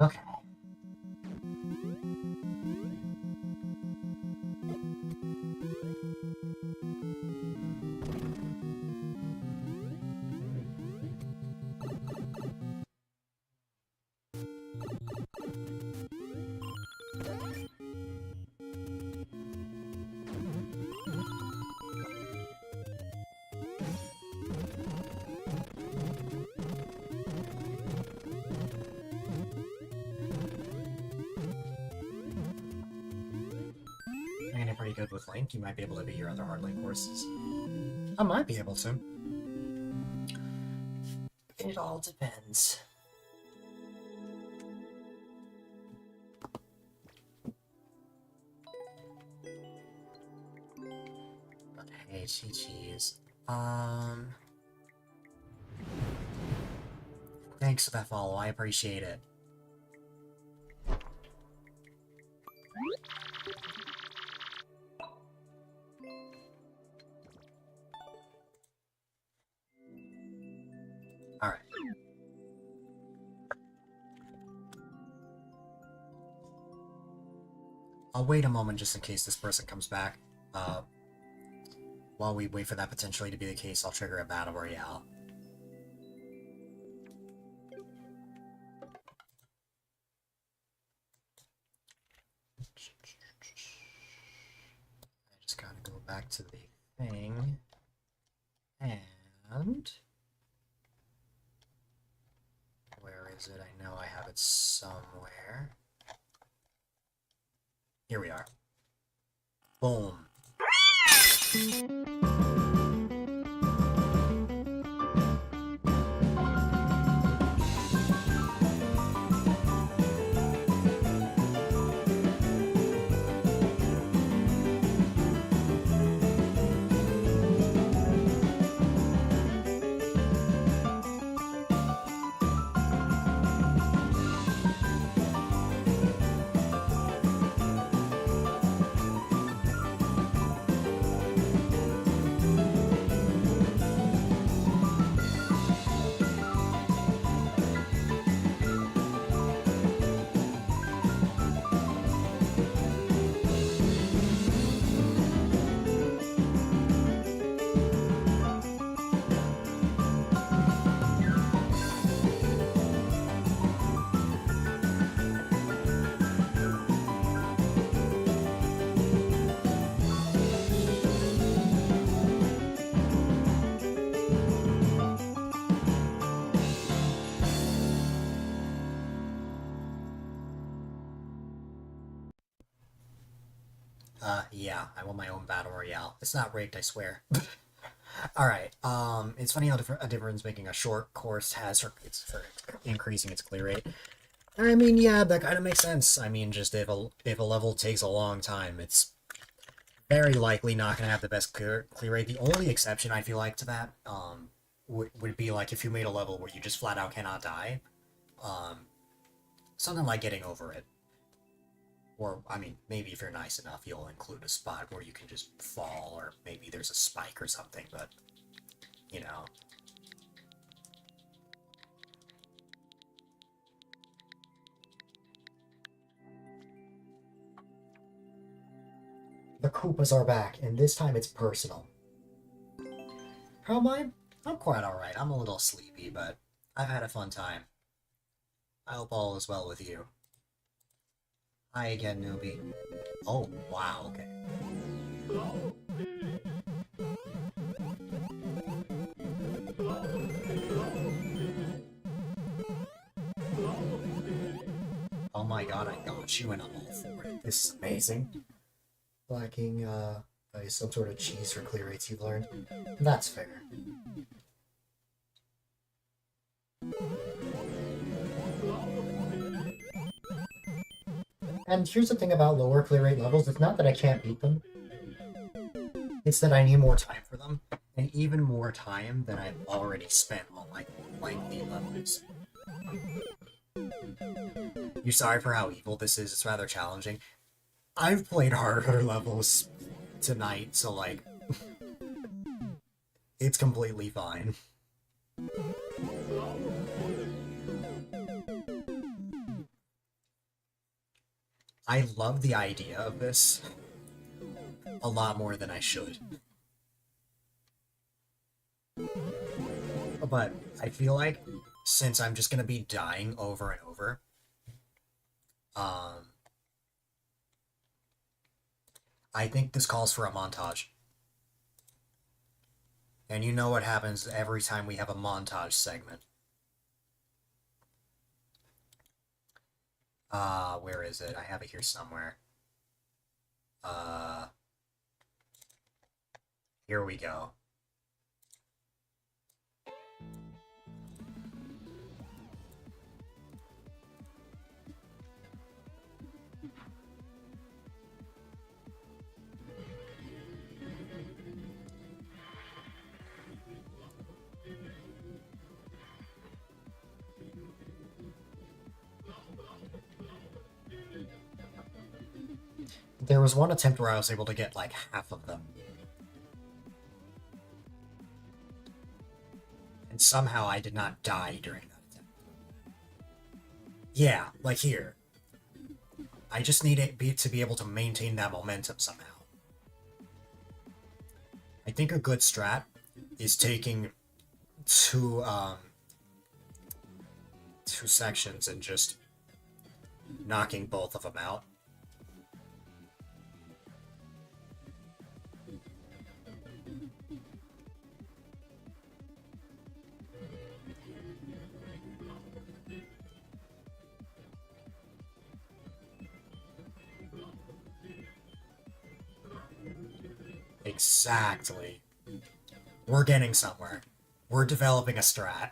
Okay. You're pretty good with Link. You might be able to beat your other hard Link horses. I might be able to. It all depends. But hey, Chi-Chi's. Thanks for that follow. I appreciate it. Alright. I'll wait a moment just in case this person comes back. While we wait for that potentially to be the case, I'll trigger a battle royale. I just gotta go back to the thing. And... where is it? I know I have it somewhere. Here we are. Boom. Yeah, I want my own battle royale. It's not rigged, I swear. Alright, it's funny how a difference making a short course has for increasing its clear rate. I mean, yeah, that kind of makes sense. I mean, just if a level takes a long time, it's very likely not going to have the best clear rate. The only exception I feel like to that would be like if you made a level where you just flat out cannot die. Something like getting over it. Or, I mean, maybe if you're nice enough, you'll include a spot where you can just fall, or maybe there's a spike or something, but, you know. The Koopas are back, and this time it's personal. How am I? I'm quite alright. I'm a little sleepy, but I've had a fun time. I hope all is well with you. Hi again, newbie. Oh, wow, okay. Oh my god, I got you and I'm all for it. This is amazing. Lacking, some sort of cheese for clear rates you've learned. That's fair. And here's the thing about lower clear rate levels, it's not that I can't beat them. It's that I need more time for them, and even more time than I've already spent on, like, lengthy levels. You're sorry for how evil this is, it's rather challenging. I've played harder levels tonight, so, like, it's completely fine. I love the idea of this a lot more than I should. But I feel like since I'm just gonna be dying over and over, I think this calls for a montage. And you know what happens every time we have a montage segment. Where is it? I have it here somewhere. Here we go. There was one attempt where I was able to get like half of them. And somehow I did not die during that attempt. Yeah, like here. I just need it to be able to maintain that momentum somehow. I think a good strat is taking two sections and just knocking both of them out. Exactly. We're getting somewhere. We're developing a strat.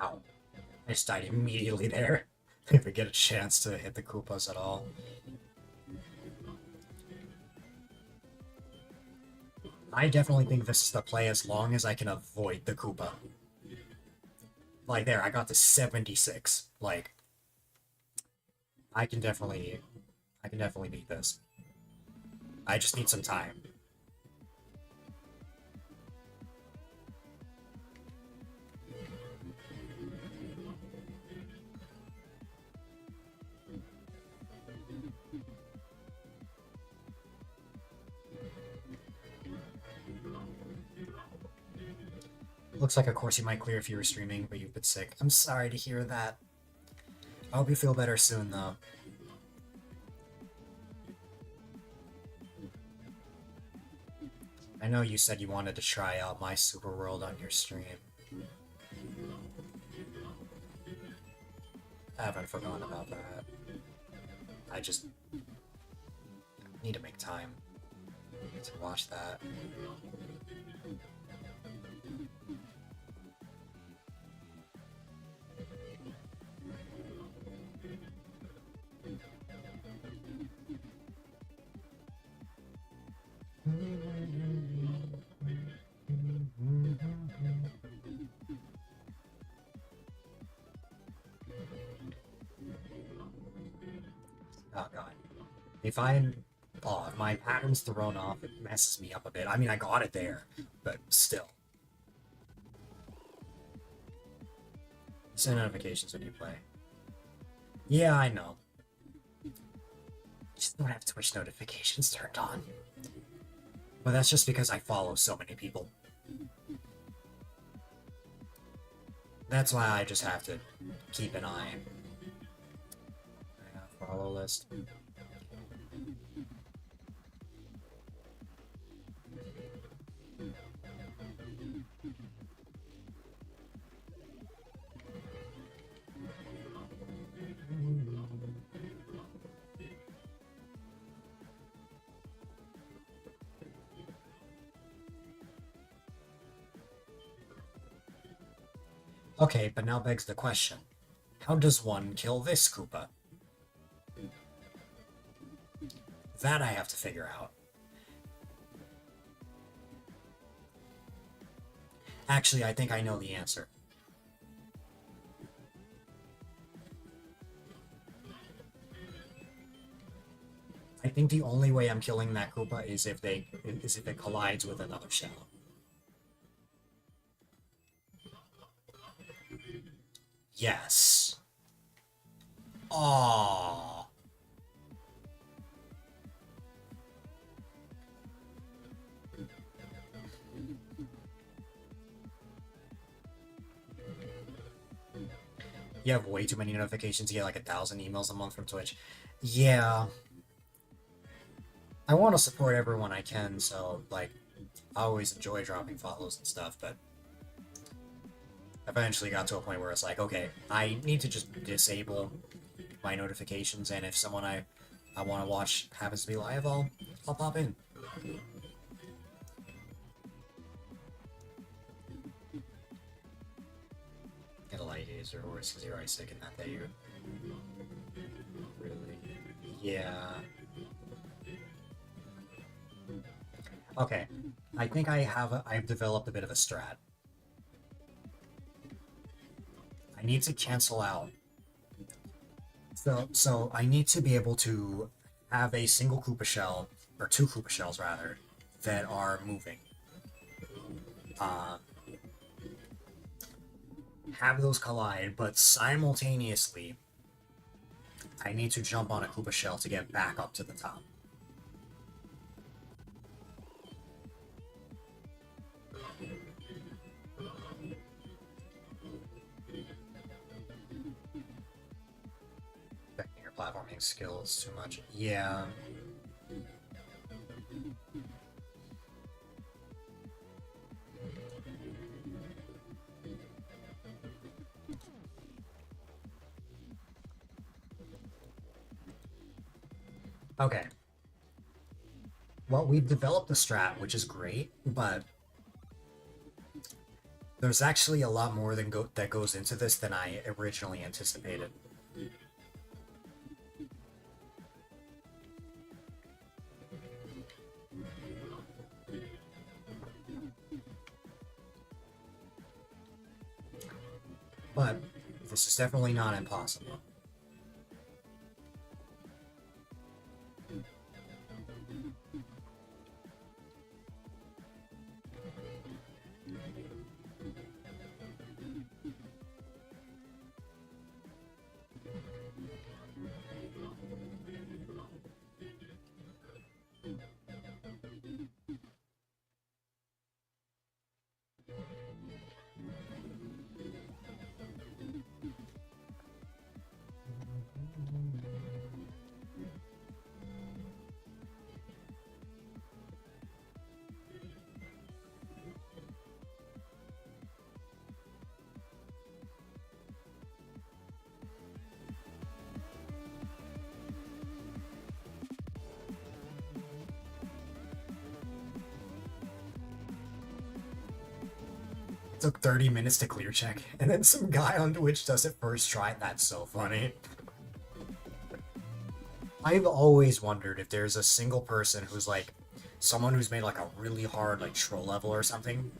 Ow. I just died immediately there. If we get a chance to hit the Koopas at all. I definitely think this is the play as long as I can avoid the Koopa. Like there, I got to 76. Like, I can definitely beat this. I just need some time. Looks like a course you might clear if you were streaming, but you've been sick. I'm sorry to hear that. I hope you feel better soon, though. I know you said you wanted to try out my Super World on your stream. I haven't forgotten about that. I just need to make time to watch that. Oh god. If my pattern's thrown off, it messes me up a bit. I mean, I got it there, but still. Send notifications when you play. Yeah, I know. Just don't have Twitch notifications turned on. But that's just because I follow so many people. That's why I just have to keep an eye. Follow list. Okay, but now begs the question. How does one kill this Koopa? That I have to figure out. Actually, I think I know the answer. I think the only way I'm killing that Koopa is if it collides with another shell. Yes. Aww. You have way too many notifications. You get like 1,000 emails a month from Twitch. Yeah. I want to support everyone I can, so, like, I always enjoy dropping follows and stuff, but eventually got to a point where it's like, okay, I need to just disable my notifications, and if someone I want to watch happens to be live, I'll pop in. Get a light hazer horse because you're already sick in that day. Really? Yeah. Okay. I think I've developed a bit of a strat. I need to cancel out. So I need to be able to have a single Koopa shell, or two Koopa shells rather, that are moving. Have those collide, but simultaneously, I need to jump on a Koopa shell to get back up to the top. Affecting your platforming skills too much. Yeah. Okay. Well, we've developed a strat, which is great, but there's actually a lot more that goes into this than I originally anticipated. But this is definitely not impossible. It took 30 minutes to clear check, and then some guy on Twitch does it first try. That's so funny. I've always wondered if there's a single person who's like someone who's made like a really hard like troll level or something,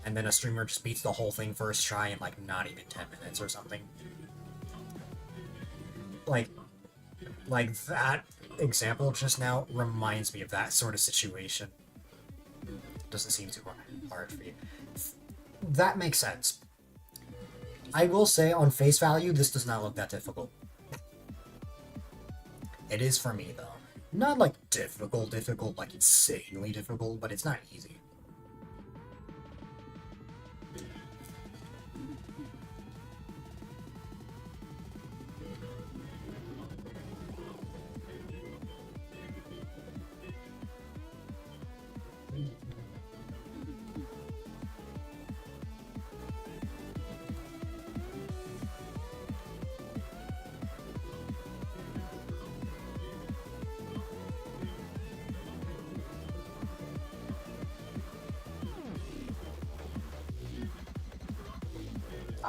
and then a streamer just beats the whole thing first try in like not even 10 minutes or something. Like that example just now reminds me of that sort of situation. Doesn't seem too hard for you. That makes sense. I will say, on face value, this does not look that difficult. It is for me, though. Not like difficult, like insanely difficult, but it's not easy.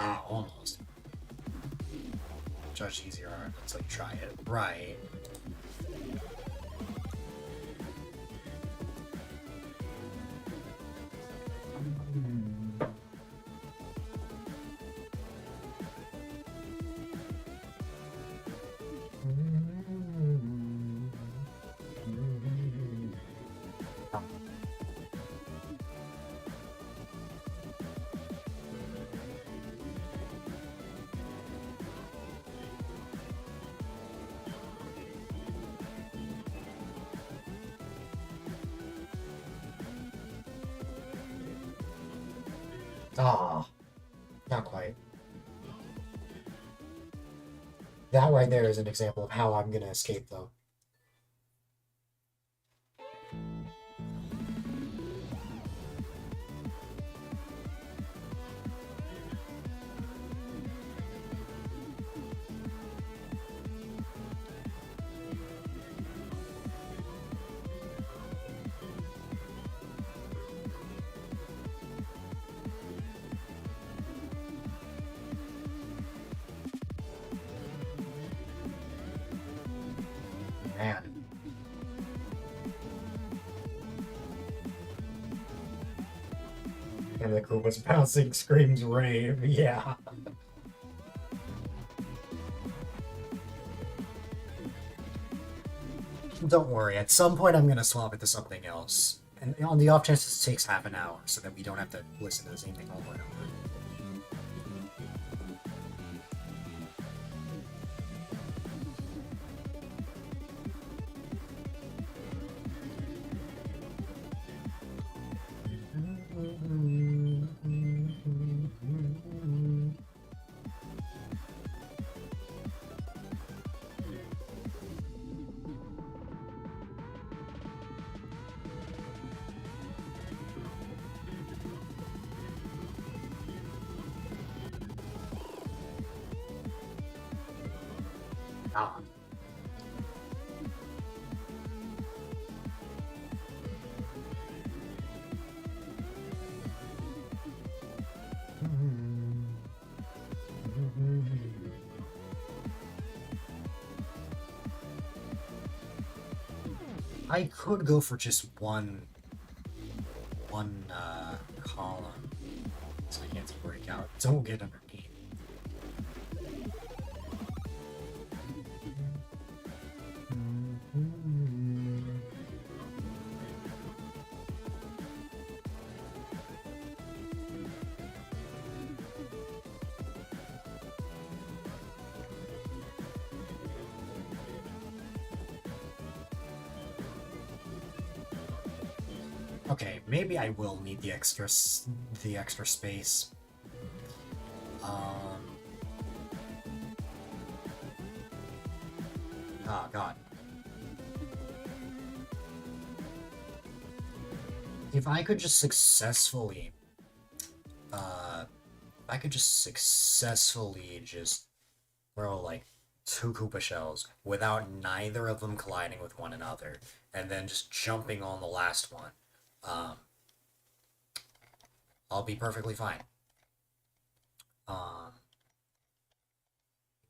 Ah, almost. Judge easier until you try it. Right. Ah, not quite. That right there is an example of how I'm gonna escape, though. Man. And the Koopa's bouncing screams rave, yeah. Don't worry, at some point I'm gonna swap it to something else. And on the off chance it takes half an hour, so that we don't have to listen to the same thing over and over. Ah. I could go for just one column, so I can't break out. Don't get underneath. Okay, maybe I will need the extra space. Oh god. If I could just successfully, just throw like 2 Koopa shells without neither of them colliding with one another, and then just jumping on the last one, I'll be perfectly fine.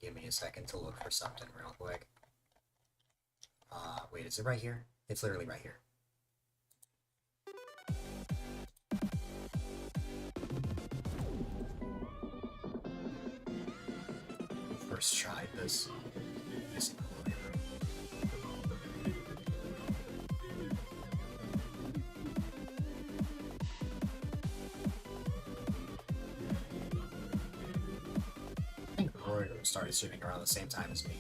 Give me a second to look for something real quick. Wait, is it right here? It's literally right here. First tried this. I think Rory started streaming around the same time as me.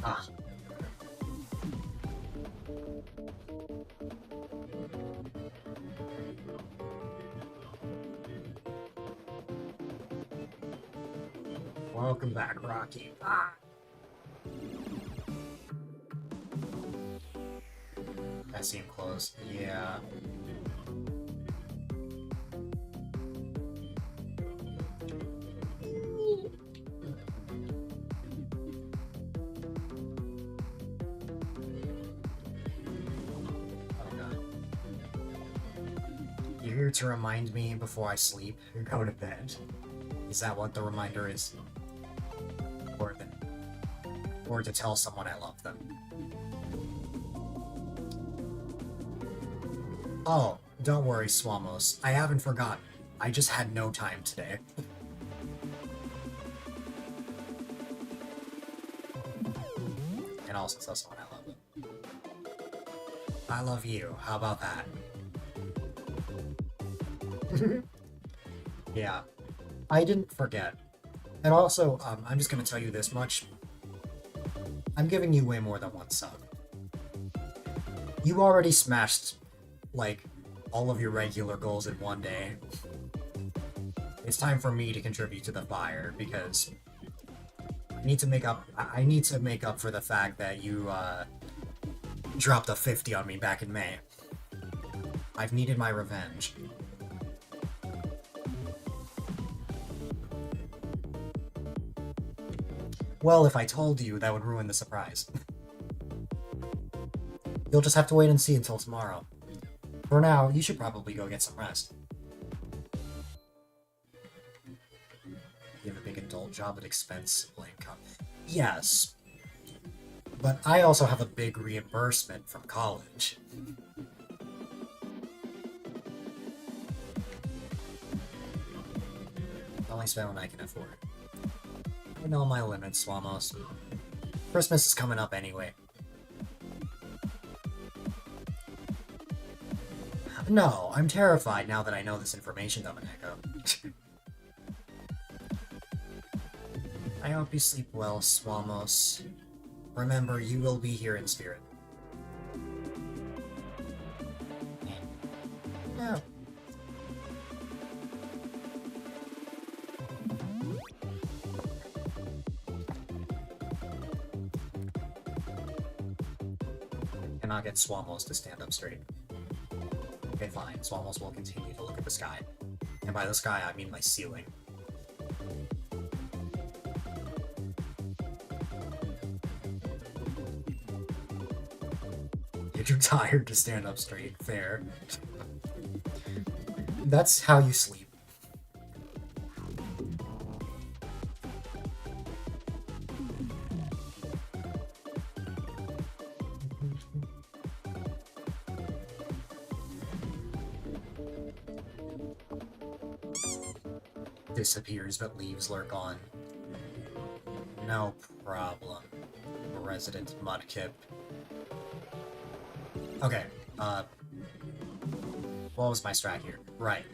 Ah. Welcome back, Rocky. Ah. I see him close. Yeah. You're here to remind me before I sleep or go to bed. Is that what the reminder is? Or to tell someone I love them? Oh, don't worry, Swamos. I haven't forgotten. I just had no time today. And also tell someone I love them. I love you. How about that? Yeah, I didn't forget. And also, I'm just gonna tell you this much. I'm giving you way more than 1 sub. You already smashed, like, all of your regular goals in 1 day. It's time for me to contribute to the fire, because I need to make up for the fact that you, dropped a 50 on me back in May. I've needed my revenge. Well, if I told you, that would ruin the surprise. You'll just have to wait and see until tomorrow. For now, you should probably go get some rest. You have a big adult job at expensable income. Yes. But I also have a big reimbursement from college. I only spend what I can afford. I know my limits, Swamos. Christmas is coming up anyway. No, I'm terrified now that I know this information, Domineco. I hope you sleep well, Swamos. Remember, you will be here in spirit. No. Cannot get Swamos to stand up straight. Okay, fine. Swamos will continue to look at the sky. And by the sky, I mean my ceiling. You're too tired to stand up straight. Fair. That's how you sleep. Disappears but leaves lurk on. No problem. Resident Mudkip. Okay, what was my strat here? Right.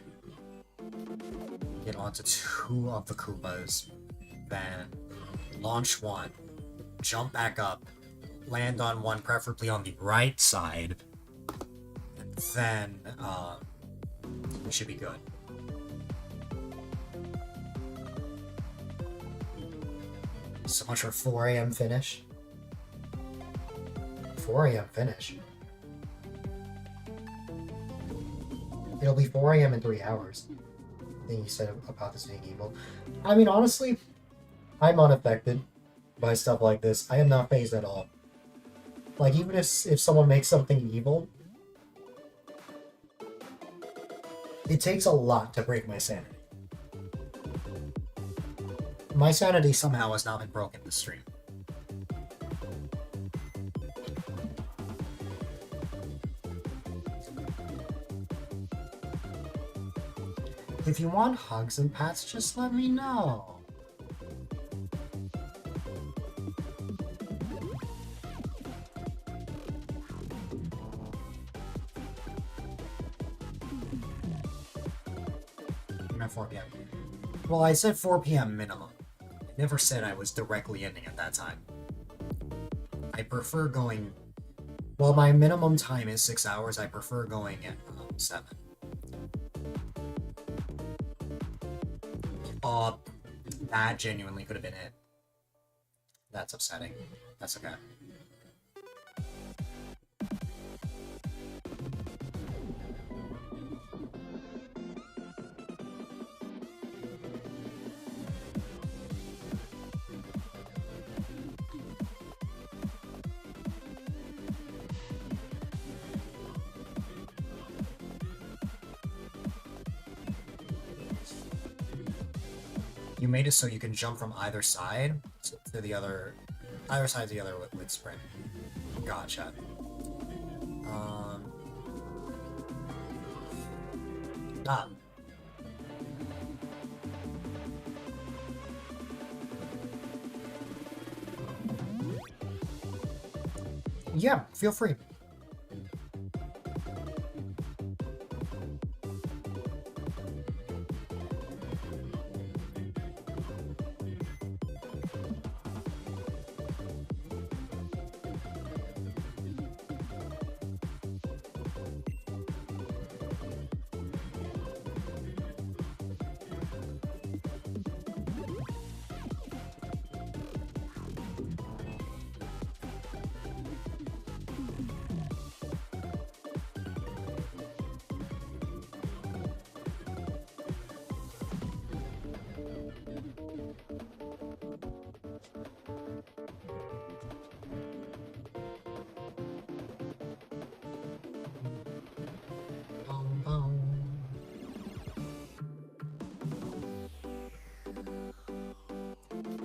Get onto 2 of the Koopas, then launch 1, jump back up, land on 1, preferably on the right side, and then, we should be good. So much for 4 a.m. finish. 4 a.m. finish. It'll be 4 a.m. in 3 hours. I think you said about this being evil. I mean, honestly, I'm unaffected by stuff like this. I am not phased at all. Like, even if someone makes something evil, it takes a lot to break my sanity. My sanity somehow has not been broken this stream. If you want hugs and pats, just let me know. I'm at 4 p.m. Well, I said 4 p.m. minimum. I never said I was directly ending at that time. I prefer going... Well, my minimum time is 6 hours. I prefer going at 7. That genuinely could have been it. That's upsetting. That's okay. You made it so you can jump from either side to the other, either side to the other with sprint. Gotcha. Yeah, feel free.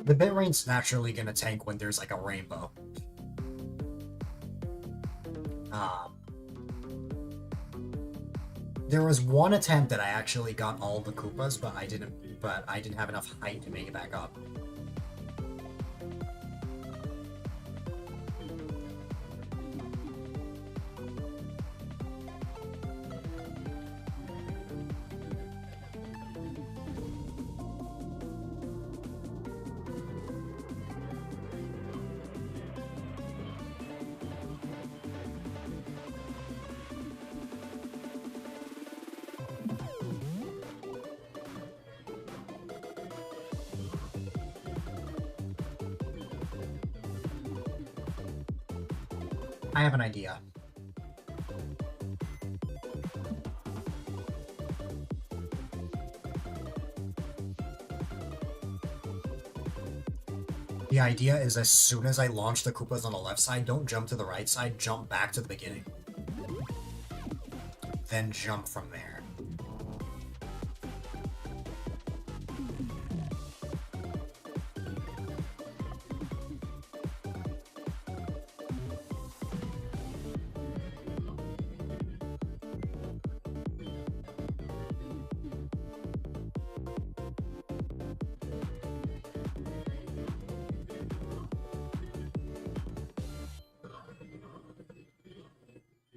The bitrate's naturally gonna tank when there's like a rainbow. There was one attempt that I actually got all the Koopas, but I didn't have enough height to make it back up. I have an idea. The idea is as soon as I launch the Koopas on the left side, don't jump to the right side, jump back to the beginning. Then jump from there.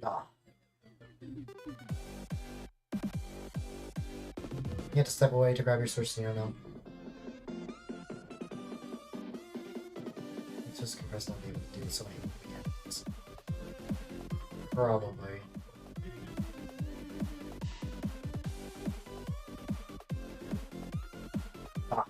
Ah. You have to step away to grab your switch, you know. It's just compressed not be able to do so many mechanics. Probably. Ah.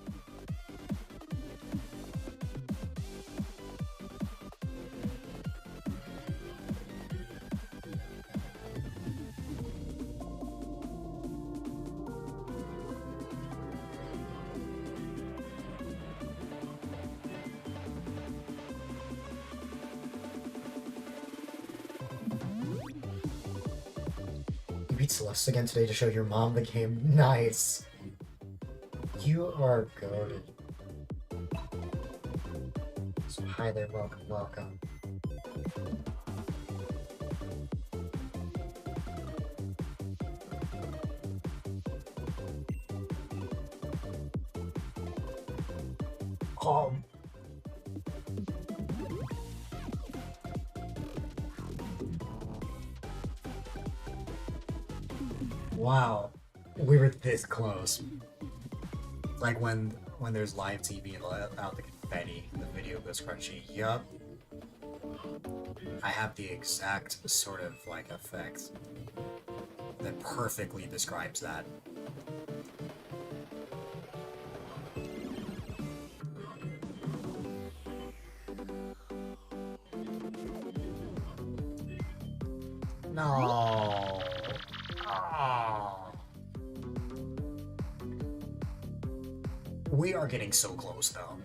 You beat Celeste again today to show your mom the game. Nice. You are goated. So hi there, welcome, welcome. Oh. Wow, we were this close. Like when there's live TV and let out the confetti, the video goes crunchy. Yup. I have the exact sort of like effect that perfectly describes that. No. Oh. We are getting so close, though.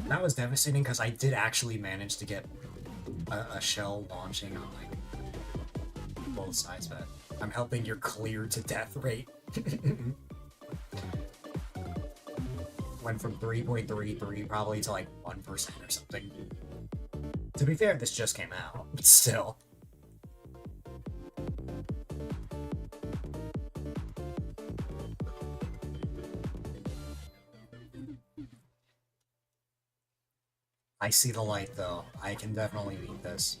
That was devastating because I did actually manage to get a shell launching on like both sides, but I'm helping your clear to death rate. Went from 3.33 probably to like 1% or something. To be fair, this just came out, but still. I see the light, though. I can definitely beat this.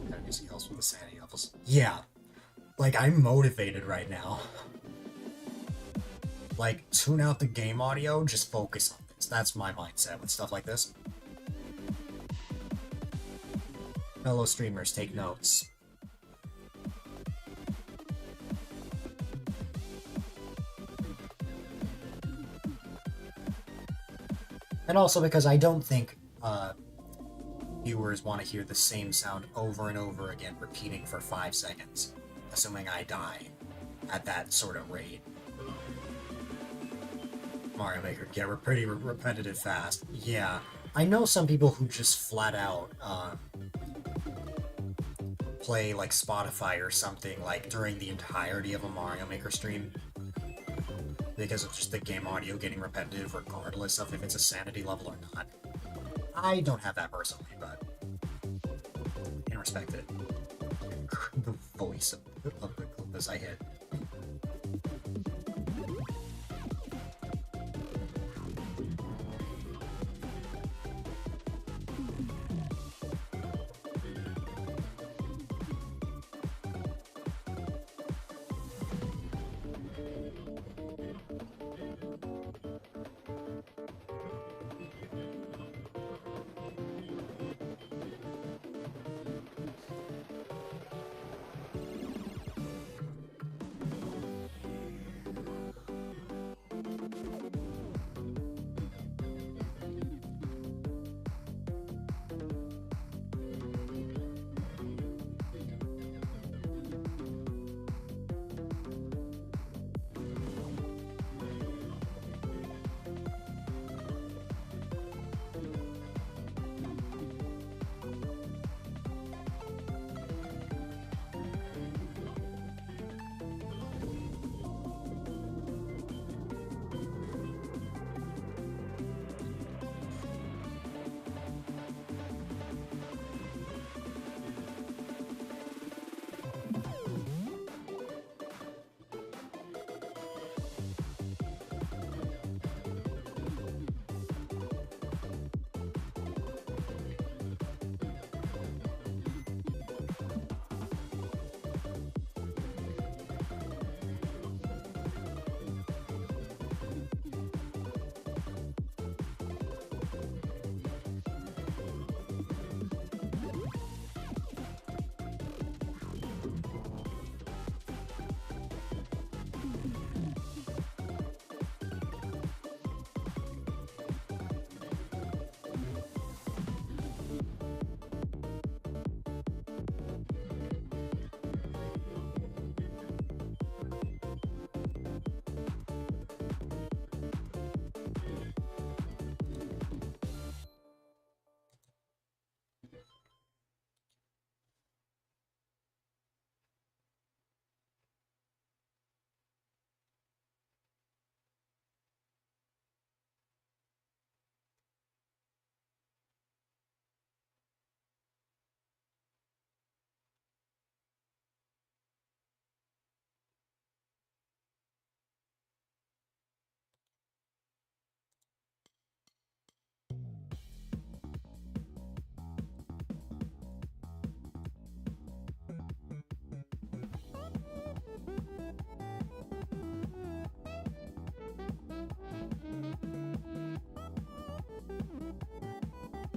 Anything else with the sanity levels? Yeah. Like, I'm motivated right now. Like, tune out the game audio, just focus on this. That's my mindset with stuff like this. Fellow streamers, take notes. And also because I don't think viewers want to hear the same sound over and over again, repeating for 5 seconds, assuming I die at that sort of rate. Mario Maker get pretty repetitive fast. Yeah, I know some people who just flat out play like Spotify or something like during the entirety of a Mario Maker stream, because of just the game audio getting repetitive regardless of if it's a sanity level or not. I don't have that personally, but I can respect it. voice of the Koopas I hit.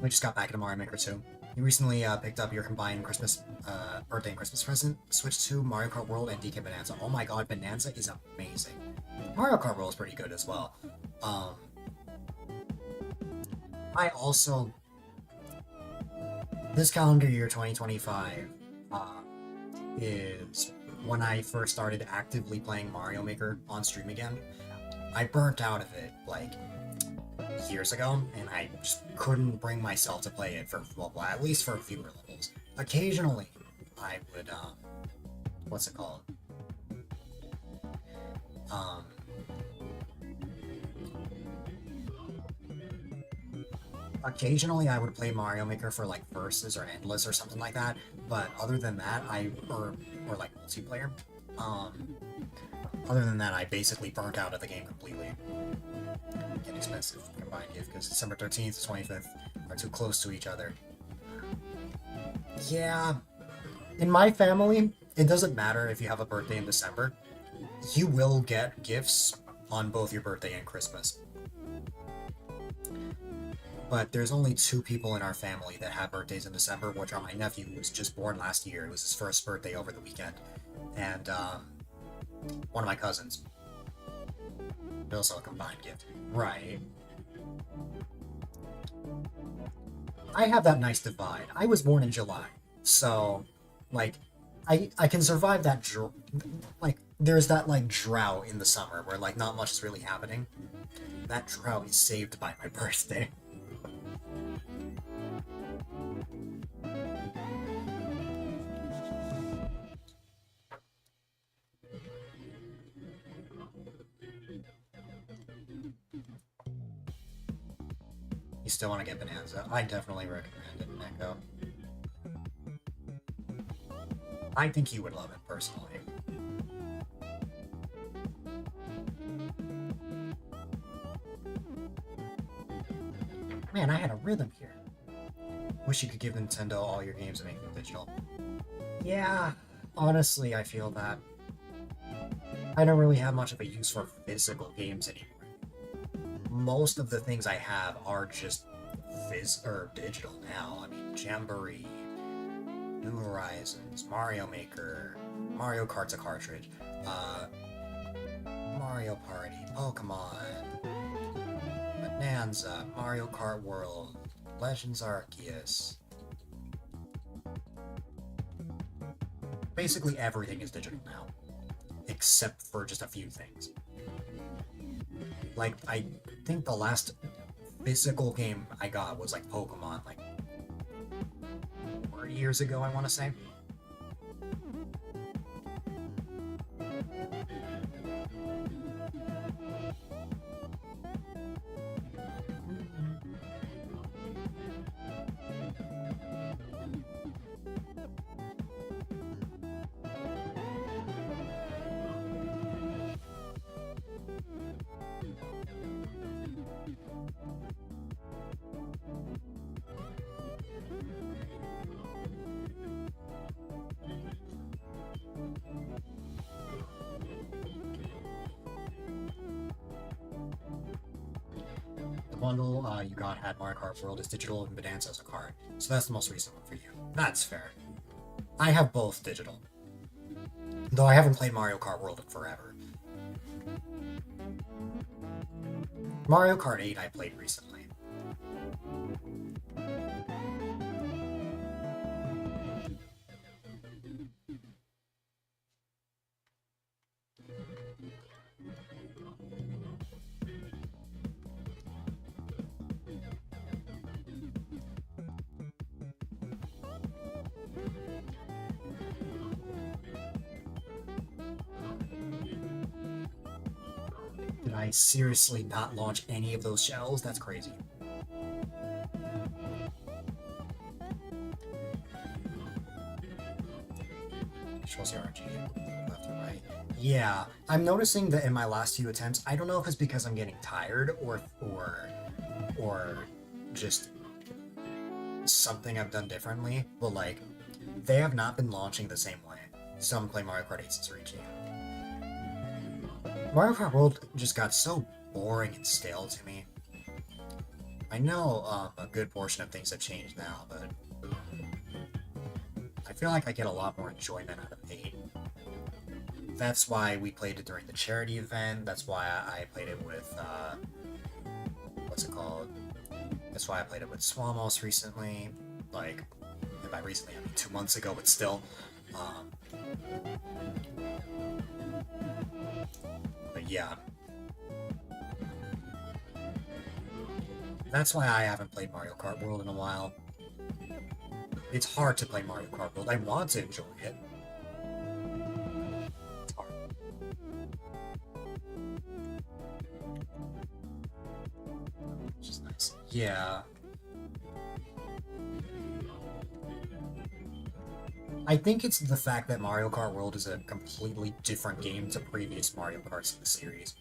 We just got back into Mario Maker 2. You recently picked up your combined Christmas, birthday and Christmas present. Switch to Mario Kart World and DK Bonanza. Oh my god, Bonanza is amazing. Mario Kart World is pretty good as well. I also... This calendar year, 2025, is when I first started actively playing Mario Maker on stream again. I burnt out of it, like, years ago, and I just couldn't bring myself to play it for, well, at least for fewer levels. Occasionally, I would, what's it called? Occasionally I would play Mario Maker for, like, Versus or Endless or something like that, but other than that, or like, multiplayer, other than that, I basically burnt out of the game completely. Get expensive combined gift because December 13th and 25th are too close to each other. Yeah, in my family, it doesn't matter if you have a birthday in December. You will get gifts on both your birthday and Christmas. But there's only 2 people in our family that have birthdays in December, which are my nephew, who was just born last year. It was his first birthday over the weekend. And, one of my cousins. Also a combined gift. Right. I have that nice divide. I was born in July, so, like, I can survive that, like, there's that, like, drought in the summer where, like, not much is really happening. That drought is saved by my birthday. You still want to get Bonanza? I definitely recommend it, Neko. I think you would love it, personally. Man, I had a rhythm here. Wish you could give Nintendo all your games and make them digital. Yeah, honestly, I feel that. I don't really have much of a use for physical games anymore. Most of the things I have are just digital now. I mean, Jamboree, New Horizons, Mario Maker, Mario Kart's a cartridge, Mario Party, Pokemon, Bonanza, Mario Kart World, Legends Arceus. Basically everything is digital now, except for just a few things. Like, I think the last physical game I got was like Pokemon, like 4 years ago, I want to say. The bundle you got had Mario Kart World is digital and Bonanza as a card, so that's the most recent one for you. That's fair. I have both digital, though I haven't played Mario Kart World in forever. Mario Kart 8 I played recently. Did I seriously not launch any of those shells? That's crazy. Shows the RNG left and right. Yeah, I'm noticing that in my last few attempts, I don't know if it's because I'm getting tired or just something I've done differently, but like, they have not been launching the same way. So I'm playing Mario Kart 8 since reaching. Mario Kart World just got so boring and stale to me. I know a good portion of things have changed now, but I feel like I get a lot more enjoyment out of 8. That's why we played it during the charity event. That's why I played it with, what's it called? That's why I played it with Swamos recently. Like, and by recently, I mean 2 months ago, but still. But yeah. That's why I haven't played Mario Kart World in a while. It's hard to play Mario Kart World. I want to enjoy it. It's hard. Which is nice. Yeah. I think it's the fact that Mario Kart World is a completely different game to previous Mario Karts in the series.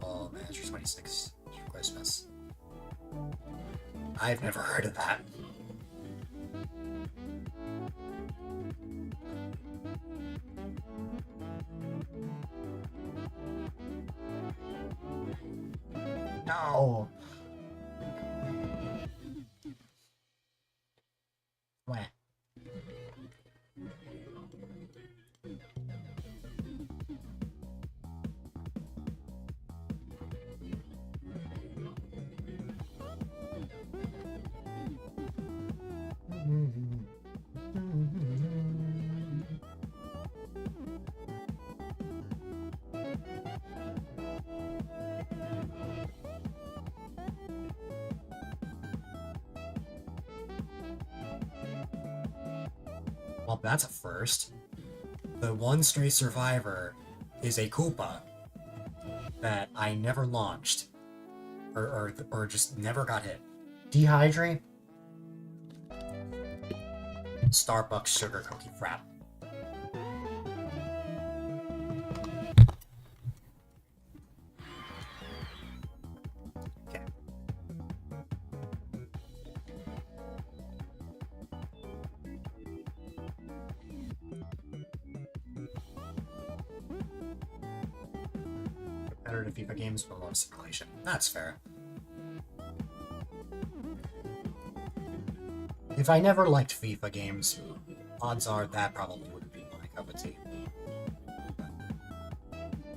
Oh, Manager 26 for Christmas. I've never heard of that. No! Wah. Well, that's a first. The one stray survivor is a Koopa that I never launched, or just never got hit. Dehydrate? Starbucks sugar cookie frap. Okay. Competitive FIFA games with a lot of simulation. That's fair. If I never liked FIFA games, odds are that probably wouldn't be my cup of tea.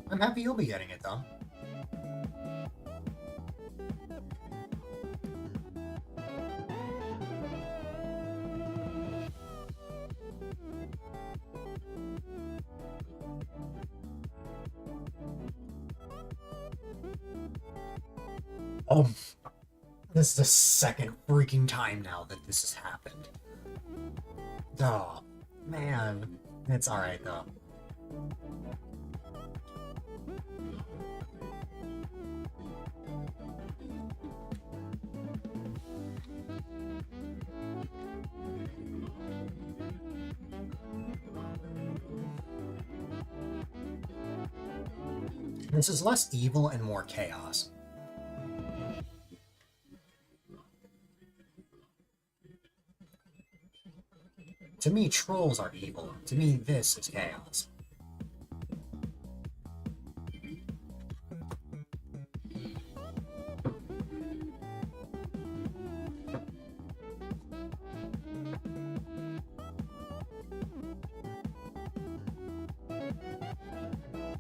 I'm happy you'll be getting it, though. Oh, this is the second freaking time now that this has happened. Oh, man. It's alright, though. This is less evil and more chaos. To me, trolls are evil. To me, this is chaos.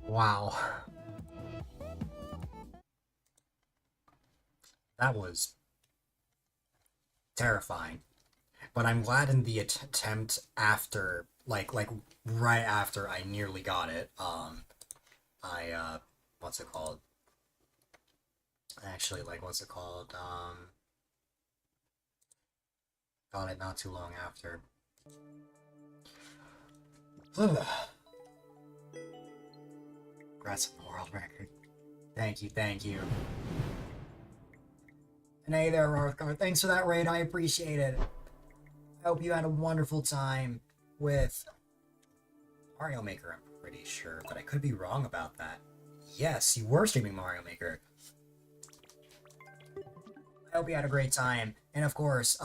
Wow. That was terrifying. But I'm glad in the attempt after, like right after I nearly got it, what's it called? Actually, like, what's it called? Got it not too long after. Congrats on the world record. Thank you, thank you. And hey there, Rothgar. Thanks for that raid, I appreciate it. I hope you had a wonderful time with Mario Maker, I'm pretty sure, but I could be wrong about that. Yes, you were streaming Mario Maker. I hope you had a great time. And of course,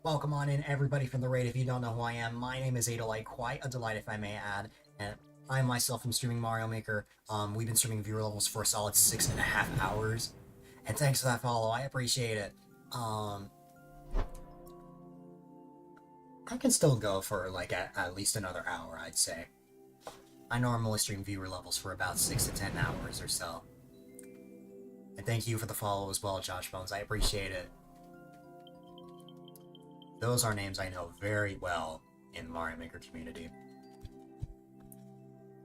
welcome on in everybody from the raid. If you don't know who I am, my name is A-Dylite, quite a delight if I may add, and I myself am streaming Mario Maker. We've been streaming viewer levels for a solid 6.5 hours. And thanks for that follow, I appreciate it. I can still go for like at least another hour, I'd say. I normally stream viewer levels for about 6 to 10 hours or so. And thank you for the follow as well, Josh Bones, I appreciate it. Those are names I know very well in the Mario Maker community.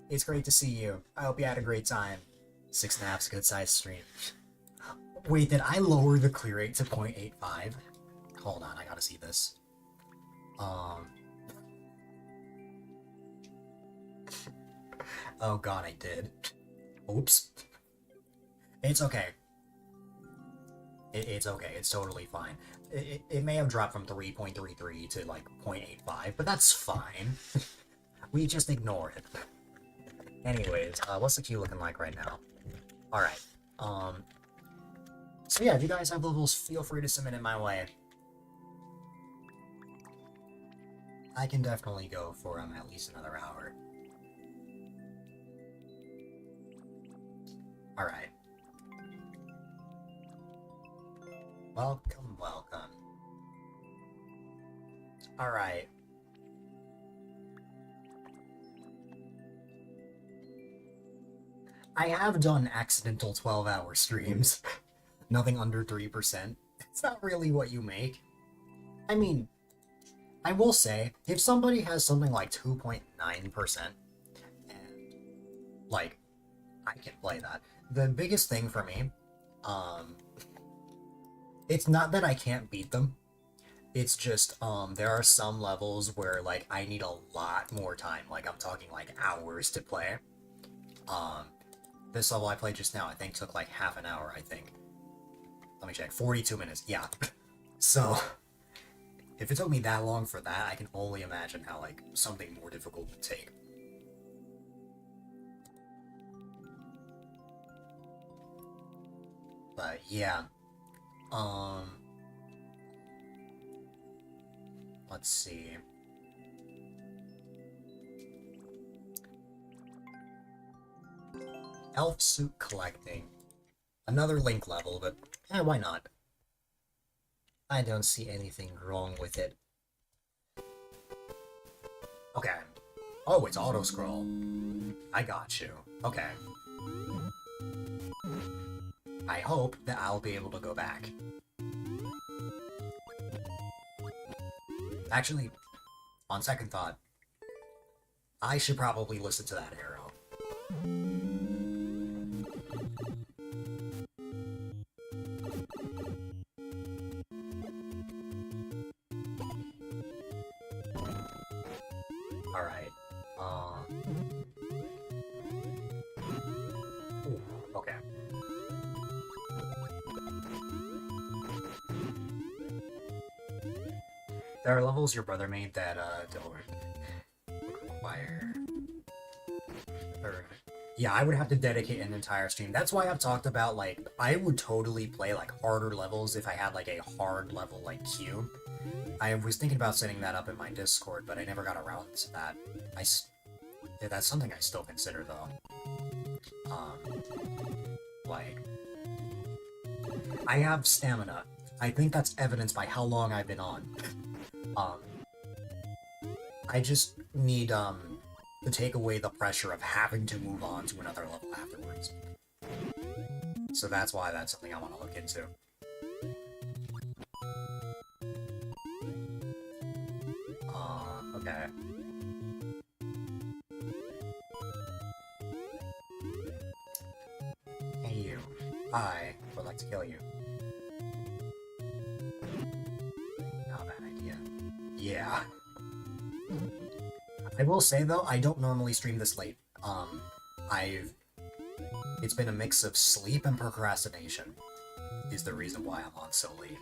It's great to see you. I hope you had a great time. 6.5 is a good size stream. Wait, did I lower the clear rate to 0.85? Hold on, I gotta see this. Oh god, I did. Oops. It's okay. It's okay, it's totally fine. It may have dropped from 3.33 to like 0.85, but that's fine. We just ignore it. Anyways, what's the queue looking like right now? Alright, so yeah, if you guys have levels, feel free to submit it my way. I can definitely go for at least another hour. Alright. Welcome, welcome. Alright. I have done accidental 12-hour streams. Nothing under 3%. It's not really what you make. I mean, I will say, if somebody has something like 2.9%, and, like, I can play that. The biggest thing for me, it's not that I can't beat them. It's just, there are some levels where, like, I need a lot more time. Like, I'm talking, like, hours to play. This level I played just now, I think took, like, half an hour, I think. Let me check. 42 minutes. Yeah. So, If it took me that long for that, I can only imagine how, like, something more difficult would take. But, yeah. Let's see. Elf suit collecting. Another link level, but why not? I don't see anything wrong with it. Okay. Oh, it's auto-scroll. I got you. Okay. I hope that I'll be able to go back. Actually, on second thought, I should probably listen to that arrow. Alright. Ooh, okay. There are levels your brother made that, don't require... Yeah, I would have to dedicate an entire stream. That's why I've talked about, like, I would totally play, like, harder levels if I had, like, a hard level, like, queue. I was thinking about setting that up in my Discord, but I never got around to that. Yeah, that's something I still consider, though. Like... I have stamina. I think that's evidenced by how long I've been on. I just need, to take away the pressure of having to move on to another level afterwards. So that's why that's something I want to look into. Okay. Hey you. I would like to kill you. Not a bad idea. Yeah. I will say, though, I don't normally stream this late. It's been a mix of sleep and procrastination is the reason why I'm on so late.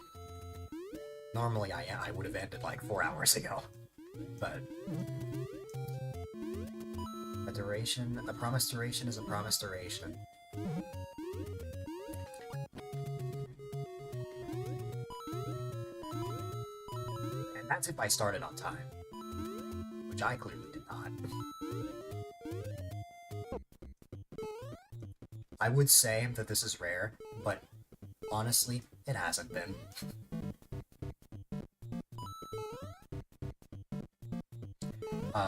Normally, I would have ended like 4 hours ago. But... a promised duration is a promised duration. And that's if I started on time. Which I clearly did not. I would say that this is rare, but honestly, it hasn't been.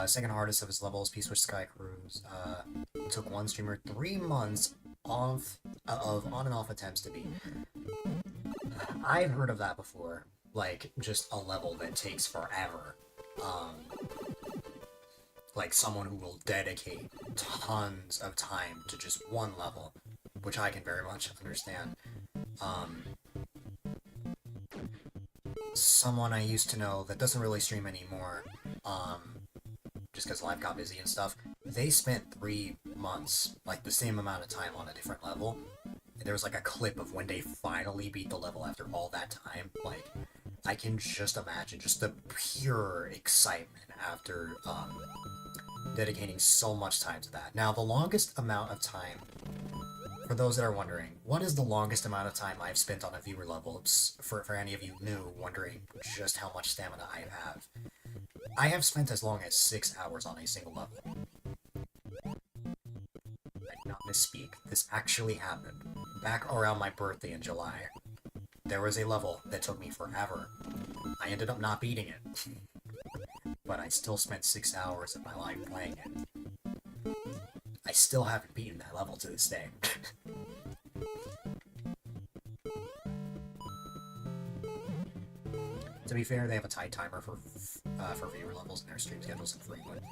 Second hardest of his levels, Peace Wish Sky Cruise. Took one streamer 3 months of on and off attempts to beat. I've heard of that before. Like, just a level that takes forever. Like someone who will dedicate tons of time to just one level, which I can very much understand. Someone I used to know that doesn't really stream anymore, just because life got busy and stuff, they spent 3 months, like the same amount of time on a different level. And there was like a clip of when they finally beat the level after all that time. Like, I can just imagine just the pure excitement after, dedicating so much time to that. Now, the longest amount of time, for those that are wondering, what is the longest amount of time I've spent on a viewer level? It's for any of you new wondering just how much stamina I have. I have spent as long as 6 hours on a single level. I do not misspeak. This actually happened. Back around my birthday in July. There was a level that took me forever. I ended up not beating it. But I still spent 6 hours of my life playing it. I still haven't beaten that level to this day. To be fair, they have a tight timer for viewer levels and their stream schedules infrequent.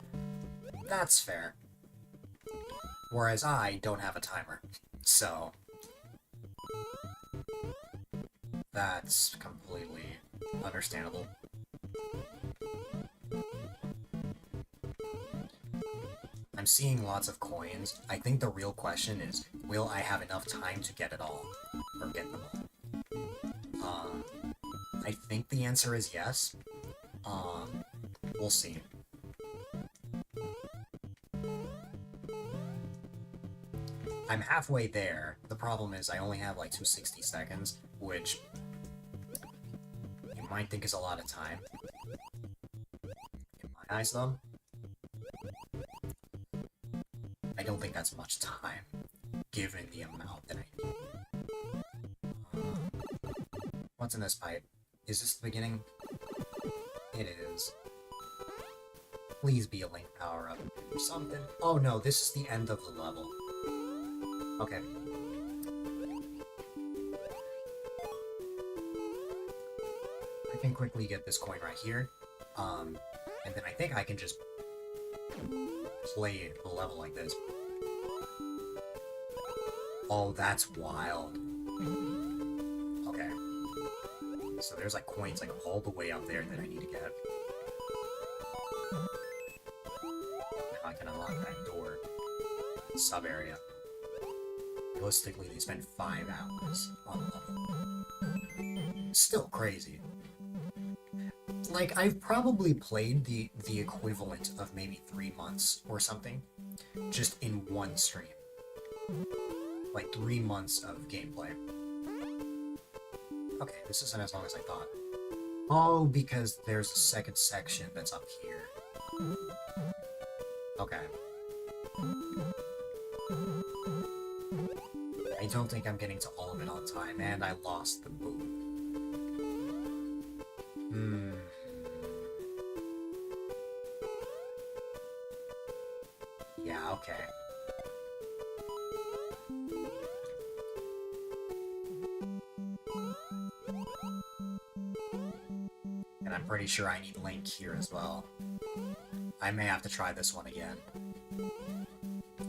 That's fair. Whereas I don't have a timer. So... that's completely understandable. I'm seeing lots of coins. I think the real question is, will I have enough time to get it all? Or get them all? I think the answer is yes. We'll see. I'm halfway there. The problem is I only have like 260 seconds, which you might think is a lot of time. In my eyes, though, I don't think that's much time, given the amount that I need. What's in this pipe? Is this the beginning? It is. Please be a link power-up or something. Oh no, this is the end of the level. Okay. I can quickly get this coin right here. And then I think I can just play the level like this. Oh, that's wild. Okay. So there's like coins like all the way up there that I need to get. Now I can unlock that door. Sub area. Realistically, they spent 5 hours on the level. Still crazy. Like, I've probably played the equivalent of maybe 3 months or something, just in one stream. Like, 3 months of gameplay. Okay, this isn't as long as I thought. Oh, because there's a second section that's up here. Okay. I don't think I'm getting to all of it on time, and I lost the boot. Yeah, okay. And I'm pretty sure I need Link here as well. I may have to try this one again.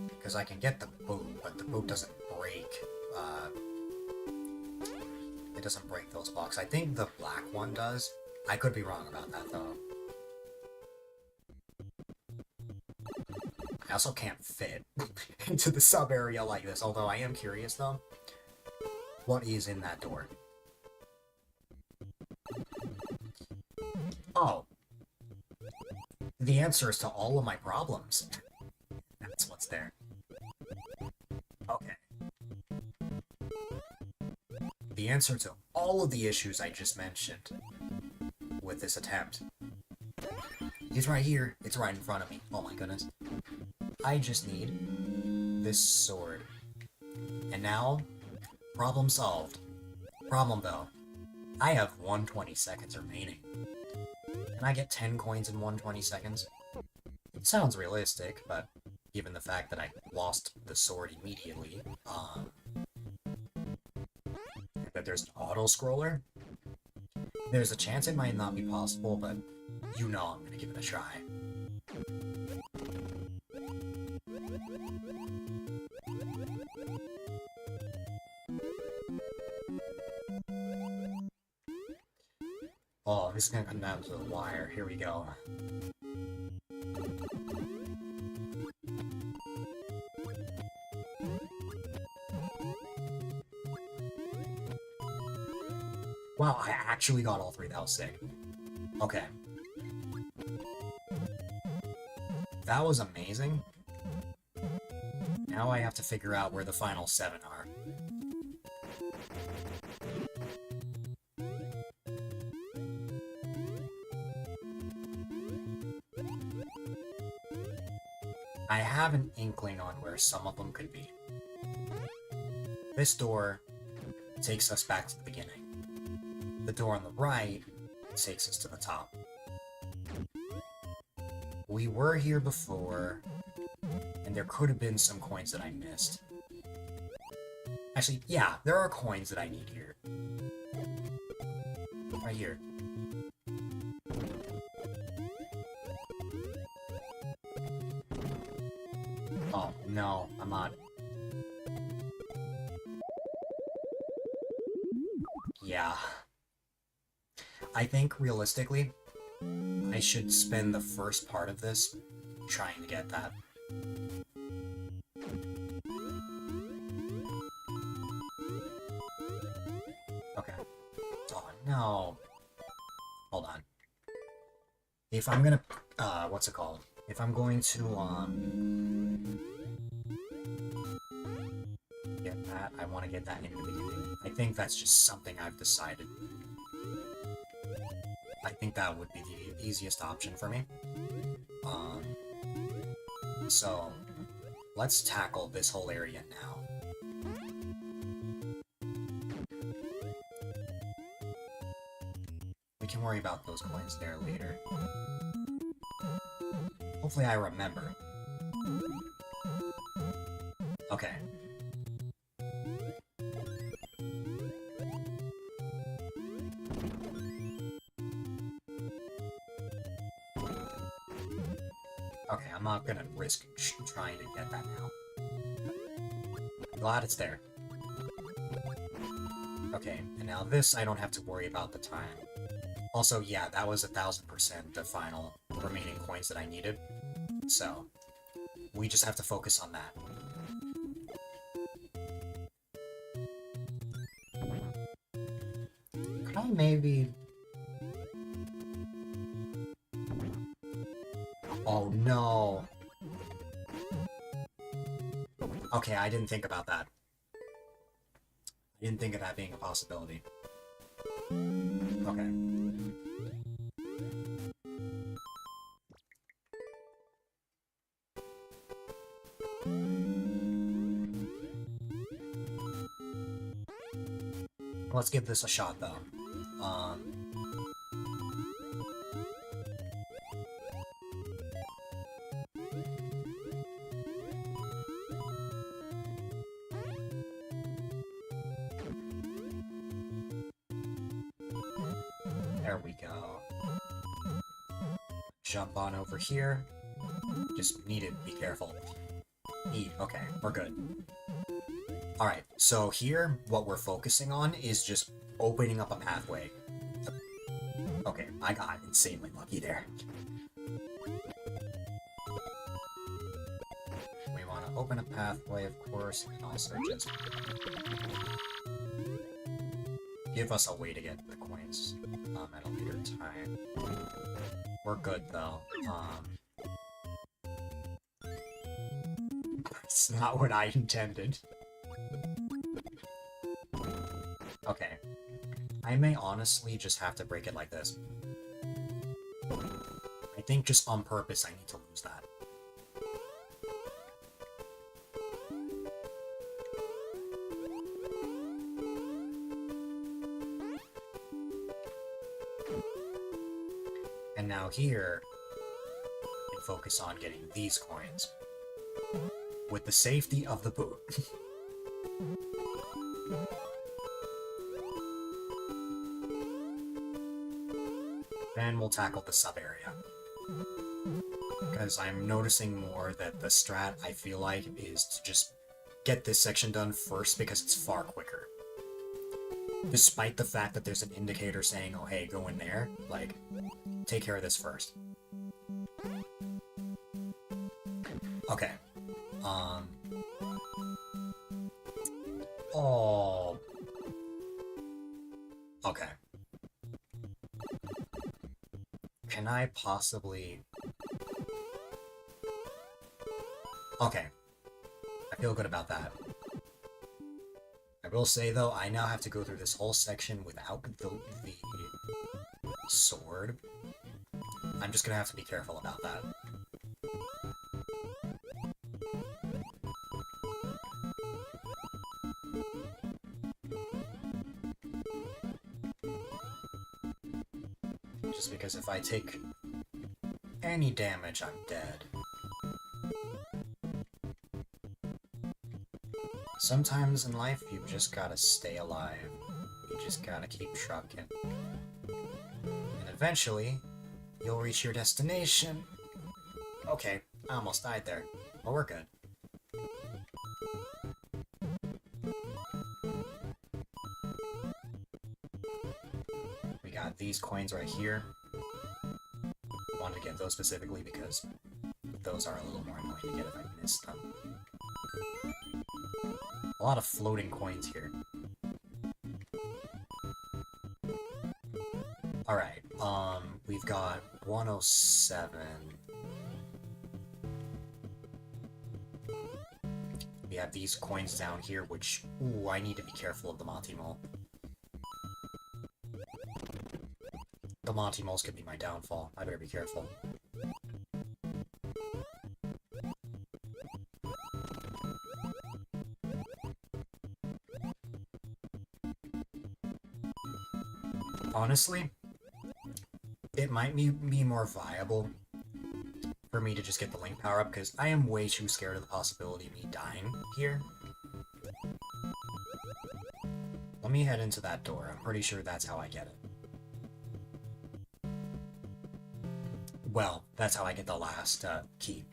Because I can get the boot, but the boot doesn't break, it doesn't break those blocks. I think the black one does. I could be wrong about that, though. I also can't fit into the sub area like this, although I am curious, though. What is in that door? Oh. The answers to all of my problems. That's what's there. Okay. The answer to all of the issues I just mentioned with this attempt is right here. It's right in front of me. Oh my goodness. I just need this sword. And now, problem solved. Problem though, I have 120 seconds remaining. Can I get 10 coins in 120 seconds? It sounds realistic, but given the fact that I lost the sword immediately, that there's an auto-scroller, there's a chance it might not be possible, but you know I'm gonna give it a try. Oh, this is gonna come down to the wire. Here we go. Wow, I actually got all 3. That was sick. Okay. That was amazing. Now I have to figure out where the final 7 are. I have an inkling on where some of them could be. This door takes us back to the beginning. The door on the right takes us to the top. We were here before, and there could have been some coins that I missed. Actually, yeah, there are coins that I need here. Right here. Oh, no, I'm not. Yeah. I think, realistically, I should spend the first part of this trying to get that. Okay. Oh, no. Hold on. If I'm gonna, what's it called? If I'm going to, get that, I want to get that in the beginning. I think that's just something I've decided. I think that would be the easiest option for me. So, let's tackle this whole area now. We can worry about those coins there later. Hopefully I remember. Okay. Okay, I'm not gonna risk trying to get that now. I'm glad it's there. Okay, and now this I don't have to worry about the time. Also, yeah, that was 1000% the final remaining coins that I needed. So, we just have to focus on that. Could I maybe... Oh no! Okay, I didn't think about that. I didn't think of that being a possibility. Okay. Let's give this a shot, though. There we go. Jump on over here. Just need to be careful. E, okay, we're good. Alright, so here, what we're focusing on is just opening up a pathway. Okay, I got insanely lucky there. We want to open a pathway, of course, and also just give us a way to get the coins at a later time. We're good, though. It's not what I intended. Okay. I may honestly just have to break it like this. I think just on purpose I need to lose that. And now here, we can focus on getting these coins. With the safety of the boot. Then we'll tackle the sub-area. Because I'm noticing more that the strat, I feel like, is to just get this section done first because it's far quicker. Despite the fact that there's an indicator saying, oh hey, go in there, like, take care of this first. Okay. Oh. Okay. Can I possibly... Okay. I feel good about that. I will say, though, I now have to go through this whole section without the sword. I'm just gonna have to be careful about that. Just because if I take any damage, I'm dead. Sometimes in life, you just gotta stay alive. You just gotta keep trucking. And eventually, you'll reach your destination. Okay, I almost died there, but we're good. We got these coins right here. I wanted to get those specifically because those are a little more annoying to get if I miss them. A lot of floating coins here. Alright, we've got 107. We have these coins down here, which, ooh, I need to be careful of the Monty Mole. The Monty Moles could be my downfall. I better be careful. Honestly, it might be more viable for me to just get the Link power up, because I am way too scared of the possibility of me dying here. Let me head into that door. I'm pretty sure that's how I get it. Well, that's how I get the last key.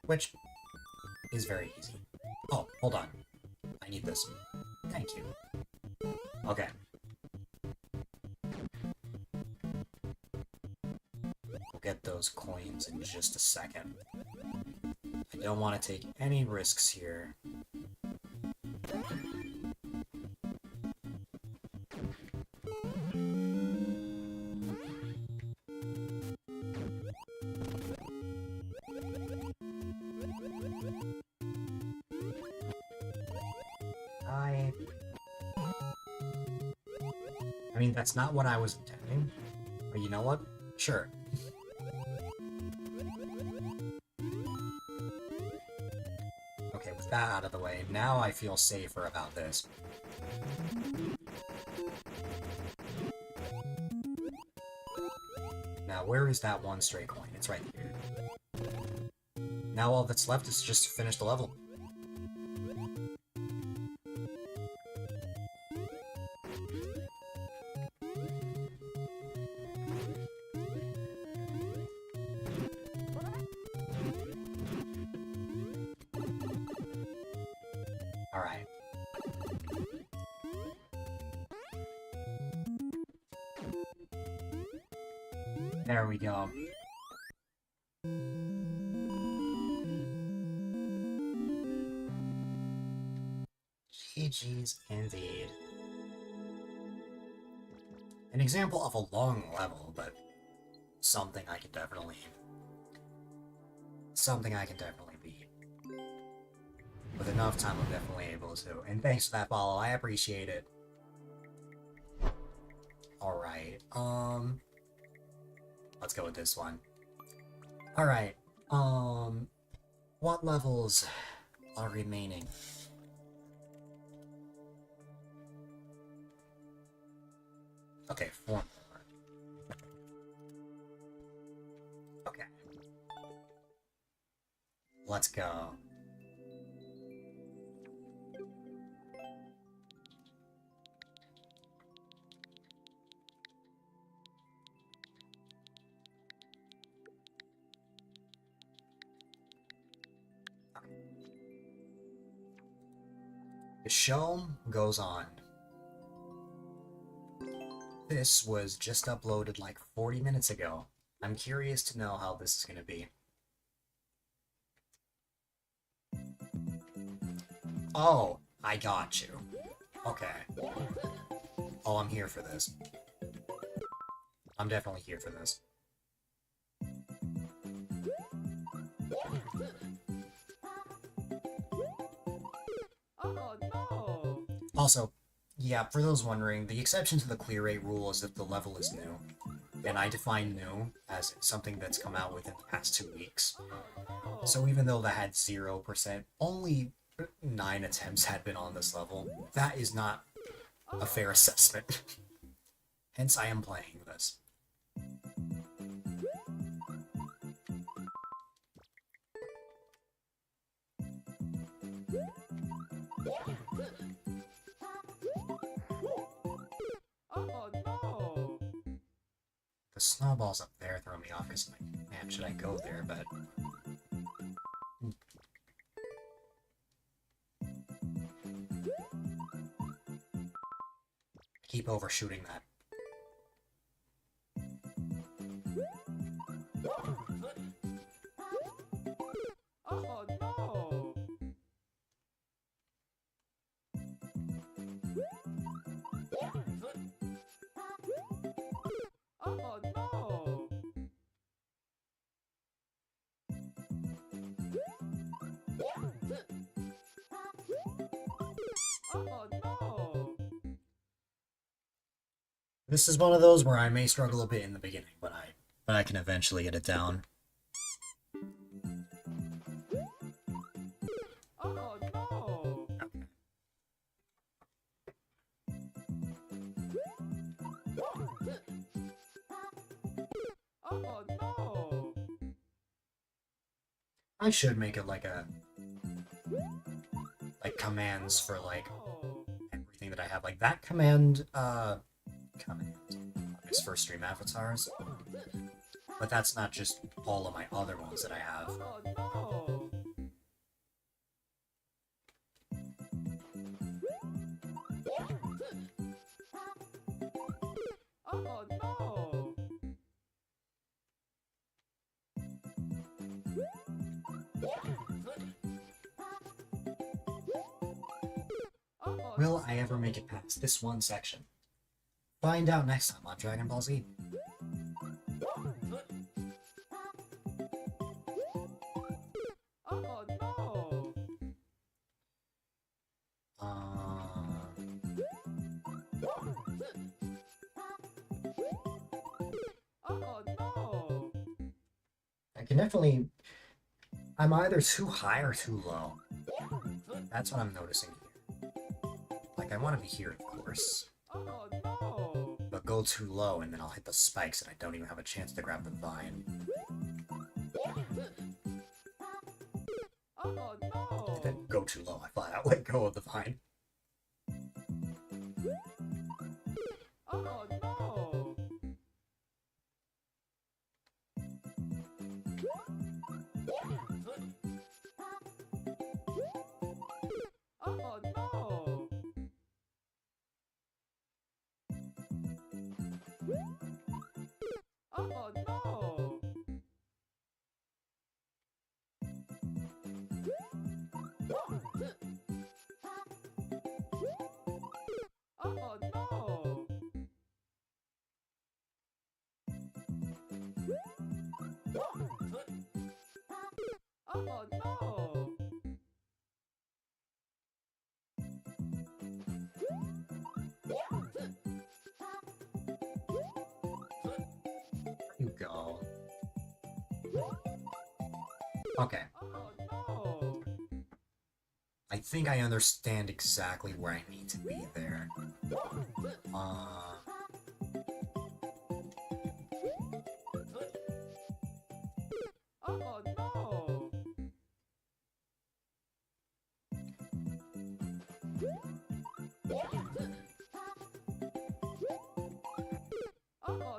Which is very easy. Oh, hold on. I need this. Thank you. Okay. We'll get those coins in just a second. I don't want to take any risks here. I mean, that's not what I was intending, but you know what? Sure. Okay, with that out of the way, now I feel safer about this. Now, where is that one stray coin? It's right here. Now all that's left is just to finish the level. Alright. There we go. GG's indeed. An example of a long level, but something I can definitely beat. With enough time, I'm definitely able to. And thanks for that follow, I appreciate it. Alright, let's go with this one. Alright, what levels are remaining? Okay, 4 more. Okay. Let's go. The show goes on. This was just uploaded like 40 minutes ago. I'm curious to know how this is gonna be. Oh, I got you. Okay. Oh, I'm here for this. I'm definitely here for this. Oh no! Also, yeah, for those wondering, the exception to the clear rate rule is if the level is new. And I define new as something that's come out within the past 2 weeks. So even though that had 0%, only 9 attempts had been on this level. That is not a fair assessment. Hence, I am playing this. Oh no! The snowballs up there throw me off because, like, man, should I go there? But I keep overshooting that. Oh no! Oh no! This is one of those where I may struggle a bit in the beginning, but I can eventually get it down. Oh no! Okay. Oh no! I should make it like commands for like Oh. everything that I have. Like that command is for stream avatars. But that's not just all of my other ones that I have. Oh no! Oh no! Oh Will I ever make it past this one section? Find out next time on Dragon Ball Z. oh no! Oh no! I can definitely... I'm either too high or too low. That's what I'm noticing here. Like, I want to be here, of course. Oh no! But go too low, and then I'll hit the spikes, and I don't even have a chance to grab the vine. Oh And no! then go too low, I flat out let go of the vine. Oh no! Oh no! Oh no! Oh no! Oh no! There you go. Okay. Oh no! I think I understand exactly where I need to be there. Oh no! Oh no! Oh no!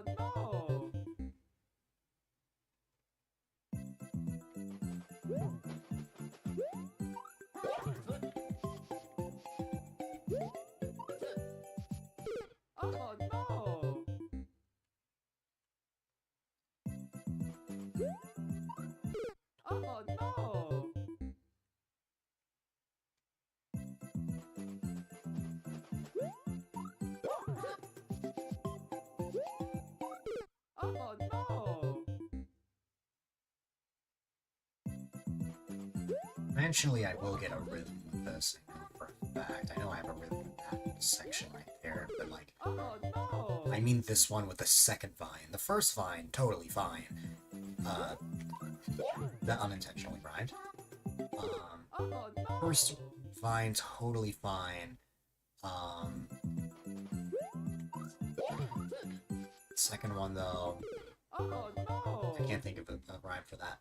Oh no! Oh no! Eventually I will get a rhythm with this, I know for a fact. I know I have a rhythm with that section right there, but like, Oh no! I mean this one with the second vine. The first vine, totally fine. That unintentionally rhymed. Oh no! First vine, totally fine. Second one though, Oh no! I can't think of a rhyme for that.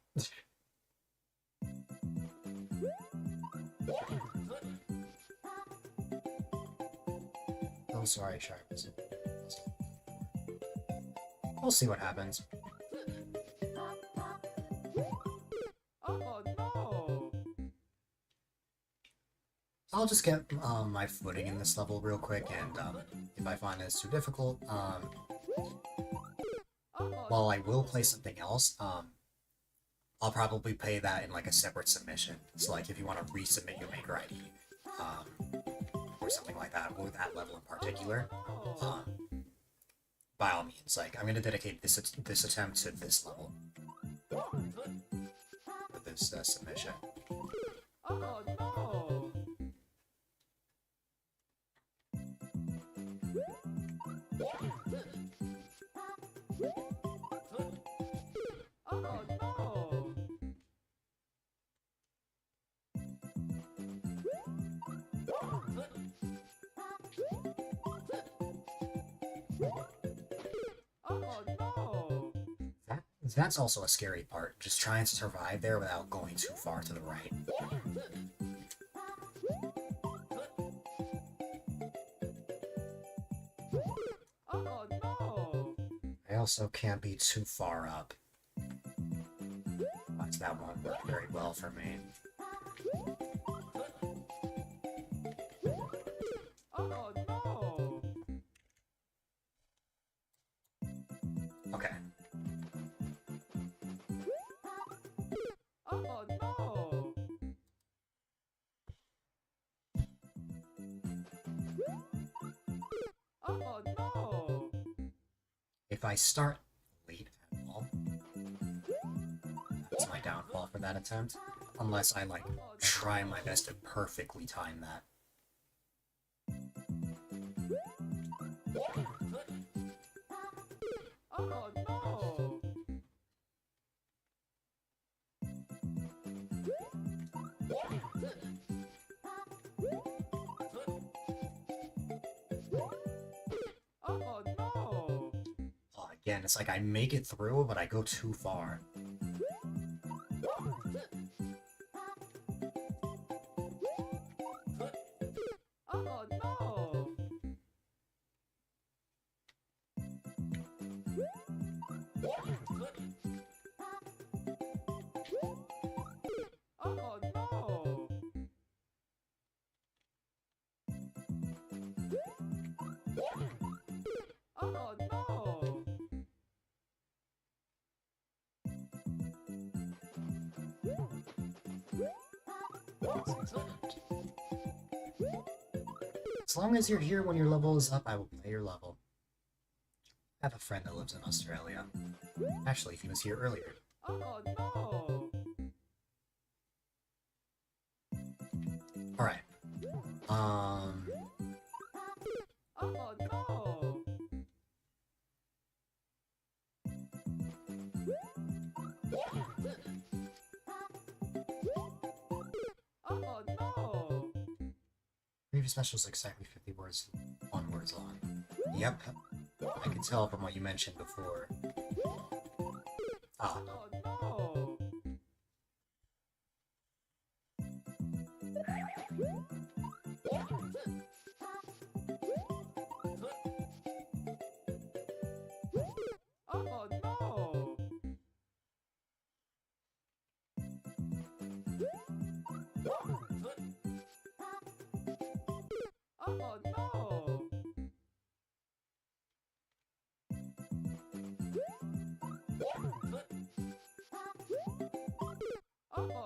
Oh, sorry, Sharp. We'll see what happens. Oh no! I'll just get my footing in this level real quick, and if I find it's too difficult, while I will play something else, I'll probably play that in like a separate submission. So like if you want to resubmit your maker ID, or something like that, or that level in particular, by all means, like I'm gonna dedicate this attempt to this level for this submission. Oh no! That's also a scary part, just trying to survive there without going too far to the right. Oh no! I also can't be too far up. Otherwise that won't work very well for me. Oh no! Okay. Oh no! Oh no! If I start late at all, that's my downfall for that attempt. Unless I, like, try my best to perfectly time that. Oh no! Oh no! Oh, again, it's like I make it through, but I go too far. Oh no! Oh no! Oh no! As long as you're here when your level is up, I will play your level. I have a friend that lives in Australia. Actually, he was here earlier. Oh no! Alright. Oh no! Oh no! Previous special is exactly 50 words, 1 words long. Yep, I can tell from what you mentioned before. Ah, Oh no! Oh no! Oh no! Oh no! Oh no!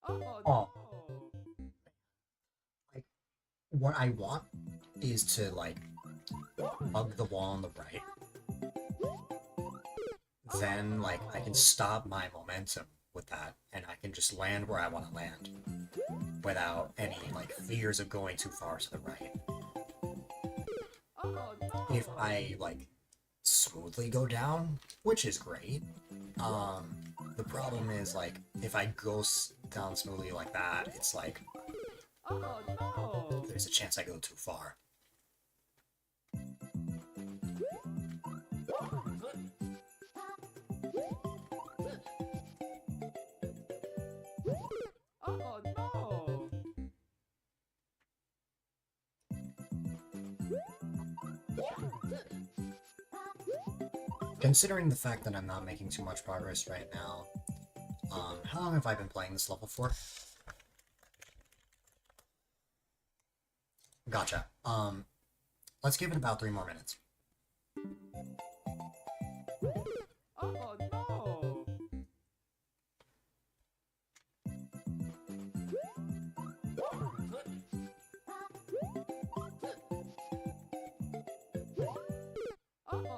Oh oh, no! like, what I want is to, like, hug the wall on the right. Then, like, I can stop my momentum with that, and I can just land where I want to land. Without any, like, fears of going too far to the right. Oh If no! I, like, smoothly go down, which is great, the problem is, like, if I go down smoothly like that, it's like, Oh no! there's a chance I go too far. Oh no! Considering the fact that I'm not making too much progress right now, how long have I been playing this level for? Gotcha. Let's give it about 3 more minutes. Oh no! Oh no!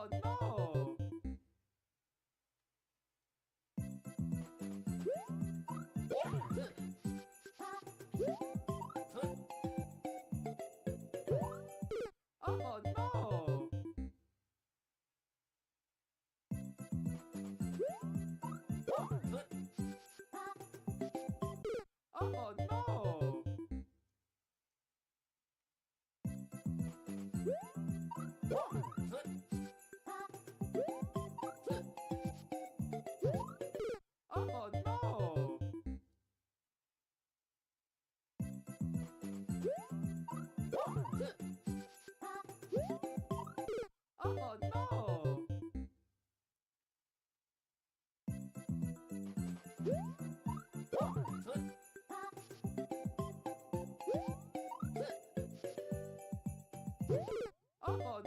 Oh no! Oh no! Oh no! Oh no! Oh no!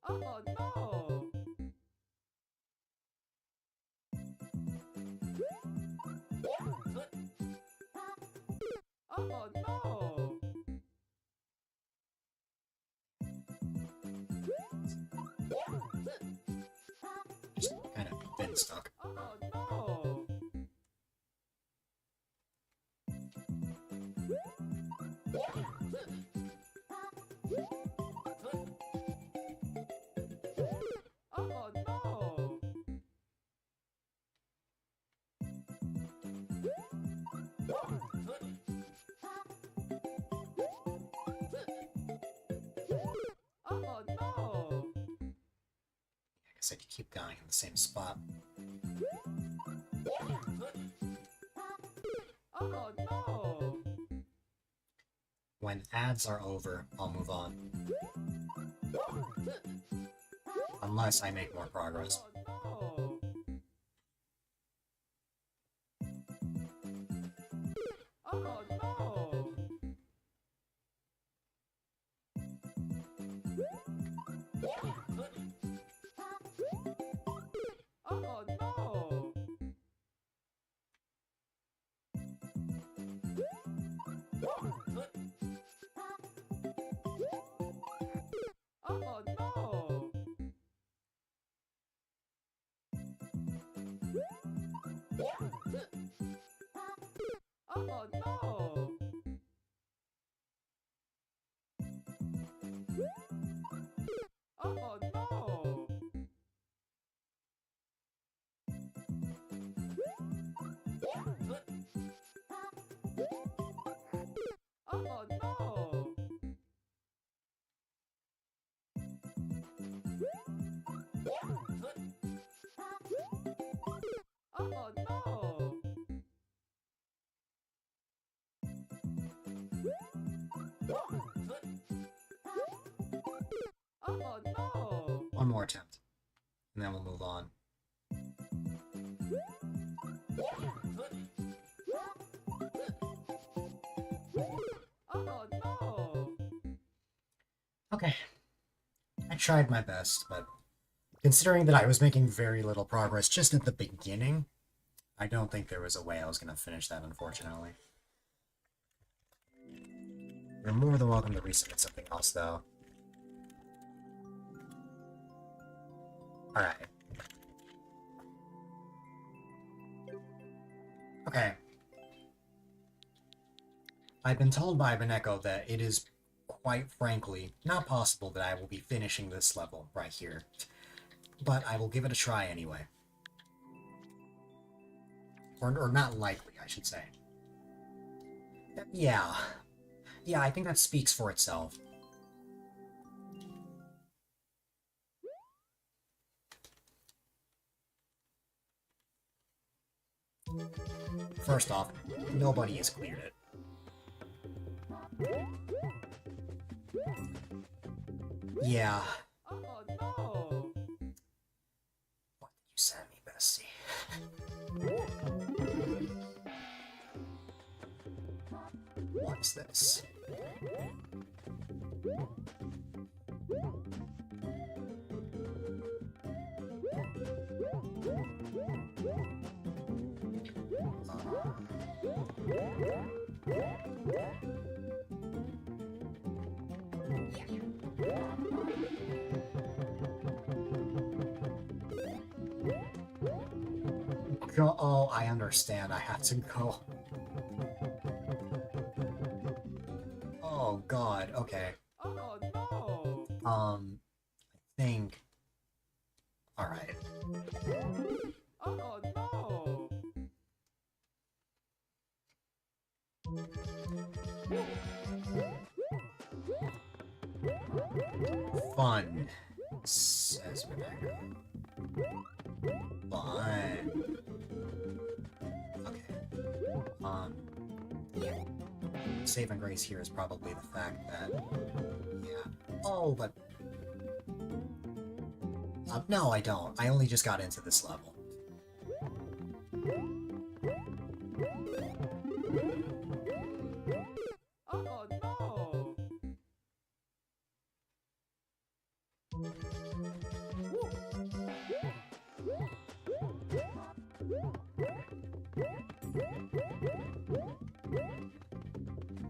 Oh no! Oh no! Just kind of been stuck. Oh no! Oh no! Oh no! I guess I could keep going in the same spot. Oh no! When ads are over, I'll move on. Unless I make more progress. Oh no! Oh no! Oh no! Oh no! Oh no! Oh no! Oh no! Oh no! Oh no! One more attempt. And then we'll move on. Oh no! Okay. I tried my best, but considering that I was making very little progress just at the beginning, I don't think there was a way I was going to finish that, unfortunately. You're more than welcome to resubmit something else, though. Alright. Okay. I've been told by Beneko that it is, quite frankly, not possible that I will be finishing this level right here. But I will give it a try anyway. Or not likely, I should say. Yeah. Yeah, I think that speaks for itself. First off, nobody has cleared it. Yeah. Oh no! What did you send me, Bessie? What is this? go. Oh, I understand. I have to go. Oh god. Okay. Oh no! I think. All right. Oh no! Fun, says Rebecca. Fun. Okay. Yeah. Saving grace here is probably the fact that, yeah. Oh, but no, I don't. I only just got into this level. Oh no!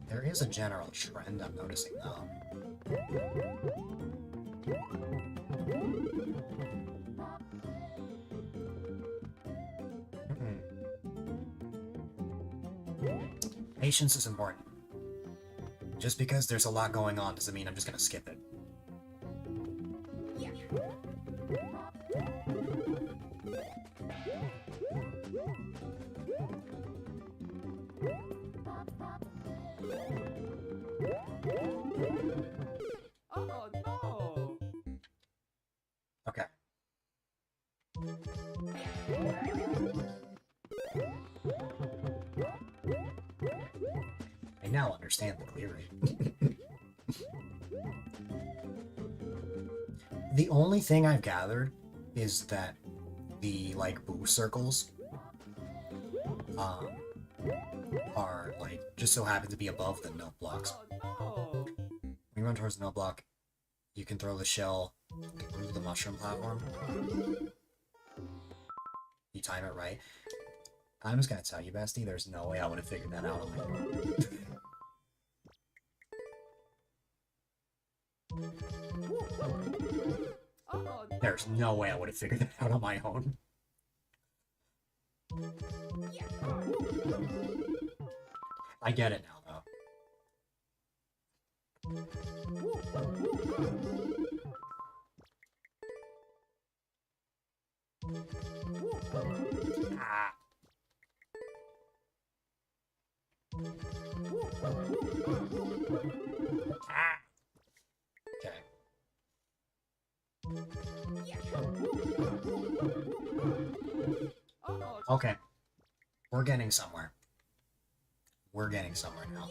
There is a general trend I'm noticing, though. Patience is important. Just because there's a lot going on doesn't mean I'm just gonna skip it. Oh no! Okay. I now understand the clearing. The only thing I've gathered is that the, like, boo circles are, like, just so happen to be above the note blocks. Oh no! When you run towards the note block, you can throw the shell through the mushroom platform. You time it right. I'm just gonna tell you, Bestie, there's no way I would have figured that out on my own. Oh There's no way I would have figured that out on my own. I get it now, though. Ah. Ah. Okay. Oh Okay. We're getting somewhere. We're getting somewhere now.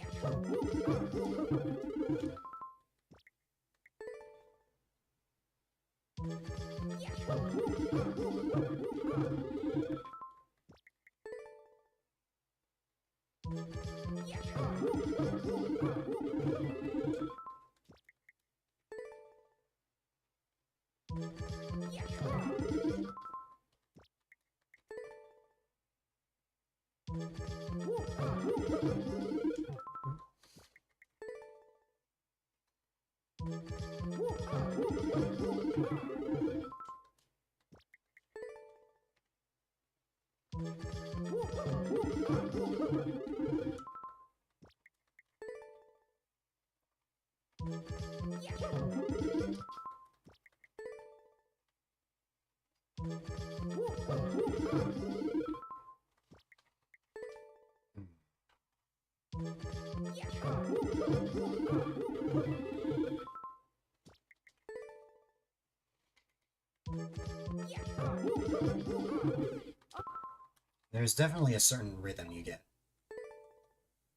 There's definitely a certain rhythm you get.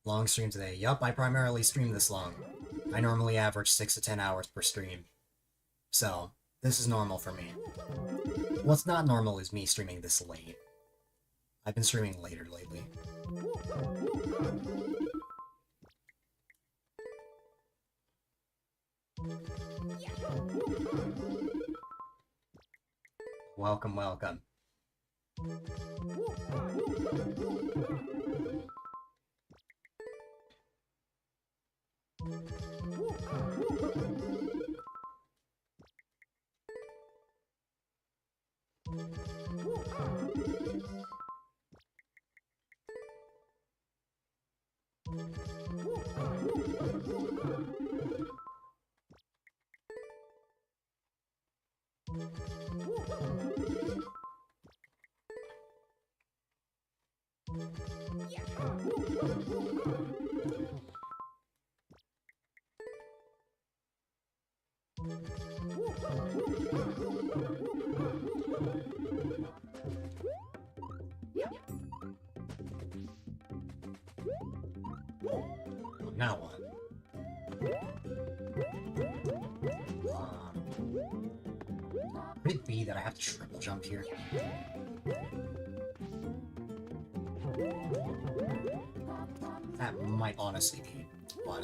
Long stream today. Yup, I primarily stream this long. I normally average 6 to 10 hours per stream. So, this is normal for me. What's not normal is me streaming this late. I've been streaming later lately. Welcome, welcome. Now what? Could it be that I have to triple jump here? That might honestly be what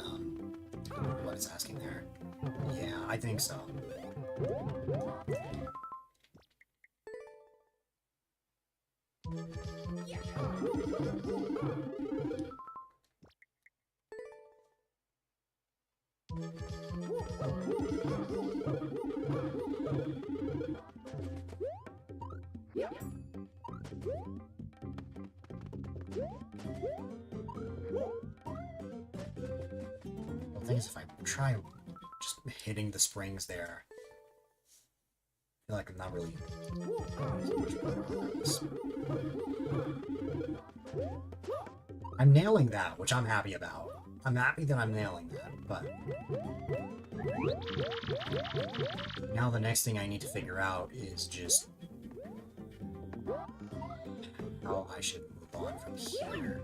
it's asking there. Yeah, I think so. The thing is, if I try just hitting the springs there, I feel like I'm not really making much progress. I'm nailing that, which I'm happy about. I'm happy that I'm nailing that, but now the next thing I need to figure out is just how I should move on from here.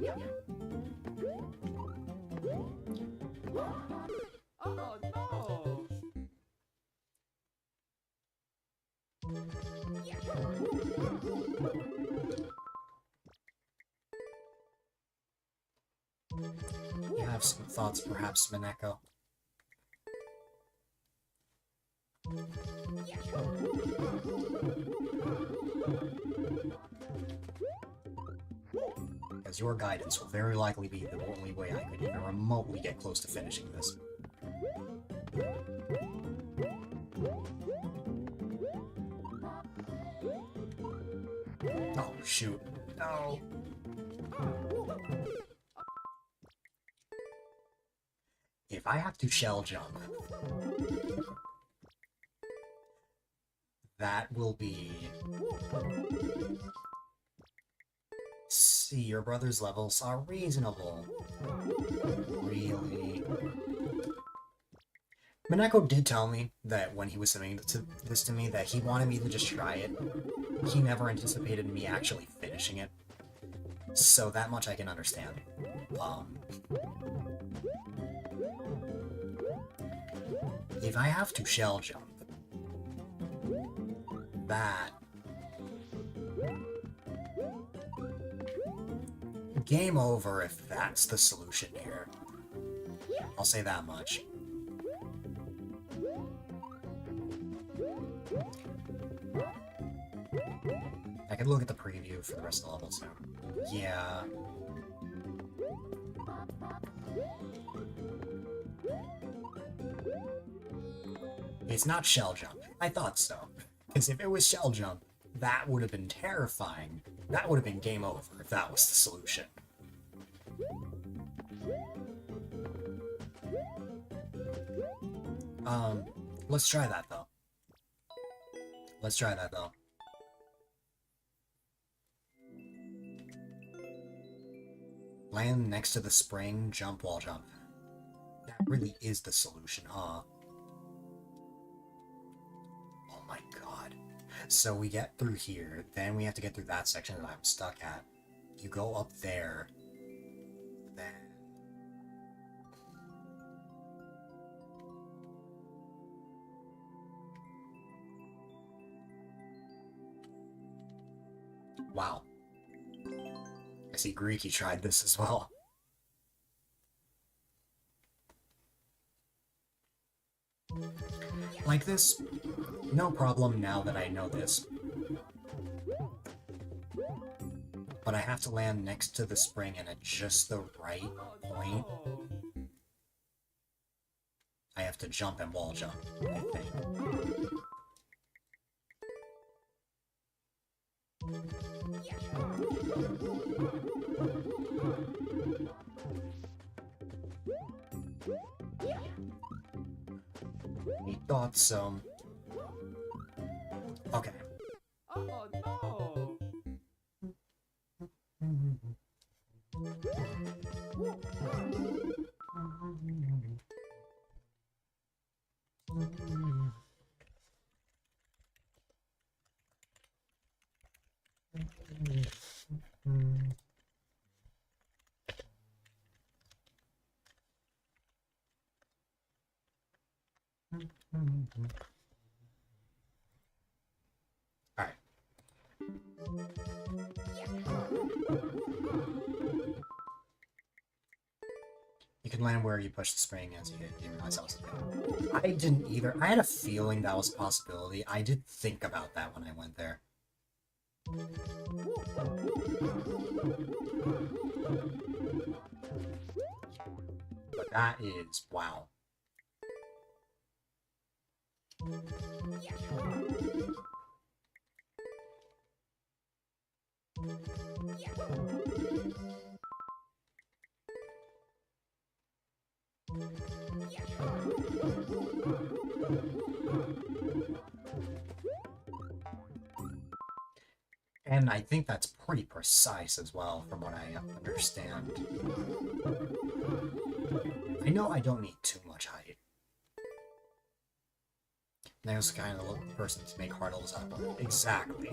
Oh no! You have some thoughts, perhaps, Mineko? Because your guidance will very likely be the only way I could even remotely get close to finishing this. Oh, shoot. No. If I have to shell jump, that will be... See, your brother's levels are reasonable. Really? Mineko did tell me that when he was saying this to me, that he wanted me to just try it. He never anticipated me actually finishing it. So that much I can understand. If I have to shell jump, that... Game over if that's the solution here. I'll say that much. I could look at the preview for the rest of the levels now. Yeah. It's not shell jump. I thought so. Because if it was shell jump, that would have been terrifying. That would have been game over if that was the solution. Let's try that though. Let's try that though. Land next to the spring, jump wall jump. That really is the solution, huh? Oh my god. So we get through here, then we have to get through that section that I'm stuck at. You go up there, then... Wow. I see Greeky tried this as well. Like this? No problem now that I know this. But I have to land next to the spring and at just the right point. I have to jump and wall jump, I think. We thought so. Okay. Oh no! Alright. You can land where you push the spring as you hit. You didn't realize that was a thing. I didn't either. I had a feeling that was a possibility. I did think about that when I went there. But that is... wow. And I think that's pretty precise as well, from what I understand. I know I don't need too much height. And I was kind of the person to make hard levels out of. Exactly.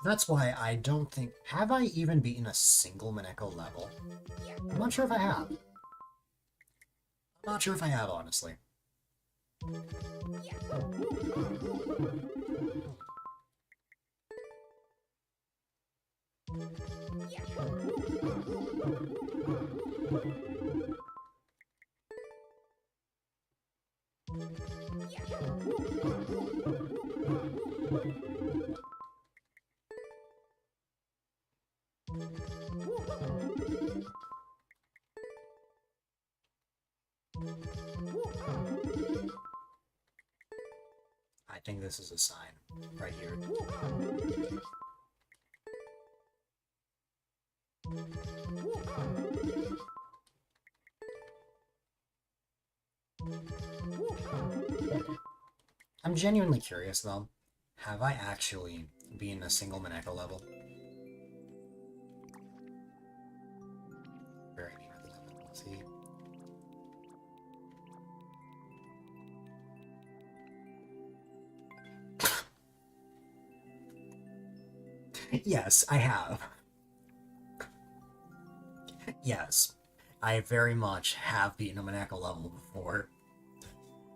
That's why I don't think... Have I even beaten a single Mineko level? I'm not sure if I have. I'm not sure if I have, honestly. I think this is a sign right here. I'm genuinely curious though. Have I actually been a single Mineko level? Very near the limit. Let's see. Yes, I have. Yes, I very much have beaten a Mineko level before.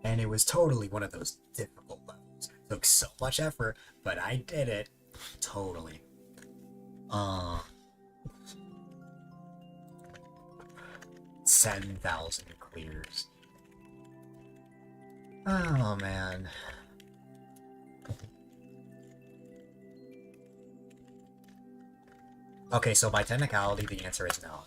And it was totally one of those difficult levels. It took so much effort, but I did it. Totally. 10,000 clears. Oh, man. Okay, so by technicality, the answer is no.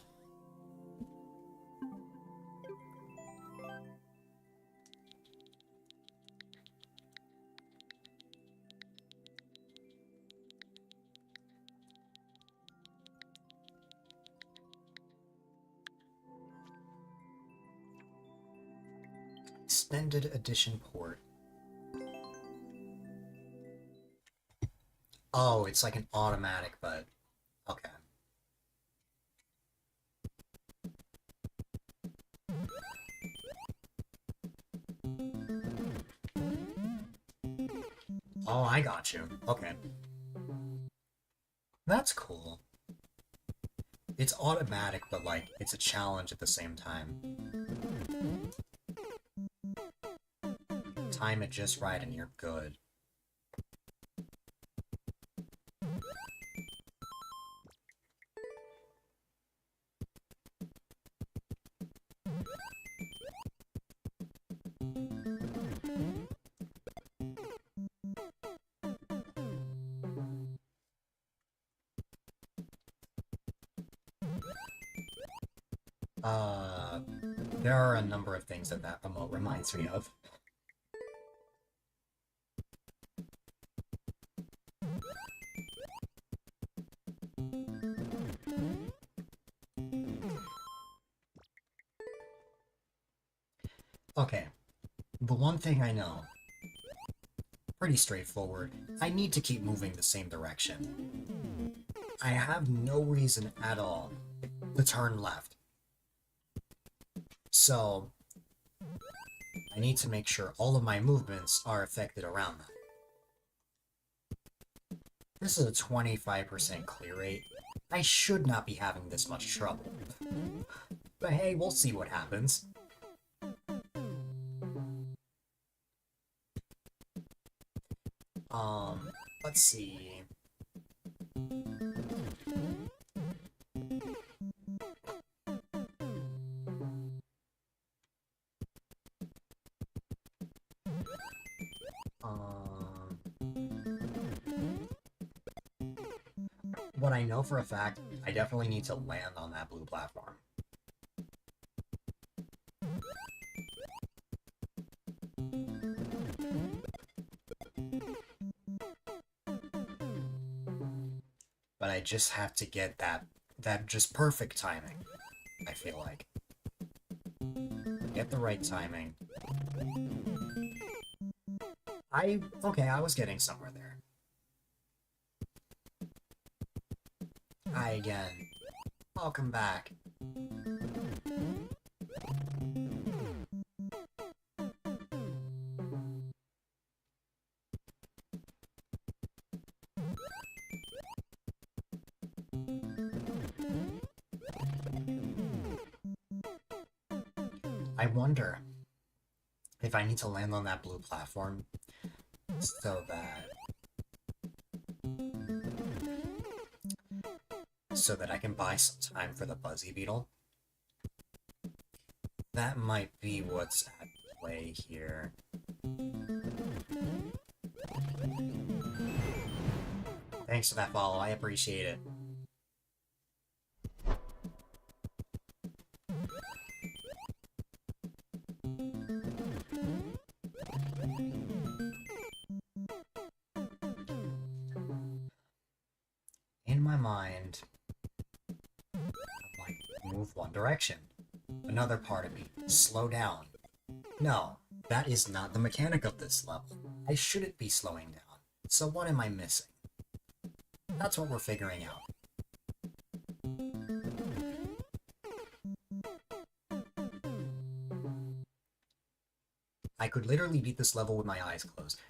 Extended edition port. Oh, it's like an automatic, but... okay. Oh, I got you. Okay. That's cool. It's automatic, but like, it's a challenge at the same time. Time it just right and you're good. There are a number of things that that emote reminds me of. Okay, the one thing I know, pretty straightforward, I need to keep moving the same direction. I have no reason at all to turn left. So, I need to make sure all of my movements are affected around that. This is a 25% clear rate. I should not be having this much trouble. But hey, we'll see what happens. Let's see. What I know for a fact, I definitely need to land on that blue platform. But I just have to get that just perfect timing, I feel like. Get the right timing. Okay, I was getting somewhere there. Hi again. Welcome back. I wonder if I need to land on that blue platform so that I can buy some time for the Buzzy Beetle. That might be what's at play here. Thanks for that follow, I appreciate it. In my mind, I'm like, move one direction. Another part of me, slow down. No, that is not the mechanic of this level. I shouldn't be slowing down. So what am I missing? That's what we're figuring out. I could literally beat this level with my eyes closed.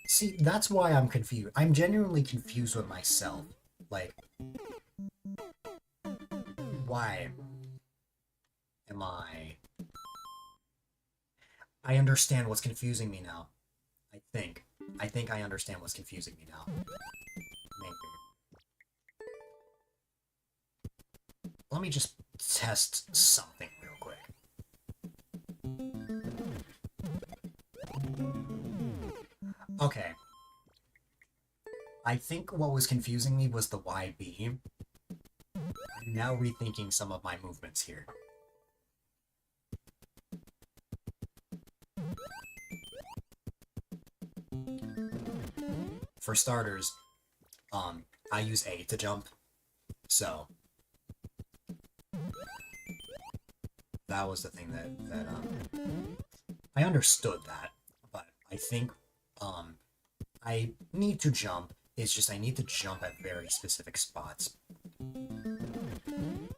See, that's why I'm confused. I'm genuinely confused with myself. Like, why am I... I understand what's confusing me now. I think I understand what's confusing me now. Maybe. Let me just test something real quick. Okay. I think what was confusing me was the YB. I'm now rethinking some of my movements here. For starters, I use A to jump, so that was the thing that I understood that, but I think I need to jump. It's just I need to jump at very specific spots. And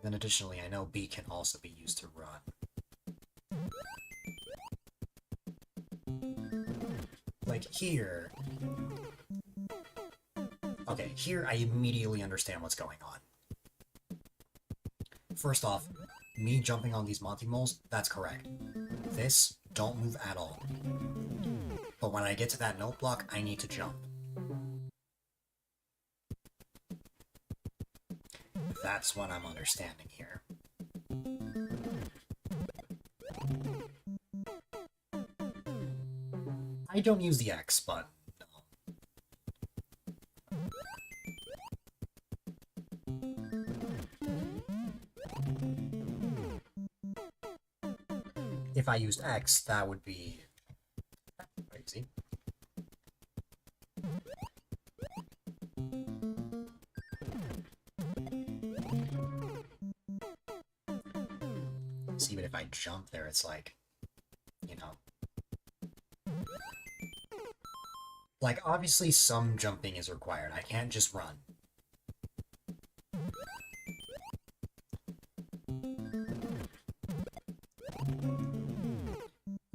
then additionally, I know B can also be used to run. Like here... Okay, here I immediately understand what's going on. First off, me jumping on these Monty Moles, that's correct. This, don't move at all. But when I get to that note block, I need to jump. That's what I'm understanding here. I don't use the X button. If I used X, that would be crazy. See, but if I jump there, it's like, you know. Like, obviously some jumping is required. I can't just run.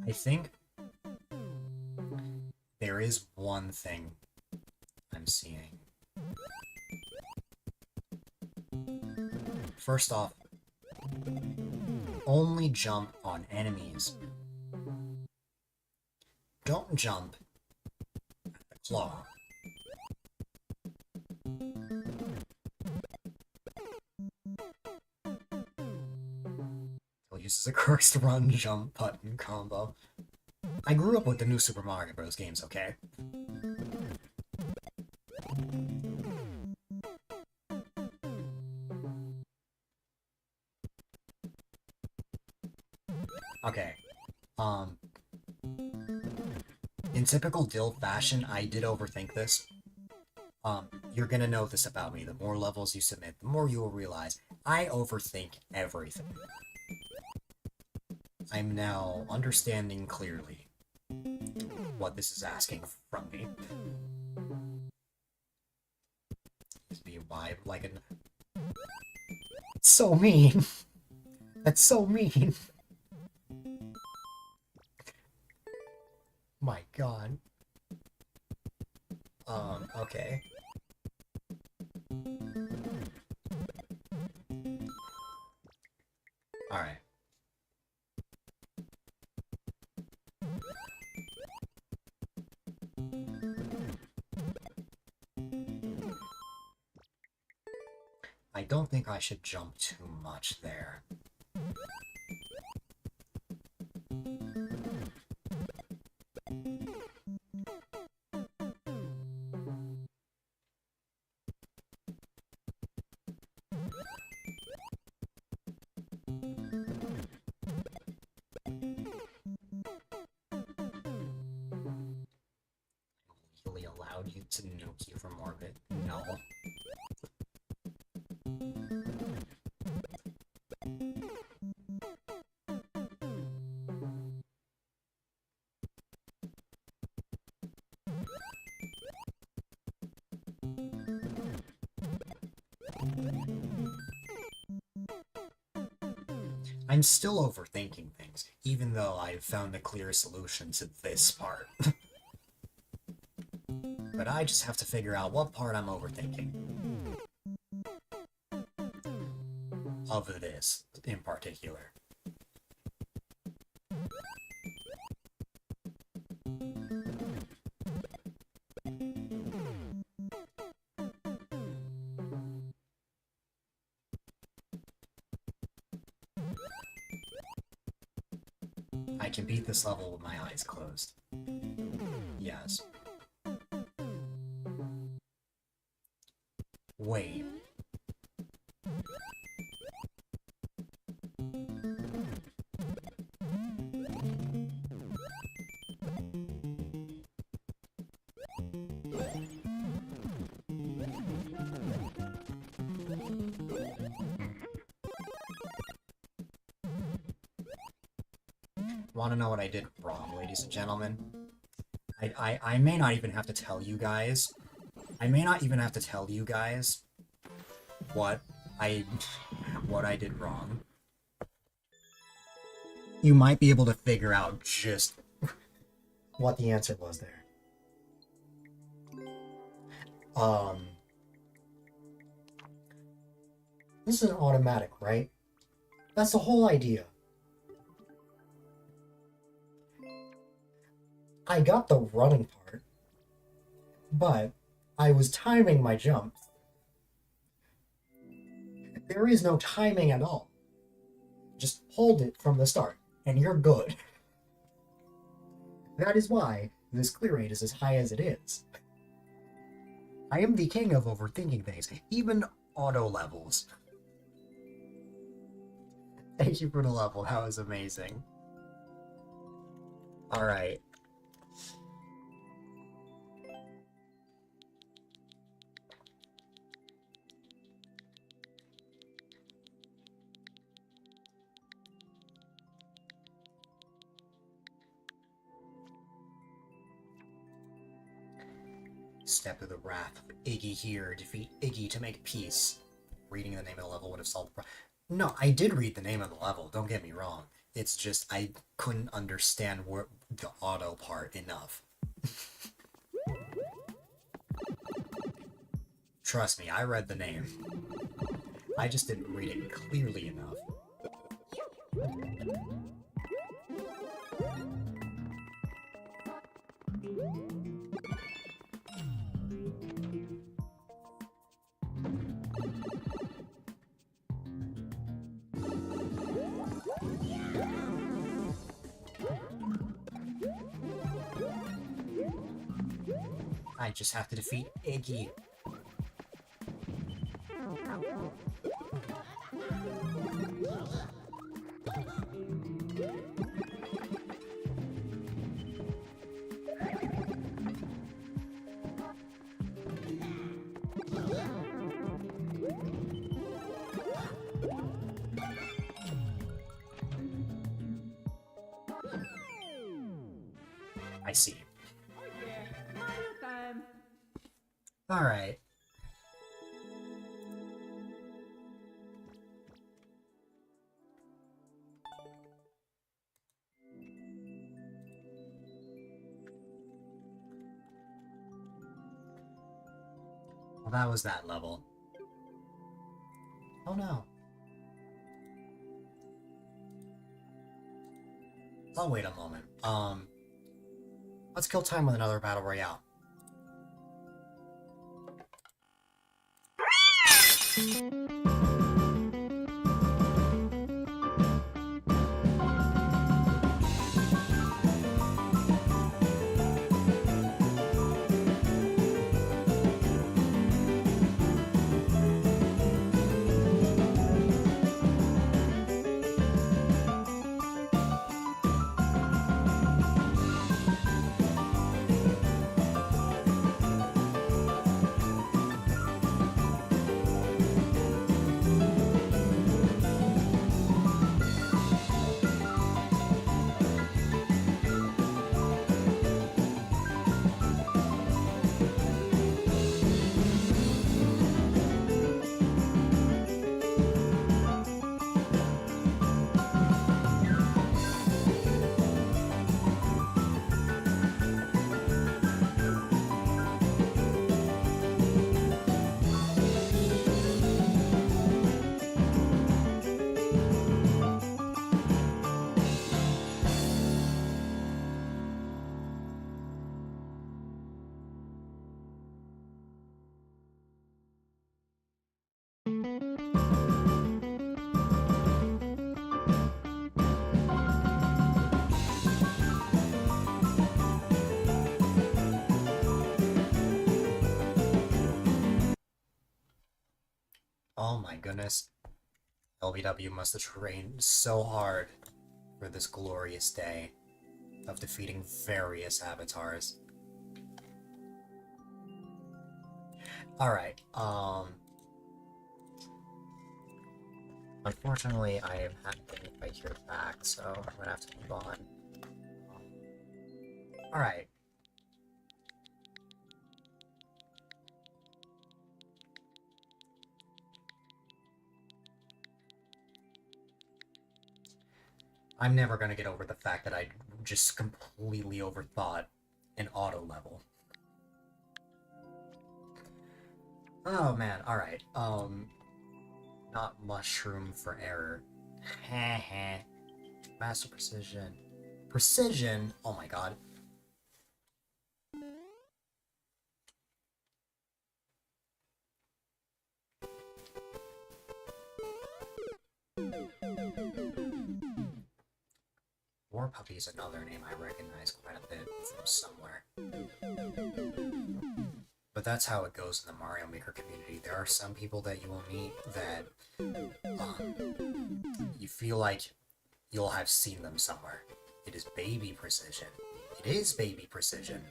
I think there is one thing I'm seeing. First off, only jump on enemies. Don't jump at the claw. It uses a cursed run jump button combo. I grew up with the new Super Mario Bros. Games, okay? Okay. In typical Dill fashion, I did overthink this. You're gonna know this about me. The more levels you submit, the more you will realize I overthink everything. I'm now understanding clearly what this is asking from me. Just be wide like an... It's so mean! That's so mean! My god. Okay. Alright. I don't think I should jump too much there. Really allowed you to nuke you from orbit? No. I'm still overthinking things, even though I've found a clear solution to this part. But I just have to figure out what part I'm overthinking. Of this, in particular. I can beat this level with my eyes closed. Yes. Wait. Want to know what I did wrong, ladies and gentlemen? I may not even have to tell you guys. I may not even have to tell you guys what I did wrong. You might be able to figure out just what the answer was there. This is an automatic, right? That's the whole idea. I got the running part, but I was timing my jump. There is no timing at all. Just hold it from the start, and you're good. That is why this clear rate is as high as it is. I am the king of overthinking things, even auto levels. Thank you for the level, that was amazing. Alright. Step through the wrath of Iggy here. Defeat Iggy to make peace. Reading the name of the level would have solved the problem. No, I did read the name of the level, don't get me wrong. It's just I couldn't understand the auto part enough. Trust me, I read the name. I just didn't read it clearly enough. I just have to defeat Iggy. I see. Oh yeah, Mario time. Alright. Well, that was that level. Oh no. Oh, wait a moment. Let's kill time with another battle royale. Oh my goodness. LBW must have trained so hard for this glorious day of defeating various avatars. Alright, unfortunately, I have had to fight here back, so I'm gonna have to move on. Alright. I'm never gonna get over the fact that I just completely overthought an auto level. Oh man, alright, not mushroom for error. Heh. Master precision. Precision? Oh my god. War Puppy is another name I recognize quite a bit from somewhere. But that's how it goes in the Mario Maker community. There are some people that you will meet that you feel like you'll have seen them somewhere. It is Baby Precision. It is Baby Precision.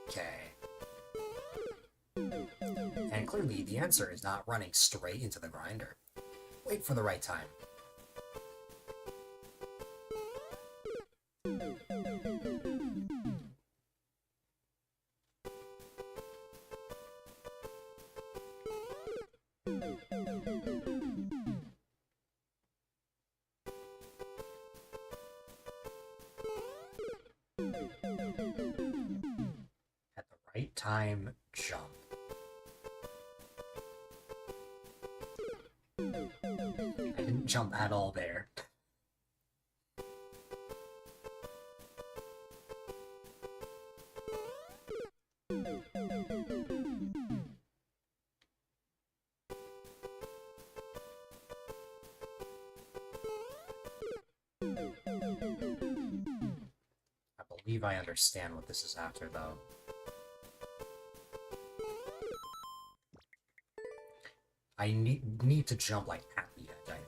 Okay. And clearly the answer is not running straight into the grinder. Wait for the right time. time jump. I didn't jump at all there. I believe I understand what this is after, though. I need to jump, like, at the edge, I think.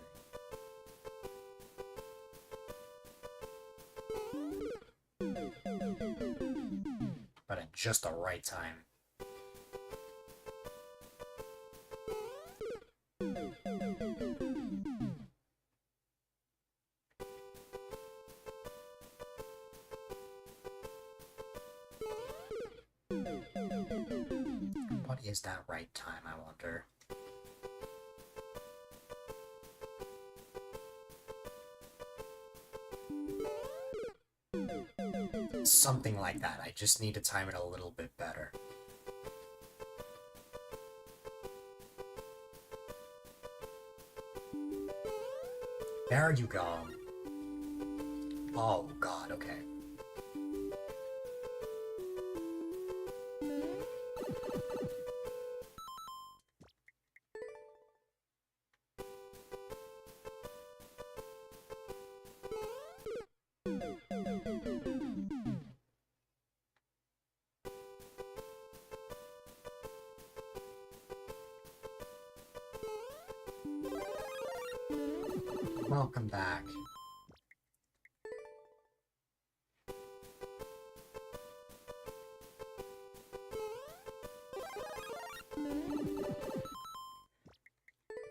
But at just the right time. What is that right time, I wonder? Something like that. I just need to time it a little bit better. There you go. Oh god, okay. Welcome back.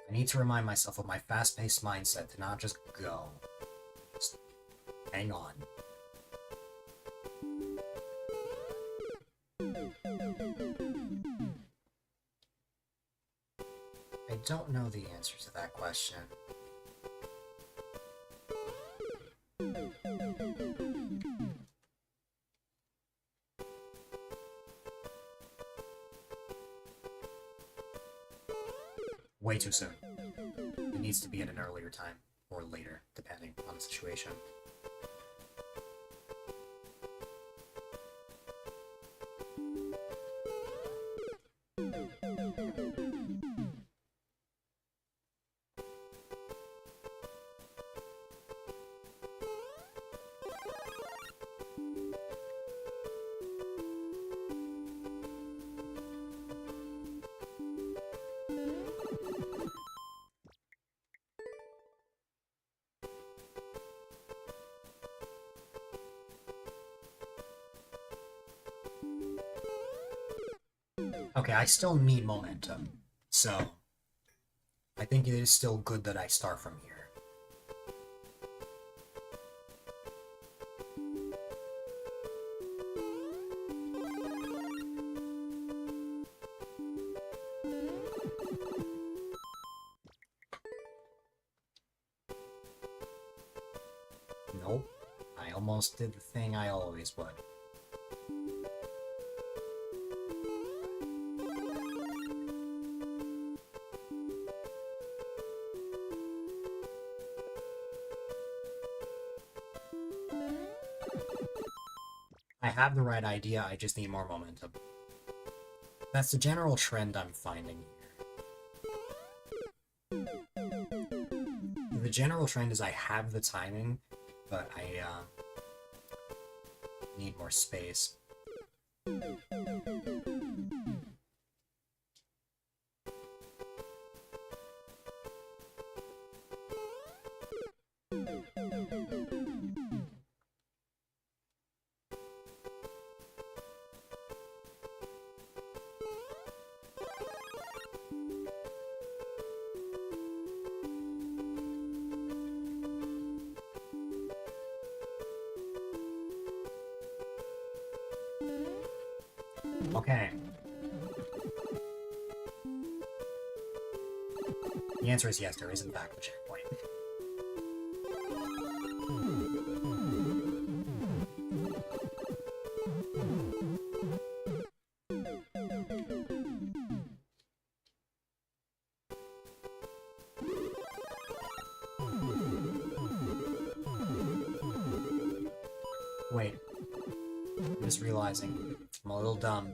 I need to remind myself of my fast-paced mindset to not just go. Just hang on. I don't know the answer to that question. Way too soon. It needs to be at an earlier time, or later, depending on the situation. Okay, I still need momentum, so I think it is still good that I start from here. Nope, I almost did the thing I always would. I have the right idea, I just need more momentum. That's the general trend I'm finding here. The general trend is I have the timing, but I need more space. Okay. The answer is yes, there is in fact a checkpoint. Wait. I'm just realizing. I'm a little dumb.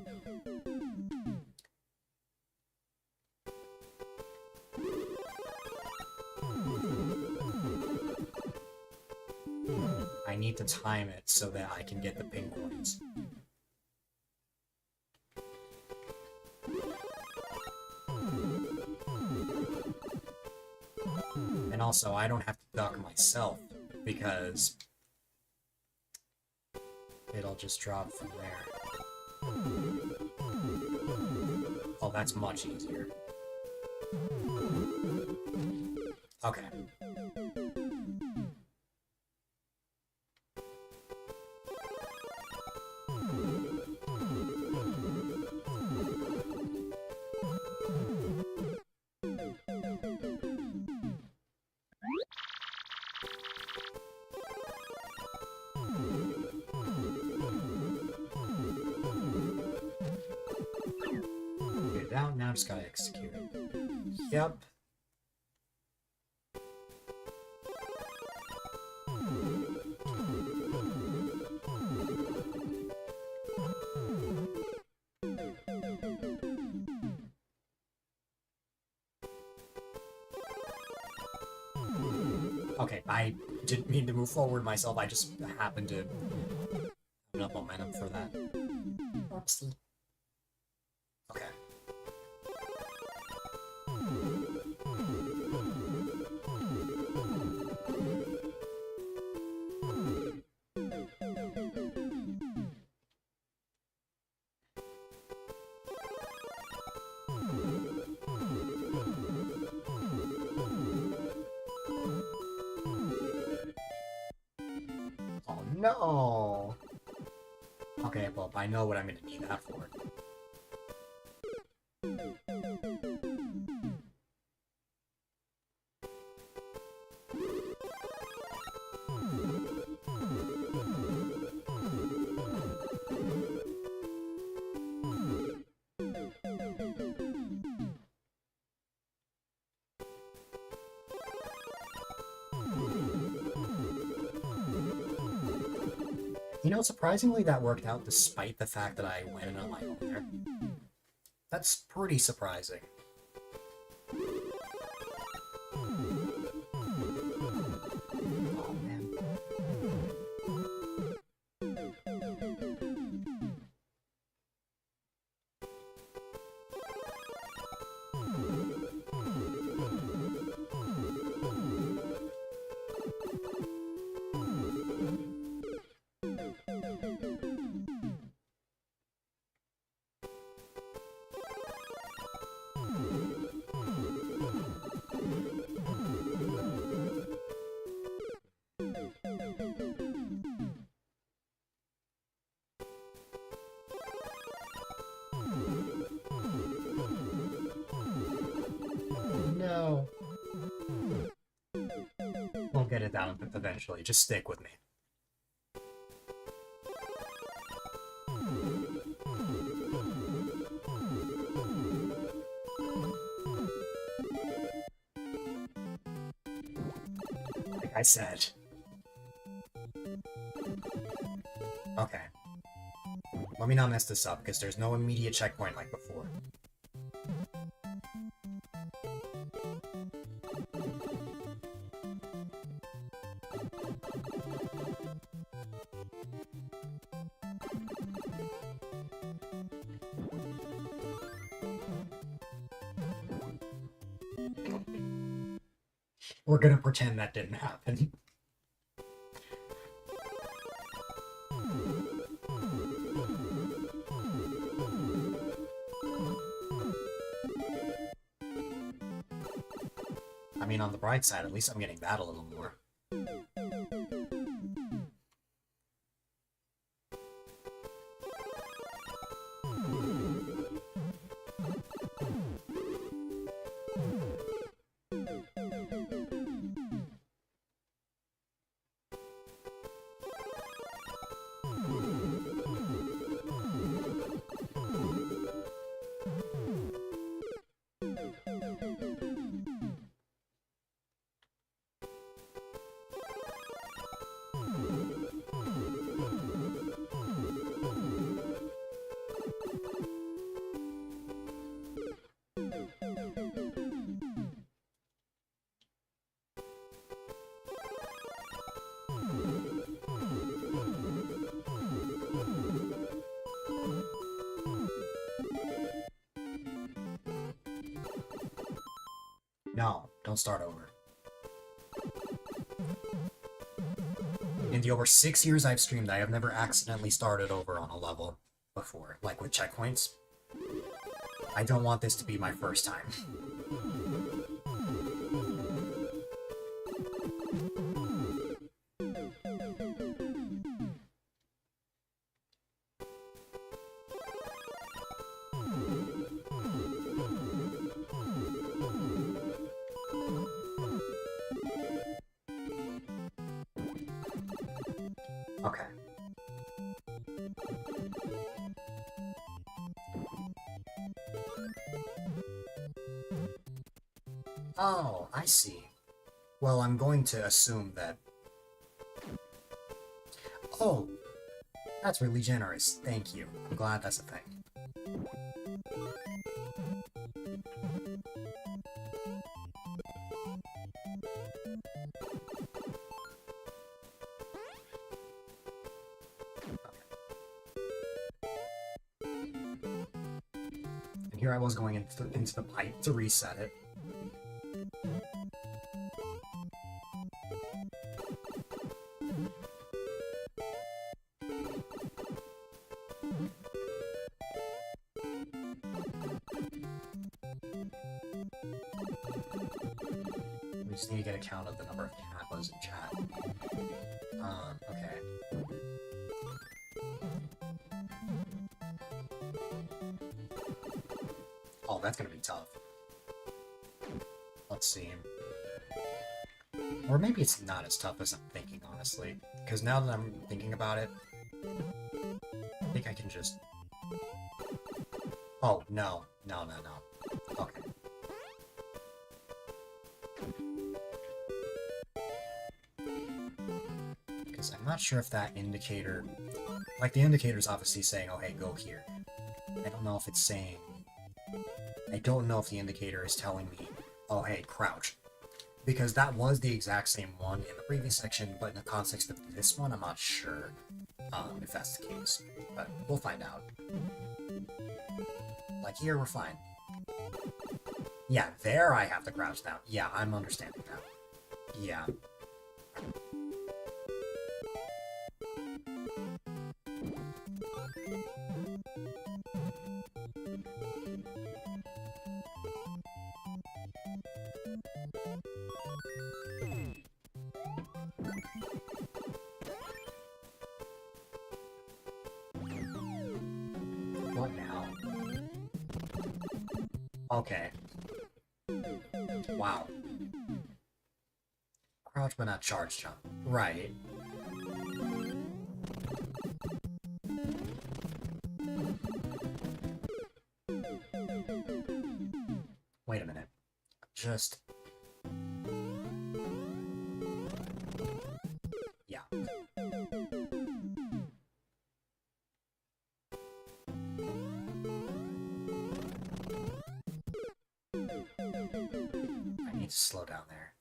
I need to time it so that I can get the pink ones. And also, I don't have to duck myself, because it'll just drop from there. Oh, that's much easier. Okay. Get it out, now just gotta execute it. Yep. Okay, I didn't mean to move forward myself, I just happened to have enough momentum for that. Oopsie. Okay. Oh no! Okay, well, I know what I'm gonna need that for. You know, surprisingly, that worked out despite the fact that I went in on my own there. That's pretty surprising. Oh, man. No. We'll get it down eventually. Just stick with me. Like I said. Okay. Let me not mess this up, because there's no immediate checkpoint like before. We're gonna pretend that didn't happen. I mean, on the bright side, at least I'm getting that a little more. No, don't start over. In the over 6 years I've streamed, I have never accidentally started over on a level before, like with checkpoints. I don't want this to be my first time. Okay. Oh, I see. Well, I'm going to assume that... Oh, that's really generous. Thank you. I'm glad that's a thing. And here I was going into the pipe to reset it. We just need to get a count of the number of Kappas in chat. Okay. Oh, that's gonna be tough. Let's see. Or maybe it's not as tough as I'm thinking, honestly. Because now that I'm thinking about it, I think I can just... Oh, no. No. Okay. Because I'm not sure if that indicator... Like, the indicator's obviously saying, oh, hey, go here. I don't know if it's saying... I don't know if the indicator is telling me, oh, hey, crouch. Because that was the exact same one in the previous section, but in the context of this one, I'm not sure if that's the case. But we'll find out. Like here, we're fine. Yeah, there I have to crouch down. Yeah, I'm understanding now. Yeah. What now? Okay. Wow. Crouch but not charge jump. Right. Wait a minute. Just... Yeah. I need to slow down there.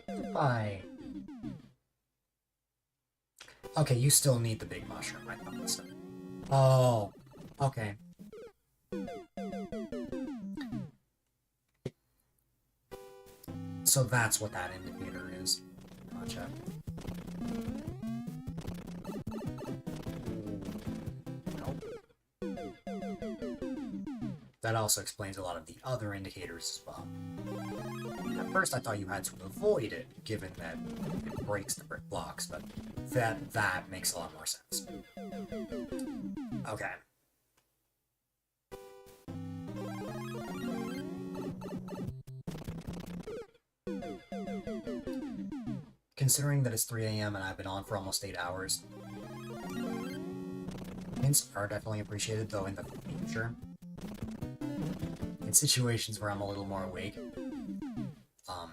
Goodbye. Okay, you still need the big mushroom, I thought so. Oh, okay. So that's what that indicator is. Gotcha. Nope. That also explains a lot of the other indicators as well. At first I thought you had to avoid it, given that it breaks the brick blocks, but that makes a lot more sense. Okay. considering that it's 3 a.m. and I've been on for almost 8 hours, hints are definitely appreciated, though in the future. In situations where I'm a little more awake, I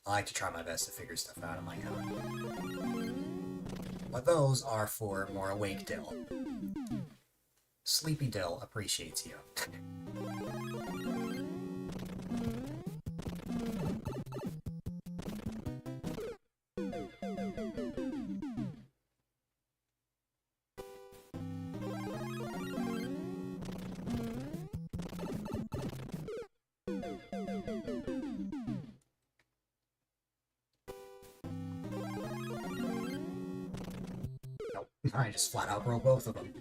like to try my best to figure stuff out on my own. But those are for more awake Dill. Sleepy Dill appreciates you. Nope, I just flat out broke both of them.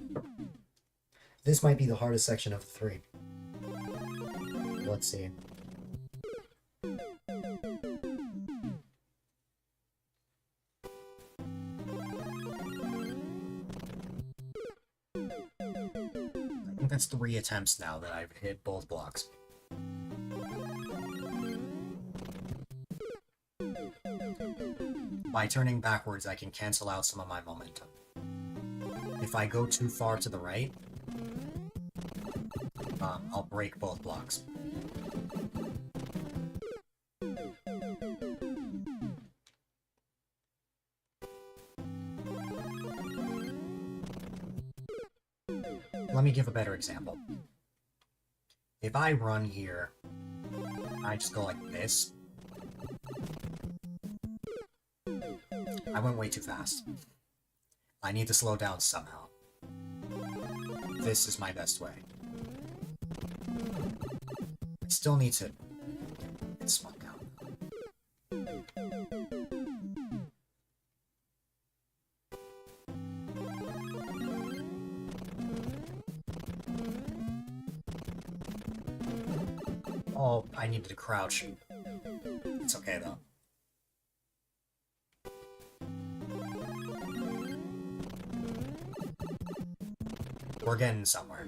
This might be the hardest section of the 3. Let's see. I think that's 3 attempts now that I've hit both blocks. By turning backwards, I can cancel out some of my momentum. If I go too far to the right, I'll break both blocks. Let me give a better example. If I run here, I just go like this. I went way too fast. I need to slow down somehow. This is my best way. I still need to get slowed down. Oh, I needed to crouch. It's okay though. We're getting somewhere.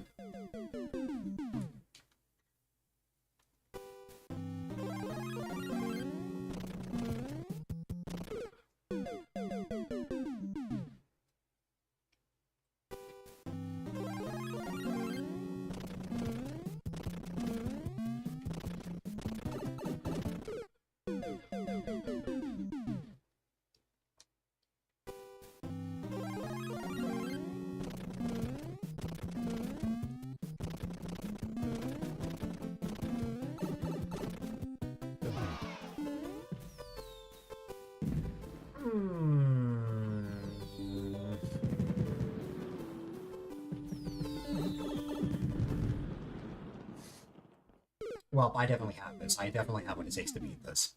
Well, I definitely have this. I definitely have what it takes to beat this.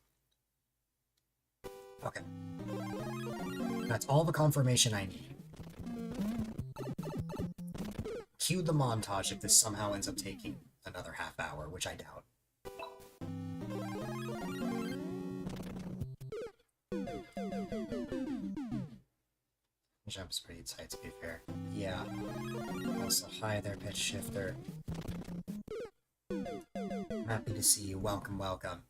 Okay. That's all the confirmation I need. Cue the montage if this somehow ends up taking another half hour, which I doubt. Jump's pretty tight, to be fair. Yeah. Also, hi there, pitch shifter. Happy to see you. Welcome, welcome.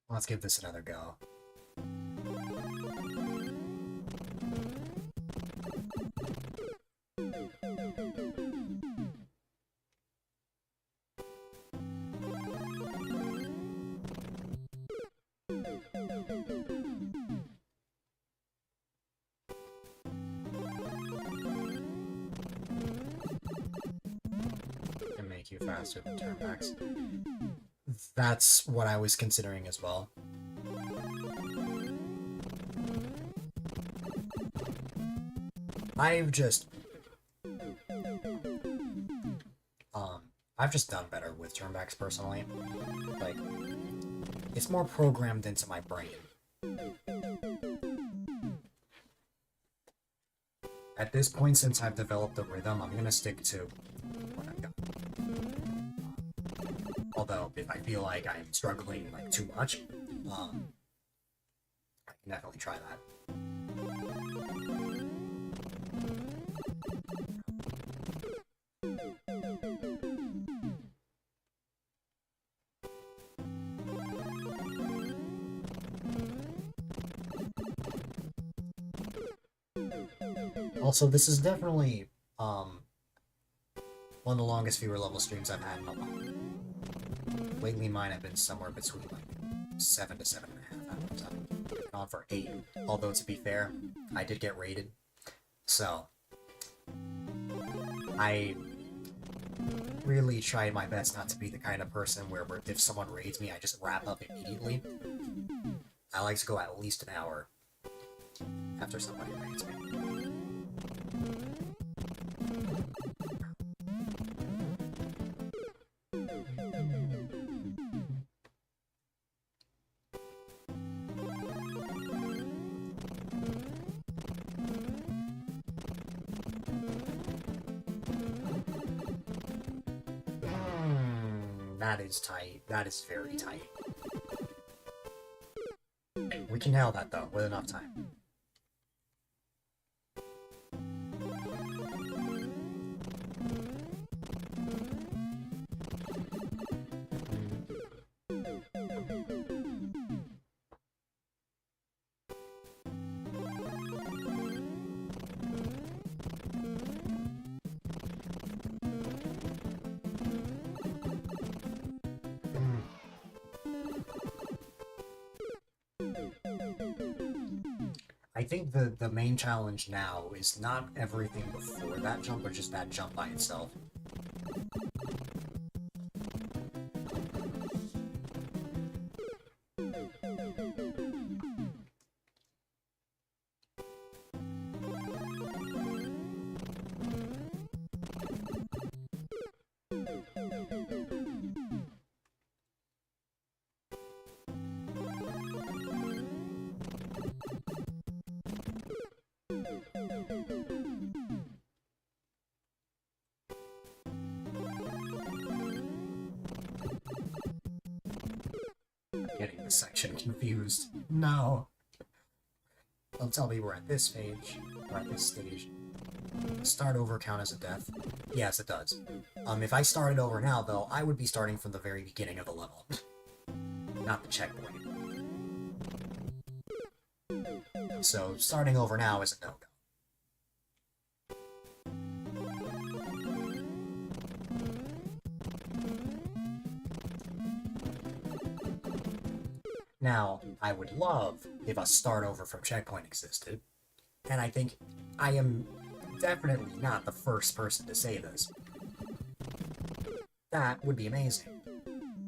Let's give this another go. Can make you faster than turnbacks. That's what I was considering as well. I've just done better with turnbacks personally. Like, it's more programmed into my brain. At this point, since I've developed the rhythm, I'm gonna stick to Although, if I feel like I'm struggling like too much, I can definitely try that. Also, this is definitely one of the longest viewer level streams I've had in a while. Lately, mine have been somewhere between like 7 to 7.5 hours. I've been on for 8. Although to be fair, I did get rated, so I really tried my best not to be the kind of person where if someone raids me, I just wrap up immediately. I like to go at least an hour after somebody raids me. That is tight. That is very tight. We can nail that, though, with enough time. I think the main challenge now is not everything before that jump, but just that jump by itself. Getting this section confused. No. Don't tell me we're at this stage. We're at this stage. Start over count as a death? Yes, it does. If I started over now, though, I would be starting from the very beginning of the level. Not the checkpoint. So, starting over now is a no-go. Now, I would love if a start over from checkpoint existed, and I think I am definitely not the first person to say this. That would be amazing.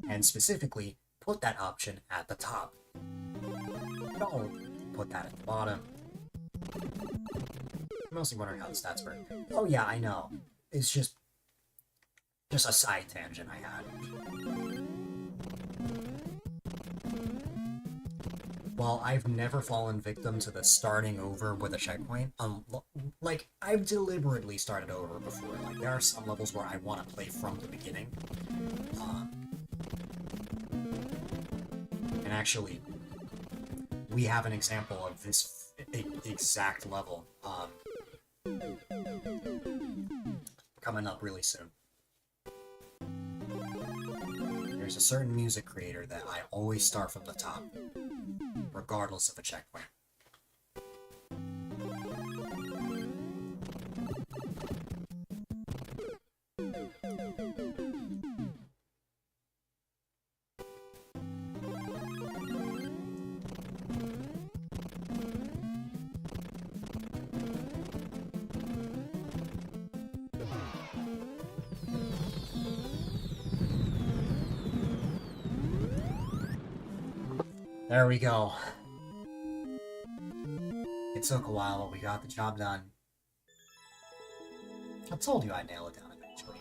And specifically, put that option at the top. Don't put that at the bottom. I'm mostly wondering how the stats work. Oh yeah, I know. It's just a side tangent I had. While I've never fallen victim to the starting over with a checkpoint, like, I've deliberately started over before. Like, there are some levels where I want to play from the beginning. And actually, we have an example of this exact level coming up really soon. There's a certain music creator that I always start from the top, regardless of a checkpoint. There we go. It took a while, but we got the job done. I told you I'd nail it down eventually.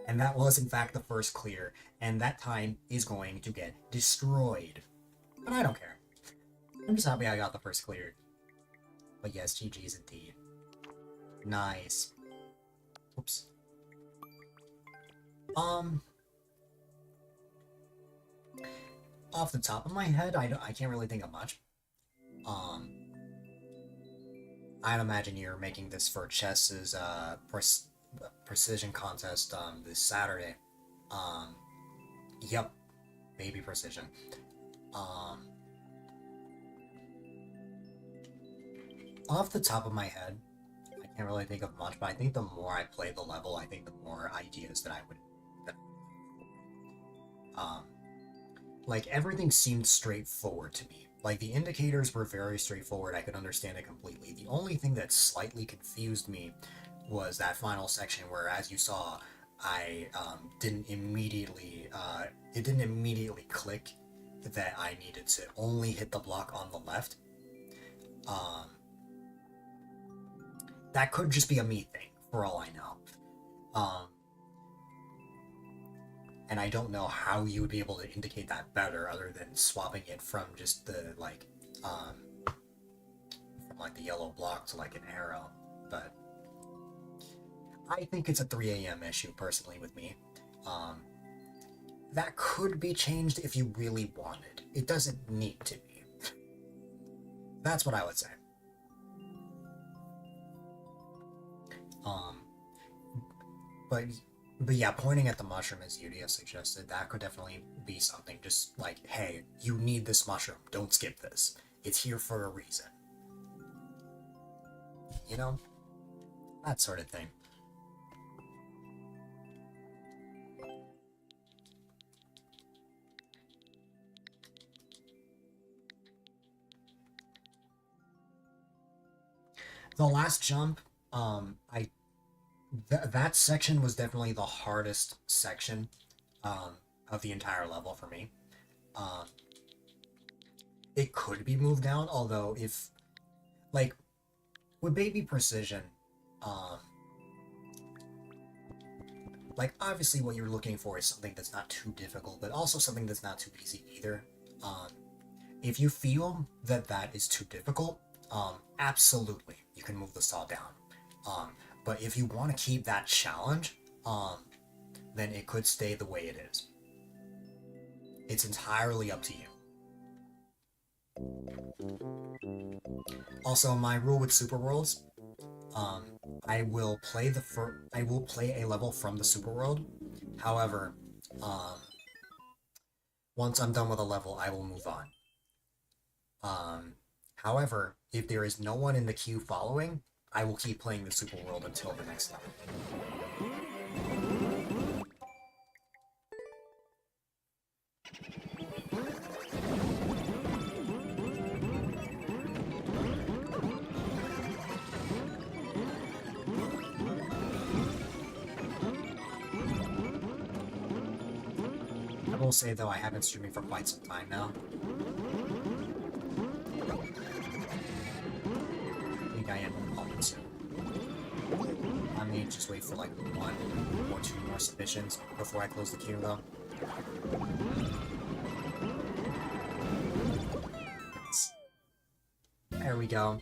And that was, in fact, the first clear, and that time is going to get destroyed. But I don't care. I'm just happy I got the first clear. But yes, GG's indeed. Nice. Oops. Off the top of my head, I can't really think of much. Um, I'd imagine you're making this for Chess's precision contest this Saturday. Um, yep, baby precision. Um, Off the top of my head, I can't really think of much, but I think the more I play the level, I think the more ideas that I would. That, um, like everything seemed straightforward to me. Like the indicators were very straightforward. I could understand it completely. The only thing that slightly confused me was that final section where, as you saw, I it didn't immediately click that I needed to only hit the block on the left. Um, that could just be a me thing, for all I know. And I don't know how you would be able to indicate that better other than swapping it from just the from like the yellow block to like an arrow. But I think it's a 3 a.m. issue personally with me. That could be changed if you really wanted. It doesn't need to be. That's what I would say. But but yeah, pointing at the mushroom as Yudia suggested, that could definitely be something. Just like, hey, you need this mushroom. Don't skip this. It's here for a reason. You know? That sort of thing. The last jump, that section was definitely the hardest section of the entire level for me. Um, it could be moved down, although if like with baby precision, um, like obviously what you're looking for is something that's not too difficult, but also something that's not too easy either. Um, if you feel that that is too difficult, absolutely you can move the saw down. But if you want to keep that challenge, then it could stay the way it is. It's entirely up to you. Also, my rule with Super Worlds, um, I will play a level from the Super World. However, once I'm done with a level, I will move on. However, if there is no one in the queue following, I will keep playing the Super World until the next level. I will say though, I have been streaming for quite some time now. I think I am calling soon. I may just wait for like 1 or 2 more submissions before I close the queue though. There we go.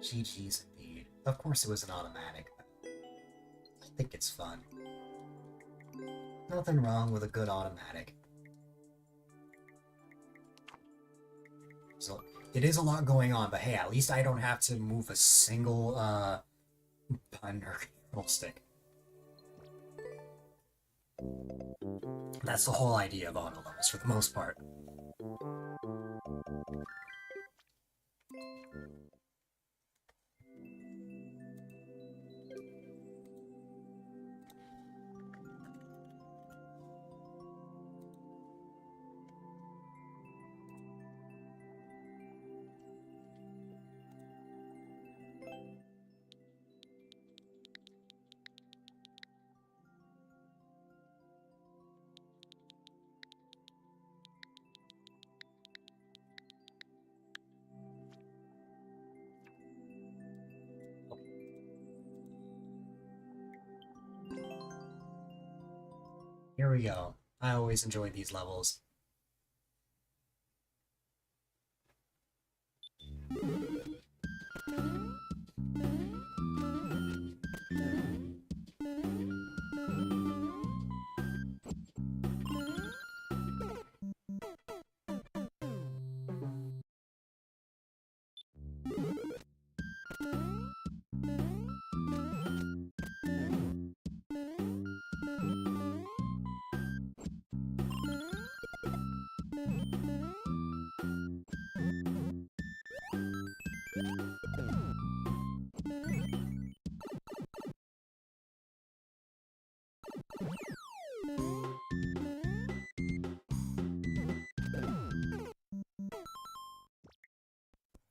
GG's indeed. Of course it was an automatic, but I think it's fun. Nothing wrong with a good automatic. So, it is a lot going on, but hey, at least I don't have to move a single, button or control stick. That's the whole idea of auto levels, for the most part. Here we go. I always enjoy these levels.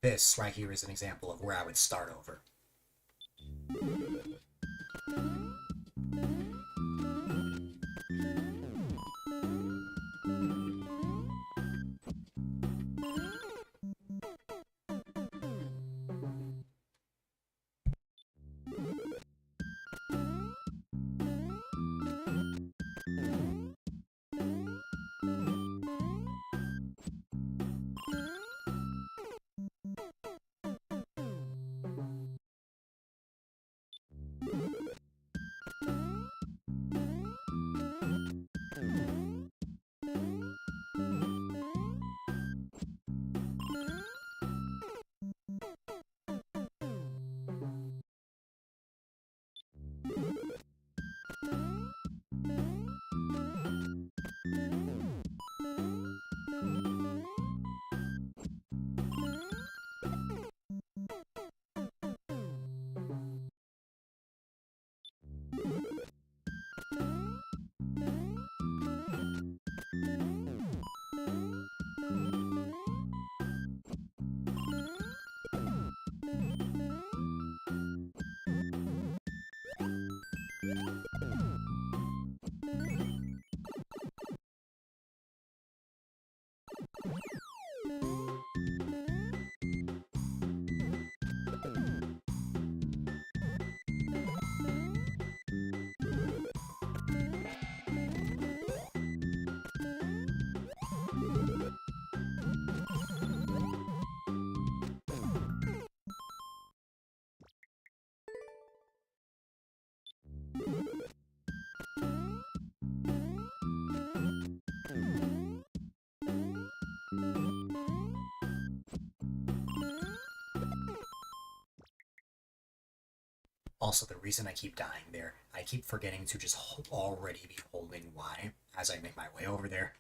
This right here is an example of where I would start over. Also, the reason I keep dying there, I keep forgetting to just already be holding Y as I make my way over there.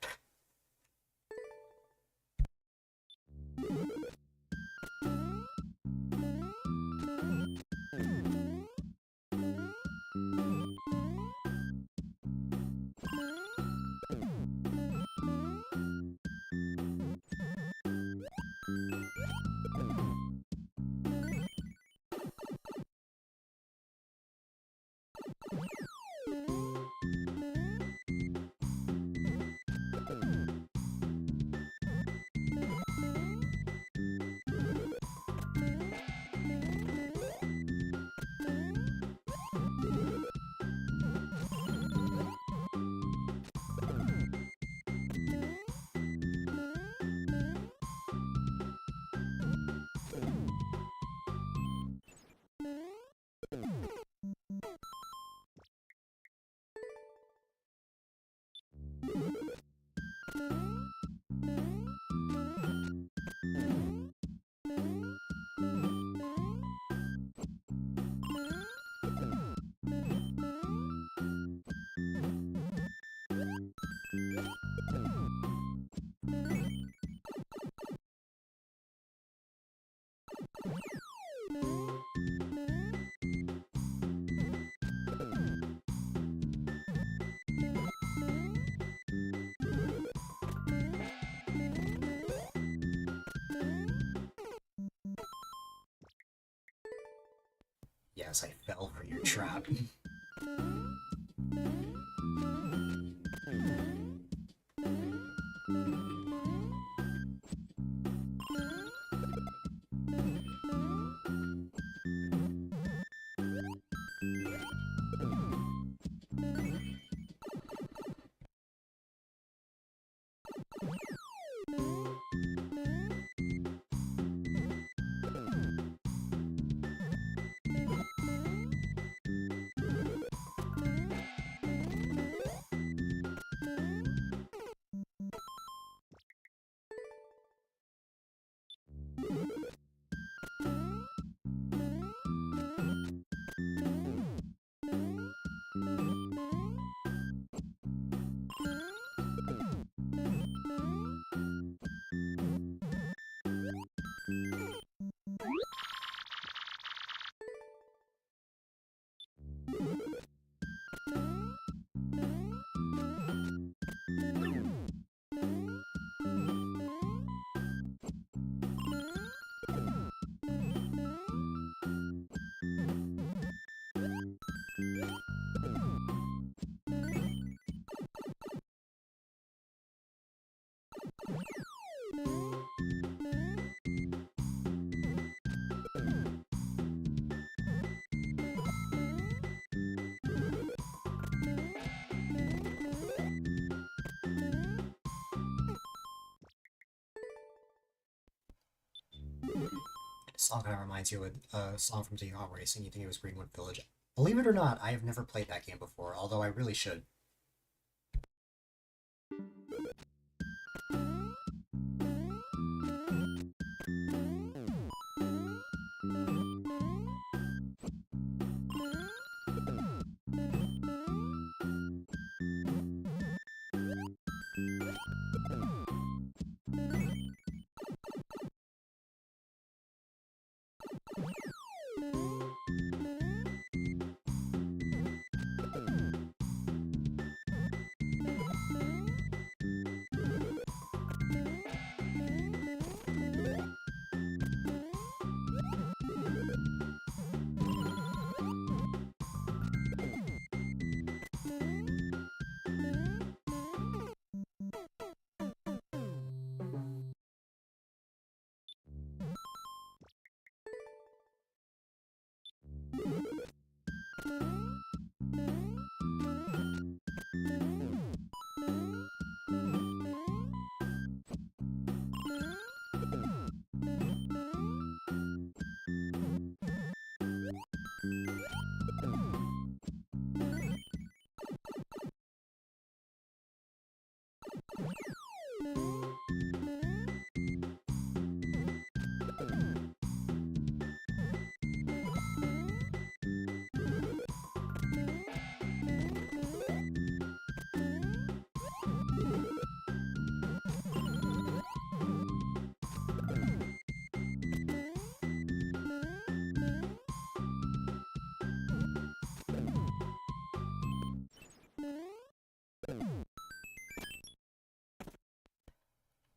Yes, I fell for your trap. song kind of reminds you of a song from Tony Hawk Racing. You think it was Greenwood Village? Believe it or not, I have never played that game before, although I really should.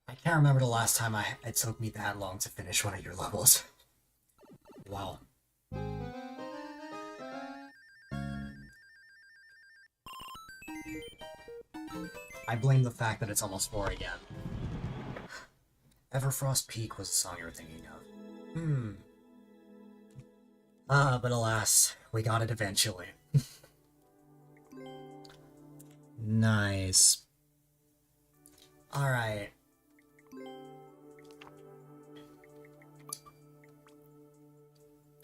I can't remember the last time it took me that long to finish one of your levels. Wow. I blame the fact that it's almost 4 again. Everfrost Peak was the song you were thinking of. But alas, we got it eventually. Nice. Alright.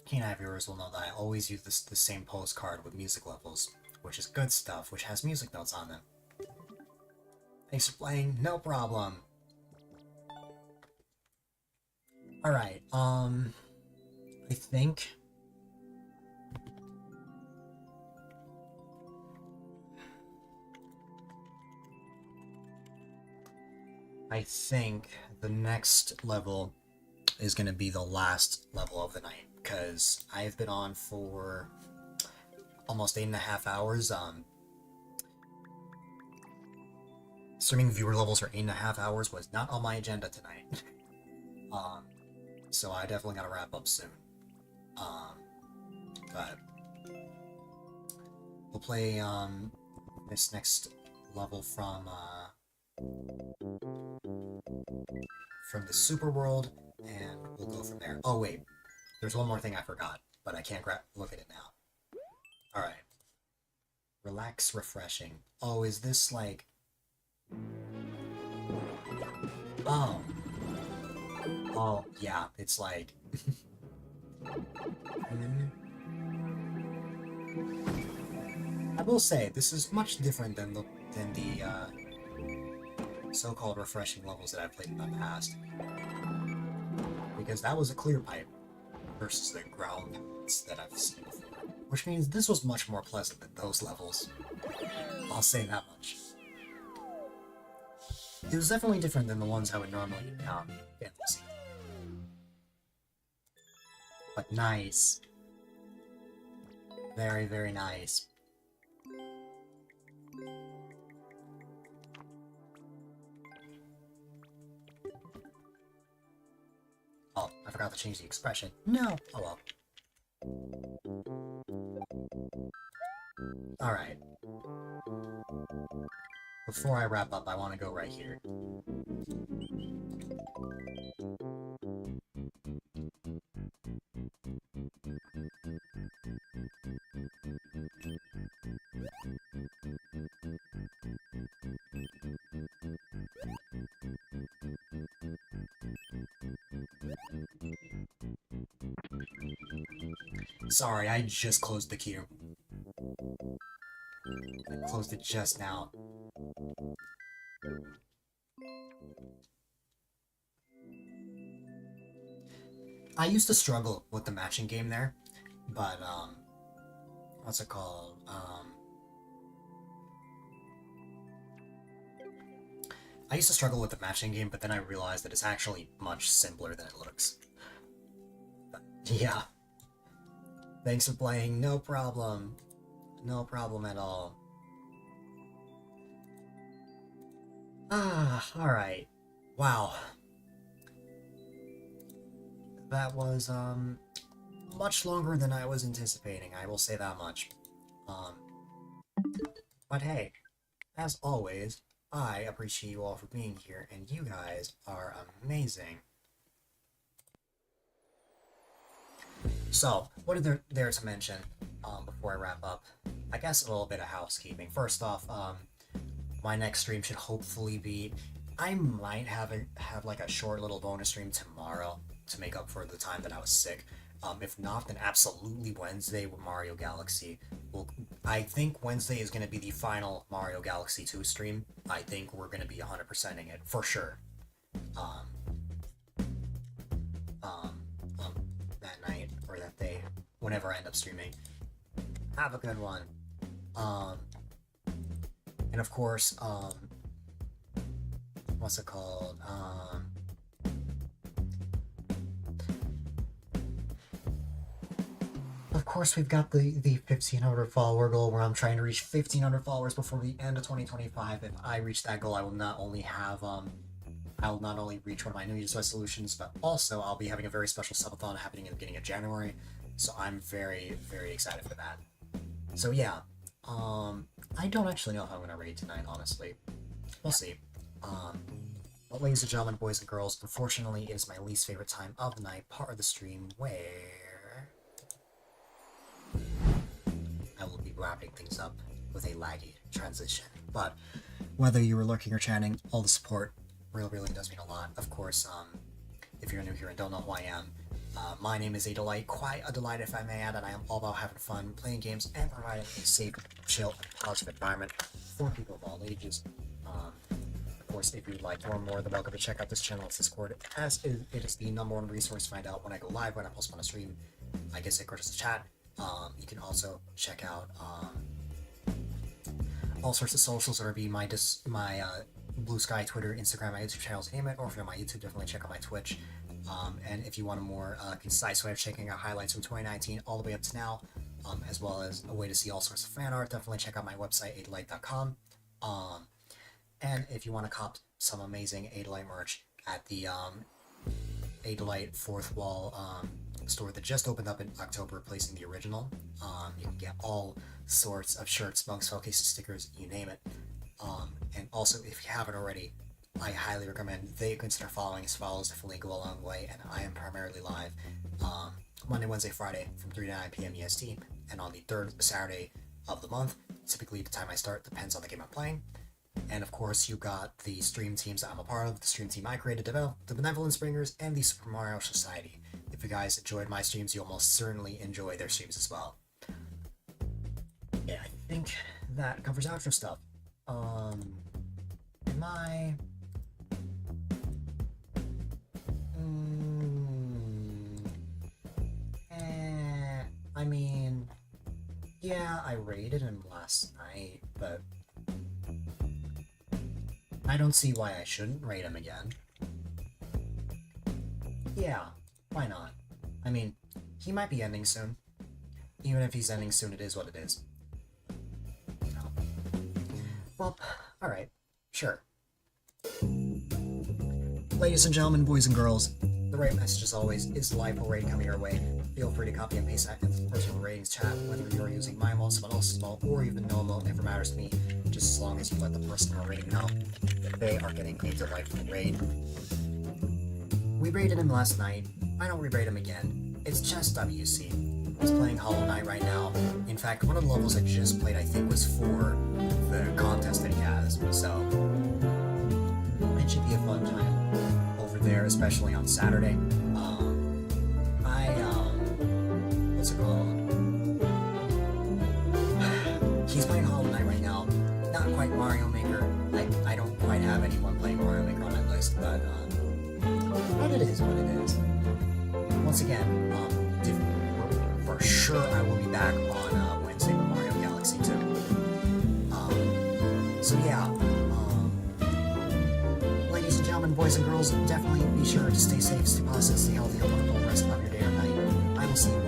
Keen Eye viewers will know that I always use the same postcard with music levels, which is good stuff, which has music notes on them. Thanks for playing, no problem. Alright, I think... the next level is going to be the last level of the night, because I've been on for almost 8.5 hours. Streaming viewer levels for 8.5 hours was not on my agenda tonight. So I definitely gotta wrap up soon. But we'll play this next level from the Super World, and we'll go from there. Oh wait, there's one more thing I forgot, but I can't look at it now. Alright. Relax, refreshing. Oh, is this like... Oh. Oh, yeah, it's like... I will say, this is much different than the so-called refreshing levels that I've played in the past. Because that was a clear pipe versus the ground that I've seen before. Which means this was much more pleasant than those levels. I'll say that much. It was definitely different than the ones I would normally see. But nice. Very, very nice. Oh, I forgot to change the expression. No! Oh well. Alright. Before I wrap up, I want to go right here. Sorry, I just closed the queue. I closed it just now. I used to struggle with the matching game there, but, what's it called? I used to struggle with the matching game, but then I realized that it's actually much simpler than it looks. But, yeah. Thanks for playing, no problem. No problem at all. Ah, alright. Wow. That was, much longer than I was anticipating, I will say that much. But hey, as always, I appreciate you all for being here, and you guys are amazing. So, what is there to mention before I wrap up? I guess a little bit of housekeeping. First off, my next stream should hopefully be... I might have like a short little bonus stream tomorrow to make up for the time that I was sick. If not, then absolutely Wednesday with Mario Galaxy. Well, I think Wednesday is going to be the final Mario Galaxy 2 stream. I think we're going to be 100%ing it, for sure. That night, or that day, whenever I end up streaming. Have a good one. And of course, what's it called? Of course, we've got the 1,500 follower goal, where I'm trying to reach 1,500 followers before the end of 2025. If I reach that goal, I will not only have I'll not only reach one of my New Year's resolutions, but also I'll be having a very special subathon happening in the beginning of January. So I'm very, very excited for that. So yeah, I don't actually know how I'm gonna raid tonight, honestly. We'll see. But ladies and gentlemen, boys and girls, unfortunately, it is my least favorite time of the night, part of the stream where I will be wrapping things up with a laggy transition. But whether you were lurking or chatting, all the support really does mean a lot. Of course, if you're new here and don't know who I am, my name is A-Dylite, quite a delight if I may add, and I am all about having fun, playing games, and providing a safe, chill, and positive environment for people of all ages. Of course, if you'd like to learn more, then welcome to check out this channel's Discord, as it is the #1 resource to find out when I go live, when I post on a stream. I guess it goes to chat. You can also check out all sorts of socials, that would be my Blue Sky, Twitter, Instagram, my YouTube channels, name it, or if you're on my YouTube, definitely check out my Twitch. And if you want a more concise way of checking out highlights from 2019 all the way up to now, as well as a way to see all sorts of fan art, definitely check out my website, A-Dylite.com. And if you want to cop some amazing A-Dylite merch at the A-Dylite Fourth Wall store that just opened up in October, replacing the original, you can get all sorts of shirts, mugs, phone cases, stickers, you name it. And also, if you haven't already, I highly recommend that you consider following us. Follows definitely go a long way, and I am primarily live Monday, Wednesday, Friday from 3 to 9 p.m. EST, and on the third Saturday of the month. Typically, the time I start depends on the game I'm playing. And of course, you got the stream teams that I'm a part of, the stream team I created, the Benevolence Bringers, and the Super Mario Society. If you guys enjoyed my streams, you'll most certainly enjoy their streams as well. Yeah, I think that covers outro stuff. Am I... I mean... Yeah, I raided him last night, but... I don't see why I shouldn't raid him again. Yeah, why not? I mean, he might be ending soon. Even if he's ending soon, it is what it is. No. Well, alright, sure. Ladies and gentlemen, boys and girls, the right message as always is live or raid coming your way. Feel free to copy and paste that into the personal ratings chat, whether you're using my emote, someone else's emote, or even no emote, never matters to me, just as long as you let the person you're rating know that they are getting a delightful raid. We raided him last night. I don't re-raid him again. It's just WC. He's playing Hollow Knight right now. In fact, one of the levels I just played, I think, was for the contest that he has, so it should be a fun time over there, especially on Saturday. What's it called? he's playing Hollow Knight right now. Not quite Mario Maker. I don't quite have anyone playing Mario Maker on my list, but it is what it is. Once again, for sure I will be back on Wednesday with Mario Galaxy 2. So yeah, ladies and gentlemen, boys and girls, definitely be sure to stay safe, stay positive, stay healthy, have a wonderful rest of your day or night. I will see you